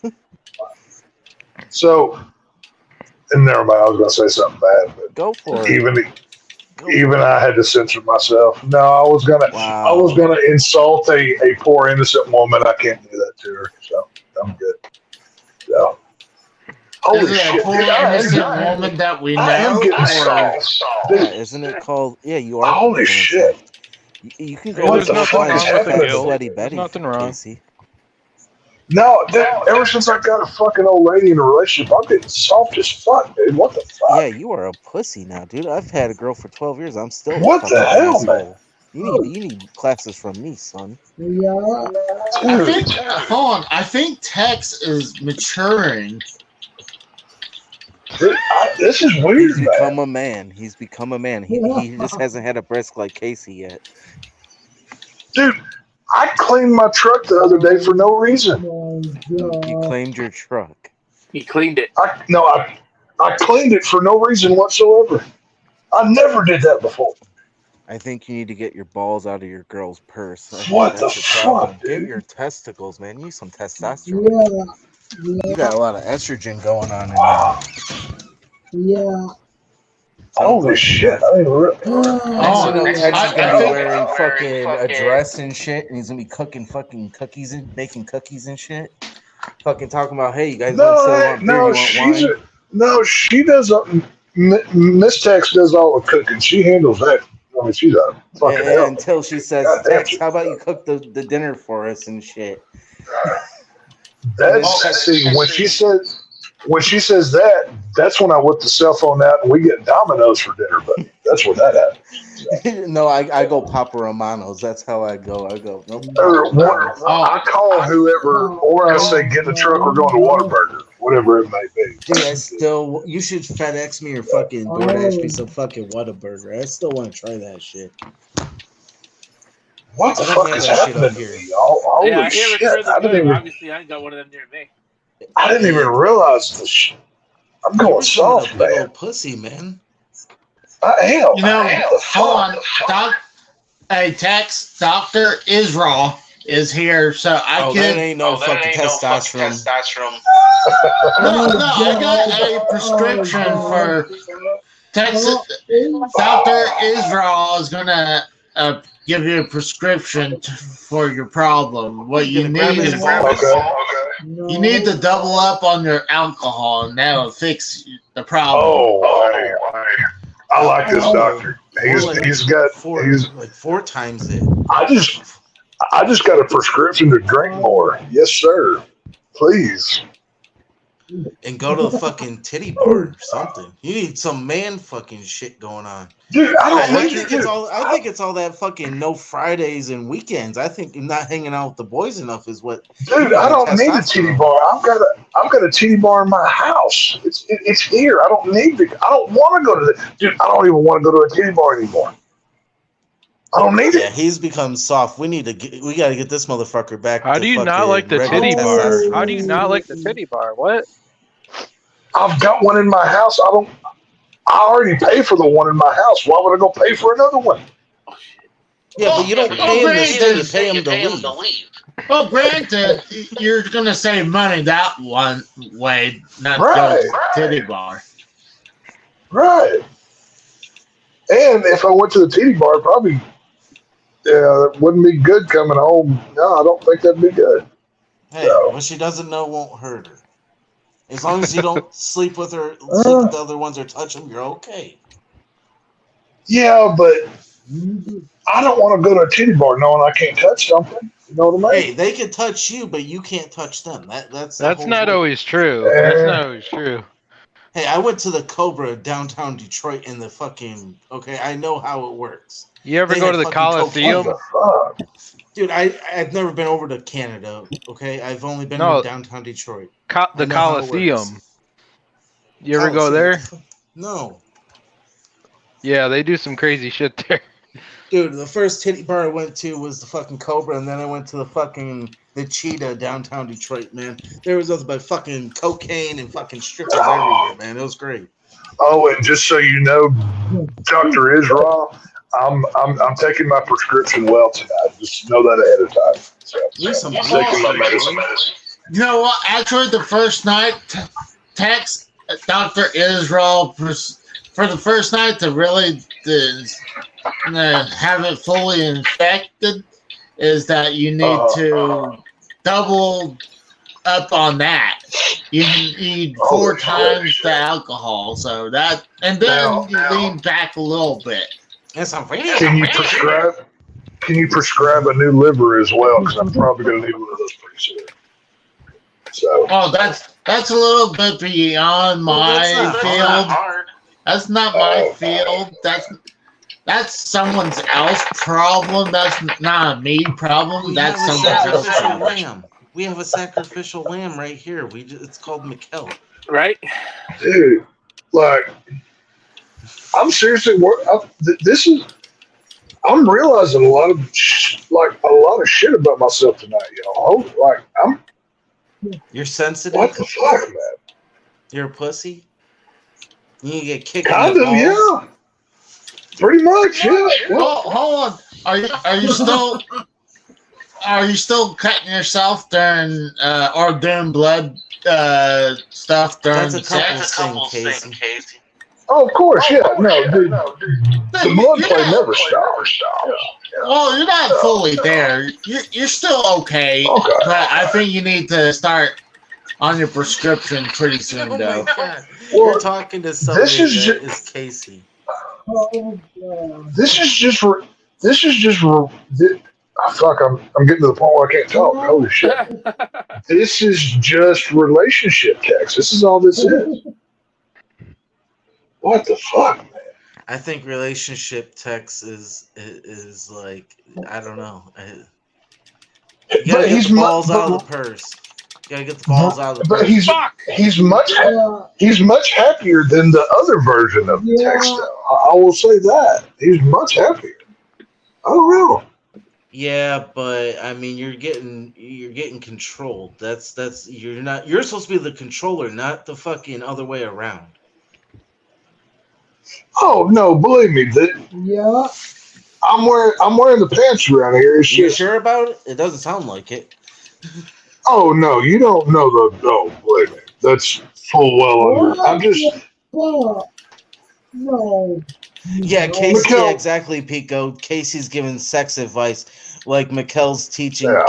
So, and never mind. I was going to say something bad, but go for it. Even I had to censor myself. No, I was gonna insult a poor innocent woman. I can't do that to her. So I'm good. So. Holy shit! A poor innocent woman that we know. I am getting sauce. Isn't it called? Yeah, you are. Holy shit! You can go there's nothing wrong with the guilt. Betty. There's nothing wrong. Casey. No, ever since I got a fucking old lady in a relationship, I'm getting soft as fuck, dude. What the fuck? Yeah, you are a pussy now, dude. I've had a girl for 12 years. I'm still. What the hell, man? You need classes from me, son. I think Tex is maturing. This is weird. He's become a man. He's become a man. He just hasn't had a breast like Casey yet. Dude, I cleaned my truck the other day for no reason. You claimed your truck. He cleaned it. I cleaned it for no reason whatsoever. I never did that before. I think you need to get your balls out of your girl's purse. What the fuck, dude? Get your testicles, man. You need some testosterone. You got a lot of estrogen going on in there. Yeah. Holy shit! I didn't really. Next I he's gonna be think wearing fucking a dress and shit, and he's gonna be cooking fucking cookies and baking cookies and shit. Fucking talking about, hey, you guys want beer? You want wine? She does. Miss Tex does all the cooking. She handles that. I mean, she's a fucking hell. Until she says, Tex, how about you cook the dinner for us and shit? See, when she says that, that's when I whip the cell phone out and we get Domino's for dinner. But that's when that happens. No, I go Papa Romano's. That's how I go. Nope. I call whoever, or I say get the truck. We're going to Whataburger, whatever it may be. Dude, you should FedEx me or fucking DoorDash me some fucking Whataburger. I still want to try that shit. What the fuck is happening here, y'all? Holy shit! Obviously, I ain't got one of them near me. I didn't even realize this. I'm going soft, man. Old pussy, man. Hell, hold on. Text Dr. Israel is here, so I can. That ain't no fucking testosterone. No, I got a prescription for Texas. Dr. Israel is gonna give you a prescription for your problem. What you need is you need to double up on your alcohol, and that'll fix the problem. I like this doctor. He's got like 4 times it. I just got a prescription to drink more. Yes, sir. Please. And go to the fucking titty bar or something. You need some man fucking shit going on. Dude, I think it's all that fucking no Fridays and weekends. I think not hanging out with the boys enough is what. Dude, I don't need a titty bar. I've got a titty bar in my house. It's here. I don't need to. I don't want to go to the. Dude, I don't even want to go to a titty bar anymore. I don't need it. Yeah, he's become soft. We got to get this motherfucker back. How do you not like the titty bar? How do you not like the titty bar? What? I've got one in my house. I already pay for the one in my house. Why would I go pay for another one? Yeah, but you don't pay him to stay. You pay him to leave. Well, granted, you're going to save money that one way, not right, go to the titty bar. Right. And if I went to the titty bar, probably it wouldn't be good coming home. No, I don't think that'd be good. Hey, what she doesn't know won't hurt her. As long as you don't sleep with her, sleep with the other ones or touch them, you're okay. Yeah, but I don't want to go to a titty bar knowing I can't touch something. You know what I mean? Hey, they can touch you, but you can't touch them. That's not always true. That's not always true. Hey, I went to the Cobra downtown Detroit in the fucking. Okay, I know how it works. You ever go to the Coliseum? Dude, I've never been over to Canada. Okay, I've only been to downtown Detroit. The Coliseum. You ever go there? No. Yeah, they do some crazy shit there. Dude, the first titty bar I went to was the fucking Cobra, and then I went to the Cheetah downtown Detroit, man. There was nothing but fucking cocaine and fucking strippers everywhere, man. It was great. Oh, and just so you know, Dr. Israel, I'm taking my prescription well tonight. Just know that ahead of time. So, I'm taking my medicine. You know what? Actually, the first night, text Dr. Israel for the first night to really have it fully infected is that you need to double up on that. You need 4 times the alcohol, so that, and then you lean back a little bit. Can you prescribe a new liver as well? Because I'm probably going to need one of those pretty soon. So. That's a little bit beyond my field. That's not my field. That's someone else's problem. That's not a me problem. That's someone else's problem. We have a sacrificial lamb right here. It's called Mikkel. Right? Dude, like, I'm seriously I'm realizing a lot of shit about myself tonight, y'all. Like, you're sensitive. What the fuck, man? You're a pussy. You get kicked. Kind of, yeah. Pretty much, yeah. Well, hold on. Are you still cutting yourself during or doing blood stuff during That's a couple thing, Casey. Oh, of course, yeah. No, dude, the blood play never stops. Well, you're not fully there. You're still okay. Okay. But I think you need to start on your prescription pretty soon, Oh though. my god! Well, You're talking to somebody this is that ju- is Casey. Oh, God. This is just. Fuck! I'm getting to the point where I can't talk. Holy shit! This is just relationship text. This is all this is. What the fuck, man? I think relationship text is like, I don't know. You gotta get the balls out of the purse. You gotta get the balls out of the But purse. he's much happier than the other version of the text. Though. I will say that he's much happier. I don't know. Yeah, but I mean, you're getting controlled. That's you're supposed to be the controller, not the fucking other way around. Oh no, believe me, Yeah. I'm wearing the pants around here. It's You just, sure about it? It doesn't sound like it. oh no, you don't know believe me, that's full well under. I'm just. No. Yeah, Casey, Mikkel. yeah, exactly, Pico. Casey's giving sex advice like Mikkel's teaching. Yeah.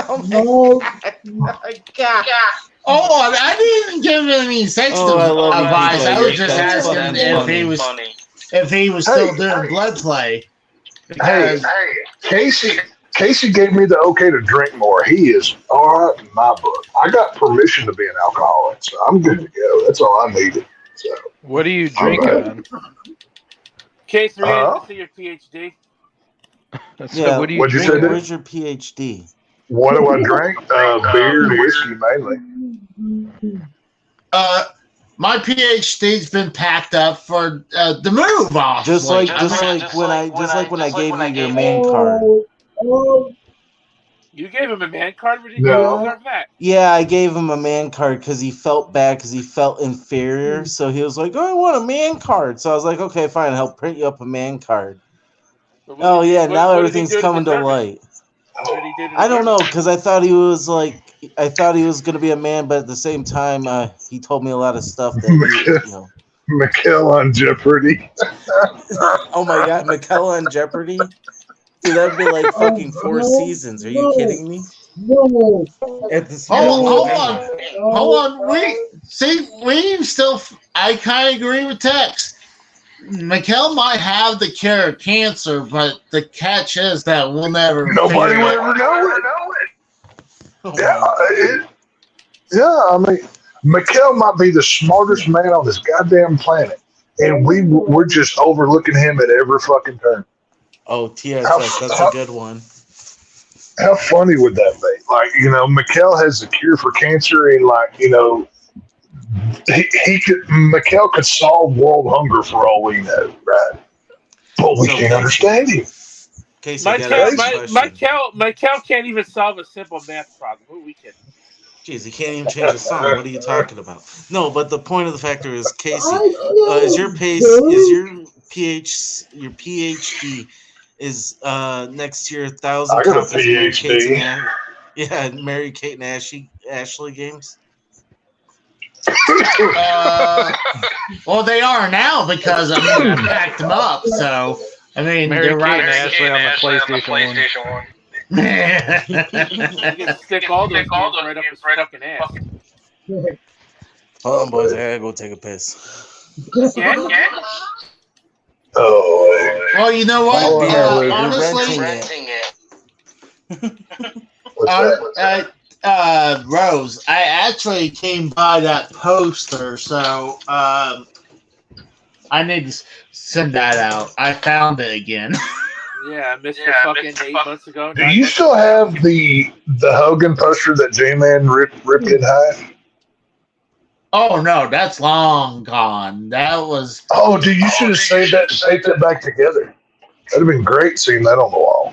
Oh my god. Oh, I didn't give him any sex I love you, advice. Pico. I was just That's asking funny. if he was still doing blood play. Hey, Because Casey gave me the okay to drink more. He is all right in my book. I got permission to be an alcoholic, so I'm good to go. That's all I needed. So What are you drinking, man? Case, are you to see your PhD? Yeah, What do you what'd you say, drink? dude? where's your PhD? What do I drink? Beer and whiskey mainly. my PhD's been packed up for the move off. Just like when I gave you your man card. Oh, You gave him a man card? Where did you No. deserve that? Yeah, I gave him a man card because he felt bad because he felt inferior. So he was like, "Oh, I want a man card." So I was like, "Okay, fine, I'll print you up a man card." But Oh did he- yeah, now what did he everything's do to coming to deserve it? light. What did he do to I don't deserve know it? because I thought he was gonna be a man, but at the same time, he told me a lot of stuff that you know. Mikkel on Jeopardy. Oh my god, Michaela on Jeopardy, dude, that'd be like fucking 4 seasons. Are you kidding me? no. At the Hold on. I kind of agree with Tex. Mikkel might have the cure of cancer, but the catch is that we'll never. Nobody will ever know it. Yeah, I mean, Mikkel might be the smartest man on this goddamn planet, and we're just overlooking him at every fucking turn. Oh, TSS, that's a good one. How funny would that be? Like, Mikkel has the cure for cancer, and Mikkel could solve world hunger for all we know, right? But we can't understand him. Michael can't even solve a simple math problem. Who are we kidding? Jeez, he can't even change a song. What are you talking about? No, but the point of the factor is, Casey, is your PhD is next year 1,000 I got a copies of Mary Kate PhD. and Mary Kate and Ashley games. Well, they are now because I packed them up. So I mean, Mary they're Kate right. and Ashley on the PlayStation 1. You can stick all those games right up his fucking ass. Hold on, boys. I gotta go take a piss. Yeah? Oh, Well, you know what? You're Honestly, renting Rose, I actually came by that poster, so I need to send that out. I found it again. Yeah, I missed it fucking 8 months ago. do you still have the Hogan poster that J-Man ripped in half? Oh no, that's long gone. That was. Oh, dude, you should have saved that and taped it back together. That'd have been great seeing that on the wall.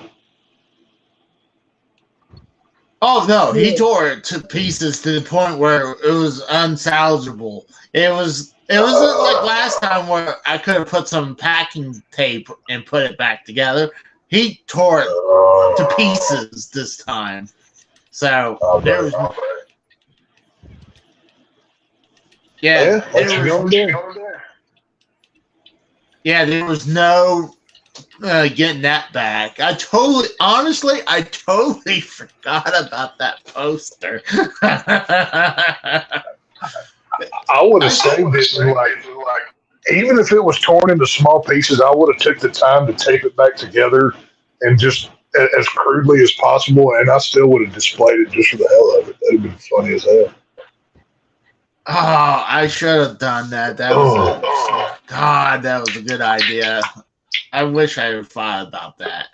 Oh no, he tore it to pieces to the point where it was unsalvageable. It wasn't like last time where I could have put some packing tape and put it back together. He tore it to pieces this time. So there was. Yeah, what you gonna do? Yeah, there was no getting that back. I totally forgot about that poster. I would have saved it and like even if it was torn into small pieces, I would have took the time to tape it back together and just as crudely as possible, and I still would have displayed it just for the hell of it. That'd have been funny as hell. Oh, I should have done that. That was a good idea. I wish I had thought about that.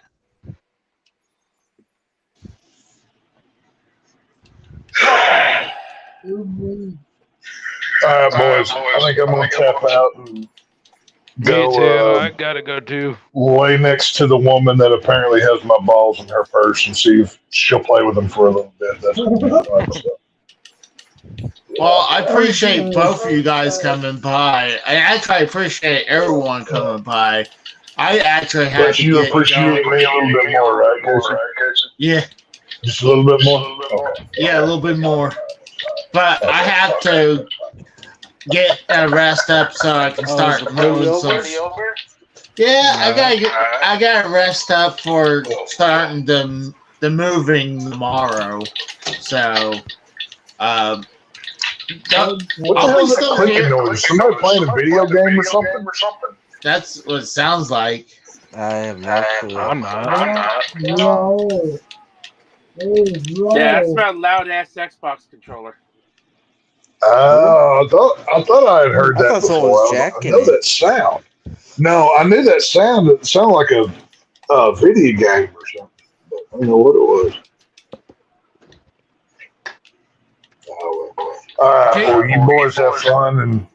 All right, boys. I think I'm gonna tap out and go. Me too. I gotta go too. Lay next to the woman that apparently has my balls in her purse and see if she'll play with them for a little bit. That's fun stuff. Well, I appreciate both of you guys coming by. I appreciate everyone coming by. I actually had but to you get appreciate going. me a little bit more, right, Casey? Yeah. Just a little bit more? Okay. Yeah, a little bit more. But I have to get a rest up so I can start moving some. Yeah, I gotta rest up for starting the moving tomorrow. So what the hell is that clicking noise? Somebody playing a video game or something? That's what it sounds like. I have no clue. I'm not. No. Yeah, that's my loud ass Xbox controller. I thought I had heard that before. I know that sound. No, I knew that sound. It sounded like a video game or something. But I don't know what it was. All right, well, you boys have fun, and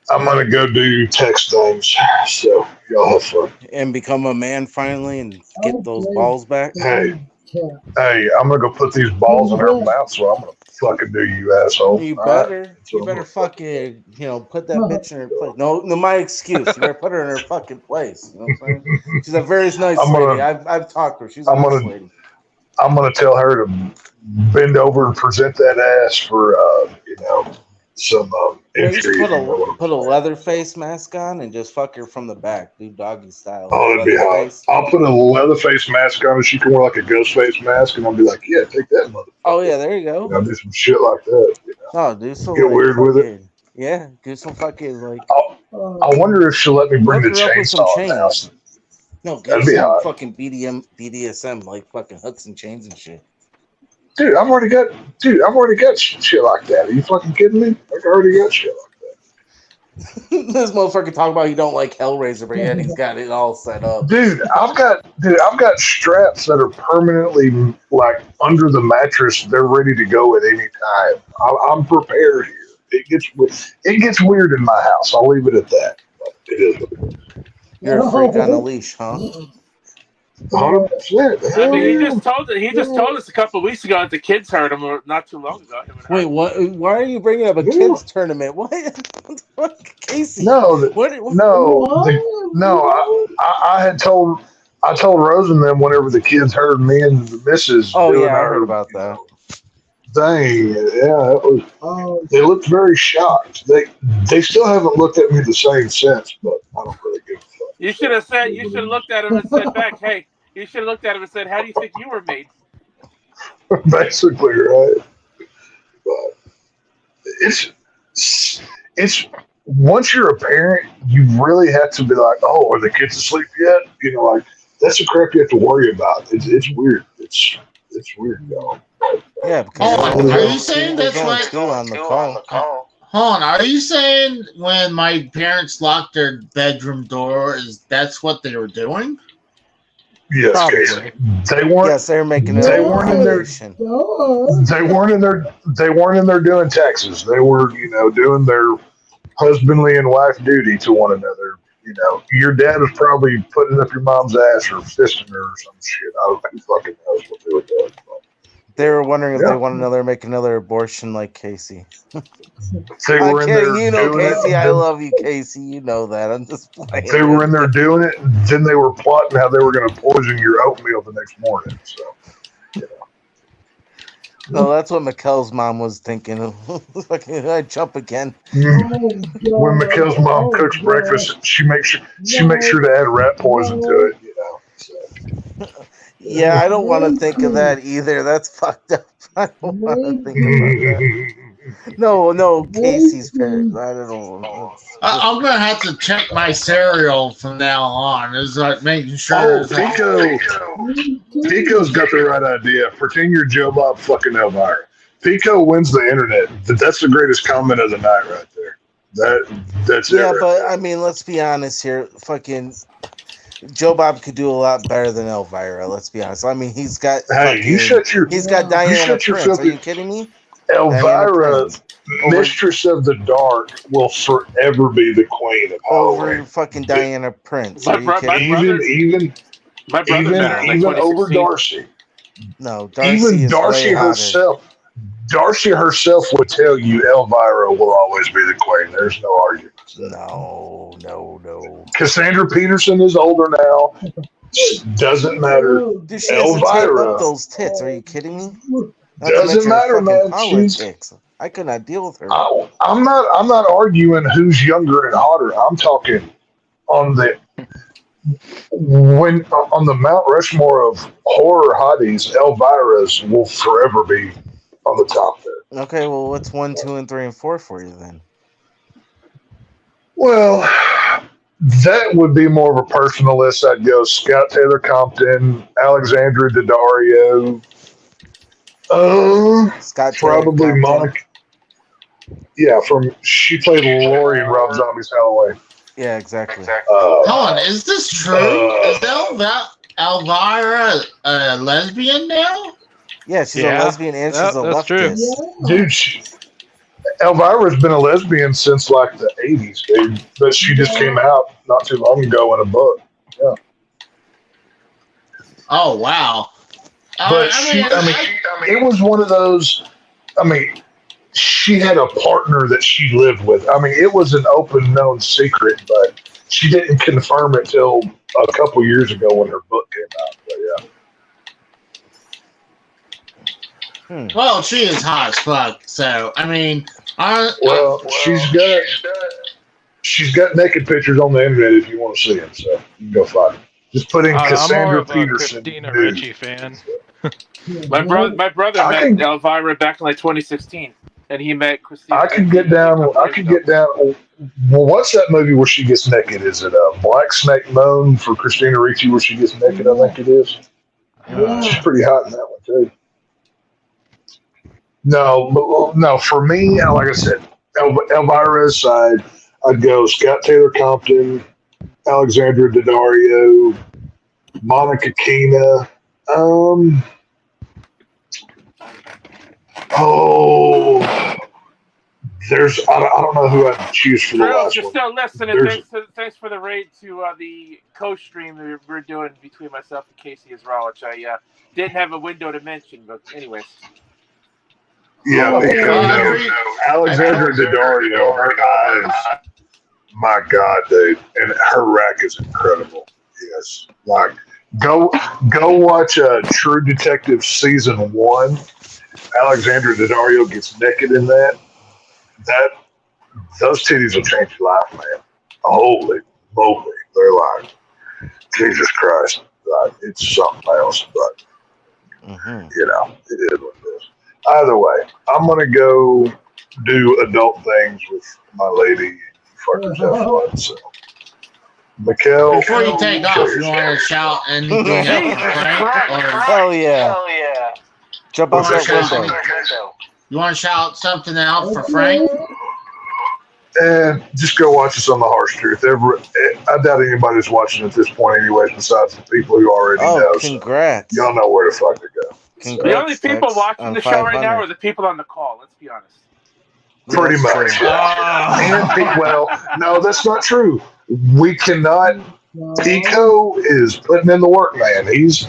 I'm gonna go do text things. So y'all have fun. And become a man finally and get those balls back. Hey, I'm gonna go put these balls in her mouth, so I'm gonna fucking do you, asshole. You better fucking, put that bitch in her place. No, my excuse. You better put her in her fucking place. You know what I'm saying? She's a very nice lady. I've talked to her. She's a nice lady. I'm gonna tell her to bend over and present that ass for some entry. Put a leather face mask on and just fuck her from the back, do doggy style. Oh, it'd be hot. I'll put a leather face mask on and she can wear like a ghost face mask, and I'll be like, yeah, take that motherfucker. Oh yeah, there you go. I'll do some shit like that. Oh, do some get weird with it. Yeah, do some fucking like. I wonder if she'll let me bring the chainsaw in the house. No, that'd be hot. Fucking BDSM, like fucking hooks and chains and shit. Dude, I've already got shit like that. Are you fucking kidding me? I already got shit like that. This motherfucker talking about he don't like Hellraiser, but yet he's got it all set up. Dude, I've got straps that are permanently like under the mattress. They're ready to go at any time. I'm prepared here. It gets weird in my house. I'll leave it at that. It is. You're a freak on a leash, huh? 100%. I mean, he just told us a couple of weeks ago that the kids heard him not too long ago. Wait, what? Why are you bringing up a kids tournament? What? Casey? No, I had told Rose and them whenever the kids heard me and the missus. Oh yeah, I heard about that. Dang, yeah, it was. They looked very shocked. They still haven't looked at me the same since, but I don't really give a fuck. You should have looked at him and said back, hey, you should have looked at him and said, how do you think you were made? Basically, right. But it's once you're a parent, you really have to be like, oh, are the kids asleep yet? Like that's the crap you have to worry about. It's weird. It's weird, y'all. Yeah, because are you saying that's what? On the call. Hold on, are you saying when my parents locked their bedroom door, that's what they were doing? Yes, Casey. They weren't. Yes, they were making. They weren't in there. They weren't in there. They weren't in there doing taxes. They were, doing their husbandly and wife duty to one another. Your dad was probably putting up your mom's ass or fisting her or some shit. I don't know who fucking knows what they were doing. They were wondering if they want to make another abortion like Casey. They were in there Casey. I love you, Casey. You know that. I'm just playing. They were in there doing it, and then they were plotting how they were going to poison your oatmeal the next morning. So, No, that's what Mikkel's mom was thinking. Fucking, I jump again. When Mikkel's mom cooks breakfast, she makes sure to add rat poison to it. You know. So. Yeah, I don't want to think of that either. That's fucked up. I don't want to think about that. No, Casey's parents. I don't know. I'm gonna have to check my cereal from now on. It's like making sure. Pico's got the right idea. Pretend you're Joe Bob fucking Elvira. Pico wins the internet. That's the greatest comment of the night right there. That's it. Yeah, right but there. I mean, let's be honest here. Fucking Joe Bob could do a lot better than Elvira. Let's be honest. I mean, he's got. Hey, he's got Diana Prince. Are you kidding me? Elvira, Mistress of the Dark, will forever be the queen of Halloween. Over fucking Diana Prince. Even over Darcy. No, Darcy even is Darcy way herself. Darcy herself would tell you Elvira will always be the queen. There's no argument. No. Cassandra Peterson is older now. Doesn't matter. Dude, she doesn't tape up those tits. Are you kidding me? Doesn't matter, man. I could not deal with her. I'm not arguing who's younger and hotter. I'm talking on the Mount Rushmore of horror hotties. Elvira's will forever be on the top there. Okay, well, what's 1, 2, and 3, and 4 for you then? Well, that would be more of a personal list. I'd go Scout Taylor Compton, Alexandra Daddario. Scott probably Monica. Yeah, she played Lori in Rob Zombie's Halloween. Yeah, exactly. Hold on, is this true? Is Elvira a lesbian now? Yeah, she's a lesbian and she's a leftist. Dude, Elvira's been a lesbian since like the 80s, dude. But she just came out not too long ago in a book. Yeah. Oh, wow. But it was one of those. I mean, she had a partner that she lived with. I mean, it was an open, known secret, but she didn't confirm it till a couple years ago when her book came out. But yeah. Well, she is hot as fuck. So I mean, she's got naked pictures on the internet if you want to see them. So you can go find them. Just put in Cassandra Peterson. Christina Ricci fan. My brother met Elvira back in like 2016, and he met Christina. I could get down. Well, what's that movie where she gets naked? Is it Black Snake Moan for Christina Ricci where she gets naked? I think it is. She's pretty hot in that one too. No. For me, like I said, Elvira's side, I'd go Scott Taylor Compton, Alexandra Daddario, Monica Keena. I don't know who I'd choose for the last you're one. still listening. Thanks for the raid to the co-stream that we're doing between myself and Casey as well, which I didn't have a window to mention, but anyways. Yeah, Alexandra Daddario, her eyes, my God, dude, and her rack is incredible. Yes, like go watch True Detective season 1. Alexandra Daddario gets naked in that. Those titties will change your life, man. Holy moly, they're like Jesus Christ. Like, it's something else, but you know, it is what it is. Either way, I'm gonna go do adult things with my lady. Fuckers have fun. So, Mikkel, before you take off, you want to shout anything out for Frank? Hell yeah! Jump out that window. You want to shout something out for Frank? And just go watch us on the Harsh Truth. I doubt anybody's watching at this point, anyways, besides the people who already know. Congrats! So y'all know where the fuck to go. The only people watching the show right now are the people on the call. Let's be honest. Pretty much. Well, no, that's not true. We cannot. Pico is putting in the work, man. He's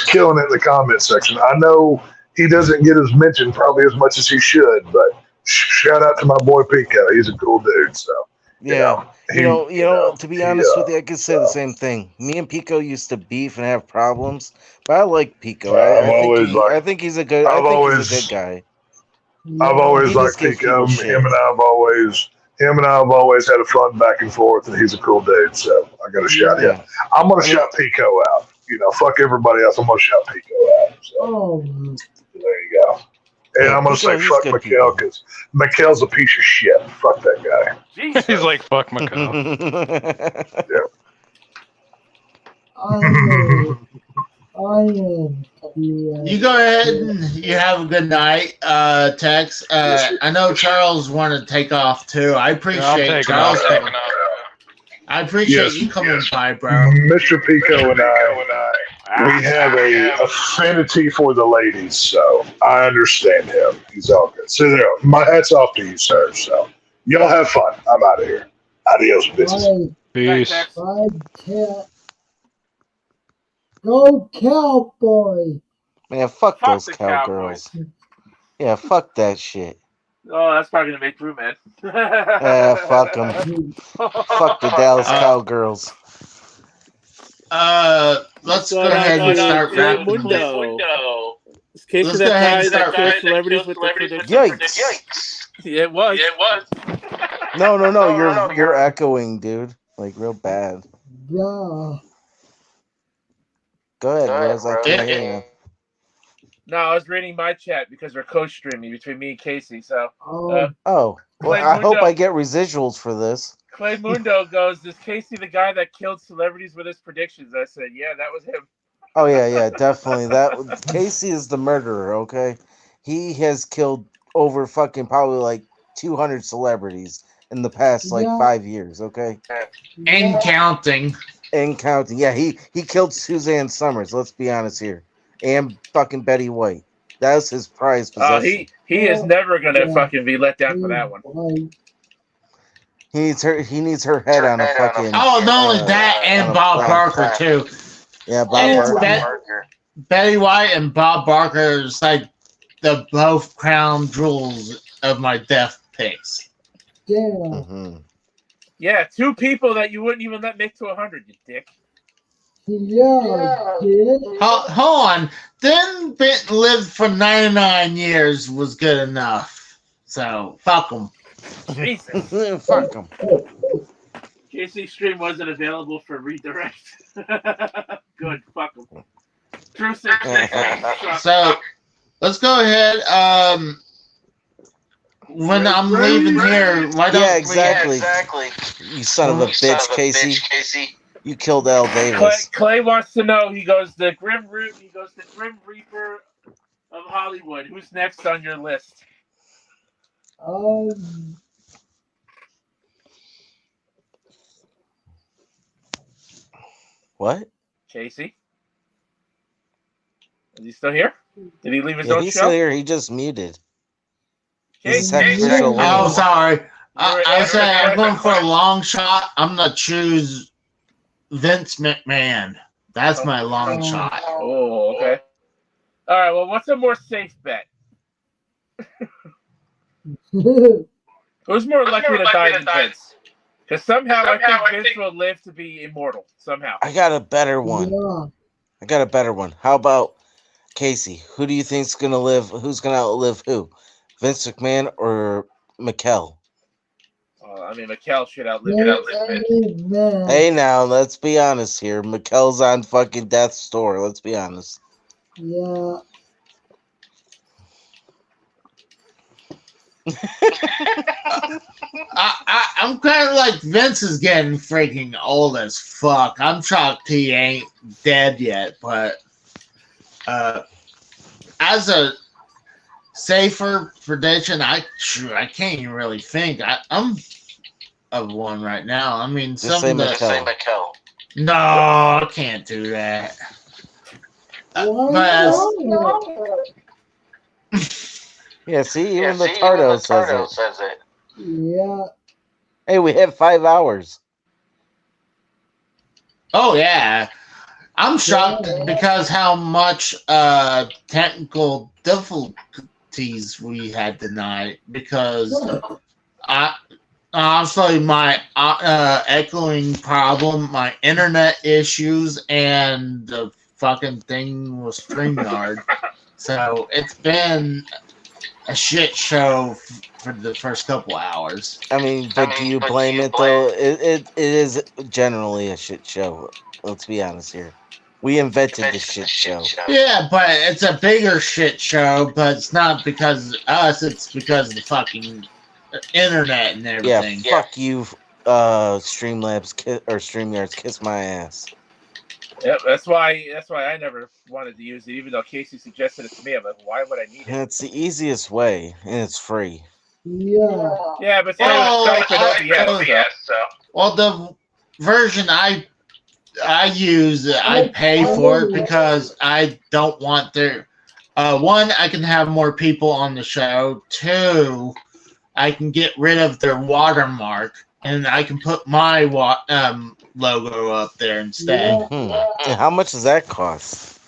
killing it in the comment section. I know he doesn't get his mention probably as much as he should, but shout out to my boy Pico. He's a cool dude. So Yeah. You know, to be honest with you, I could say the same thing. Me and Pico used to beef and have problems, but I like Pico. I think he's a good guy. I've always He liked just gives Pico. people shit. Him and I have always had a fun back and forth, and he's a cool dude. So I got to shout him. Yeah. I'm gonna shout Pico out. Fuck everybody else. I'm gonna shout Pico out. So there you go. And Yeah, I'm gonna Pico, say he's fuck good Mikkel people. because Mikkel's a piece of shit. Fuck that guy. Jesus. He's like, fuck Macau. You go ahead and you have a good night, Tex. I know Charles wanted to take off too. I appreciate Charles. I appreciate you coming by, bro. Mr. Pico and I, we have a affinity for the ladies, so I understand him. He's all good. So there, my hat's off to you, sir. So y'all have fun. I'm out of here. Adios, bitches. Peace. Go Cowboy! Man, fuck those the cowgirls. Yeah, fuck that shit. Oh, that's probably gonna make Drew mad. Yeah, fuck them. Fuck the Dallas Cowgirls. Let's go ahead and start wrapping. Let's go ahead and start. Celebrities with the predictions. Yikes! Yeah, it was. No, you're echoing, dude. Like real bad. Yeah. Go ahead, Rose. I can't hear you. No, I was reading my chat because we're co-streaming between me and Casey. So, well, Clay I hope Mundo- I get residuals for this. Clay Mundo goes, "Is Casey the guy that killed celebrities with his predictions?" I said, "Yeah, that was him." Oh yeah, definitely. That Casey is the murderer. Okay, he has killed over fucking probably like 200 celebrities in the past like 5 years. Okay, and counting. Yeah, he killed Suzanne Summers. Let's be honest here, and fucking Betty White. That's his prized possession. He is never gonna fucking be let down for that one. He needs her head on a fucking. Oh, not only that, and Bob Barker too. Yeah, Bob Barker. Betty White and Bob Barker is like the both crown jewels of my death picks. Yeah. Mm-hmm. Yeah, two people that you wouldn't even let make to 100, you dick. Yeah, kid. Hold on. Then Benton lived for 99 years was good enough. So, fuck him. Jesus. Fuck him. Casey's stream wasn't available for redirect. Good, fuck him. True So, let's go ahead. When I'm leaving here, why don't exactly. You son of a bitch, Casey. You killed Al Davis. Clay wants to know. He goes, the Grim Reaper of Hollywood. Who's next on your list? What? Casey? Is he still here? Did he leave his own he's show? Still here. He just muted. Oh, sorry. I was saying I'm going for a long shot. I'm going to choose Vince McMahon. That's my long shot. Oh, okay. All right, well, what's a more safe bet? Who's more likely to die than Vince? Because somehow I think Vince will live to be immortal. Somehow. I got a better one. How about Casey? Who do you think's gonna live? Who's gonna outlive who? Vince McMahon or Mikkel? I mean, Mikkel should outlive Vince. Hey, now let's be honest here. Mikkel's on fucking death's door. Let's be honest. Yeah. I'm kind of like Vince is getting freaking old as fuck. I'm shocked he ain't dead yet, but as a safer prediction, I can't even really think. I'm of one right now. I mean, just say Mikkel. No, I can't do that. Yeah, see, even the Tardo says it. Yeah. Hey, we have 5 hours. Oh yeah, I'm shocked because how much technical difficulties we had tonight. Because honestly, my echoing problem, my internet issues, and the fucking thing with StreamYard. So it's been a shit show for the first couple hours. I mean, but do you blame it though? It is generally a shit show. Let's be honest here. We invented the shit show. Yeah, but it's a bigger shit show, but it's not because of us, it's because of the fucking internet and everything. Yeah, fuck you, StreamYards, kiss my ass. Yep, that's why I never wanted to use it, even though Casey suggested it to me. I'm like, why would I need it? It's the easiest way, and it's free. Yeah. Yeah, but Skype and OBS. Well, the version I use, I pay for it because I don't want their. One, I can have more people on the show. Two, I can get rid of their watermark, and I can put my logo up there instead. Yeah. And how much does that cost?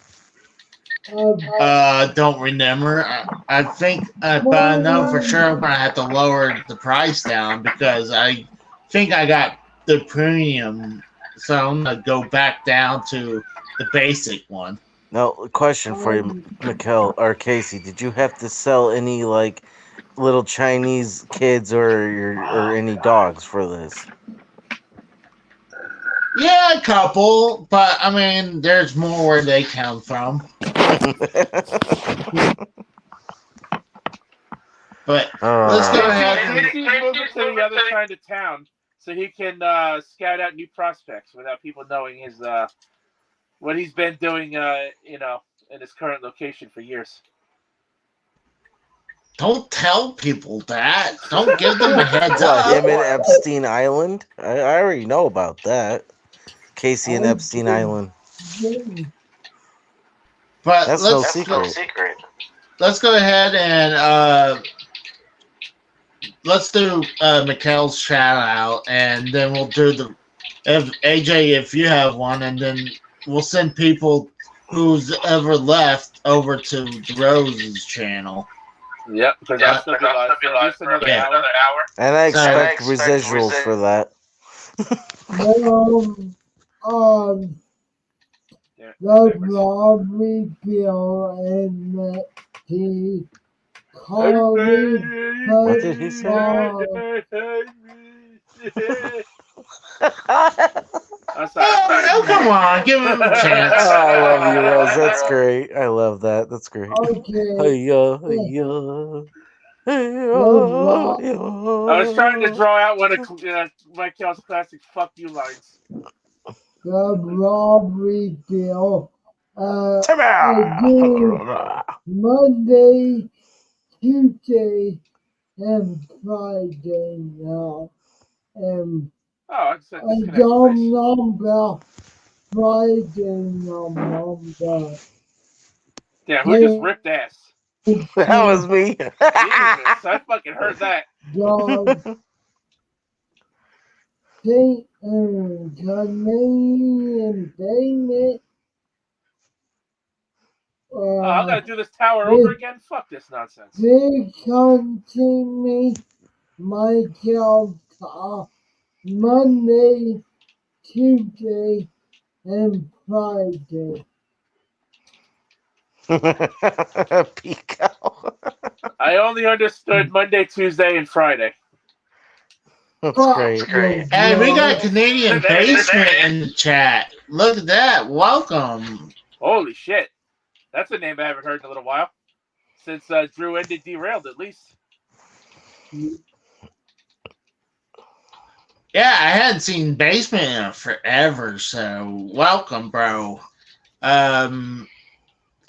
Don't remember. I think, but I know for sure I'm gonna have to lower the price down because I think I got the premium, so I'm gonna go back down to the basic one. No, question for you, Mikkel or Casey. Did you have to sell any like little Chinese kids or any dogs for this? Yeah, a couple, but I mean, there's more where they come from. But let's go ahead. Casey's moving to the other side of town so he can scout out new prospects without people knowing his what he's been doing, in his current location for years. Don't tell people that. Don't give them a heads What, up. him and Epstein Island? I already know about that. Casey and Epstein Island. But That's no secret. Let's go ahead and let's do Mikkel's shout out, and then we'll do the AJ if you have one, and then we'll send people who's ever left over to Rose's channel. Yep, because that's still be live for another hour. And I expect residuals for that. The robbery bill and the What did he say? Oh, come on, give him a chance. Oh, I love you, Rose. That's great. I love that. That's great. Okay. I was trying to draw out one of Michael's classic "fuck you" lines. The robbery bill. Monday, Tuesday, and Friday now. And I don't know Friday number. Yeah, who just ripped ass? That was me. Jesus, I fucking heard that. Canadian payment. I'm gonna do this tower over again. Fuck this nonsense. They continue Michael Monday, Tuesday, and Friday. Pico. I only understood Monday, Tuesday, and Friday. That's great. And we got Canadian Basement in the chat. Look at that. Welcome. Holy shit. That's a name I haven't heard in a little while. Since Drew ended Derailed, at least. Yeah, I hadn't seen Basement in forever, so welcome, bro.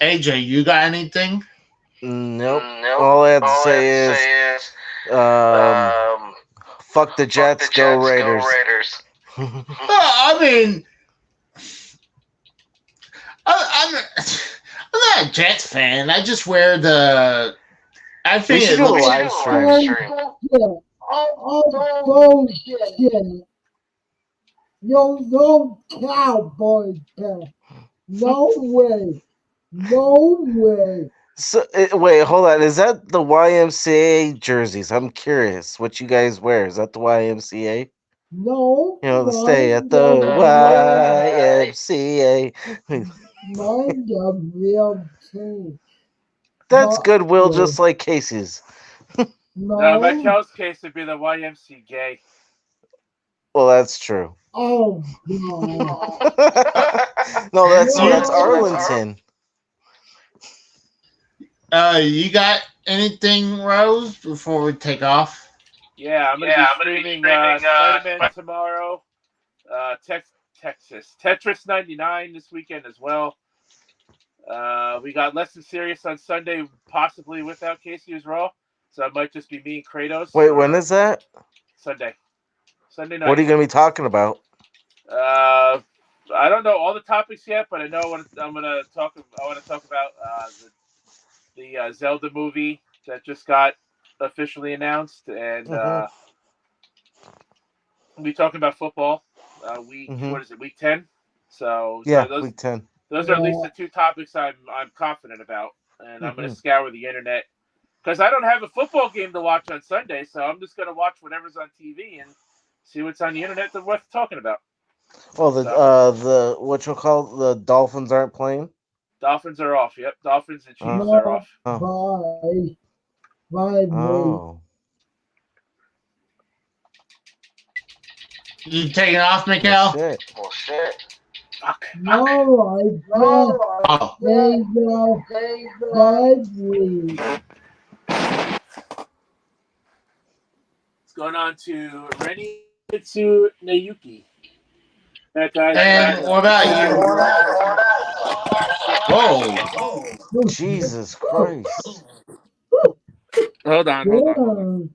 AJ, you got anything? Nope. All I have to say is fuck the Jets, go Raiders. I mean, I'm not a Jets fan. I just wear the. I think it looks live stream. Bullshit. No Cowboys fan. No way. No way. So wait, hold on. Is that the YMCA jerseys? I'm curious what you guys wear. Is that the YMCA? No, You know, the stay mine at the YMCA. mine the real team. That's Goodwill, just like Casey's. No, No. Mikel's case would be the YMC gay. Well, that's true. Oh God. No, that's No. Arlington. You got anything, Rose, before we take off? Yeah, I'm gonna be streaming Spider-Man tomorrow. Texas Tetris 99 this weekend as well. We got Less Than Serious on Sunday, possibly without Casey as Raw. So it might just be me and Kratos. Wait, when is that? Sunday night. What are you gonna be talking about? I don't know all the topics yet, but I know what I'm gonna talk. I want to talk about the Zelda movie that just got officially announced, and we'll be talking about football. What is it? Week 10. So Yeah, those, week 10. Those are at least the two topics I'm confident about, and I'm going to scour the internet because I don't have a football game to watch on Sunday, so I'm just going to watch whatever's on TV and see what's on the internet that's worth talking about. Well, the what you call the Dolphins aren't playing. Dolphins are off. Yep, Dolphins and Chiefs are off. Oh. You taking off, Mikel? Well, shit. Fuck. No, Oh. they go badly. It's going on to Reni Mitsu Nayuki. That guy. And what about you? Whoa. Jesus Christ. Hold on.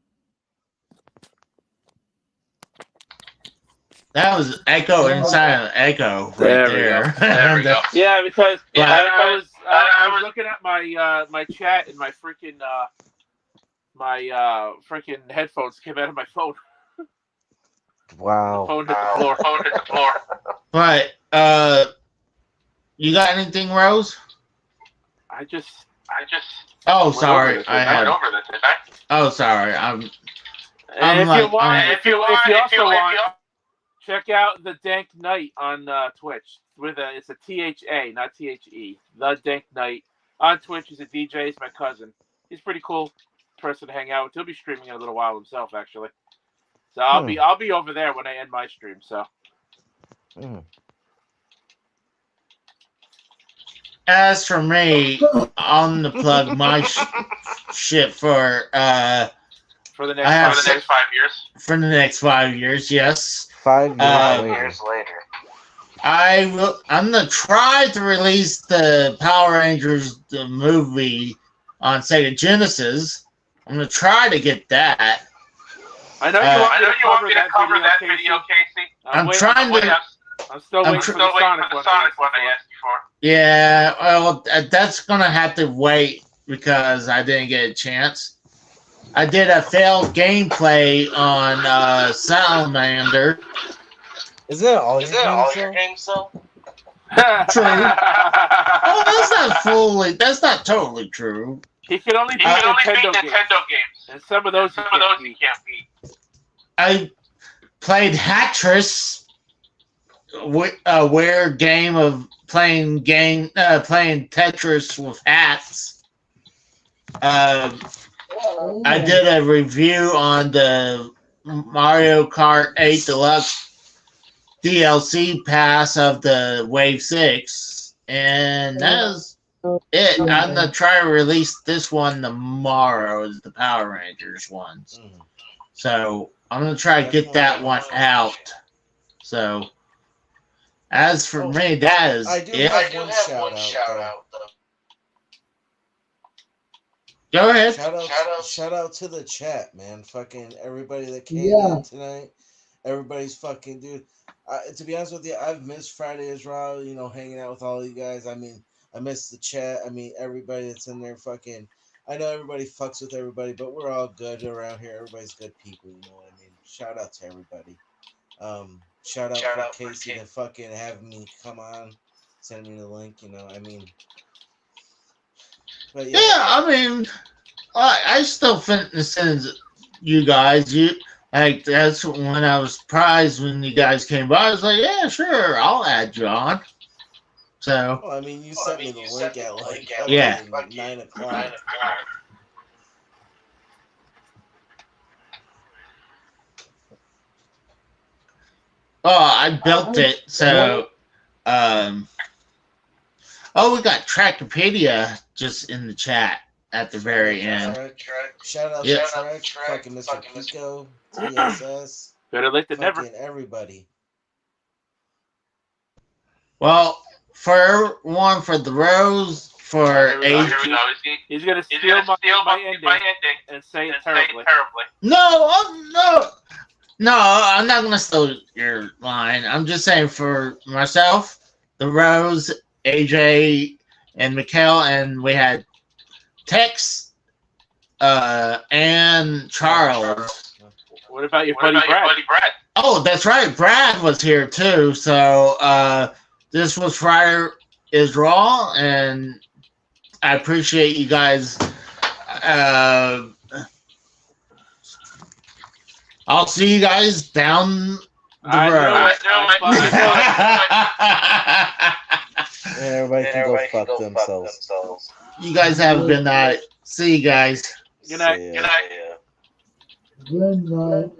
That was echo inside of echo right there. There we go. Yeah, because I was looking at my my chat and my freaking headphones came out of my phone. Wow. The phone hit the floor. Right. You got anything, Rose? I just. Oh, sorry. Oh, sorry. If you also want, check out the Dank Knight on Twitch. It's a THA, not THE. The Dank Knight on Twitch. He's a DJ. He's my cousin. He's a pretty cool person to hang out with. He'll be streaming in a little while himself, actually. So I'll be over there when I end my stream. So. As for me, I'm gonna plug my shit for the next 5 years. For the next 5 years, yes. 5 years later. I'm gonna try to release the Power Rangers the movie on Sega Genesis. I'm gonna try to get that. I know you want me to cover that video, Casey. I'm still waiting for the Sonic one I asked you for. Yeah, well, that's gonna have to wait because I didn't get a chance. I did a failed gameplay on Salamander. Is that all your games, though? True. Well, that's not totally true. He can only beat Nintendo games. And some of those he can't beat. I played Hatris, a weird game of playing Tetris with hats. I did a review on the Mario Kart 8 Deluxe DLC pass of the Wave 6, and that's it. I'm gonna try to release this one tomorrow, is the Power Rangers ones. So I'm gonna try to get that one out. So as for me, that is it. I do have one shout out though. Go ahead. Shout out to the chat, man. Fucking everybody that came in tonight. Everybody's fucking dude. To be honest with you, I've missed Friday as Raw, hanging out with all you guys. I mean, I miss the chat. I mean, everybody that's in there fucking. I know everybody fucks with everybody, but we're all good around here. Everybody's good people, you know what I mean? Shout out to everybody. Shout out for Casey to fucking have me come on, send me the link, I mean. But Yeah, I mean, I still fitness you guys. Like that's when I was surprised when you guys came by. I was like, yeah, sure, I'll add you on. So. Well, I mean, you sent me the link at like Yeah. 9 o'clock. Oh, I built it. So, oh, we got Trackopedia just in the chat at the very end. Shout out to Trek, fucking Mr. Pico, TSS, Better late than never. fucking everybody. Well, for the Rose, for age. He's gonna steal my ending and say it terribly. No, I'm not gonna steal your line. I'm just saying for myself, the Rose, AJ, and Mikhail, and we had Tex, and Charles. What about your buddy Brad? Oh, that's right. Brad was here too. So this was Friday is Raw, and I appreciate you guys. I'll see you guys down the road. Everybody can go fuck themselves. You guys have a good night. See you guys. Good night. Good night.